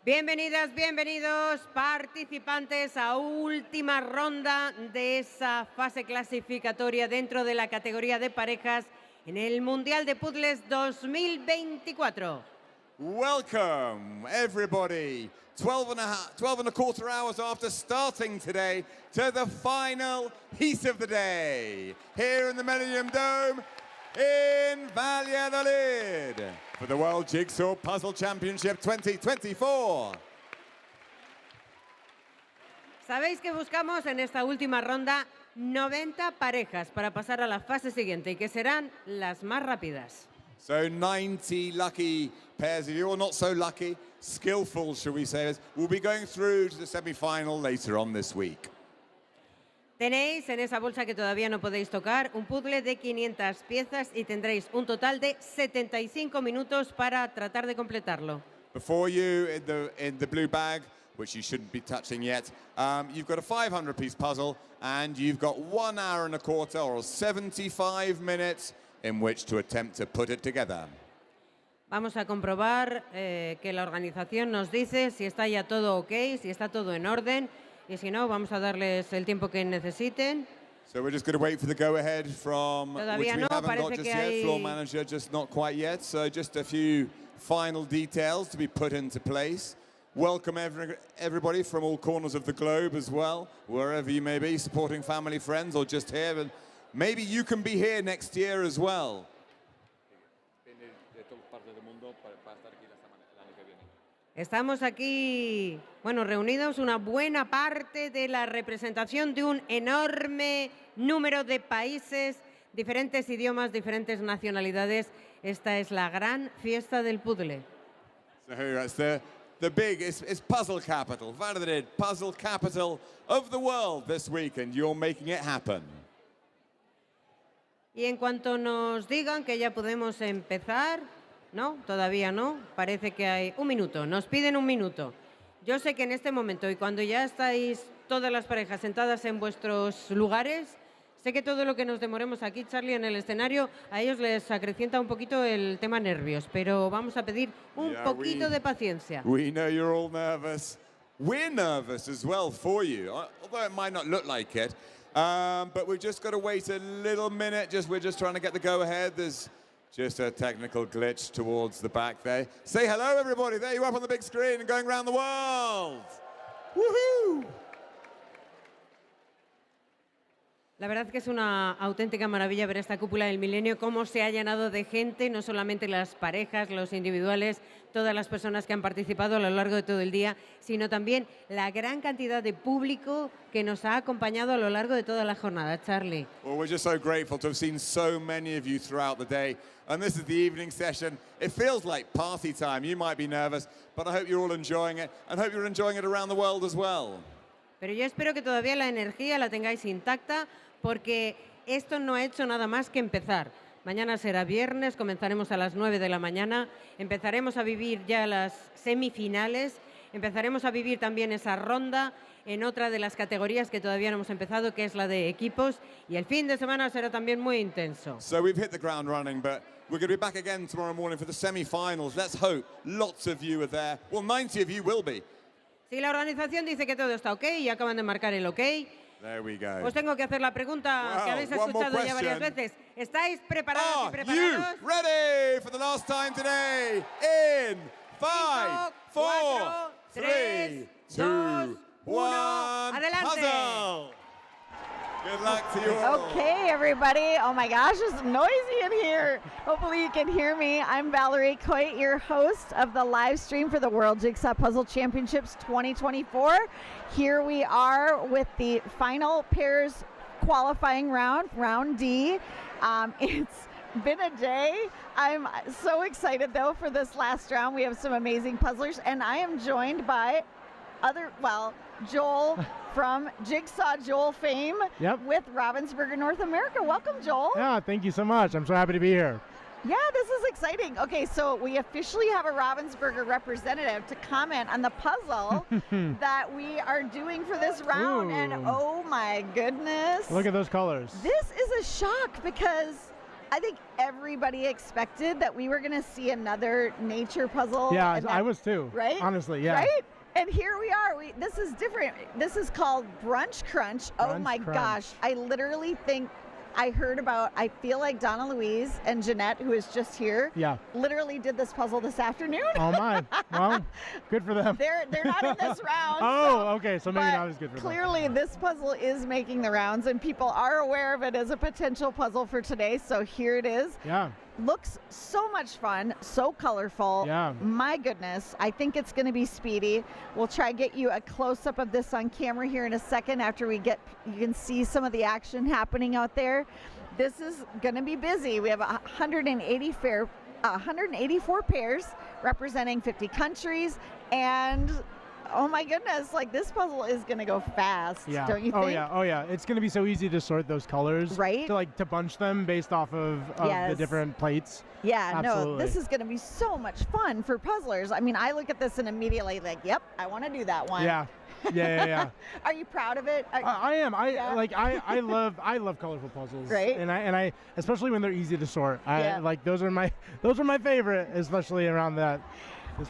Bienvenidas, bienvenidos participantes a última ronda de esa fase clasificatoria dentro de la categoría de parejas en el Mundial de Puzzles 2024. Welcome, everybody. 12 and a quarter hours after starting today to the final heat of the day here in the Millennium Dome in Valladolid for the World Jigsaw Puzzle Championship 2024. Sabéis que buscamos en esta última ronda 90 parejas para pasar a la fase siguiente y que serán las más rápidas. So 90 lucky pairs of you, or not so lucky, skillful, shall we say, will be going through to the semi-final later on this week. Tenéis en esa bolsa que todavía no podéis tocar un puzzle de 500 piezas y tendréis un total de 75 minutos para tratar de completarlo. Before you, in the blue bag, which you shouldn't be touching yet, you've got a 500-piece puzzle, and you've got 1 hour and a quarter, or 75 minutes, in which to attempt to put it together. Vamos a comprobar que la organización nos dice si está ya todo ok, si está todo en orden. Y si no, vamos a darles el tiempo que necesiten. So we're just going to wait for the go-ahead from, Todavía which we no, haven't got parece just que yet, hay... floor manager, just not quite yet. So just a few final details to be put into place. Welcome everybody from all corners of the globe as well, wherever you may be, supporting family, friends, or just here. And maybe you can be here next year as well. Estamos aquí, bueno, reunidos una buena parte de la representación de un enorme número de países, diferentes idiomas, diferentes nacionalidades. Esta es la gran fiesta del puzzle. So it's the big, it's puzzle capital, Valladolid, puzzle capital of the world this week, and you're making it happen. Y en cuanto nos digan que ya podemos empezar... No, todavía no. Parece que hay un minuto. Nos piden un minuto. Yo sé que en este momento y cuando ya estáis todas las parejas sentadas en vuestros lugares, sé que todo lo que nos demoremos aquí, Charlie, en el escenario, a ellos les acrecienta un poquito el tema nervios, pero vamos a pedir un poquito de paciencia. We know you're all nervous. We're nervous as well for you, although it might not look like it. But we've just got to wait a little minute. We're just trying to get the go-ahead. There's just a technical glitch towards the back there. Say hello, everybody. There you are up on the big screen and going around the world. Woohoo! La verdad que es una auténtica maravilla ver esta cúpula del milenio, cómo se ha llenado de gente, no solamente las parejas, los individuales, todas las personas que han participado a lo largo de todo el día, sino también la gran cantidad de público que nos ha acompañado a lo largo de toda la jornada. Charlie. Well, we're just so grateful to have seen so many of you throughout the day. And this is the evening session. It feels like party time. You might be nervous, but I hope you're all enjoying it, and hope you're enjoying it around the world as well. Pero yo espero que todavía la energía la tengáis intacta, porque esto no ha hecho nada más que empezar. Mañana será viernes, comenzaremos a las 9 de la mañana, empezaremos a vivir ya las semifinales, empezaremos a vivir también esa ronda en otra de las categorías que todavía no hemos empezado, que es la de equipos, y el fin de semana será también muy intenso. So we've hit the ground running, but we're going to be back again tomorrow morning for the semi-finals. Let's hope lots of you are there. Well, 90 of you will be. Si la organización dice que todo está ok y acaban de marcar el ok, there we go. Os tengo que hacer la pregunta que habéis escuchado ya varias veces. ¿Estáis preparados y preparados? You ready for the last time today? In 5, 4, 3, 2, 1. Adelante. Puzzle. Good luck to you all. Okay, everybody. Oh my gosh, it's noisy in here. Hopefully you can hear me. I'm Valerie Coit, your host of the live stream for the World Jigsaw Puzzle Championships 2024. Here we are with the final pairs qualifying round, round D. It's been a day. I'm so excited though for this last round. We have some amazing puzzlers, and I am joined by Joel from Jigsaw Joel fame with Ravensburger North America. Welcome, Joel. Yeah, thank you so much. I'm so happy to be here. Yeah, this is exciting. Okay, so we officially have a Ravensburger representative to comment on the puzzle that we are doing for this round. And oh my goodness. Look at those colors. This is a shock because I think everybody expected that we were going to see another nature puzzle. Yeah, I was too. Right? Honestly, yeah. Right? And here we are. This is different. This is called Brunch Crunch. Oh my gosh. I literally think I heard about, I feel like Donna Louise and Jeanette, who is just here, literally did this puzzle this afternoon. Oh my. Well, good for them. They're not in this round. Okay, so maybe not as good for them. Clearly this puzzle is making the rounds and people are aware of it as a potential puzzle for today. So here it is. Yeah. Looks so much fun, so colorful. Yeah. My goodness, I think it's going to be speedy. We'll try to get you a close-up of this on camera here in a second after you can see some of the action happening out there. This is going to be busy. We have 184 pairs representing 50 countries, and oh my goodness, like this puzzle is going to go fast, don't you think? Oh yeah. It's going to be so easy to sort those colors. Right? To bunch them based off of the different plates. Yeah, Absolutely. no, this is going to be so much fun for puzzlers. I mean, I look at this and immediately like, yep, I want to do that one. Yeah. Are you proud of it? I am. I love colorful puzzles. Right. And I especially when they're easy to sort. Like those are my favorite, especially around that.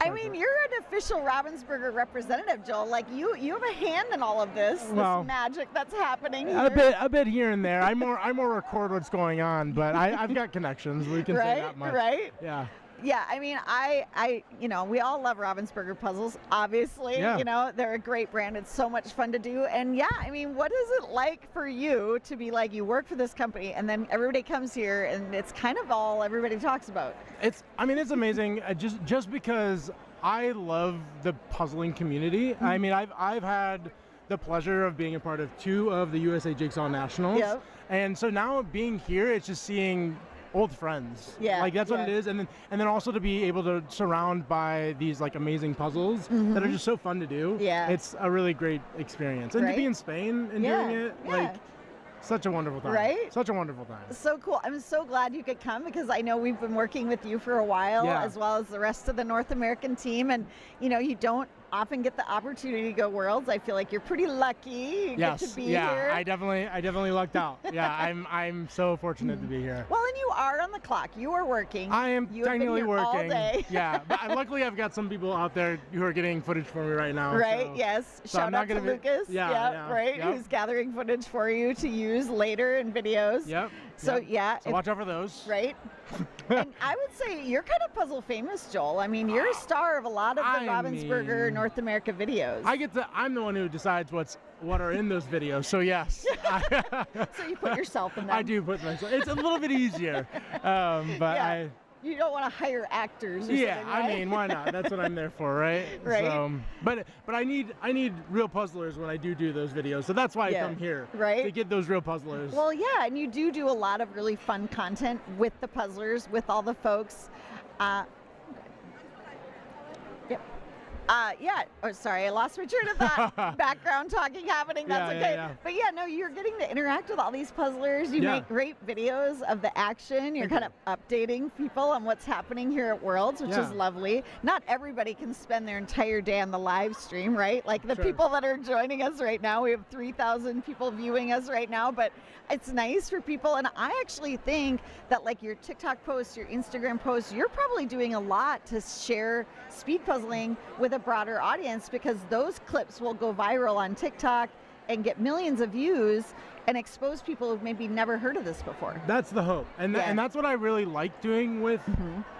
I mean, you're an official Ravensburger representative, Joel. Like you have a hand in all of this magic that's happening here. A bit here and there. I more record what's going on, but I've got connections. We can say that much. Right. Yeah. Yeah, I mean, we all love Ravensburger puzzles, obviously. Yeah. You know, they're a great brand. It's so much fun to do. And yeah, I mean, what is it like for you to be like, you work for this company and then everybody comes here and it's kind of all everybody talks about? It's amazing just because I love the puzzling community. Mm-hmm. I mean, I've had the pleasure of being a part of 2 of the USA Jigsaw Nationals. Yep. And so now being here, it's just seeing old friends. Yeah. Like that's what it is. And then also to be able to surround by these like amazing puzzles that are just so fun to do. Yeah. It's a really great experience. And to be in Spain and doing it, like such a wonderful time. Right? Such a wonderful time. So cool. I'm so glad you could come because I know we've been working with you for a while as well as the rest of the North American team. And, you know, you don't often get the opportunity to go Worlds. I feel like you're pretty lucky you get to be here. I definitely lucked out. Yeah, I'm so fortunate to be here. Well, and you are on the clock. You are working. I am technically working. All day. Yeah, but luckily I've got some people out there who are getting footage for me right now. Right, so. yes. So Shout out to Lucas. Right. Who's gathering footage for you to use later in videos. Yep. So So watch out for those. Right. And I would say you're kind of puzzle famous, Joel. I mean, you're a star of a lot of the Ravensburger North America videos. I'm the one who decides what are in those videos. So yes. So you put yourself in them. I do put myself. It's a little bit easier, but you don't want to hire actors. Or something, right? I mean, why not? That's what I'm there for, right? Right. So, but I need real puzzlers when I do those videos. So that's why I come here, right? To get those real puzzlers. Well, yeah, and you do a lot of really fun content with the puzzlers, with all the folks. Oh, sorry, I lost my train of thought. Background talking happening. That's okay. Yeah. But yeah, no, you're getting to interact with all these puzzlers. You make great videos of the action. You're kind of updating people on what's happening here at Worlds, which is lovely. Not everybody can spend their entire day on the live stream, right? Like the people that are joining us right now, we have 3,000 people viewing us right now, but it's nice for people. And I actually think that like your TikTok posts, your Instagram posts, you're probably doing a lot to share speed puzzling with a broader audience because those clips will go viral on TikTok and get millions of views and expose people who've maybe never heard of this before. That's the hope. And that's what I really like doing with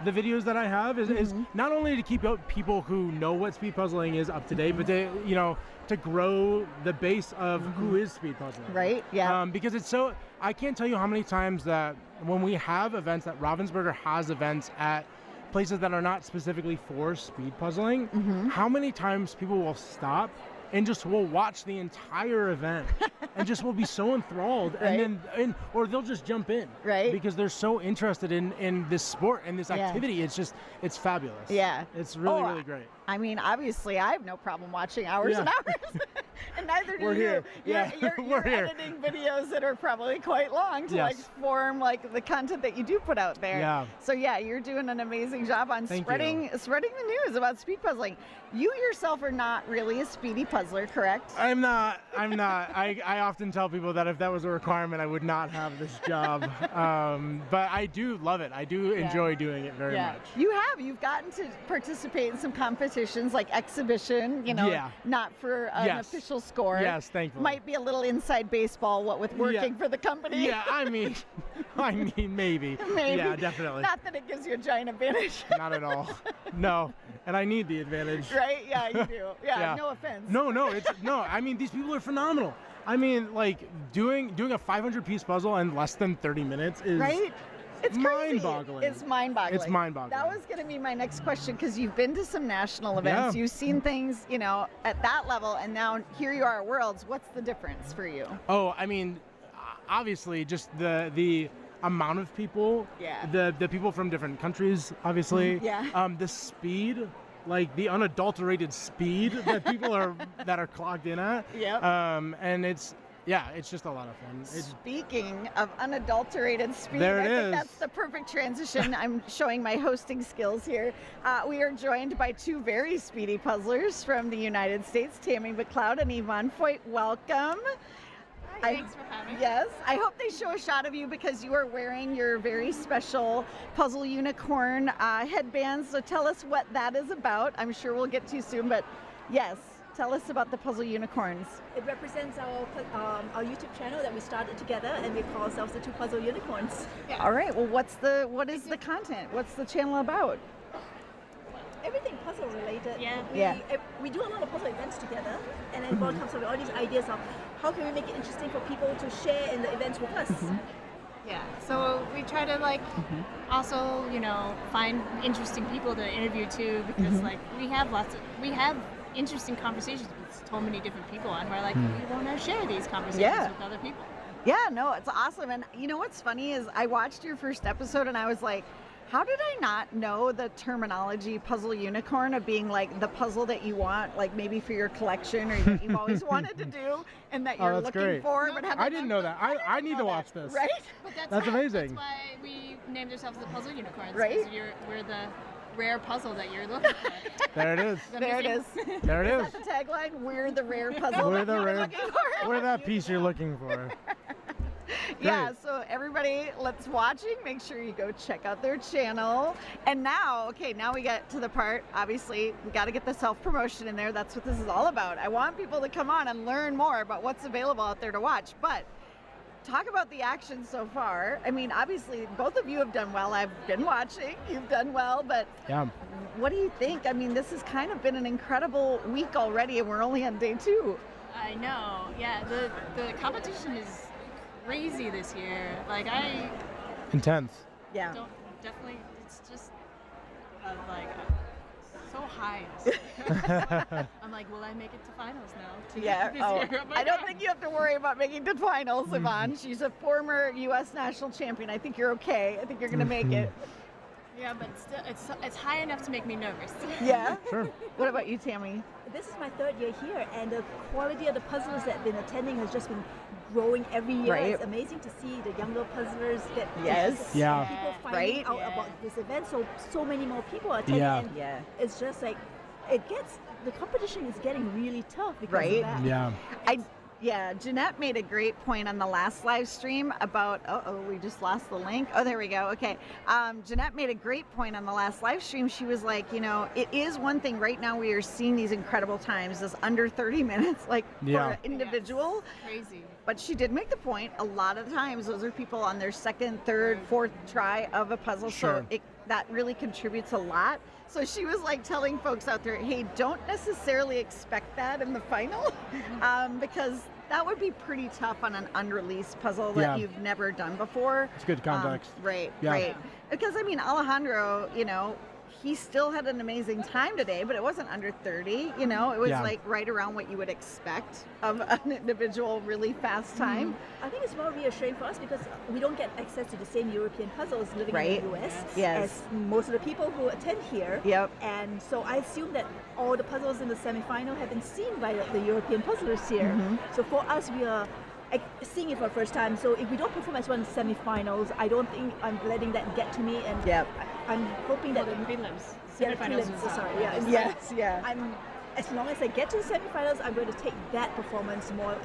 the videos that I have is not only to keep up people who know what speed puzzling is up to date, but to grow the base of who is speed puzzling. Right, yeah. Because it's so, I can't tell you how many times that when we have events, that Ravensburger has events at places that are not specifically for speed puzzling, how many times people will stop and just will watch the entire event and just will be so enthralled or they'll just jump in, right? Because they're so interested in this sport and this activity. It's fabulous. Yeah, it's really great. I mean, obviously I have no problem watching hours and hours. And neither do We're you. here. Yeah, You're we're here. editing videos that are probably quite long to like Yes. form like the content that you do put out there. Yeah. So yeah, you're doing an amazing job on Thank spreading you. the news about speed puzzling. You yourself are not really a speedy puzzler, correct? I'm not. I often tell people that if that was a requirement, I would not have this job. But I do love it. I do enjoy doing it very much. You've gotten to participate in some competitions like exhibition, not for an official score. Yes, thankfully. Might be a little inside baseball, what with working for the company. Yeah, I mean, maybe. Maybe. Yeah, definitely. Not that it gives you a giant advantage. Not at all. No, and I need the advantage. Right? Yeah, you do. Yeah, no offense. No, I mean, these people are phenomenal. I mean, like doing a 500-piece puzzle in less than 30 minutes is right? It's mind-boggling. It's mind-boggling. It's mind-boggling. That was going to be my next question because you've been to some national events. Yeah. You've seen things, at that level, and now here you are at Worlds. What's the difference for you? Oh, I mean, obviously, just the amount of people. Yeah. The people from different countries, obviously. Yeah. The speed. Like the unadulterated speed that people are clocked in at. Yep. And it's just a lot of fun. Speaking of unadulterated speed, There I it think is. that's the perfect transition. I'm showing my hosting skills here. We are joined by two very speedy puzzlers from the United States, Tammy McLeod and Yvonne Foyt. Welcome. Thanks for having me. Yes, I hope they show a shot of you because you are wearing your very special Puzzle Unicorn headbands. So tell us what that is about. I'm sure we'll get to you soon, but yes, tell us about the Puzzle Unicorns. It represents our YouTube channel that we started together, and we call ourselves the Two Puzzle Unicorns. All right. Well, what is the content? What's the channel about? Everything puzzle related. Yeah. We do a lot of puzzle events together, and then Yvonne comes up with all these ideas of how can we make it interesting for people to share in the events with us. Yeah, so we try to also, find interesting people to interview too, because we have interesting conversations with so many different people, and we're like, we want to share these conversations with other people. Yeah, no, it's awesome. And you know what's funny is I watched your first episode and I was like, how did I not know the terminology Puzzle Unicorn of being like the puzzle that you want, like maybe for your collection or that you've always wanted to do and that you're looking great. for? No, I didn't know that. I need to watch this. Right? But That's amazing. That's why we named ourselves the Puzzle Unicorns. Right? 'Cause we're the rare puzzle that you're looking for. There it is. There it is. There it is. Is that the tagline? We're the rare puzzle We're that the you're rare. looking for. We're that piece you're looking for. Yeah, Great. so everybody that's watching, make sure you go check out their channel. And now we get to the part, obviously, we got to get the self-promotion in there. That's what this is all about. I want people to come on and learn more about what's available out there to watch. But talk about the action so far. I mean, obviously, both of you have done well. I've been watching. You've done well. But what do you think? I mean, this has kind of been an incredible week already, and we're only on day 2. I know. Yeah, the competition is crazy this year. Intense. Yeah. Definitely, it's just so high. This year. I'm like, will I make it to finals now? Yeah. This Oh, year? I don't think you have to worry about making it to finals, Yvonne. She's a former U.S. national champion. I think you're okay. I think you're going to make it. Yeah, but still, it's high enough to make me nervous. Yeah? Sure. What about you, Tammy? This is my 3rd year here, and the quality of the puzzlers that have been attending has just been growing every year. Right. It's amazing to see the younger puzzlers get Yes. Yeah. people finding Right. out about this event. So many more people are attending. Yeah. And Yeah. it's just like the competition is getting really tough because Right. of that. Yeah. Jeanette made a great point on the last live stream about, we just lost the link. Oh, there we go. Okay. Jeanette made a great point on the last live stream. She was like, it is one thing right now we are seeing these incredible times, this under 30 minutes, for an individual. Crazy. But she did make the point, a lot of times those are people on their 2nd, 3rd, 4th try of a puzzle. Sure. So that really contributes a lot. So she was like telling folks out there, hey, don't necessarily expect that in the final because that would be pretty tough on an unreleased puzzle that you've never done before. It's good context. Right, Yeah. right. Because, I mean, Alejandro, he still had an amazing time today, but it wasn't under 30. You know, it was Yeah. like right around what you would expect of an individual really fast time. I think it's more reassuring for us because we don't get access to the same European puzzles living Right. in the US Yes. as most of the people who attend here. Yep. And so I assume that all the puzzles in the semi-final have been seen by the European puzzlers here. Mhm. So for us, we are seeing it for the first time. So if we don't perform as well in the semi-finals, I don't think I'm letting that get to me. And Yep. I'm hoping that the prelims. Yeah, the Semi-finals prelims, was sorry. out. Yeah, it's Yes, yeah. as long as I get to the semi-finals, I'm going to take that performance more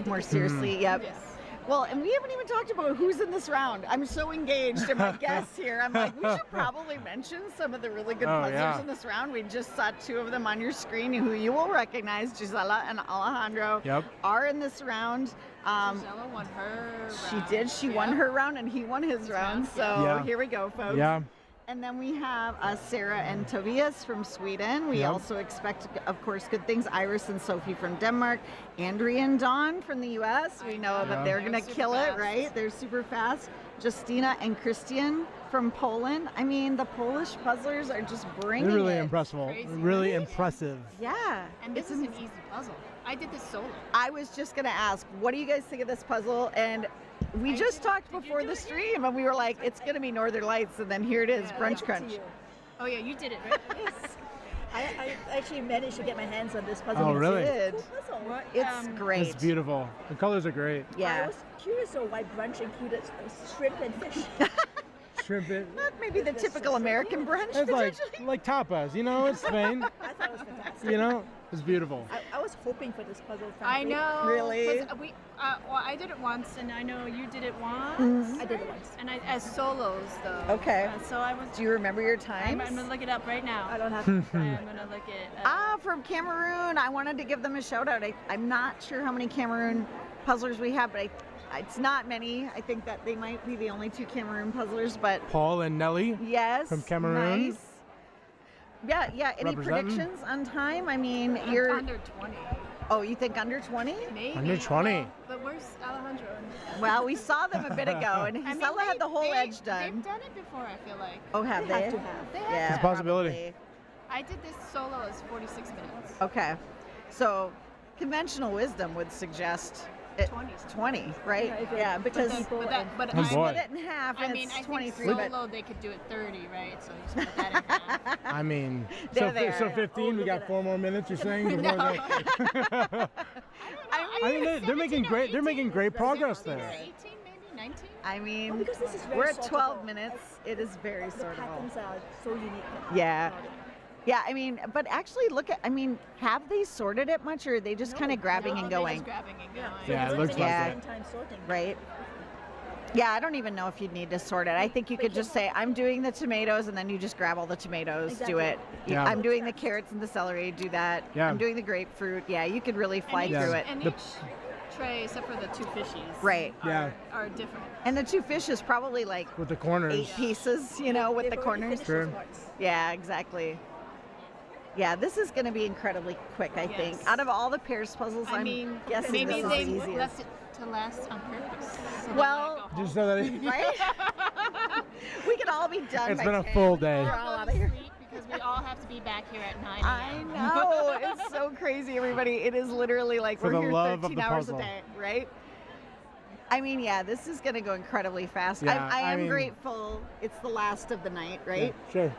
More seriously. Yep. Yes. Well, and we haven't even talked about who's in this round. I'm so engaged in my guests here. I'm like, we should probably mention some of the really good puzzlers yeah. in this round. We just saw two of them on your screen who you will recognize, Gisela and Alejandro, are in this round. Gisela won her She round. did. She won her round and he won his round. So Yeah. here we go, folks. Yeah. And then we have Sarah and Tobias from Sweden. We Yep. also expect, of course, good things. Iris and Sophie from Denmark. Andrea and Dawn from the U.S. We know that Yeah. they're going to super kill it, fast. right? They're super fast. Justina and Christian from Poland. I mean, the Polish puzzlers are just bringing They're really it. impressive. Crazy. Really impressive. Yeah. And this is an easy puzzle. I did this solo. I was just going to ask, what do you guys think of this puzzle? And we just talked before the stream, and we were like, it's going to be Northern Lights, and then here it is, Brunch Crunch. Oh yeah, you did it, right? Yes. I actually managed to get my hands on this puzzle. Oh, really? Did. Cool puzzle. It's great. It's beautiful. The colors are great. I Yeah. was curious though why brunch included shrimp and fish. Shrimp it. Not maybe the typical American brunch. It's potentially. like tapas, you know, it's Spain. I thought it was fantastic. You know, it's beautiful. I was hoping for this puzzle. I frankly. know. Really? 'cause well, I did it once, and I know you did it once. Mhm. I did it once. And as solos though. Okay. So I was. Do you remember your I'm times? gonna look it up right now. I don't have to. I'm gonna look at. From Cameroon. I wanted to give them a shout out. I'm not sure how many Cameroon puzzlers we have, but it's not many. I think that they might be the only two Cameroon puzzlers, but Paul and Nelly yes. from Cameroon. Nice. Yeah. Any Representing? predictions on time? I mean, you're under 20. Oh, you think under 20? Maybe. Under 20. Well, but where's Alejandro? Well, we saw them a bit ago, and I mean, Gisela had the whole edge They've done. done it before, I feel like. Oh, have They they? have to have. They have Yeah, It's a possibility. probably. I did this solo as 46 minutes. Okay. So conventional wisdom would suggest 20, right? Yeah, because But Oh, you boy. split it in half I and mean, it's I think 23. but solo they could do it 30, right? So you split that in half. I mean, They're so there. so 15. We got 4 more minutes. You're saying? Before No. they- I mean, they're making great. They're making great progress there. 18, maybe 19. I mean, Well, because this is very we're at 12 sortable. minutes. It is very The sortable. patterns are so unique. Yeah. Yeah, I mean, but actually look at, have they sorted it much, or are they just kind of grabbing and They're going? just grabbing and going. Yeah, it looks like Yeah. that. Time sorting. Right? Yeah, I don't even know if you'd need to sort it. I think you could just say, I'm doing the tomatoes, and then you just grab all the tomatoes, do Exactly. it. Yeah. I'm doing the carrots and the celery, do that. Yeah. I'm doing the grapefruit. Yeah, you could really fly and through each, it. And The- each tray, except for the two fishies, Right. Yeah. are different. And the two fish is probably like With the corners. 8 pieces, you know, with They've the already corners. finished Sure. those parts. Yeah, exactly. Yeah, this is going to be incredibly quick, I think. Yes. Out of all the Pairs puzzles, I I'm mean, guessing maybe this is they the easiest. left it to last on purpose. So Well, Just so that it, right? We could all be done it's by been a 10. full day. We're all out of here. because we all have to be back here at 9 I a.m. know. It's so crazy, everybody. It is literally like For we're the here love of 13 the hours puzzle. a day, right? I mean, yeah, this is going to go incredibly fast. Yeah, I I am mean- grateful it's the last of the night, right? Yeah, sure.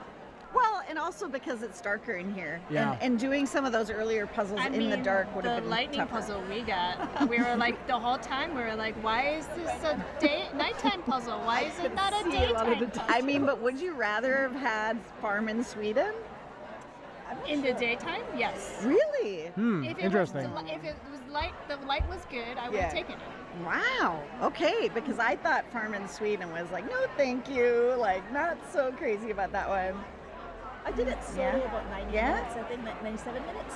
Well, and also because it's darker in here. Yeah. And doing some of those earlier puzzles in the dark would have the been lightning tougher. puzzle we got, we were like the whole time we were like, why is this a nighttime puzzle? Why is it not a see a lot of daytime the puzzle? I mean, but would you rather have had Farm in Sweden? In the daytime, yes. Really? If it Interesting. Was, if it was light, the light was good, I would have taken it. Wow. Okay, because I thought Farm in Sweden was like, no, thank you. Like, not so crazy about that one. I did it solo Yeah. about 90 Yeah? minutes, I think 97 minutes.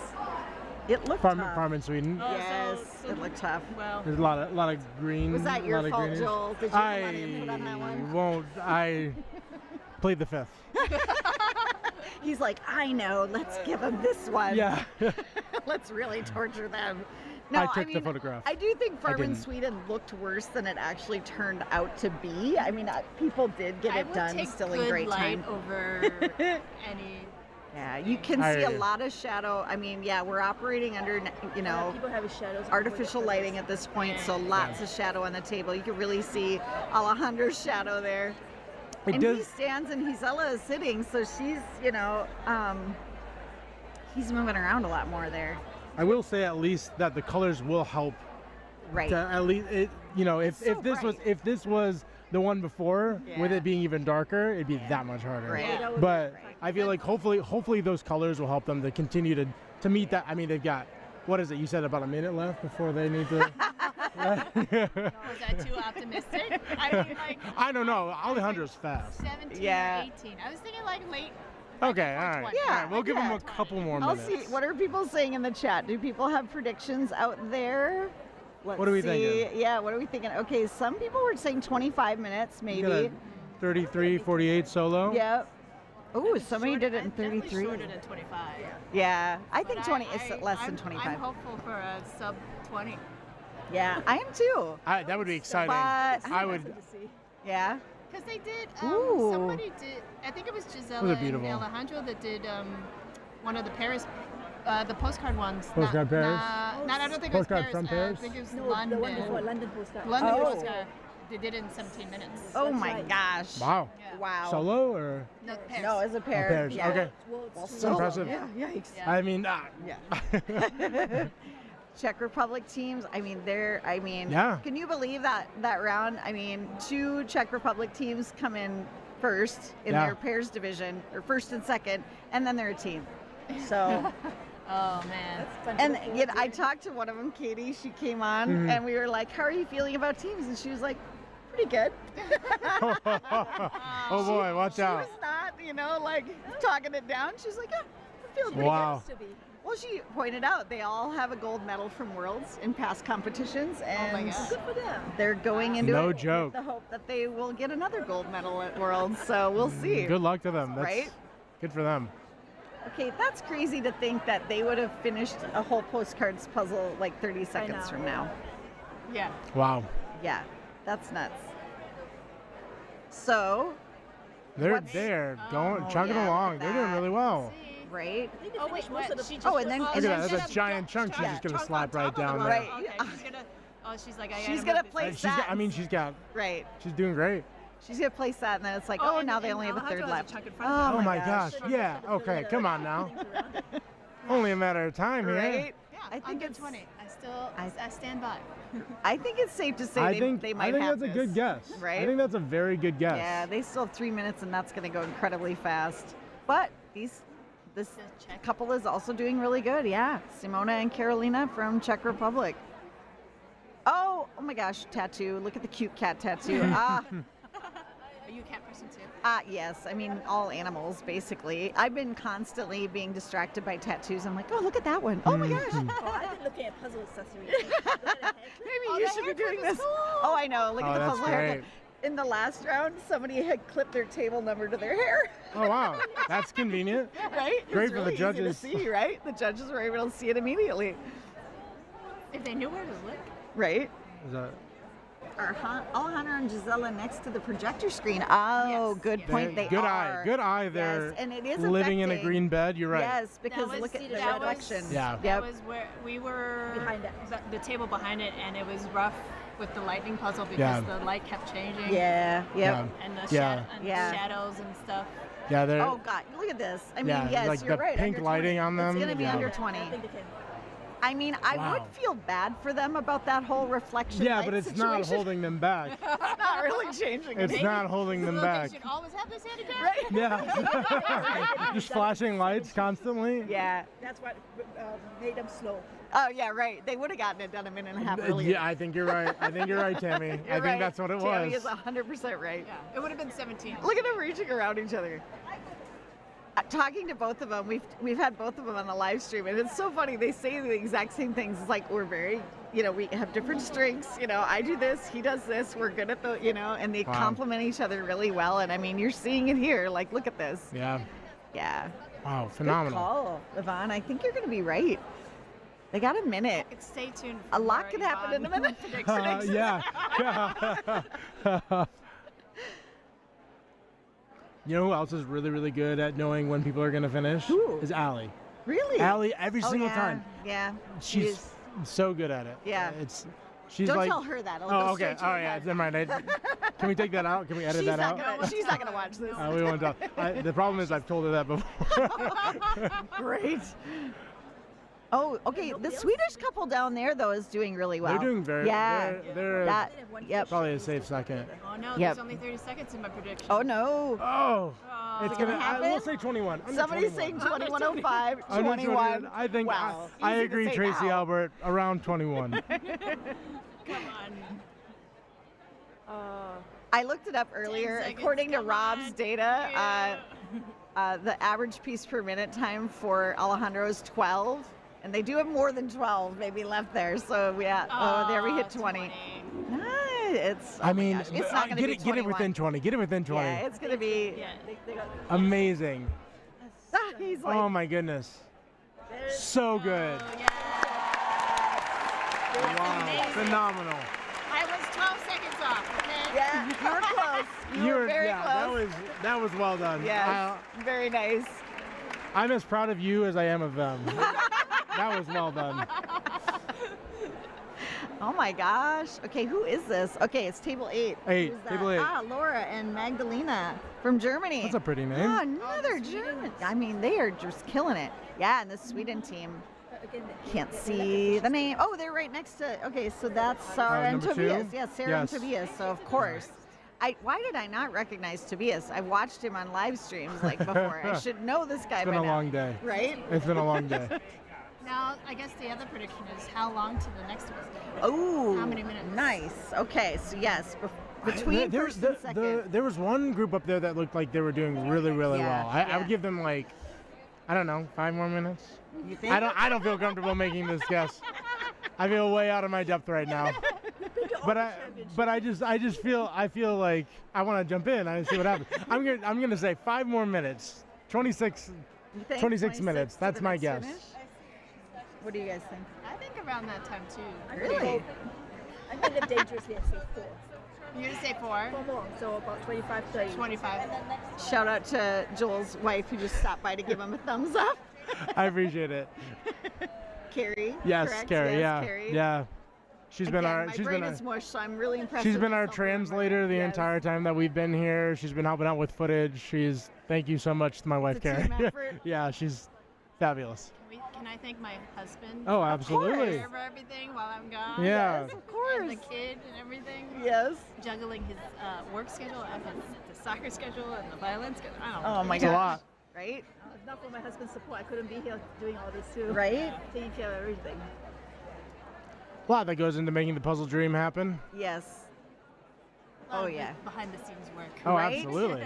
It looked Farm, tough. farm in Sweden. Oh, Yes, so it looked tough. Well, There's a lot of green. Was that a your lot of fault, greenish. Joel? Did you have a lot of input on that I one? won't. I plead the fifth. He's like, I know. Let's give him this one. Yeah. Let's really torture them. No, I took the mean, photograph. I do think Farm in didn't. Sweden looked worse than it actually turned out to be. I mean, people did get it done still in great time. over any. Yeah, you can see a lot of shadow. I mean, yeah, we're operating under, people have shadows. artificial lighting at this point, so lots of shadow on the table. You can really see Alejandra's shadow there. And he stands and Gisela is sitting, so she's, he's moving around a lot more there. I will say at least that the colors will help. Right. To at least if this was the one before, with it being even darker, it'd be that much harder. Right. But I feel like hopefully those colors will help them to continue to meet that. I mean, they've got, what is it? You said about a minute left before they need to. Was that too optimistic? I mean, like. I don't know. Alejandra's fast. 17 or 18. I was thinking like late. Okay, all right. Yeah, All right, we'll give them a couple more I'll minutes. see. What are people saying in the chat? Do people have predictions out there? What are we thinking? Yeah, what are we thinking? Okay, some people were saying 25 minutes, maybe. Got a 33, 48 solo. Yep. Oh, somebody did it in 33. Shorter than 25. Yeah, I think 20 is less than 25. I'm hopeful for a sub 20. Yeah, I am too. That would be exciting. But I would. Yeah. Because they did, Ooh. somebody did, I think it was Gisela Those are and beautiful. Alejandro that did one of the Paris, the postcard ones. Postcard Paris? I don't think Postcard it was from Paris? I think it was No, London. the one before London postcard. London Oh. postcard. They did it in 17 minutes. Oh my gosh. Wow. Wow. Solo or? No, Paris. No, as a pair. Pairs. Yeah. Okay. Well, That's solo. impressive. Yeah, yikes. I mean, Yeah. Czech Republic teams, Yeah. can you believe that round? I mean, 2 Czech Republic teams come in first in Yeah. their pairs division, or first and second, and then they're a team. So, Oh man. and I talked to one of them, Katie, she came on, Mhm. and we were like, how are you feeling about teams? And she was like, pretty good. Oh boy, watch out. She was not, like, talking it down. She was like, yeah, I'm feeling pretty Wow. good. Well, she pointed out they all have a gold medal from Worlds in past competitions, and Good for them. they're going into No it joke. with the hope that they will get another gold medal at Worlds. So we'll see. Good luck to them. That's Right? good for them. Okay, that's crazy to think that they would have finished a whole postcards puzzle like 30 seconds from now. Yeah. Wow. Yeah, that's nuts. So, They're What's- there, going, Oh, chugging yeah, along. look They're at doing that. really well. right? Oh wait, what? She just Oh, and then Look at that. That's a giant chunk. She's just gonna slap right down there. Right. Okay, she's gonna. Oh, she's like. She's gonna place She's that. got, she's got. Right. She's doing great. She's gonna place that, and then it's like, Oh, oh, and- now they and only have a Alejandro third has a left. chunk in front of Oh Oh my my gosh. Yeah. Okay. Come on now. Only a matter of time here. Right? Yeah, I think under it's 20. I stand by. I think it's safe to say I think they might I think have that's a this, good guess. right? I think that's a very good guess. Yeah, they still have 3 minutes, and that's going to go incredibly fast. But this couple is also doing really good. Yeah, Simona and Carolina from Czech Republic. Oh my gosh, tattoo! Look at the cute cat tattoo. Are you a cat person too? Yes. I mean, all animals basically. I've been constantly being distracted by tattoos. I'm like, oh, look at that one. Oh my gosh. Oh, I've been looking at puzzle accessories. Maybe you should be doing this. Oh, I know. Look Oh, at the that's puzzle haircut. great. In the last round, somebody had clipped their table number to their hair. Oh wow, that's convenient. Right? It Great was for really the judges. Easy to see, right? The judges were able to see it immediately. If they knew where to look. Right? Is that- Alejandro and Gisela next to the projector screen. Oh, good point. They good are. eye. Good eye there. Yes, and it is living in a affecting- green bed. You're right. Yes, because was- look at the that was- reflection. Yeah. That was where we were Behind it. the table behind it, and it was rough with the lightning puzzle because Yeah. the light kept changing. Yeah. Yep. Yeah. And the, Yeah. and Yeah. the shadows and stuff. Yeah, they're. Oh God, look at this. I mean, Yeah, yes, like you're the right. pink under lighting 20. on them, It's gonna be yeah. under I 20. think they can. I mean, I Wow. would feel bad for them about that whole reflection. Yeah, light but it's not situation. holding them back. It's not really changing. It's anything. not holding them Look, back. they should always have this handicap. Right? Yeah. Just flashing lights constantly. Yeah. That's what made them slow. Oh yeah, right. They would have gotten it done a minute and a half earlier. Yeah, I think you're right. I think you're right, Tammy. I You're think right. that's what it Tammy was. is 100% right. Yeah, it would have been 17. Look at them reaching around each other. Talking to both of them, we've had both of them on the live stream, and it's so funny. They say the exact same things. It's like we're very, we have different strengths. I do this, he does this. We're good at the, and they Wow. complement each other really well. And I mean, you're seeing it here. Like, look at this. Yeah. Yeah. Wow, Good phenomenal. call, Yvonne. I think you're going to be right. They got a minute. Stay tuned. A lot can happen in a minute. Yeah. You know who else is really, really good at knowing when people are going to finish? Who? Is Allie. Really? Allie, every single yeah. time. Yeah. She's so good at it. Yeah. She's Don't like, tell her that. It'll oh, go okay. straight to Oh, her yeah. head. Never mind. Can we take that out? Can we edit that out? She's not going to watch this. We won't tell. The problem is I've told her that before. Great. Oh, okay. The Swedish couple down there, though, is doing really well. They're doing very. Yeah. They're Yep. probably a safe second. Oh no, Yep. there's only 30 seconds in my prediction. Oh no. Oh. It's gonna. happen? We'll say 21. Somebody's saying 21:05, Under 21. I think. Wow. I Easy to agree, say Tracy now. Albert. Around 21. Come on. I looked it up earlier. According to Rob's data, the average piece per minute time for Alejandro is 12. And they do have more than 12 maybe left there. So, yeah. There we hit 20. It's, I mean, gosh, it's not going to be 21. get it within 20. Get it within 20. Yeah, it's going to be Amazing. He's like, Oh my goodness. So good. Wow. Phenomenal. I was 12 seconds off, okay? Yeah, you were close. You were very close. That was well done. Yes, very nice. I'm as proud of you as I am of them. That was well done. Oh my gosh. Okay, who is this? Okay, it's table 8. Eight, Who's that? table 8. Ah, Laura and Magdalena from Germany. That's a pretty name. Ah, another German. I mean, they are just killing it. Yeah, and the Sweden team. Can't see the name. Oh, they're right next to. Okay, so that's Sarah and number Tobias. 2? Yeah, Sarah and Tobias. So of course. Why did I not recognize Tobias? I watched him on live streams like before. I should know this guy It's been by a now. long day. Right? It's been a long day. Now, I guess the other prediction is how long to the next one? Oh, How many minutes? Nice. Okay, so yes, between first and second. There was one group up there that looked like they were doing really, really Yeah, well. I would give them like, I don't know, 5 more minutes. You think? I don't feel comfortable making this guess. I feel way out of my depth right now. But I just feel like I want to jump in and see what happens. I'm gonna say 5 more minutes. 26 You think 26 minutes. to That's the my next guess. finish? What do you guys think? I think around that time too. Really? I'm going to live dangerously and say 4. You're going to say 4? 4 more, so about 25, 30. 25. Shout out to Joel's wife who just stopped by to give him a thumbs up. I appreciate it. Carrie. Yes, correct? Carrie. Yes, yeah, Carrie. yeah. She's been Again, our. my She's brain been is mush, so I'm really impressed. She's with been our myself. translator the entire time that we've been here. She's been helping out with footage. Thank you so much to my wife, It's a Carrie. team effort. Yeah, she's fabulous. Can I thank my husband? Oh, absolutely. For everything while I'm gone. Yeah. Yes, of course. And the kid and everything. Yes. Juggling his work schedule and his soccer schedule and the violin schedule. I don't know. Oh my It's a gosh. lot. Right? If not for my husband's support, I couldn't be here doing all this too. Right? Taking care of everything. A lot that goes into making the puzzle dream happen. Yes. A lot Oh of yeah. Behind the scenes work. Oh, Right? absolutely.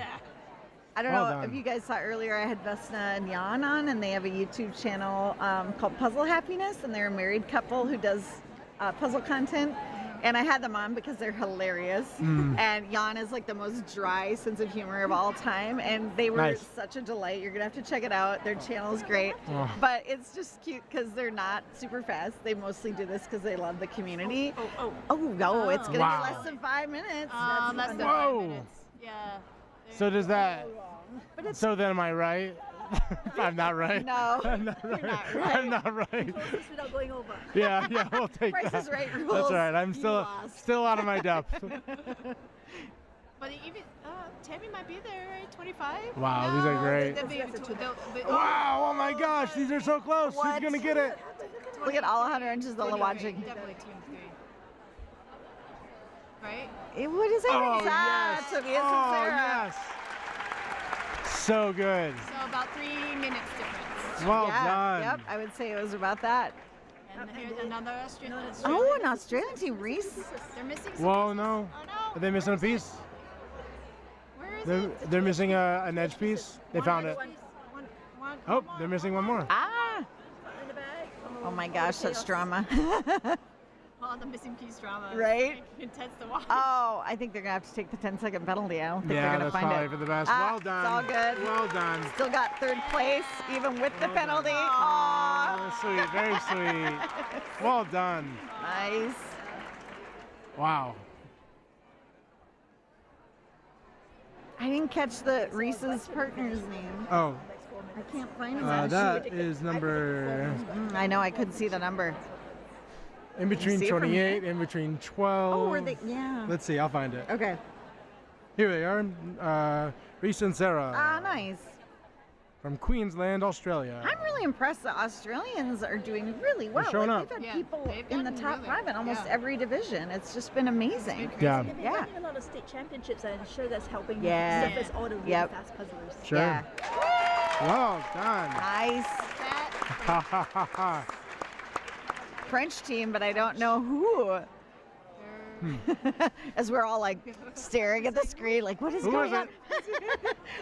I don't Well know if done. you guys saw earlier, I had Vesna and Jan on, and they have a YouTube channel called Puzzle Happiness, and they're a married couple who does puzzle content. And I had them on because they're hilarious. And Jan is like the most dry sense of humor of all time, and they were Nice. such a delight. You're gonna have to check it out. Their channel's great, Oh. but it's just cute because they're not super fast. They mostly do this because they love the community. Oh no, it's gonna Wow. be less than 5 minutes. Less than Whoa. 5 minutes. Yeah. So does that? So then am I right? I'm not right. No, I'm not you're right. not right. I'm not right. Closest without going over. Yeah, we'll take Price that. is Right That's rules. all right. I'm You still lost. out of my depth. But even Tammy might be there, right? 25? Wow, these are great. Wow! Oh my gosh, these are so close. Who's What? gonna get it? Look at Alejandro and Gisela watching. Definitely 2 and 3. Right? What is it? Oh, Ah, yes. Tobias Oh, and Sarah. yes. So good. So about 3 minutes difference. Well Yeah, done. Yep, I would say it was about that. And here's another Australian. Oh, an Australian team, Reese. They're missing some. Whoa, no. Oh no. Are they missing a piece? Where is it? They're missing an edge piece. They found it. One. Oh, they're missing one more. Ah. Oh my gosh, such drama. Oh, the missing piece drama. Right? Intense to watch. Oh, I think they're gonna have to take the 10-second penalty. I don't think Yeah, they're gonna that's find probably it. for the best. Well done. It's all good. Well done. Still got 3rd place, even with the penalty. Aw. that's sweet. Very sweet. Well done. Nice. Wow. I didn't catch the Reese's partner's name. Oh. I can't find his That is number. I know, I couldn't see the number. In between see it from 28, in between 12. Oh, were they? Yeah. Let's see, I'll find it. Okay. Here they are. Reese and Sarah. Ah, nice. From Queensland, Australia. I'm really impressed that Australians are doing really well. showing Like, up. We've had people they've in the done top really- 5 in almost yeah. every division. It's just been amazing. Yeah. They've been winning a lot of state championships, and I'm sure that's helping Yeah. surface all the really Yep. fast puzzlers. Sure. Yeah. Well done. Nice. Ha ha ha ha. French team, but I don't know who. As we're all like staring at the screen, like, what is Who going is on?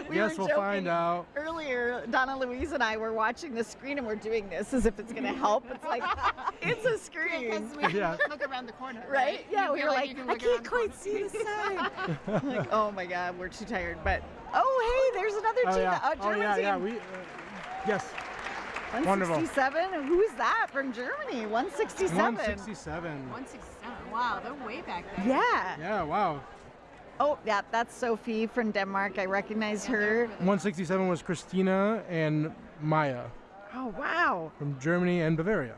we Guess were we'll find joking out. earlier. Donna Louise and I were watching the screen, and we're doing this as if it's going to help. It's like it's a screen, Because we Yeah. look around the corner, right? Yeah, You we feel were like like, you can I look around can't the quite corner. see the side. Like, oh my God, we're too tired. But oh, hey, there's another Oh team. yeah. A German yeah. team. We. Yes. Wonderful. 167. Who's that from Germany? 167. 167. 167. Wow, they're way back there. Yeah. Yeah. Wow. Oh, yeah, that's Sophie from Denmark. I recognize her. 167 was Christina and Maya Oh, wow. from Germany and Bavaria.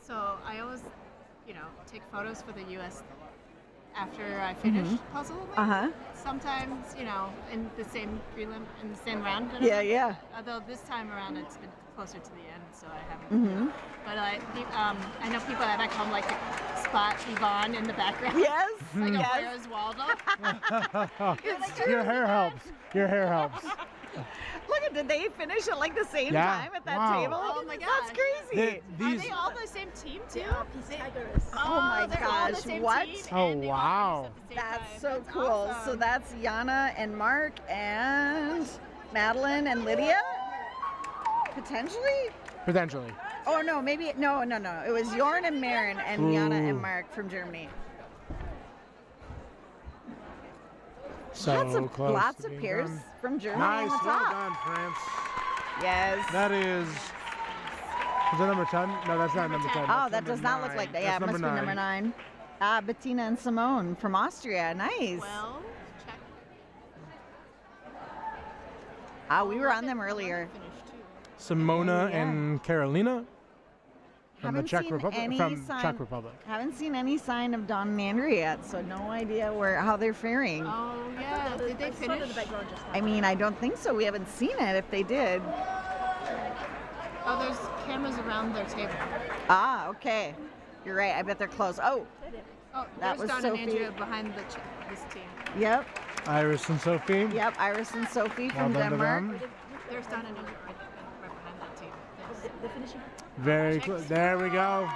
So I always, take photos for the U.S. after I finish puzzle. Uh-huh. Sometimes, in the same prelim, in the same round. that I Yeah, went. yeah. Although this time around it's been closer to the end, so I haven't. But I know people at back home like to spot Yvonne in the background. Yes. Like a yes. Where's Waldo? Your hair helps. Your hair helps. Look at, did they finish at like the same Yeah. time at that Wow. table? Oh my That's gosh. crazy. Are they all the same team too? Oh my they're all the gosh, same what? team, Oh and they all wow. finish at the That's same so time. cool. Awesome. So that's Yana and Mark and Madeline and Lydia? Potentially? Potentially. Oh no, maybe, no. It was Jorn and Maren and Yana and Ooh. Mark from Germany. So close. Lots to of being peers done. from Germany Nice. on the Well top. done, France. Yes. That is. Is that number 10? No, that's not number 10. Oh, That's that number does not look 9. like that. That's Yeah, it must be number 9. Bettina and Simone from Austria. Nice. Well, check. We were on them earlier. Simona Oh, yeah. and Carolina from the Haven't Czech seen Republic. any From sign- Czech Republic. Haven't seen any sign of Don and Andrea yet, so no idea how they're faring. Oh yeah, did they finish? I mean, I don't think so. We haven't seen it if they did. Oh, there's cameras around their table. Ah, okay. You're right. I bet they're close. Oh, Oh, That there's was Don Sophie. and Andrea behind this team. yep. Iris and Sophie. Yep. Iris and Sophie Well from done to Denmark. them. There's Don and Andrea right behind that team. Yes. They're finishing. Very close. There we go.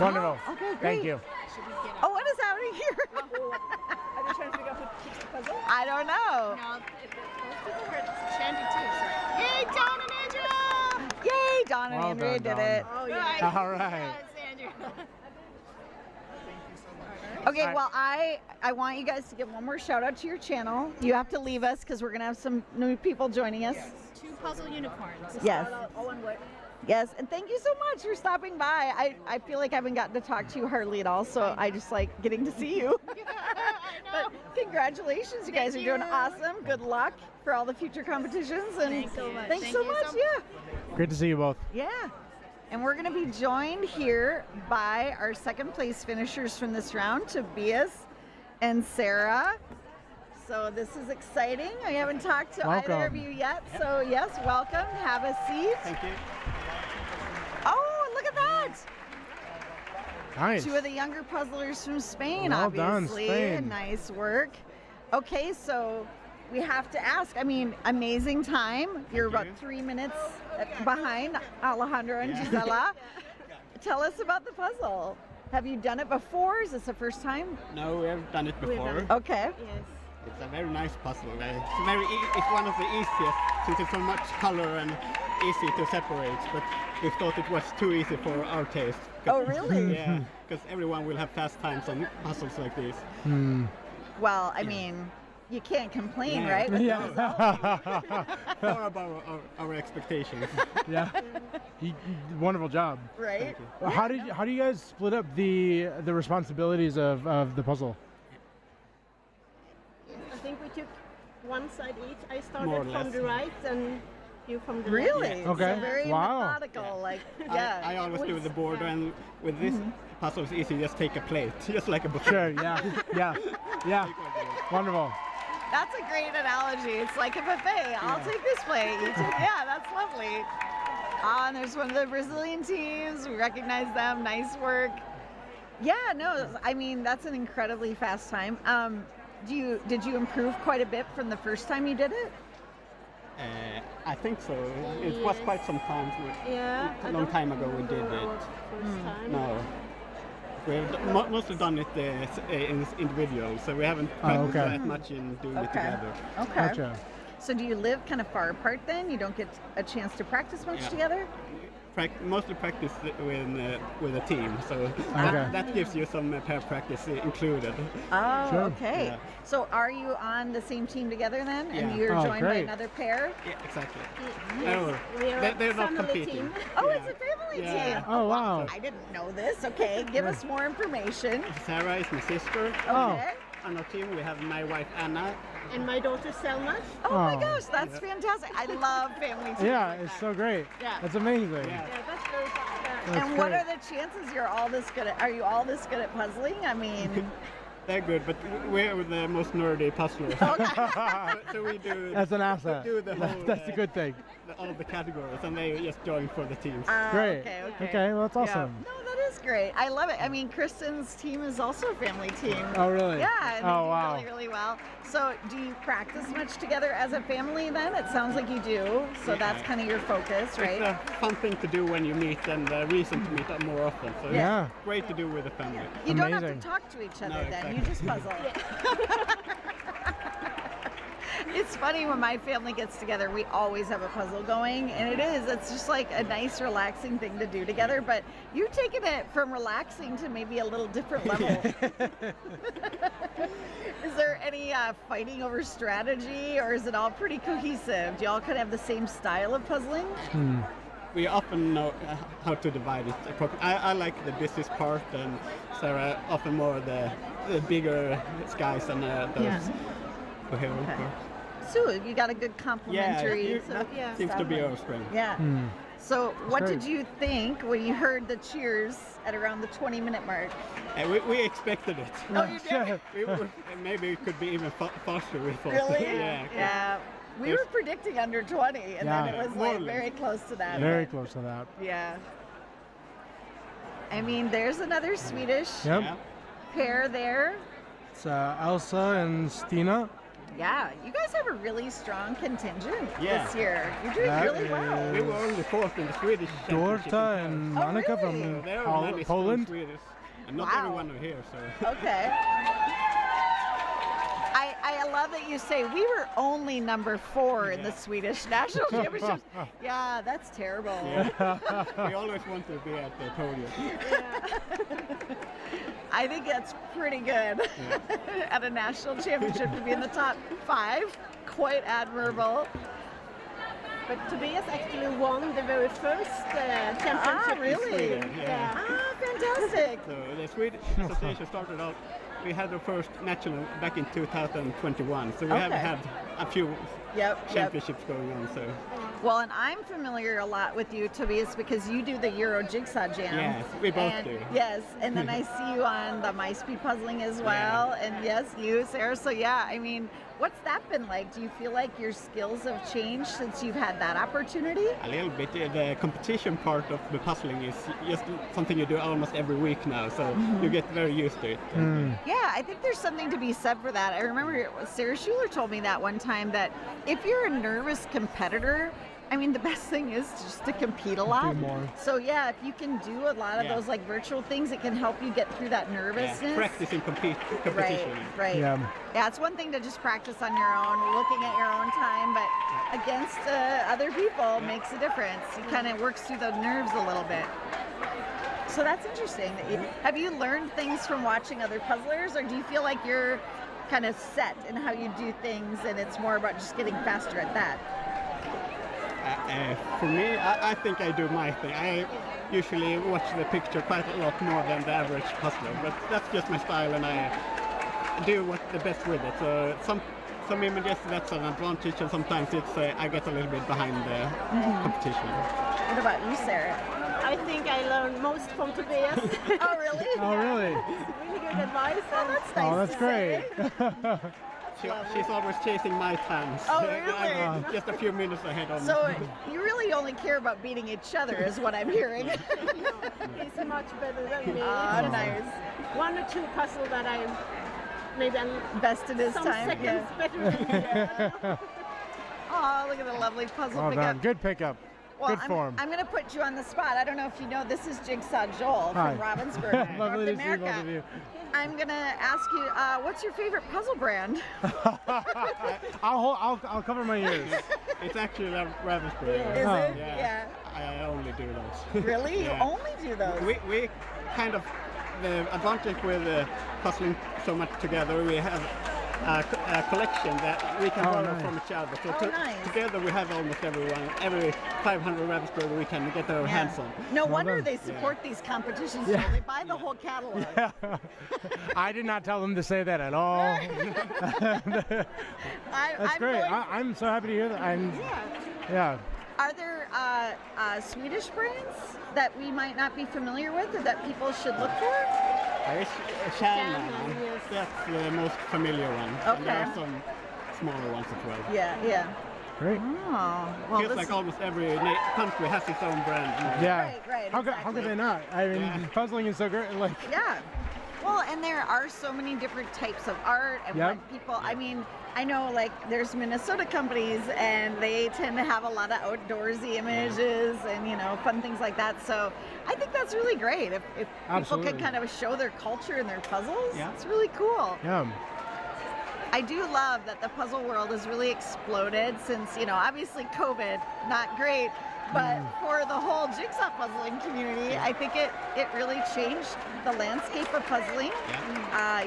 Wonderful. Okay, great. Thank you. Oh, what is happening here? Are they trying to figure out who keeps the puzzle? I don't know. No, those people were chanting too. So. Yay, Don and Andrea! Yay, Don and Well Andrea done, did Don. it. Oh yeah. All right. Yes, Andrea. Okay, Right. well, I want you guys to give one more shout out to your channel. You have to leave us because we're going to have some new people joining us. 2 puzzle unicorns. Yes. All one word. Yes, and thank you so much for stopping by. I feel like I haven't gotten to talk to you hardly at all, so I just like getting to see you. But congratulations, you guys are doing awesome. Good luck for all the future competitions, and Thank you so much. thanks Thank so you much. so Yeah. Great to see you both. Yeah. And we're going to be joined here by our second place finishers from this round, Tobias and Sarah. So this is exciting. I haven't talked to either of Welcome. you yet. So yes, welcome. Have a seat. Thank you. Oh, look at that. Nice. 2 of the younger puzzlers from Spain, Well done, obviously. Spain. Nice work. Okay, so we have to ask. I mean, amazing time. You're about 3 minutes behind Alejandro and Yeah. Gisela. Tell us about the puzzle. Have you done it before? Is this the first time? No, we have done it before. Okay. It's a very nice puzzle. It's one of the easiest since it's so much color and easy to separate, but we thought it was too easy for our taste. Oh, really? Yeah, because everyone will have fast times on puzzles like this. Well, I mean, you can't complain, right? Far above our expectations. Yeah. Wonderful job. Right? Well, how do you guys split up the responsibilities of the puzzle? I think we took one side each. I More or started from less. the right and you from the Really? left. Okay. So very Wow. methodical, like, yeah. I always do the board, and with this puzzle it's easy, just take a plate, just like a buffet. Sure, yeah. Wonderful. That's a great analogy. It's like a buffet. I'll take this plate. You take, yeah, that's lovely. And there's one of the Brazilian teams. We recognize them. Nice work. Yeah, no, I mean, that's an incredibly fast time. Did you improve quite a bit from the first time you did it? I think so. It was quite some time. A long time ago we did it. No. We've mostly done it in individual, so we haven't practiced that much in doing it together. Okay. Gotcha. So do you live kind of far apart then? You don't get a chance to practice much together? Mostly practice with a team, so that gives you some pair practice included. Oh, Sure. okay. Yeah. So are you on the same team together then? And Yeah. you're Oh, joined by great. another pair? Yeah, exactly. Yes. No, We are a they're not family competing. team. Oh, it's a family Yeah. team. Oh, wow. I didn't know this. Okay, give us more information. Sarah is my sister. Okay. On our team we have my wife Anna. And my daughter Selma. Oh my Oh. gosh, that's fantastic. I love family teams. Yeah, like it's that. so great. Yeah. That's amazing. Yeah, that's very fun. That's And what great. are the chances you're all this good at? Are you all this good at puzzling? I mean, They're good, but we're the most nerdy puzzlers. so we do. That's an asset. We do the whole, That's a good thing. all of the categories, and they just join for the teams. Great. Okay. Okay, well, that's Yeah. awesome. No, that is great. I love it. I mean, Kristen's team is also a family team. Oh, really? Yeah, and they Oh, do wow. really, really well. So do you practice much together as a family then? It sounds like you do. So that's kind of your focus, right? It's a fun thing to do when you meet, and a reason to meet up more often. So Yeah. it's great to do with the family. You don't have Amazing. to talk to each other No, then. exactly. You just puzzle. It's funny when my family gets together, we always have a puzzle going, and it's just like a nice relaxing thing to do together, but you've taken it from relaxing to maybe a little different level. Is there any fighting over strategy, or is it all pretty cohesive? Do y'all kind of have the same style of puzzling? We often know how to divide it. I like the business part, and Sarah often more the bigger skies and those coherent Okay. part. So you got a good complementary. that seems to be our strength. Yeah. So what great. did you think when you heard the cheers at around the 20-minute mark? We expected it. Oh, you did? Maybe it could be even faster. We thought. Really? Yeah. We were predicting under 20, and then Yeah. it was More like or less. very close to that. Very but- close to that. Yeah. I mean, there's another Swedish Yep. pair there. It's Elsa and Stina. Yeah, you guys have a really strong contingent Yeah. this year. You're doing That really well. We were only fourth in the Swedish championship. Dorta and Monica really? from There are many strong Poland. Swedes, and not Wow. everyone are here. So. Okay. I love that you say we were only number 4 in the Swedish national championships. Yeah, that's terrible. Yeah. We always want to be at the podium. I think that's pretty good at a national championship to be in the top 5. Quite admirable. But Tobias actually won the very first championship. Really? Sweden, yeah. Ah, fantastic. So the Swedish Association started out. We had the first national back in 2021, so we have Okay. had a few Yep. championships going on. So Well, and I'm familiar a lot with you, Tobias, because you do the Euro Jigsaw Jam. yes, we both And- do. Yes, and then I see you on the My Speed Puzzling as well, and yes, you, Sarah. So yeah, I mean, what's that been like? Do you feel like your skills have changed since you've had that opportunity? A little bit. The competition part of the puzzling is just something you do almost every week now, so you get very used to it. Yeah, I think there's something to be said for that. I remember Sarah Schuler told me that one time, that if you're a nervous competitor, I mean, the best thing is just to compete a lot. more. So yeah, if you can do a lot of those like virtual things, it can help you get through that nervousness. Practicing competition. Right. Yeah. Yeah, it's one thing to just practice on your own, looking at your own time, but against other people makes a difference. It kind of works through the nerves a little bit. So that's interesting. Have you learned things from watching other puzzlers, or do you feel like you're kind of set in how you do things and it's more about just getting faster at that? For me, I think I do my thing. I usually watch the picture quite a lot more than the average puzzler, but that's just my style, and I do what the best with it. So some images, that's an advantage, and sometimes it's I get a little bit behind the competition. What about you, Sarah? I think I learned most from Tobias. Oh, really? Oh, really? Really good advice. Oh, that's nice. Oh, that's great. She's always chasing my times. Oh, really? I'm just a few minutes ahead on So you really only care about beating each other, is what I'm hearing. He's much better than me. Oh, nice. One or two puzzles that maybe I'm best in his some time. seconds better than you. Oh, look at the lovely puzzle Well pickup. done. Good pickup. Well, Good form. I'm going to put you on the spot. I don't know if you know, this is Jigsaw Joel Hi. from Ravensburg, Lovely North to see both America. of you. I'm going to ask you, what's your favorite puzzle brand? I'll cover my ears. It's actually Ravensburg. Is it? Yeah. I only do those. Really? Yeah. You only do those? We kind of, the advantage with puzzling so much together, we have a collection that we can borrow from each other. So together we have almost every 500 Ravensburg we can get our hands on. No wonder they support these competitions. So they buy the whole catalog. I did not tell them to say that at all. That's great. I'm so happy to hear that. Yeah. Are there Swedish brands that we might not be familiar with or that people should look for? Shannon. That's the most familiar one. Okay. And there are some smaller ones as well. Yeah. Great. Oh, well, Feels like almost every country has its own brand. Yeah. Right, How could they not? I mean, puzzling is so great. Like. Yeah. Well, and there are so many different types of art and what people, I mean, I know like there's Minnesota companies and they tend to have a lot of outdoorsy images and, you know, fun things like that. So I think that's really great. If people could kind of show their culture and their puzzles, it's really cool. Yeah. I do love that the puzzle world has really exploded since, you know, obviously COVID, not great, but for the whole jigsaw puzzling community, I think it really changed the landscape of puzzling.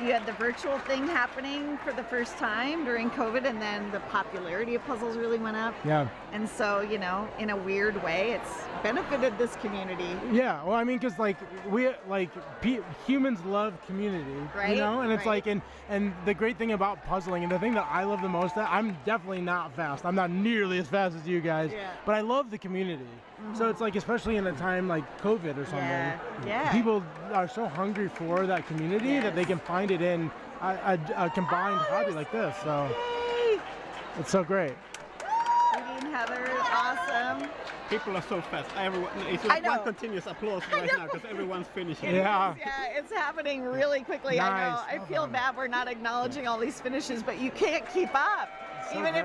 You had the virtual thing happening for the first time during COVID, and then the popularity of puzzles really went up. Yeah. And so, you know, in a weird way, it's benefited this community. Yeah, well, I mean, because like humans love community, Right, you know, and it's right. like, and the great thing about puzzling, and the thing that I love the most, I'm definitely not fast. I'm not nearly as fast as you guys, but I love the community. So it's like, especially in a time like COVID or something, people are so hungry for that community that they can find it in a combined hobby like this. So it's so great. Nadine, Heather, awesome. People are so fast. It's like one continuous applause right now because everyone's finishing. Yeah, it's happening really quickly. I know. I feel bad we're not acknowledging all these finishes, but you can't keep up. So even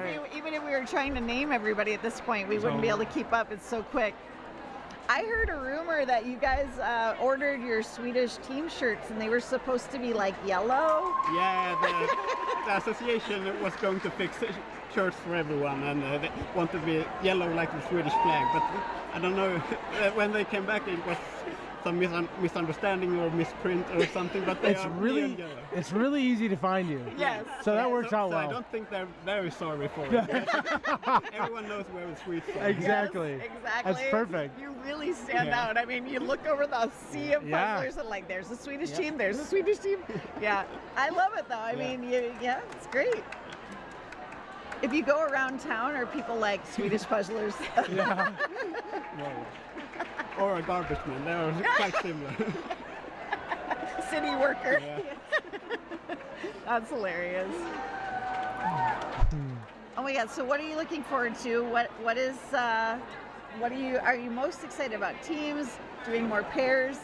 if we were trying to name everybody at this point, we wouldn't be able to keep up. It's so quick. I heard a rumor that you guys ordered your Swedish team shirts and they were supposed to be like yellow. Yeah, the association was going to fix shirts for everyone and they wanted to be yellow like the Swedish flag, but I don't know, when they came back it was some misunderstanding or misprint or something, but they are really yellow. It's really easy to find you. Yes. So that works out well. I don't think they're very sorry for it. Everyone knows where the Swedes are. Exactly. Yes, exactly. That's perfect. You really stand out. I mean, you look over the sea of puzzlers and like, there's a Swedish team, there's a Swedish team. Yeah, I love it though. I mean, it's great. If you go around town, are people like Swedish puzzlers? Or a garbage man, they're quite similar. City worker. That's hilarious. Oh my God! So what are you looking forward to? Are you most excited about? Teams, doing more pairs?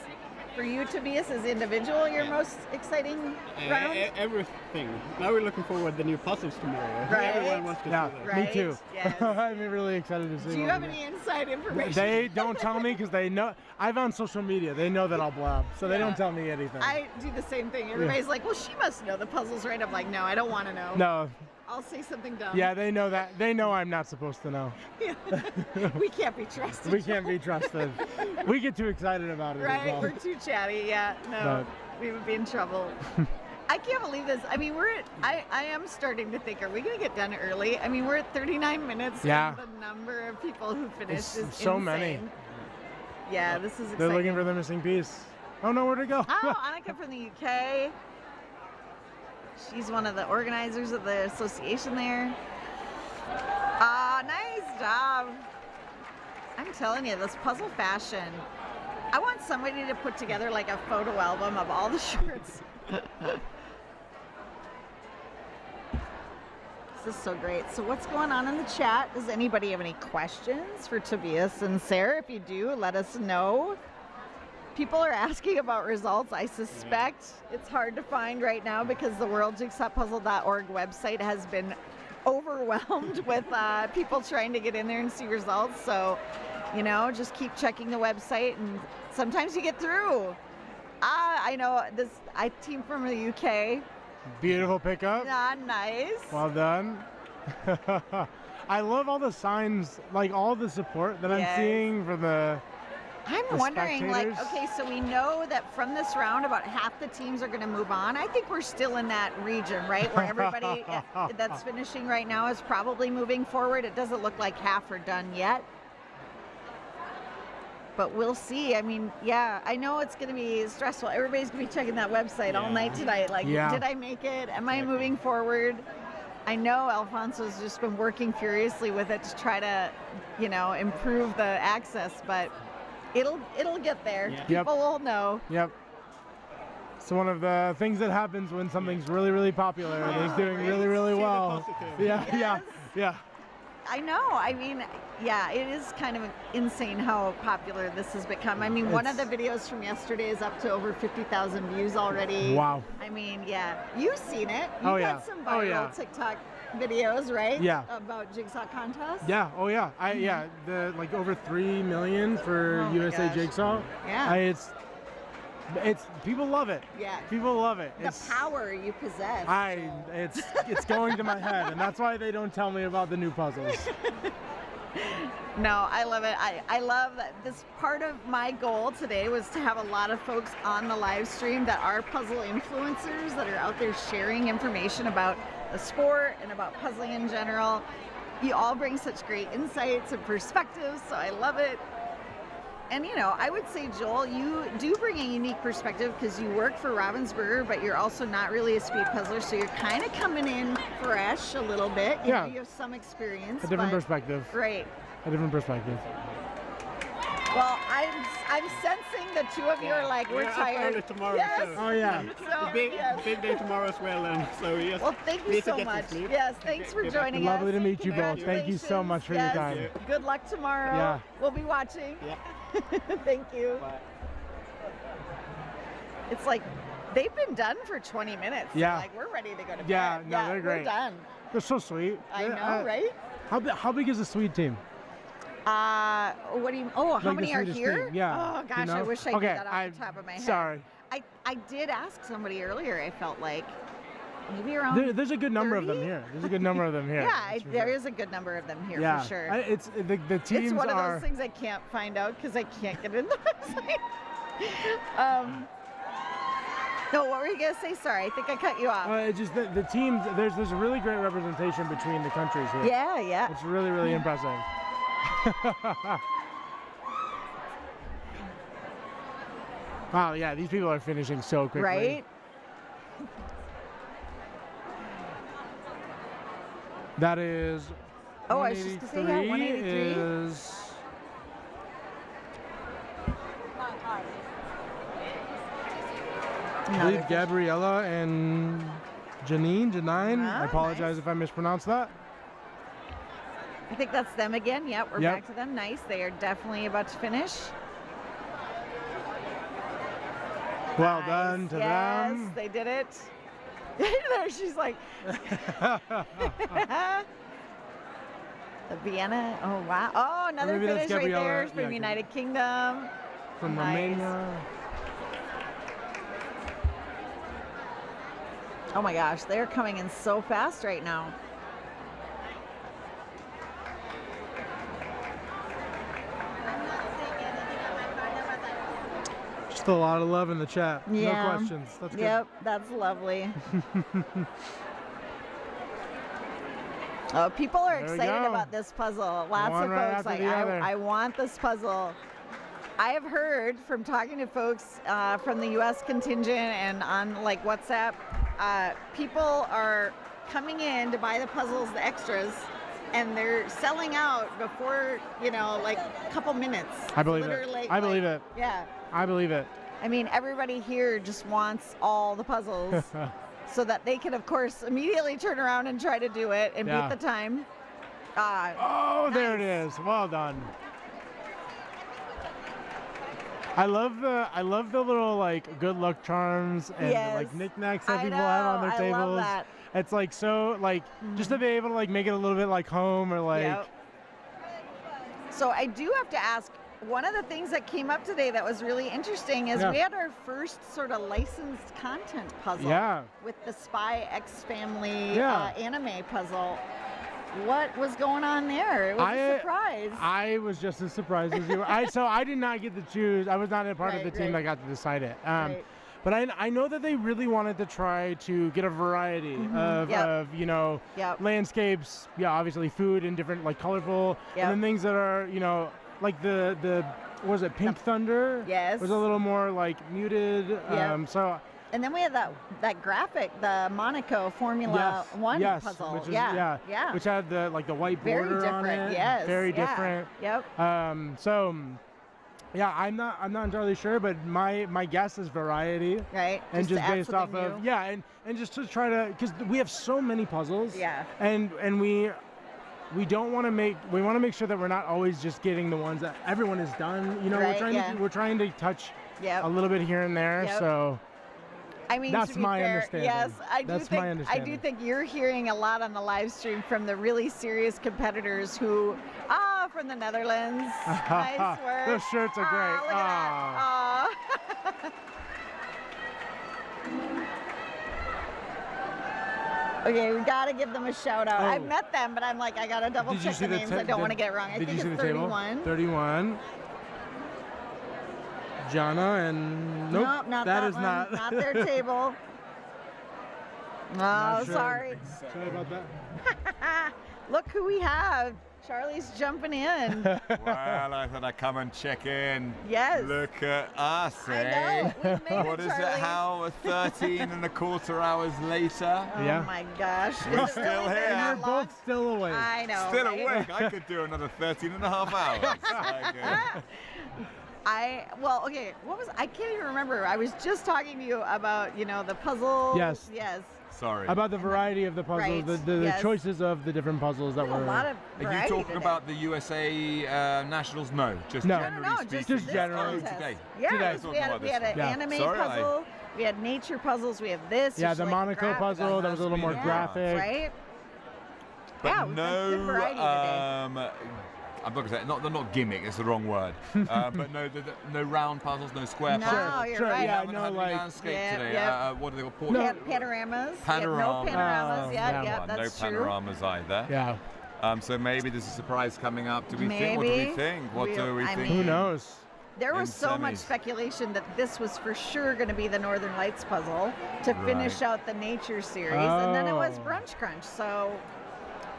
For you, Tobias, as individual, your most exciting round? Everything. Now we're looking forward to the new puzzles tomorrow. Right. Everyone wants to see that. Right. Me too. Yes. I'm really excited to see. Do you what have we any get. inside information? They don't tell me because they know. I'm on social media. They know that I'll blab, so they don't tell me anything. I do the same thing. Everybody's like, well, she must know the puzzles, right? I'm like, no, I don't want to know. No. I'll say something dumb. Yeah, they know that. They know I'm not supposed to know. We can't be trusted. We can't be trusted. We get too excited about it. Right, As well. we're too chatty. Yeah, no, we would be in trouble. I can't believe this. I mean, I am starting to think, are we going to get done early? I mean, we're at 39 minutes. Yeah. And the number of people who finished is so insane. many. Yeah, this is exciting. They're looking for the missing piece. Oh no, where'd it go? Oh, Annika from the UK. She's one of the organizers of the association there. Nice job. I'm telling you, this puzzle fashion. I want somebody to put together like a photo album of all the shirts. This is so great. So what's going on in the chat? Does anybody have any questions for Tobias and Sarah? If you do, let us know. People are asking about results. I suspect it's hard to find right now because the worldjigsawpuzzle.org website has been overwhelmed with people trying to get in there and see results. So, you know, just keep checking the website and sometimes you get through. I know this team from the UK. Beautiful pickup. Yeah, nice. Well done. I love all the signs, like all the support that I'm seeing for the I'm wondering, like, spectators. okay, so we know that from this round, about half the teams are going to move on. I think we're still in that region, right, where everybody that's finishing right now is probably moving forward. It doesn't look like half are done yet. But we'll see. I mean, yeah, I know it's going to be stressful. Everybody's going to be checking that website all night tonight. Like, did I make it? Am I moving forward? I know Alfonso's just been working furiously with it to try to, you know, improve the access, but it'll get there. People will know. Yep. So one of the things that happens when something's really, really popular and is doing really, really well. Yeah. I know. I mean, yeah, it is kind of insane how popular this has become. I mean, one of the videos from yesterday is up to over 50,000 views already. Wow. I mean, yeah, you've seen it. You've got some viral TikTok videos, right? Yeah. About jigsaw contests. Yeah. Oh yeah. The like over 3 million for USA Jigsaw. Yeah. It's people love it. Yeah. People love it. The power you possess. It's going to my head, and that's why they don't tell me about the new puzzles. No, I love it. I love that this part of my goal today was to have a lot of folks on the live stream that are puzzle influencers that are out there sharing information about the sport and about puzzling in general. You all bring such great insights and perspectives, so I love it. And you know, I would say, Joel, you do bring a unique perspective because you work for Ravensburger, but you're also not really a speed puzzler, so you're kind of coming in fresh a little bit. You know, you have some experience. A different perspective. Right. A different perspective. Well, I'm sensing the two of you are like, we're tired. Up tomorrow, yes. so. Oh yeah. So, big day tomorrow as well, and so yes. Well, thank you so much. Yes, thanks for joining us. Lovely to meet you both. Thank you so much for your time. Good luck tomorrow. Yeah. We'll be watching. Yeah. Thank you. Bye. It's like they've been done for 20 minutes. Yeah. Like we're ready to go to bed. Yeah, no, they're great. We're done. They're so sweet. I know, right? How big is the Swede team? What do you? Oh, how Like the many are Swedish here? team, yeah. Oh gosh, You know? I wish I Okay, knew that off the top of my head. Sorry. I did ask somebody earlier. I felt like maybe around. There's a good number 30? of them here. There's a good number of them here. Yeah, there is a good number of them here Yeah. for sure. It's the teams It's one of are. those things I can't find out because I can't get in the website. No, what were you gonna say? Sorry, I think I cut you off. It's just the teams. There's a really great representation between the countries here. Yeah. It's really, really impressive. Wow, yeah, these people are finishing so quickly. Right? That is. Oh, I was just gonna say, yeah, 183 is. I believe Gabriella and Janine. I apologize if I mispronounced that. I think that's them again. Yep, we're Yep. back to them. Nice. They are definitely about to finish. Well done to them. Yes, they did it. There she's like. The Vienna. Oh wow. Oh, another Maybe that's finish right Gabriella, there from yeah, United Kingdom. From Nice. Romania. Oh my gosh, they're coming in so fast right now. Just a lot of love in the chat. Yeah. No questions. That's good. Yep, that's lovely. Oh, people are There we excited go. about this puzzle. Lots One of right folks after like, the other. I want this puzzle. I have heard from talking to folks from the U.S. contingent and on like WhatsApp, people are coming in to buy the puzzles, the extras, and they're selling out before, you know, like a couple minutes. I believe Literally, it. I believe it. Yeah. I believe it. I mean, everybody here just wants all the puzzles so that they can, of course, immediately turn around and try to do it and Yeah. beat the time. Oh, there it is. Well done. I love the little like good luck charms and Yes. like knickknacks that I people have on their know, I tables. love that. It's like so like just to be able to like make it a little bit like home or like Yep. So I do have to ask, one of the things that came up today that was really interesting is Yeah. we had our first sort of licensed content puzzle Yeah. with the Spy X Family Yeah. anime puzzle. What was going on there? It was a surprise. I was just as surprised as you were. So I did not get to choose. I was not a part of Right, the team right. that got to decide it. Right. But I know that they really wanted to try to get a variety Mhm. Yep. of you know Yep. landscapes. Yeah, obviously food and different like colorful, Yep. and then things that are you know like the what was it Pink Thunder? Yes. Was a little more like muted. Yep. So And then we had that graphic, the Monaco Formula One yes, puzzle. which is, yeah. which had the like the white Very border on different, it. yes, Very yeah, different. Yep. So yeah, I'm not entirely sure, but my guess is variety. Right. And just to add based off something of new. and just to try to because we have so many puzzles. Yeah. And we don't want to make sure that we're not always just getting the ones that everyone has done. You know, Right, we're trying to touch Yep. a little bit here and there. Yep. So I mean, that's to be my fair, understanding. yes, I do That's think my I understanding. do think you're hearing a lot on the live stream from the really serious competitors who, from the Netherlands. Nice work. Those shirts are great. Look at that. Okay, we gotta give them a shout out. Oh. I've met them, but I'm like, I gotta double Did you check see the names. I don't want to get it wrong. I Did think you see it's the table? 31. 31. Jana and nope, not that that is one. not their table. Not Oh, sure. sorry. Sorry about that. Look who we have. Charlie's jumping in. Well, I thought I'd come and check in. Yes. Look at us, I eh? know. We made What it, is it? Charlie. How 13 and a quarter hours later? Oh my gosh. We're Is it still really been here. that We're long? both still awake. I know. Still right? awake. I could do another 13 and a half hours. Okay, I can't even remember. I was just talking to you about, the puzzle. Yes. Yes. Sorry. About the variety of the puzzles, Right, the yes. choices of the different puzzles that There's were. a lot of Are you variety talking today. about the USA Nationals? No, just No. generally No, speaking. just this generally. contest. Today. Yes, Today. we Talking had about we had this. an Yeah. anime Sorry, puzzle. We had nature puzzles. We have this. Yeah, which the is like Monaco puzzle that was a little more Yeah. graphic. Right. But Yeah, we've got good variety today. I'm not gonna say not gimmick. It's the wrong word. But no round puzzles, no square No, puzzles. you're Sure, right. We yeah, haven't no, had any like- landscape Yeah, today. yeah. What are they called? We had panoramas. We had no Panoramas. panoramas. yeah. Yeah, that's no true. panoramas either. Yeah. So maybe there's a surprise coming up. Do we think? What do we Maybe. think? What do we I think? mean- Who knows? There was in so much semis. speculation that this was for sure going to be the Northern Lights puzzle to finish Right. out the nature series, and then it was Oh. Brunch Crunch. So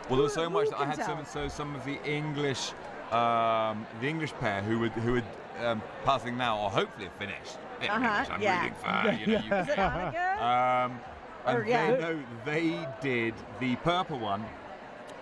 Well, there was so who much that I can had tell? some of the English pair who would puzzling now or hopefully have finished. Yeah, English, I'm yeah. reading for you. is it Annika? And Or, yeah. they did the purple one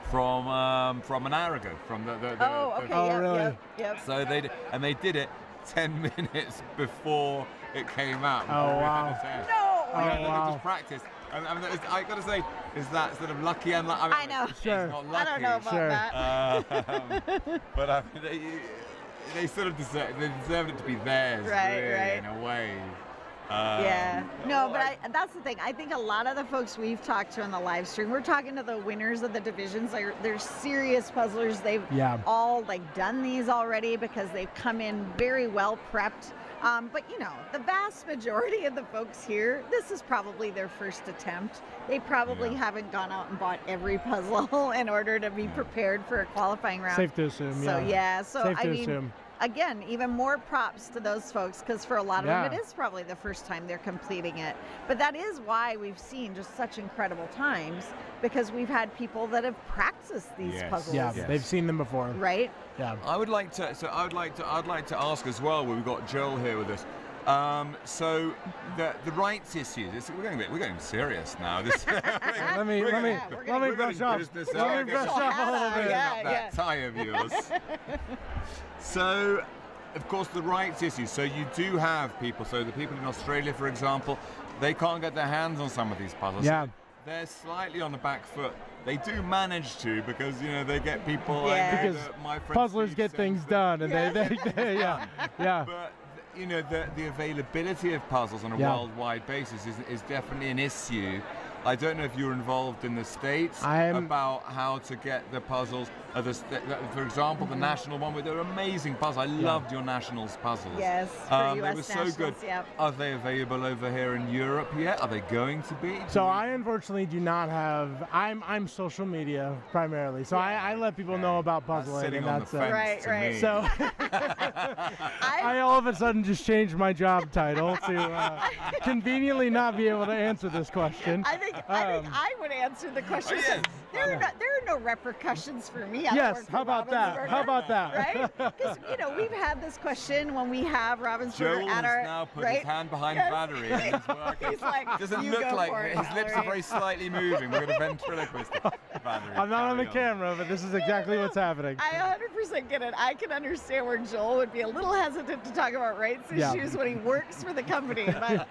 from an hour ago. From the Oh, okay. Oh, Yep, really? yep. So they did it 10 minutes before it came out. Oh, wow. No. Yeah, Oh, they wow. just practiced. And I got to say, is that sort of lucky and lucky? I know. Sure. Not I lucky. don't know about Sure. that. But I mean, they sort of deserved it to be theirs, Right, really, right. in a way. No, but that's the thing. I think a lot of the folks we've talked to on the live stream, we're talking to the winners of the divisions. They're serious puzzlers. They've all done these already because they've come in very well prepped. But the vast majority of the folks here, this is probably their first attempt. They probably haven't gone out and bought every puzzle in order to be prepared for a qualifying round. Safe to assume, So Safe to assume. Again, even more props to those folks, because for a lot of them, it is probably the first time they're completing it. But that is why we've seen just such incredible times, because we've had people that have practiced these puzzles. Yeah, they've seen them before. Right? Yeah. I'd like to ask as well. We've got Joel here with us. So the rights issues. We're getting serious now. Let me brush up. Let me brush up a little bit. That tie of yours. So, of course, the rights issues. So you do have people. So the people in Australia, for example, they can't get their hands on some of these puzzles. Yeah. So they're slightly on the back foot. They do manage to, because they get people. Because my friend puzzlers Steve get things done, and they But the availability of puzzles on a worldwide basis is definitely an issue. I don't know if you're involved in the States about how to get the puzzles. For example, the national one, with their amazing puzzles. I loved your nationals puzzles. Yes, they were so good. Are they available over here in Europe yet? Are they going to be? So I unfortunately do not have. I'm social media primarily, so I let people know about puzzling, sitting and on that's the fence to me. So I all of a sudden just changed my job title to conveniently not be able to answer this question. I think I would answer the question. There are no repercussions for me. Yes, how about that? How about that? Right? Because we've had this question when we have Ravensburger Joel at our has now put his hand behind Valerie, and he's working. He's like, doesn't you look go like for it, his lips are very slightly moving. We're going to ventriloquist Valerie. I'm not on the camera, but this is exactly what's happening. I 100% get it. I can understand where Joel would be a little hesitant to talk about rights issues when he works for the company, but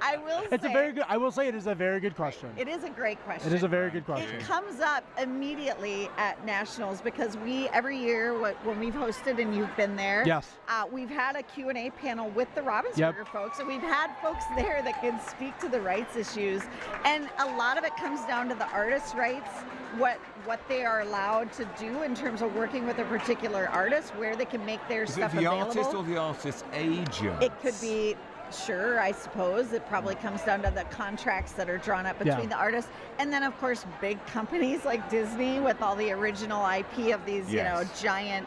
I will say I will say it is a very good question. It is a great question. It is a very good question. It comes up immediately at nationals, because we every year when we've hosted and you've been there, we've had a Q&A panel with the Ravensburger folks, and we've had folks there that can speak to the rights issues, and a lot of it comes down to the artist rights, what they are allowed to do in terms of working with a particular artist, where they can make their stuff available. Is it the artist or the artist's agent? It could be. Sure, I suppose it probably comes down to the contracts that are drawn up between the artists, and then of course big companies like Disney with all the original IP of these giant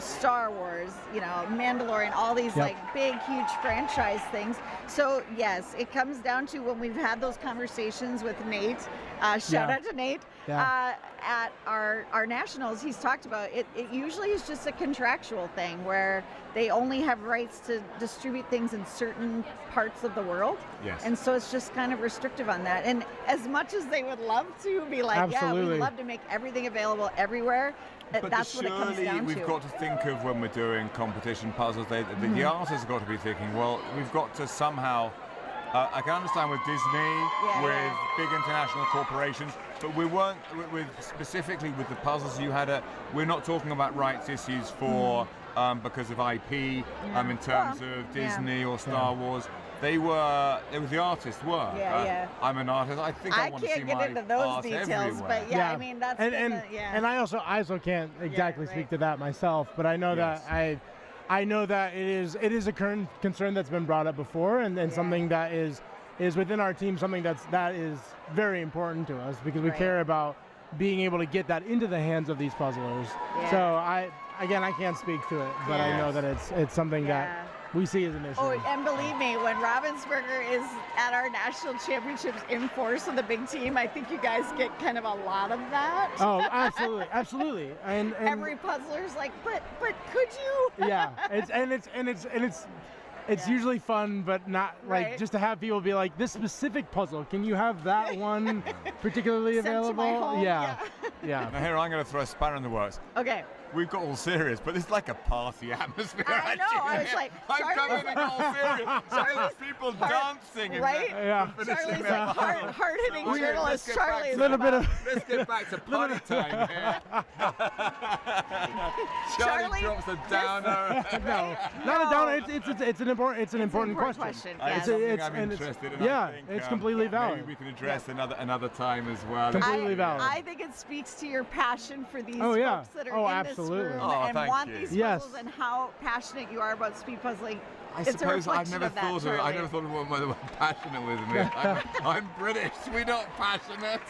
Star Wars, Mandalorian, all these big, huge franchise things. So yes, it comes down to when we've had those conversations with Nate, shout out to Nate, at our nationals, he's talked about it. It usually is just a contractual thing where they only have rights to distribute things in certain parts of the world. Yes. And so it's just kind of restrictive on that. And as much as they would love to be like, we'd love to make everything available everywhere, But that's what it comes down we've to. got to think of, when we're doing competition puzzles, the artists have got to be thinking, well, we've got to somehow, I can understand with Disney, with big international corporations, but we weren't, specifically with the puzzles you had, we're not talking about rights issues for, because of IP, in terms of Disney or Star Wars. It was the artists were. I'm an artist. I think I want to see my art can't get into those details, everywhere. but I mean that's and I also can't exactly speak to that myself, but I know that I know that it is a current concern that's been brought up before, and something that is within our team, something that is very important to us, because we care about being able to get that into the hands of these puzzlers. So I can't speak to it, but I know that it's something that we see as an issue. Oh, and believe me, when Ravensburger is at our national championships in force with a big team, I think you guys get kind of a lot of that. Oh, absolutely. And every puzzler's like, but could you? Yeah, it's usually fun, but not like just to have people be like, this specific puzzle, can you have that one particularly available? To my home? Yeah. Now here I'm going to throw a spanner in the works. Okay. we've got all serious, but it's like a party atmosphere. I know. I was like, I'm coming in all serious. There's people dancing. And right? Yeah. Charlie's like hard-hitting journalist. Charlie. Let's get back to party time here. Charlie drops a downer. No, not a downer. It's an important question. It's I'm interested in. Yeah, I think, it's completely valid. Maybe we can address another time as well. Completely valid. I think it speaks to your passion for these Oh, yeah. folks that are Oh, in absolutely. this room Oh, and thank want you. these Yes. puzzles and how passionate you are about speed puzzling. I It's a suppose I've reflection never of that, thought of it. I Charlie. never thought of what passionate with me. I'm British. We're not passionate.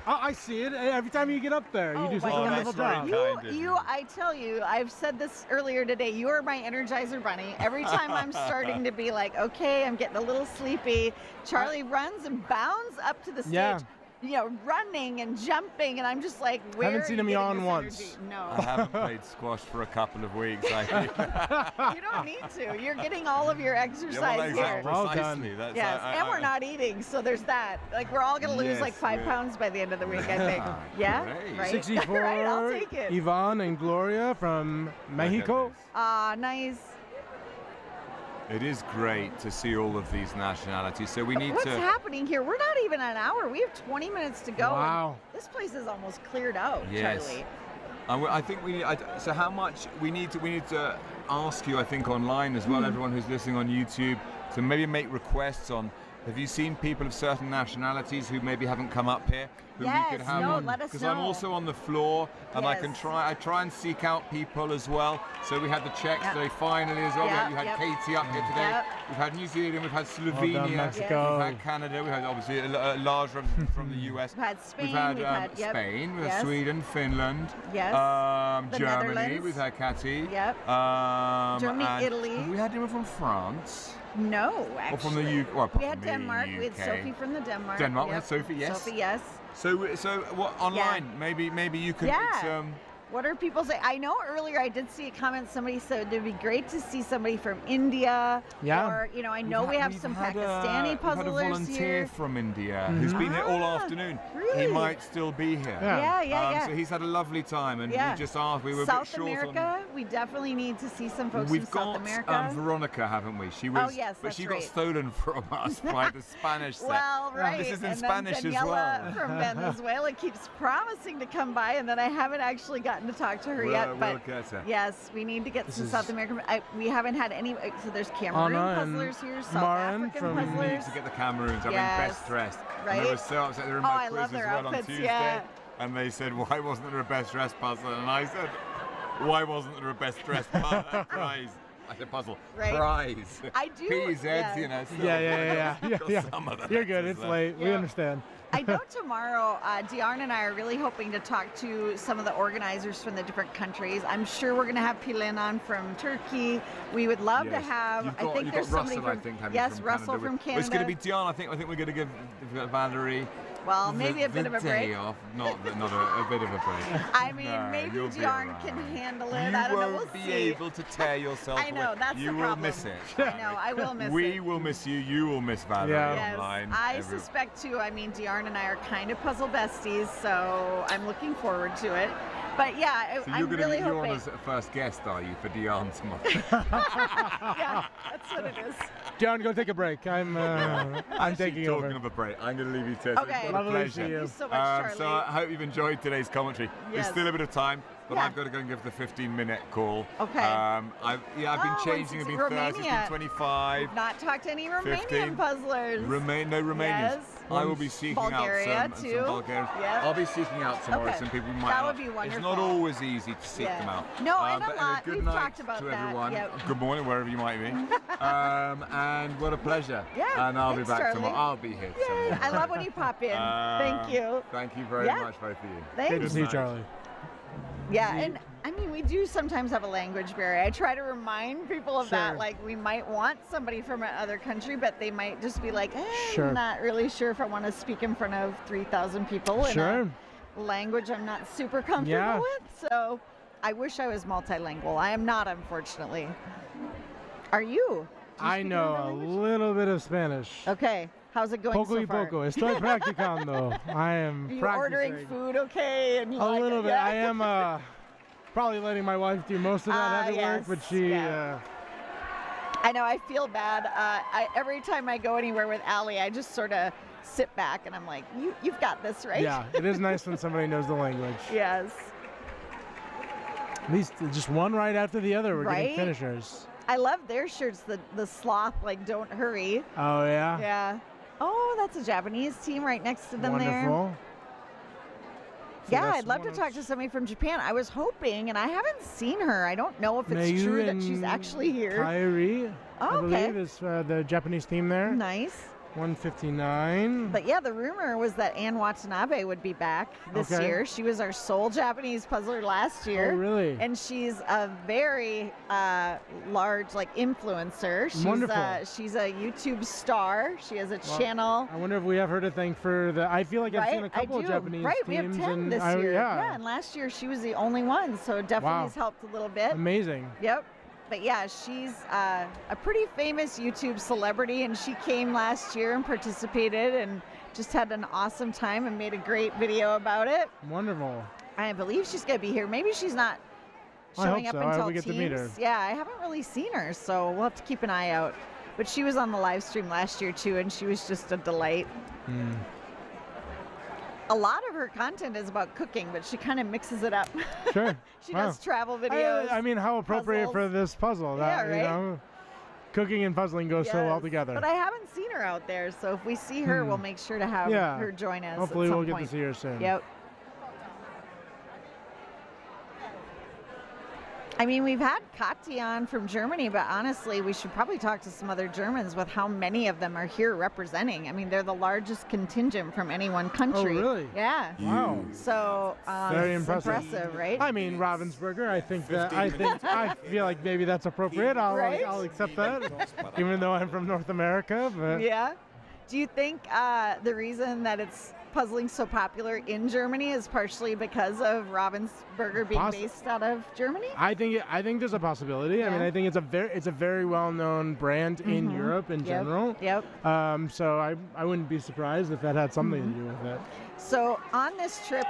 I see it every time you get up there. You do such a my wonderful gosh. job. I tell you, I've said this earlier today, you are my Energizer Bunny. Every time I'm starting to be like, okay, I'm getting a little sleepy, Charlie runs and bounds up to the stage. Yeah. You know, running and jumping, and I'm just like, where Haven't seen him yawn once. Energy? No. I haven't played squash for a couple of weeks. I think. You don't need to. You're getting all of your exercise here. Well precisely. done. That's, Yes, and we're not eating, so there's that. Like, we're all gonna lose Yes, like 5 we're- pounds by the end of the week, I think. Yeah, Great. right. 64, Right, I'll take it. Yvonne and Gloria from Mexico. Nice. It is great to see all of these nationalities. So we need What's to. happening here? We're not even an hour. We have 20 minutes to go. and Wow. This place is almost cleared out, Yes. Charlie. I think we need. So how much we need to ask you? I think online as well. Everyone who's listening on YouTube, to maybe make requests on. Have you seen people of certain nationalities who maybe haven't come up here? Who Yes, we could have no, on? let us Because I'm know. also on the floor, and I Yes. try and seek out people as well. So we had the Czechs today finally as well. Yep, You had yep. Katie up here today. Yep. We've had New Zealand. We've had Slovenia. Mexico. We've had Canada. We had obviously a large from the US. We've had Spain. We've had, yep. Spain, we've Yes. had Sweden, Finland, Yes. The Germany, Netherlands. we've had Catty. Yep. and Germany, Italy. Have we had anyone from France? No, Or actually. from the UK? Well, apart we had from me, Denmark. We had UK. Sophie from the Denmark. Denmark, we Yep. had Sophie, yes. Sophie, yes. So what online? Maybe you could. Yeah. It's, What are people saying? I know earlier I did see a comment. Somebody said it'd be great to see somebody from India. Yeah. Or, I know we have some Pakistani puzzlers We've had a volunteer here. from India who's been here all afternoon. really? He might still be here. Yeah. So he's had a lovely time, and Yeah. we just asked. We were a South bit short America, we definitely need to see some folks We've from South got America. Veronica, haven't we? She was, yes, but that's she right. got stolen from us by the Spanish set. Well, right. This is in and Spanish then as Daniela well. from Venezuela keeps promising to come by, and then I haven't actually gotten to talk to her yet. We'll But get her. yes, we need to get This some is- South American. We haven't had any. So there's Cameroon Anna and puzzlers here, South Maren African from- We need puzzlers. to get the Cameroons. I mean, Yes. best dressed. Right? And they were so upset. They were in Oh, my I quiz love as their well on outfits, Tuesday. yeah. And they said, why wasn't there a best dressed puzzler? And I said, why wasn't there a best dressed prize? I said puzzle. Right. Prize. I do. PZ, yeah. you know. So Yeah. got some of the You're good. letters It's there. late. We Yeah. understand. I know tomorrow, Diarn and I are really hoping to talk to some of the organizers from the different countries. I'm sure we're going to have Pilen on from Turkey. We would love to Yes. have. You've I got- think you've there's got somebody Russell, from. I think, haven't you, yes, from Russell Canada. from Canada. Well, it's going to be Dion. I think we're going to give Valerie. Well, maybe a bit the of a day break. off. Not a bit of a break. I mean, No, maybe you'll be Diarn alright. can handle it. You I don't know. won't We'll be see. able to tear yourself I know, away. that's you the will problem. miss it. I know, I will miss it. We will miss you. You will miss Valerie Yes, online. I suspect too. I mean, Diarn and I are kind of puzzle besties, so I'm looking forward to it. But yeah, So I'm really you're on hoping. as a first guest, are you, for Dion tomorrow? Yeah, that's what it is. John, go take a break. I'm taking over. Talking of a break, I'm going to leave you to it. Okay. What a Lovely to pleasure. see you. Thank you so much, So Charlie. I hope you've enjoyed today's commentary. There's Yes. still a bit of time, but Yeah. I've got to go and give the 15-minute call. Okay. I've been Oh, changing. it's I've been 30, it's Romania. been 25. We've not talked to any Romanian 15. puzzlers. No Romanians. Yes. I will be seeking Bulgaria, out some too. Bulgarians. Yep. I'll be seeking out tomorrow Okay. some people who might That not. would be It's wonderful. not always easy to seek Yeah. them out. No, I know but anyway, not. good We've night talked about to that. everyone. Yep. Good morning, wherever you might be. And what a pleasure. Yeah, And I'll thanks, be back Charlie. tomorrow. I'll be here Yay, tomorrow. I love when you pop in. Thank you. Thank you very Yeah. much, both of you. Thanks. Good to see you, night. Charlie. Yeah, and I mean, we do sometimes have a language barrier. I try to remind people of that. Sure. Like, we might want somebody from another country, but they might just be like, Sure. I'm not really sure if I want to speak in front of 3,000 people Sure. in a language I'm not super comfortable Yeah. with. So I wish I was multilingual. I am not, unfortunately. Are you? Do you I speak know another a language? little bit of Spanish. Okay. How's it going Poco so y far? poco. Estoy practicando. I am Are you practicing. ordering food okay? And A little bit. yeah. I am. probably letting my wife do most of that heavy work, but she. Yeah. I know, I feel bad. Every time I go anywhere with Allie, I just sort of sit back and I'm like, you've got this, right? Yeah, it is nice when somebody knows the language. Yes. At least just one right after the other, we're getting finishers. I love their shirts, the sloth, like, don't hurry. Oh, yeah? Yeah. Oh, that's a Japanese team right next to them there. Wonderful. Yeah, I'd love to talk to somebody from Japan. I was hoping, and I haven't seen her. I don't know if it's true that she's actually here. Kairi, I believe, is the Japanese team there. Nice. 159. But yeah, the rumor was that Anne Watanabe would be back this year. She was our sole Japanese puzzler last year. Oh, really? And she's a very large, like, influencer. Wonderful. She's a YouTube star. She has a channel. I wonder if we have her to thank for the. I feel like I've seen a couple of Japanese teams. Right, we have 10 this year. Yeah, and last year she was the only one, so it definitely has helped a little bit. Amazing. Yep. But yeah, she's a pretty famous YouTube celebrity, and she came last year and participated and just had an awesome time and made a great video about it. Wonderful. I believe she's going to be here. Maybe she's not showing up until we get teams. to meet her. Yeah, I haven't really seen her, so we'll have to keep an eye out. But she was on the live stream last year too, and she was just a delight. A lot of her content is about cooking, but she kind of mixes it up. Sure. She does travel videos. I mean, how appropriate for this puzzle. That, right? You know, cooking and puzzling go so well together. But I haven't seen her out there, so if we see her, we'll make sure to have her join us. Hopefully, at some we'll point. get to see her soon. Yep. I mean, we've had Kati on from Germany, but honestly, we should probably talk to some other Germans with how many of them are here representing. I mean, they're the largest contingent from any one country. Oh, really? Yeah. Wow. So very it's impressive, right? I mean, Ravensburger. I feel like maybe that's appropriate. I'll accept that, even though I'm from North America. But yeah. Do you think the reason that it's puzzling so popular in Germany is partially because of Ravensburger being based out of Germany? I think there's a possibility. I mean, I think it's a very well-known brand in Europe in general. Yep. So I wouldn't be surprised if that had something to do with it. So on this trip,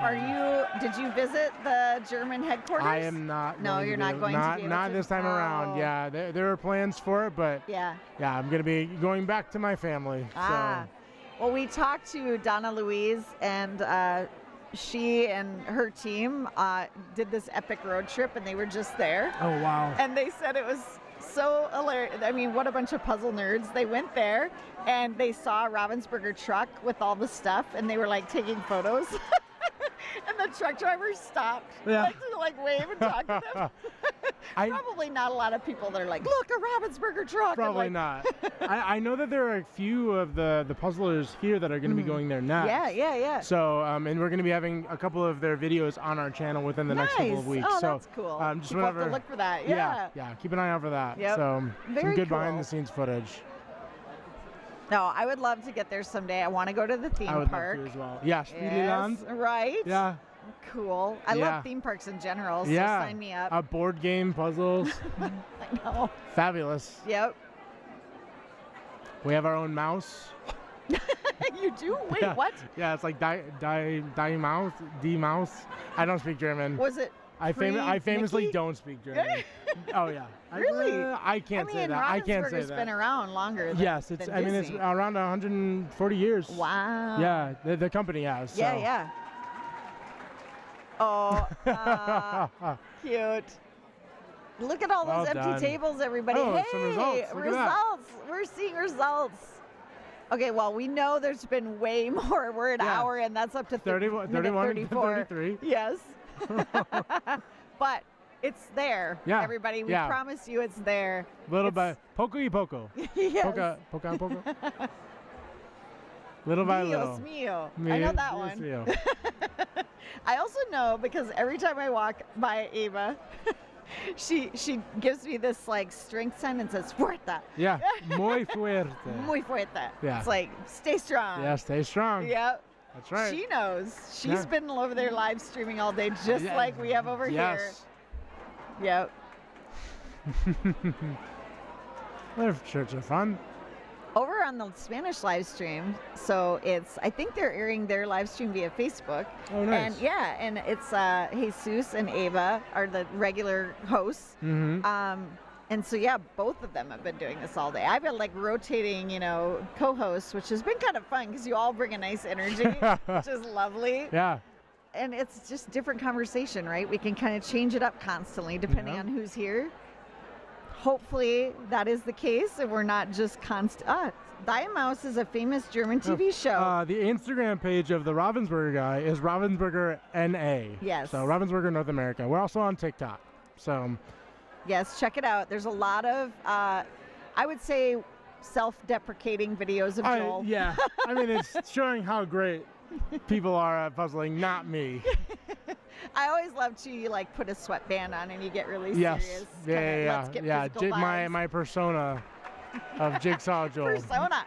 did you visit the German headquarters? I am not. No, you're not going to be able not to? this time around. Yeah, there are plans for it, but yeah, I'm going to be going back to my family. So. Well, we talked to Donna Louise, and she and her team did this epic road trip, and they were just there. Oh, wow. And they said it was so hilarious. I mean, what a bunch of puzzle nerds. They went there, and they saw a Ravensburger truck with all the stuff, and they were, like, taking photos. And the truck driver stopped to wave and talk to them. Probably not a lot of people that are like, look, a Ravensburger truck. Probably not. I know that there are a few of the puzzlers here that are going to be going there next. Yeah. So, and we're going to be having a couple of their videos on our channel within the next couple of weeks. Oh, so, that's cool. Just People have to look for that. Yeah. Keep an eye out for that. Yep. So, Very some good cool. behind-the-scenes footage. No, I would love to get there someday. I want to go to the theme I would park. love to as well. Yeah, Spieleland. Yes, right? Yeah. Cool. I love theme parks in general, so yeah. sign me up. Board game puzzles. I know. Fabulous. Yep. We have our own mouse. You do? Wait, what? Yeah, it's like die mouse, D mouse. I don't speak German. Was it? I famously Mickey? don't speak German. Oh yeah. Really? I can't say that. I can't say that. Been around longer. Yes, it's. I mean, it's around 140 years. Wow. Yeah, the company has. Yeah, so. yeah. Oh, cute. Look at all those empty tables, everybody. Oh, hey, some results. Look at that. We're seeing results. Okay, well, we know there's been way more. We're an hour, and that's up to 31 to 33. Yes. But it's there, everybody. We promise you it's there. Little by poco y poco. Yes. Poco. Little by little. Mio. I know that one. Mio. I also know because every time I walk by Ava, she gives me this like strength sign and says fuerte. Yeah, muy fuerte. Muy fuerte. Yeah. It's like stay strong. Yeah, stay strong. Yep. That's right. She knows. She's been over there live streaming all day, just like we have over here. Yep. Their shirts are fun. over on the Spanish live stream. So I think they're airing their live stream via Facebook. Oh, nice. And yeah, and it's Jesus and Ava are the regular hosts. And so yeah, both of them have been doing this all day. I've been like rotating, co-hosts, which has been kind of fun because you all bring a nice energy, which is lovely. Yeah. And it's just different conversation, right? We can kind of change it up constantly depending on who's here. Hopefully that is the case and we're not just Die Maus is a famous German TV show. The Instagram page of the Ravensburger guy is Ravensburger NA. Yes. So Ravensburger North America. We're also on TikTok. So yes, check it out. There's a lot of, I would say, self-deprecating videos of Joel. Yeah. I mean, it's showing how great people are at puzzling, not me. I always love to you like put a sweatband on and you get really serious. Yeah. My persona of Jigsaw Joel. Persona.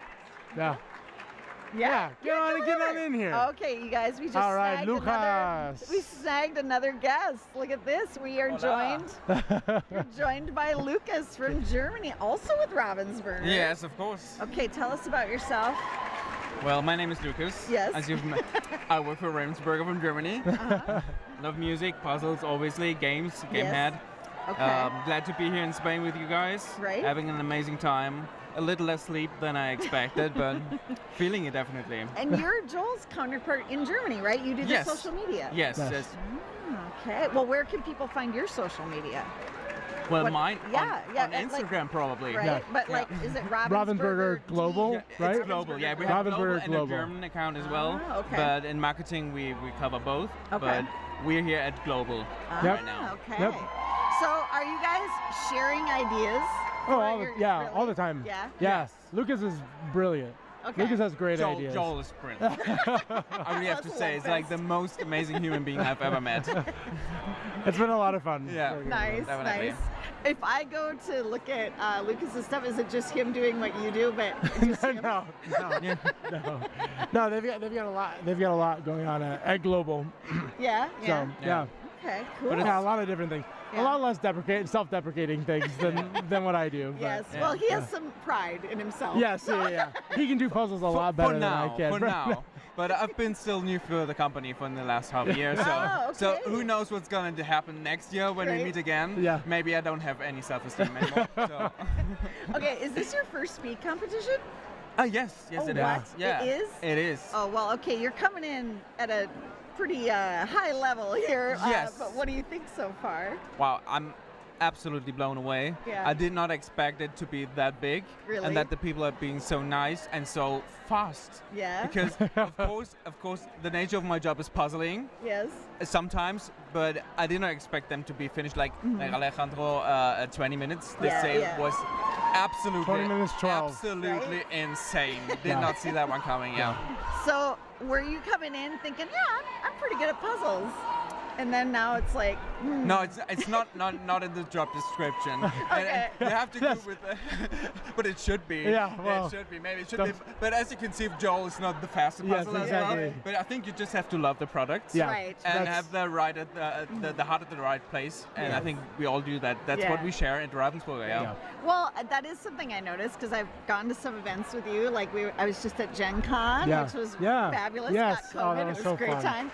Yeah. Get on in here. Okay, you guys, we just all right, snagged Lucas. we snagged another guest. Look at this. We are joined by Lucas from Germany, also with Ravensburger. Yes, of course. Okay, tell us about yourself. Well, my name is Lucas. Yes. As you've met, I work for Ravensburger from Germany. Love music, puzzles, obviously, games, gamehead. Okay. Glad to be here in Spain with you guys. Right. Having an amazing time. A little less sleep than I expected, but feeling it definitely. And you're Joel's counterpart in Germany, right? You do the social media. Yes. Okay. Well, where can people find your social media? Well, mine on like, Instagram probably. Right, Yeah. but like, is it Ravensburger Global, right? It's global, yeah. We have Ravensburger global and a German account as well. Okay. But in marketing, we cover both. Okay. But we're here at global right now. Okay. So, are you guys sharing ideas? Oh, all the time. Yeah? Yes. Lucas is brilliant. Okay. Lucas has great ideas. Joel is brilliant. I really have to say, it's like the most amazing human being I've ever met. It's been a lot of fun. Yeah. Nice. If I go to look at Lucas's stuff, is it just him doing what you do? But no. They've got a lot going on at Global. Yeah. So, yeah. Okay. Cool. But a lot of different things. Yeah. A lot less self-deprecating things than what I do. Yes. Well, he has some pride in himself. Yes. Yeah. He can do puzzles a lot better than I can. For now. But I've been still new for the company for the last half year, so who knows what's going to happen next year when we meet again? Yeah. Maybe I don't have any self-esteem anymore. So. Okay, is this your first speed competition? Yes, it is. What? Yeah, It is? It is. Oh, well, okay, you're coming in at a pretty high level here. Yes. But what do you think so far? Wow, I'm absolutely blown away. Yeah. I did not expect it to be that big. Really? And that the people are being so nice and so fast. Yeah. Because of course, the nature of my job is puzzling. Yes. Sometimes, but I did not expect them to be finished like Alejandro 20 minutes. They say it was absolutely 20 minutes 12. Absolutely insane. Did not see that one coming. Yeah. So were you coming in thinking, I'm pretty good at puzzles? And then now it's like no, it's not in the job description. Okay. And you have to go with but it should be. Yeah, well, it should be. Maybe it should be. But as you can see, Joel is not the fastest puzzler as well. But I think you just have to love the products. Yeah. Right. And have the heart at the right place. And I think we all do that. That's what we share at Ravensburger. Yeah. Well, that is something I noticed because I've gone to some events with you. Like I was just at Gen Con, which was fabulous. Yes. Got COVID. That was it was so a great fun. time.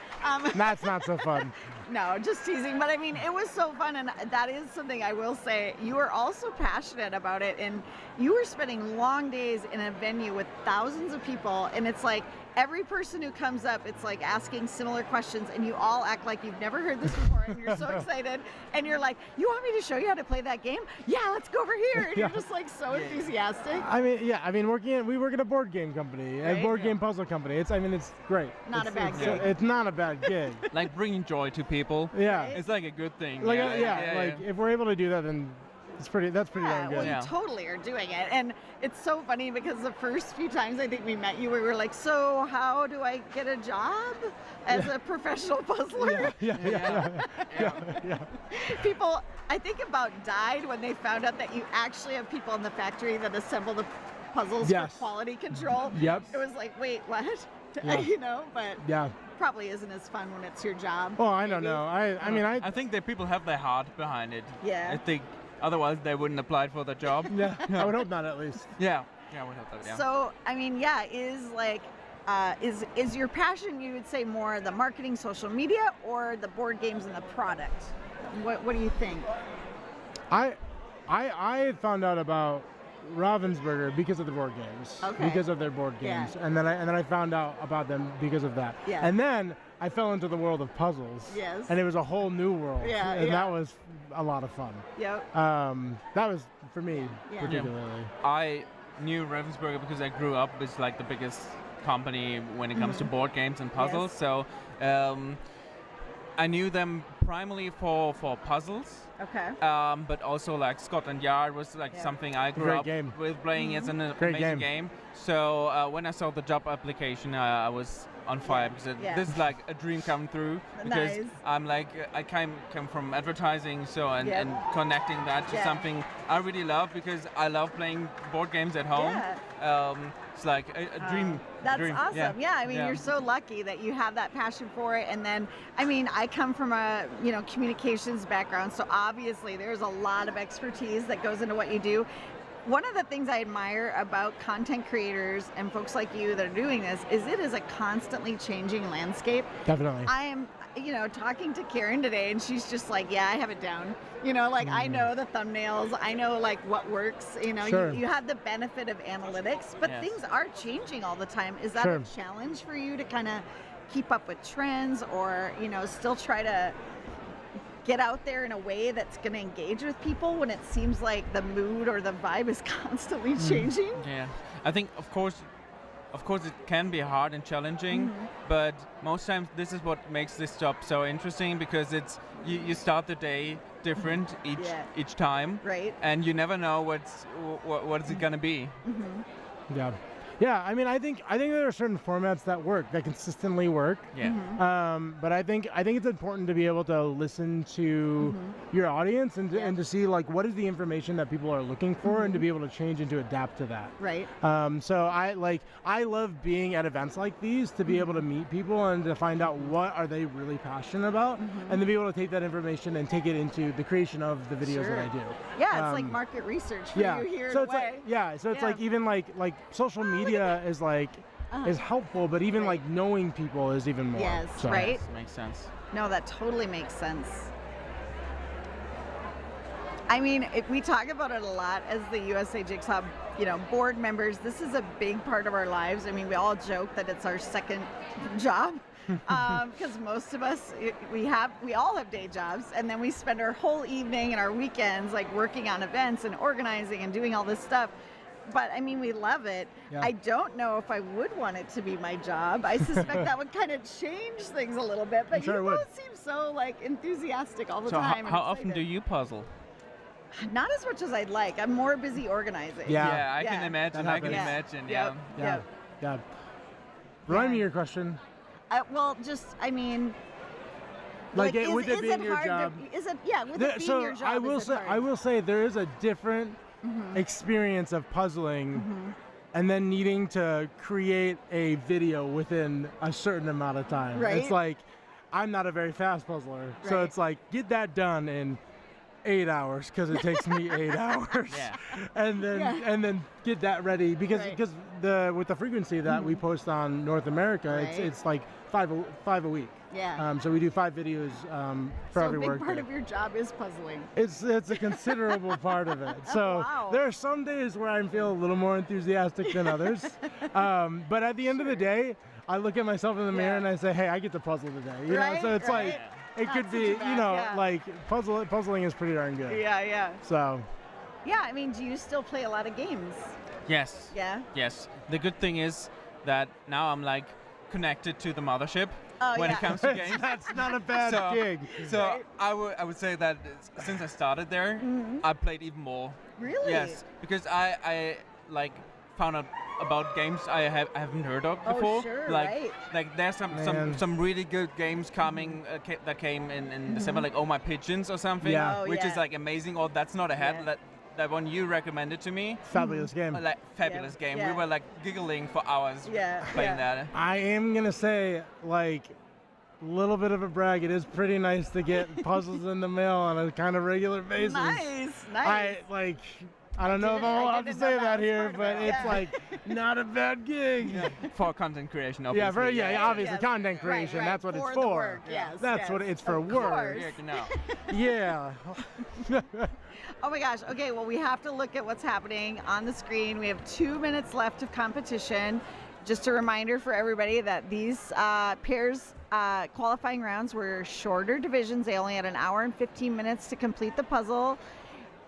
That's not so fun. No, just teasing. But I mean, it was so fun. And that is something I will say. You are also passionate about it. And you were spending long days in a venue with thousands of people. And it's like every person who comes up, it's like asking similar questions. And you all act like you've never heard this before. And you're so excited. And you're like, you want me to show you how to play that game? Yeah, let's go over here. And you're just like so enthusiastic. We work at a board game company, a board game puzzle company. It's great. Not a bad gig. It's not a bad gig. Like bringing joy to people. Yeah. It's like a good thing. Like if we're able to do that, then that's pretty darn good. Well, you totally are doing it. And it's so funny because the first few times I think we met you, we were like, so how do I get a job as a professional puzzler? Yeah. People, I think about died when they found out that you actually have people in the factory that assemble the puzzles for quality control. Yep. It was like, wait, what? Yeah. But probably isn't as fun when it's your job. Oh, I don't know. I think that people have their heart behind it. Yeah. I think otherwise they wouldn't apply for the job. Yeah, I would hope not at least. Yeah. Yeah, we hope that. Yeah. So, I mean, yeah, is your passion, you would say, more the marketing, social media, or the board games and the product? What do you think? I found out about Ravensburger because of the board games, because of their board games, and then I found out about them because of that, and then I fell into the world of puzzles, and it was a whole new world, that was a lot of fun. That was for me particularly. I knew Ravensburger because I grew up with like the biggest company when it comes to board games and puzzles, so I knew them primarily for puzzles. But also like Scotland Yard was like something I grew up with playing. It's an amazing game. So when I saw the job application, I was on fire because this is like a dream come true. Because I'm like I came from advertising, so and connecting that to something I really love because I love playing board games at home. It's like a dream. That's awesome. Yeah, I mean, you're so lucky that you have that passion for it. And then, I mean, I come from a communications background, so obviously there's a lot of expertise that goes into what you do. One of the things I admire about content creators and folks like you that are doing this is it is a constantly changing landscape. Definitely. I am, talking to Karen today, and she's just like, yeah, I have it down. I know the thumbnails, I know like what works, you have the benefit of analytics, but things are changing all the time. Is that a challenge for you to kind of keep up with trends, or, still try to get out there in a way that's going to engage with people when it seems like the mood or the vibe is constantly changing? Yeah, I think of course it can be hard and challenging, but most times this is what makes this job so interesting, because it's you start the day different each time, right? And you never know what is it gonna be. Yeah, I mean, I think there are certain formats that work, that consistently work. But I think it's important to be able to listen to your audience and to see like what is the information that people are looking for, and to be able to change and to adapt to that. Right. So I love being at events like these to be able to meet people and to find out what are they really passionate about, and to be able to take that information and take it into the creation of the videos that I do. Yeah, it's like market research for you here in a way. So it's like even like social media is like is helpful, but even like knowing people is even more. Yes, right? Makes sense. No, that totally makes sense. I mean, we talk about it a lot as the USA Jigsaw, board members. This is a big part of our lives. I mean, we all joke that it's our second job, because most of us, we all have day jobs, and then we spend our whole evening and our weekends like working on events and organizing and doing all this stuff. But I mean, we love it. I don't know if I would want it to be my job. I suspect that would kind of change things a little bit. But you both seem so like enthusiastic all the time. So how often do you puzzle? Not as much as I'd like. I'm more busy organizing. Yeah, I can imagine. I can imagine. Yeah. Remind me your question. Well, just I mean. With it being your job. With it being your job, I will say there is a different experience of puzzling and then needing to create a video within a certain amount of time. Right. It's like, I'm not a very fast puzzler, so it's like, get that done in 8 hours, because it takes me 8 hours, and then get that ready, because with the frequency that we post on North America, it's like five a week. So we do 5 videos for every workday. So a big part of your job is puzzling. It's a considerable part of it. So there are some days where I feel a little more enthusiastic than others. But at the end of the day, I look at myself in the mirror and I say, hey, I get to puzzle today. You know? So it's like, it could be, like puzzling is pretty darn good. Yeah. So. Yeah, I mean, do you still play a lot of games? Yes. Yeah? Yes. The good thing is that now I'm like connected to the mothership. When it comes to games. That's not a bad gig. So I would say that since I started there, I played even more. Really? Yes, because I like found out about games I haven't heard of before. Oh, sure, like there's some really good games coming that came in December, like Oh My Pigeons or something, which is like amazing. Or That's Not a Hat. That one you recommended to me. Fabulous game. Like fabulous game. We were like giggling for hours playing that. I am gonna say, like, a little bit of a brag. It is pretty nice to get puzzles in the mail on a kind of regular basis. Nice. I don't know if I'm allowed to say that here, but it's like not a bad gig. For content creation, obviously. Obviously, content creation. Right. That's what it's For for. the work, yes, That's yes. what it's for. Of Work. course. Yeah. Oh my gosh. Okay, well, we have to look at what's happening on the screen. We have 2 minutes left of competition. Just a reminder for everybody that these pairs qualifying rounds were shorter divisions. They only had an hour and 15 minutes to complete the puzzle.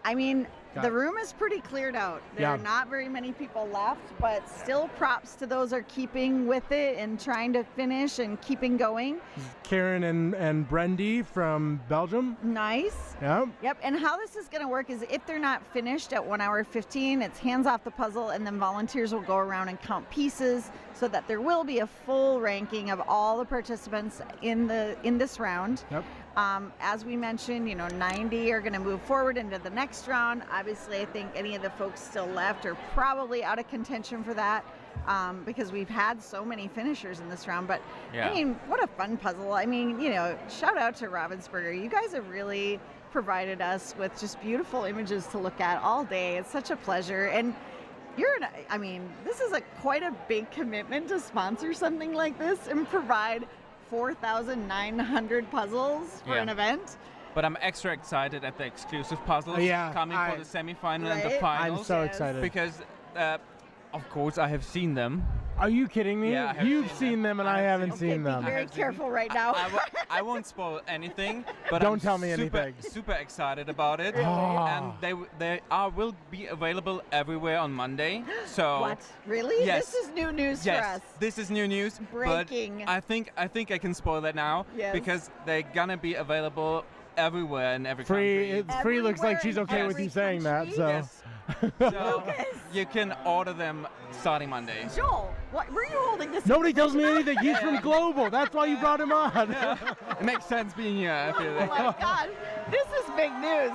I mean, the room is pretty cleared out. There are not very many people left, but still props to those who are keeping with it and trying to finish and keeping going. Karen and Brendy from Belgium. Nice. Yep. Yep. And how this is going to work is if they're not finished at 1 hour 15, it's hands off the puzzle, and then volunteers will go around and count pieces so that there will be a full ranking of all the participants in this round. Yep. As we mentioned, 90 are going to move forward into the next round. Obviously, I think any of the folks still left are probably out of contention for that because we've had so many finishers in this round. But, I mean, what a fun puzzle. I mean, shout out to Ravensburger. You guys have really provided us with just beautiful images to look at all day. It's such a pleasure. And this is quite a big commitment to sponsor something like this and provide 4,900 puzzles for an event. But I'm extra excited at the exclusive puzzles coming for the semifinal and the finals. I'm so excited. Because, of course, I have seen them. Are you kidding me? Yeah, You've seen them and I haven't seen them. Be very careful right now. I won't spoil anything, but Don't I'm tell me anything. Super excited about it. And they will be available everywhere on Monday. So What? Really? Yes. This is new news for us. This is new news. Breaking. But I think I can spoil that now because they're gonna be available everywhere in every country. Free looks like she's okay with you saying that. So. Yes. So you can order them starting Monday. Joel, what were you holding this? Nobody tells me anything. He's from Global. That's why you brought him on. It makes sense being here. I feel Oh my God, this is big news.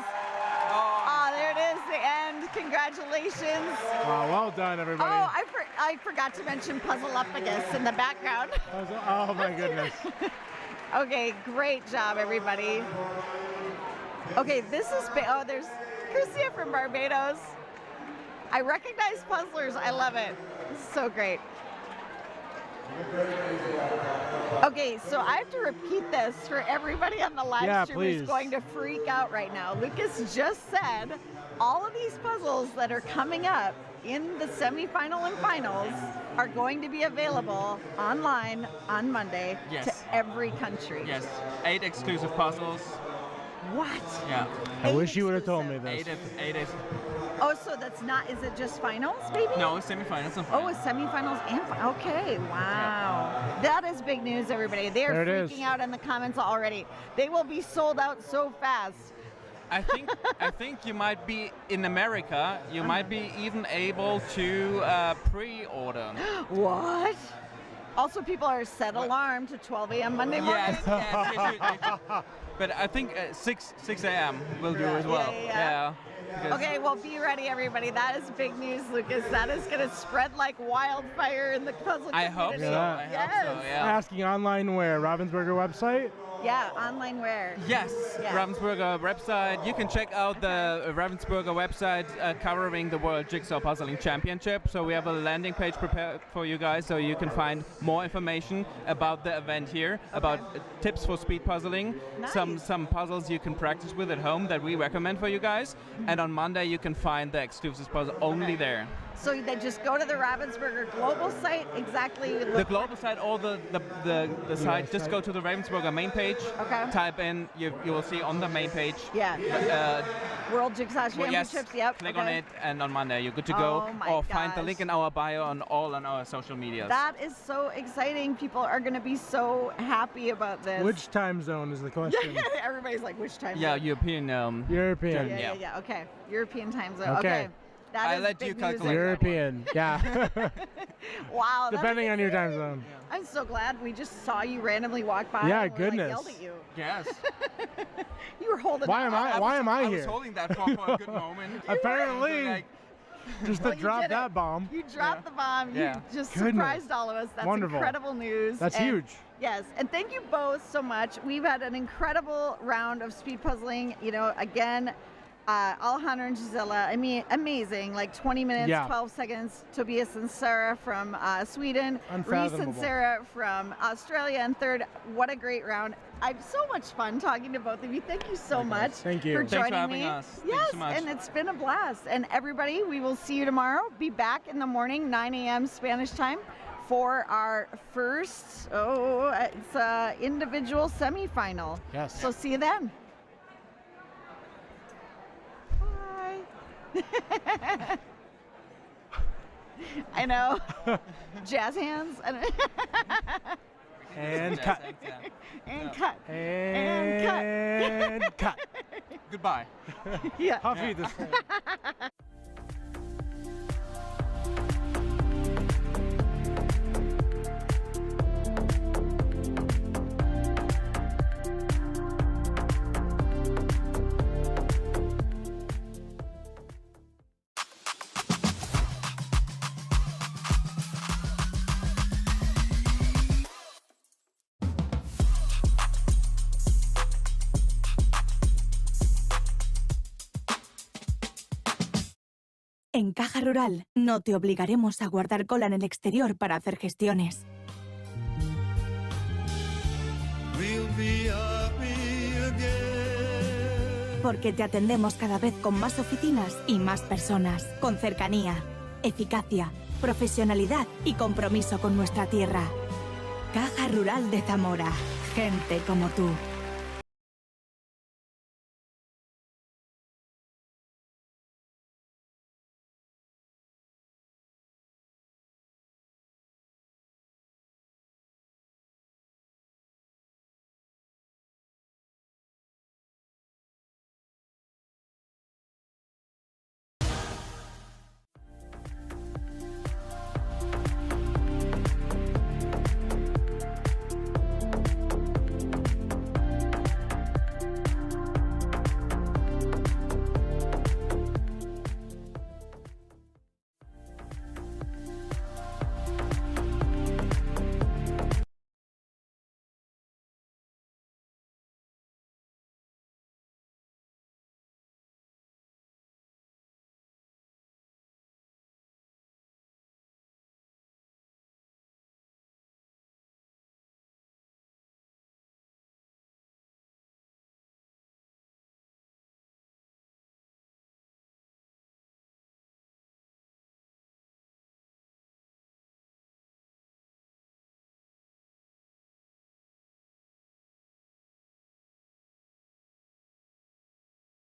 There it is, the end. Congratulations. Wow, well done, everybody. Oh, I forgot to mention Puzzleophagus in the background. Oh my goodness. Okay, great job, everybody. Okay, this is big. Oh, there's Christia from Barbados. I recognize puzzlers. I love it. This is so great. Okay, so I have to repeat this for everybody on the live stream who's going to freak out right now. Lucas just said all of these puzzles that are coming up in the semifinal and finals are going to be available online on Monday to every country. Yes, 8 exclusive puzzles. What? Yeah. I wish you would have told me this. 8 is. Oh, so that's not, is it just finals, maybe? No, semifinals and finals. Oh, it's semifinals and okay, wow. That is big news, everybody. They are freaking out in the comments already. They will be sold out so fast. I think you might be in America. You might be even able to pre-order. What? Also, people are set alarm to 12 a.m. Monday morning. Yes. But I think 6 a.m. will do as well. Yeah. Okay, well, be ready, everybody. That is big news, Lucas. That is going to spread like wildfire in the puzzle community. I hope so. I hope so, yeah. Asking online where? Ravensburger website? Yeah, online where? Yes, Ravensburger website. You can check out the Ravensburger website covering the World Jigsaw Puzzling Championship. So we have a landing page prepared for you guys so you can find more information about the event here, about tips for speed puzzling, some puzzles you can practice with at home that we recommend for you guys. And on Monday you can find the exclusive puzzle only there. So they just go to the Ravensburger global site, exactly. The global site or the site, just go to the Ravensburger main page, type in, you will see on the main page. Yeah. World Jigsaw Championships, yep. Click on it and on Monday you're good to go. Or find the link in our bio on all on our social medias. That is so exciting. People are going to be so happy about this. Which time zone is the question? Everybody's like, which time zone? Yeah, European. European. Yeah, okay. European time zone. Okay. I let you calculate. European, yeah. Wow. Depending on your time zone. I'm so glad we just saw you randomly walk by. Yeah, and goodness. yelled at you. Yes. You were holding. Why am I here? I was holding that for a good moment. Apparently. Just to drop that bomb. You dropped the bomb. Yeah. You just surprised all of us. That's incredible news. That's huge. Yes, and thank you both so much. We've had an incredible round of speed puzzling. Again, Alejandro and Gisela, I mean, amazing. Like 20 minutes, 12 seconds. Tobias and Sarah from Sweden. Reese and Sarah from Australia. And third, what a great round. I had so much fun talking to both of you. Thank you so much for joining Thanks for having me. us. Yes, Thanks so much. and it's been a blast. And everybody, we will see you tomorrow. Be back in the morning, 9 a.m. Spanish time, for our first, it's individual semifinal. Yes. So see you then. I know. Jazz hands. And cut. And cut. And cut. Goodbye. Yeah. Huffy this time. En Caja Rural no te obligaremos a guardar cola en el exterior para hacer gestiones. We'll be happy again. Porque te atendemos cada vez con más oficinas y más personas, con cercanía, eficacia, profesionalidad y compromiso con nuestra tierra. Caja Rural de Zamora. Gente como tú.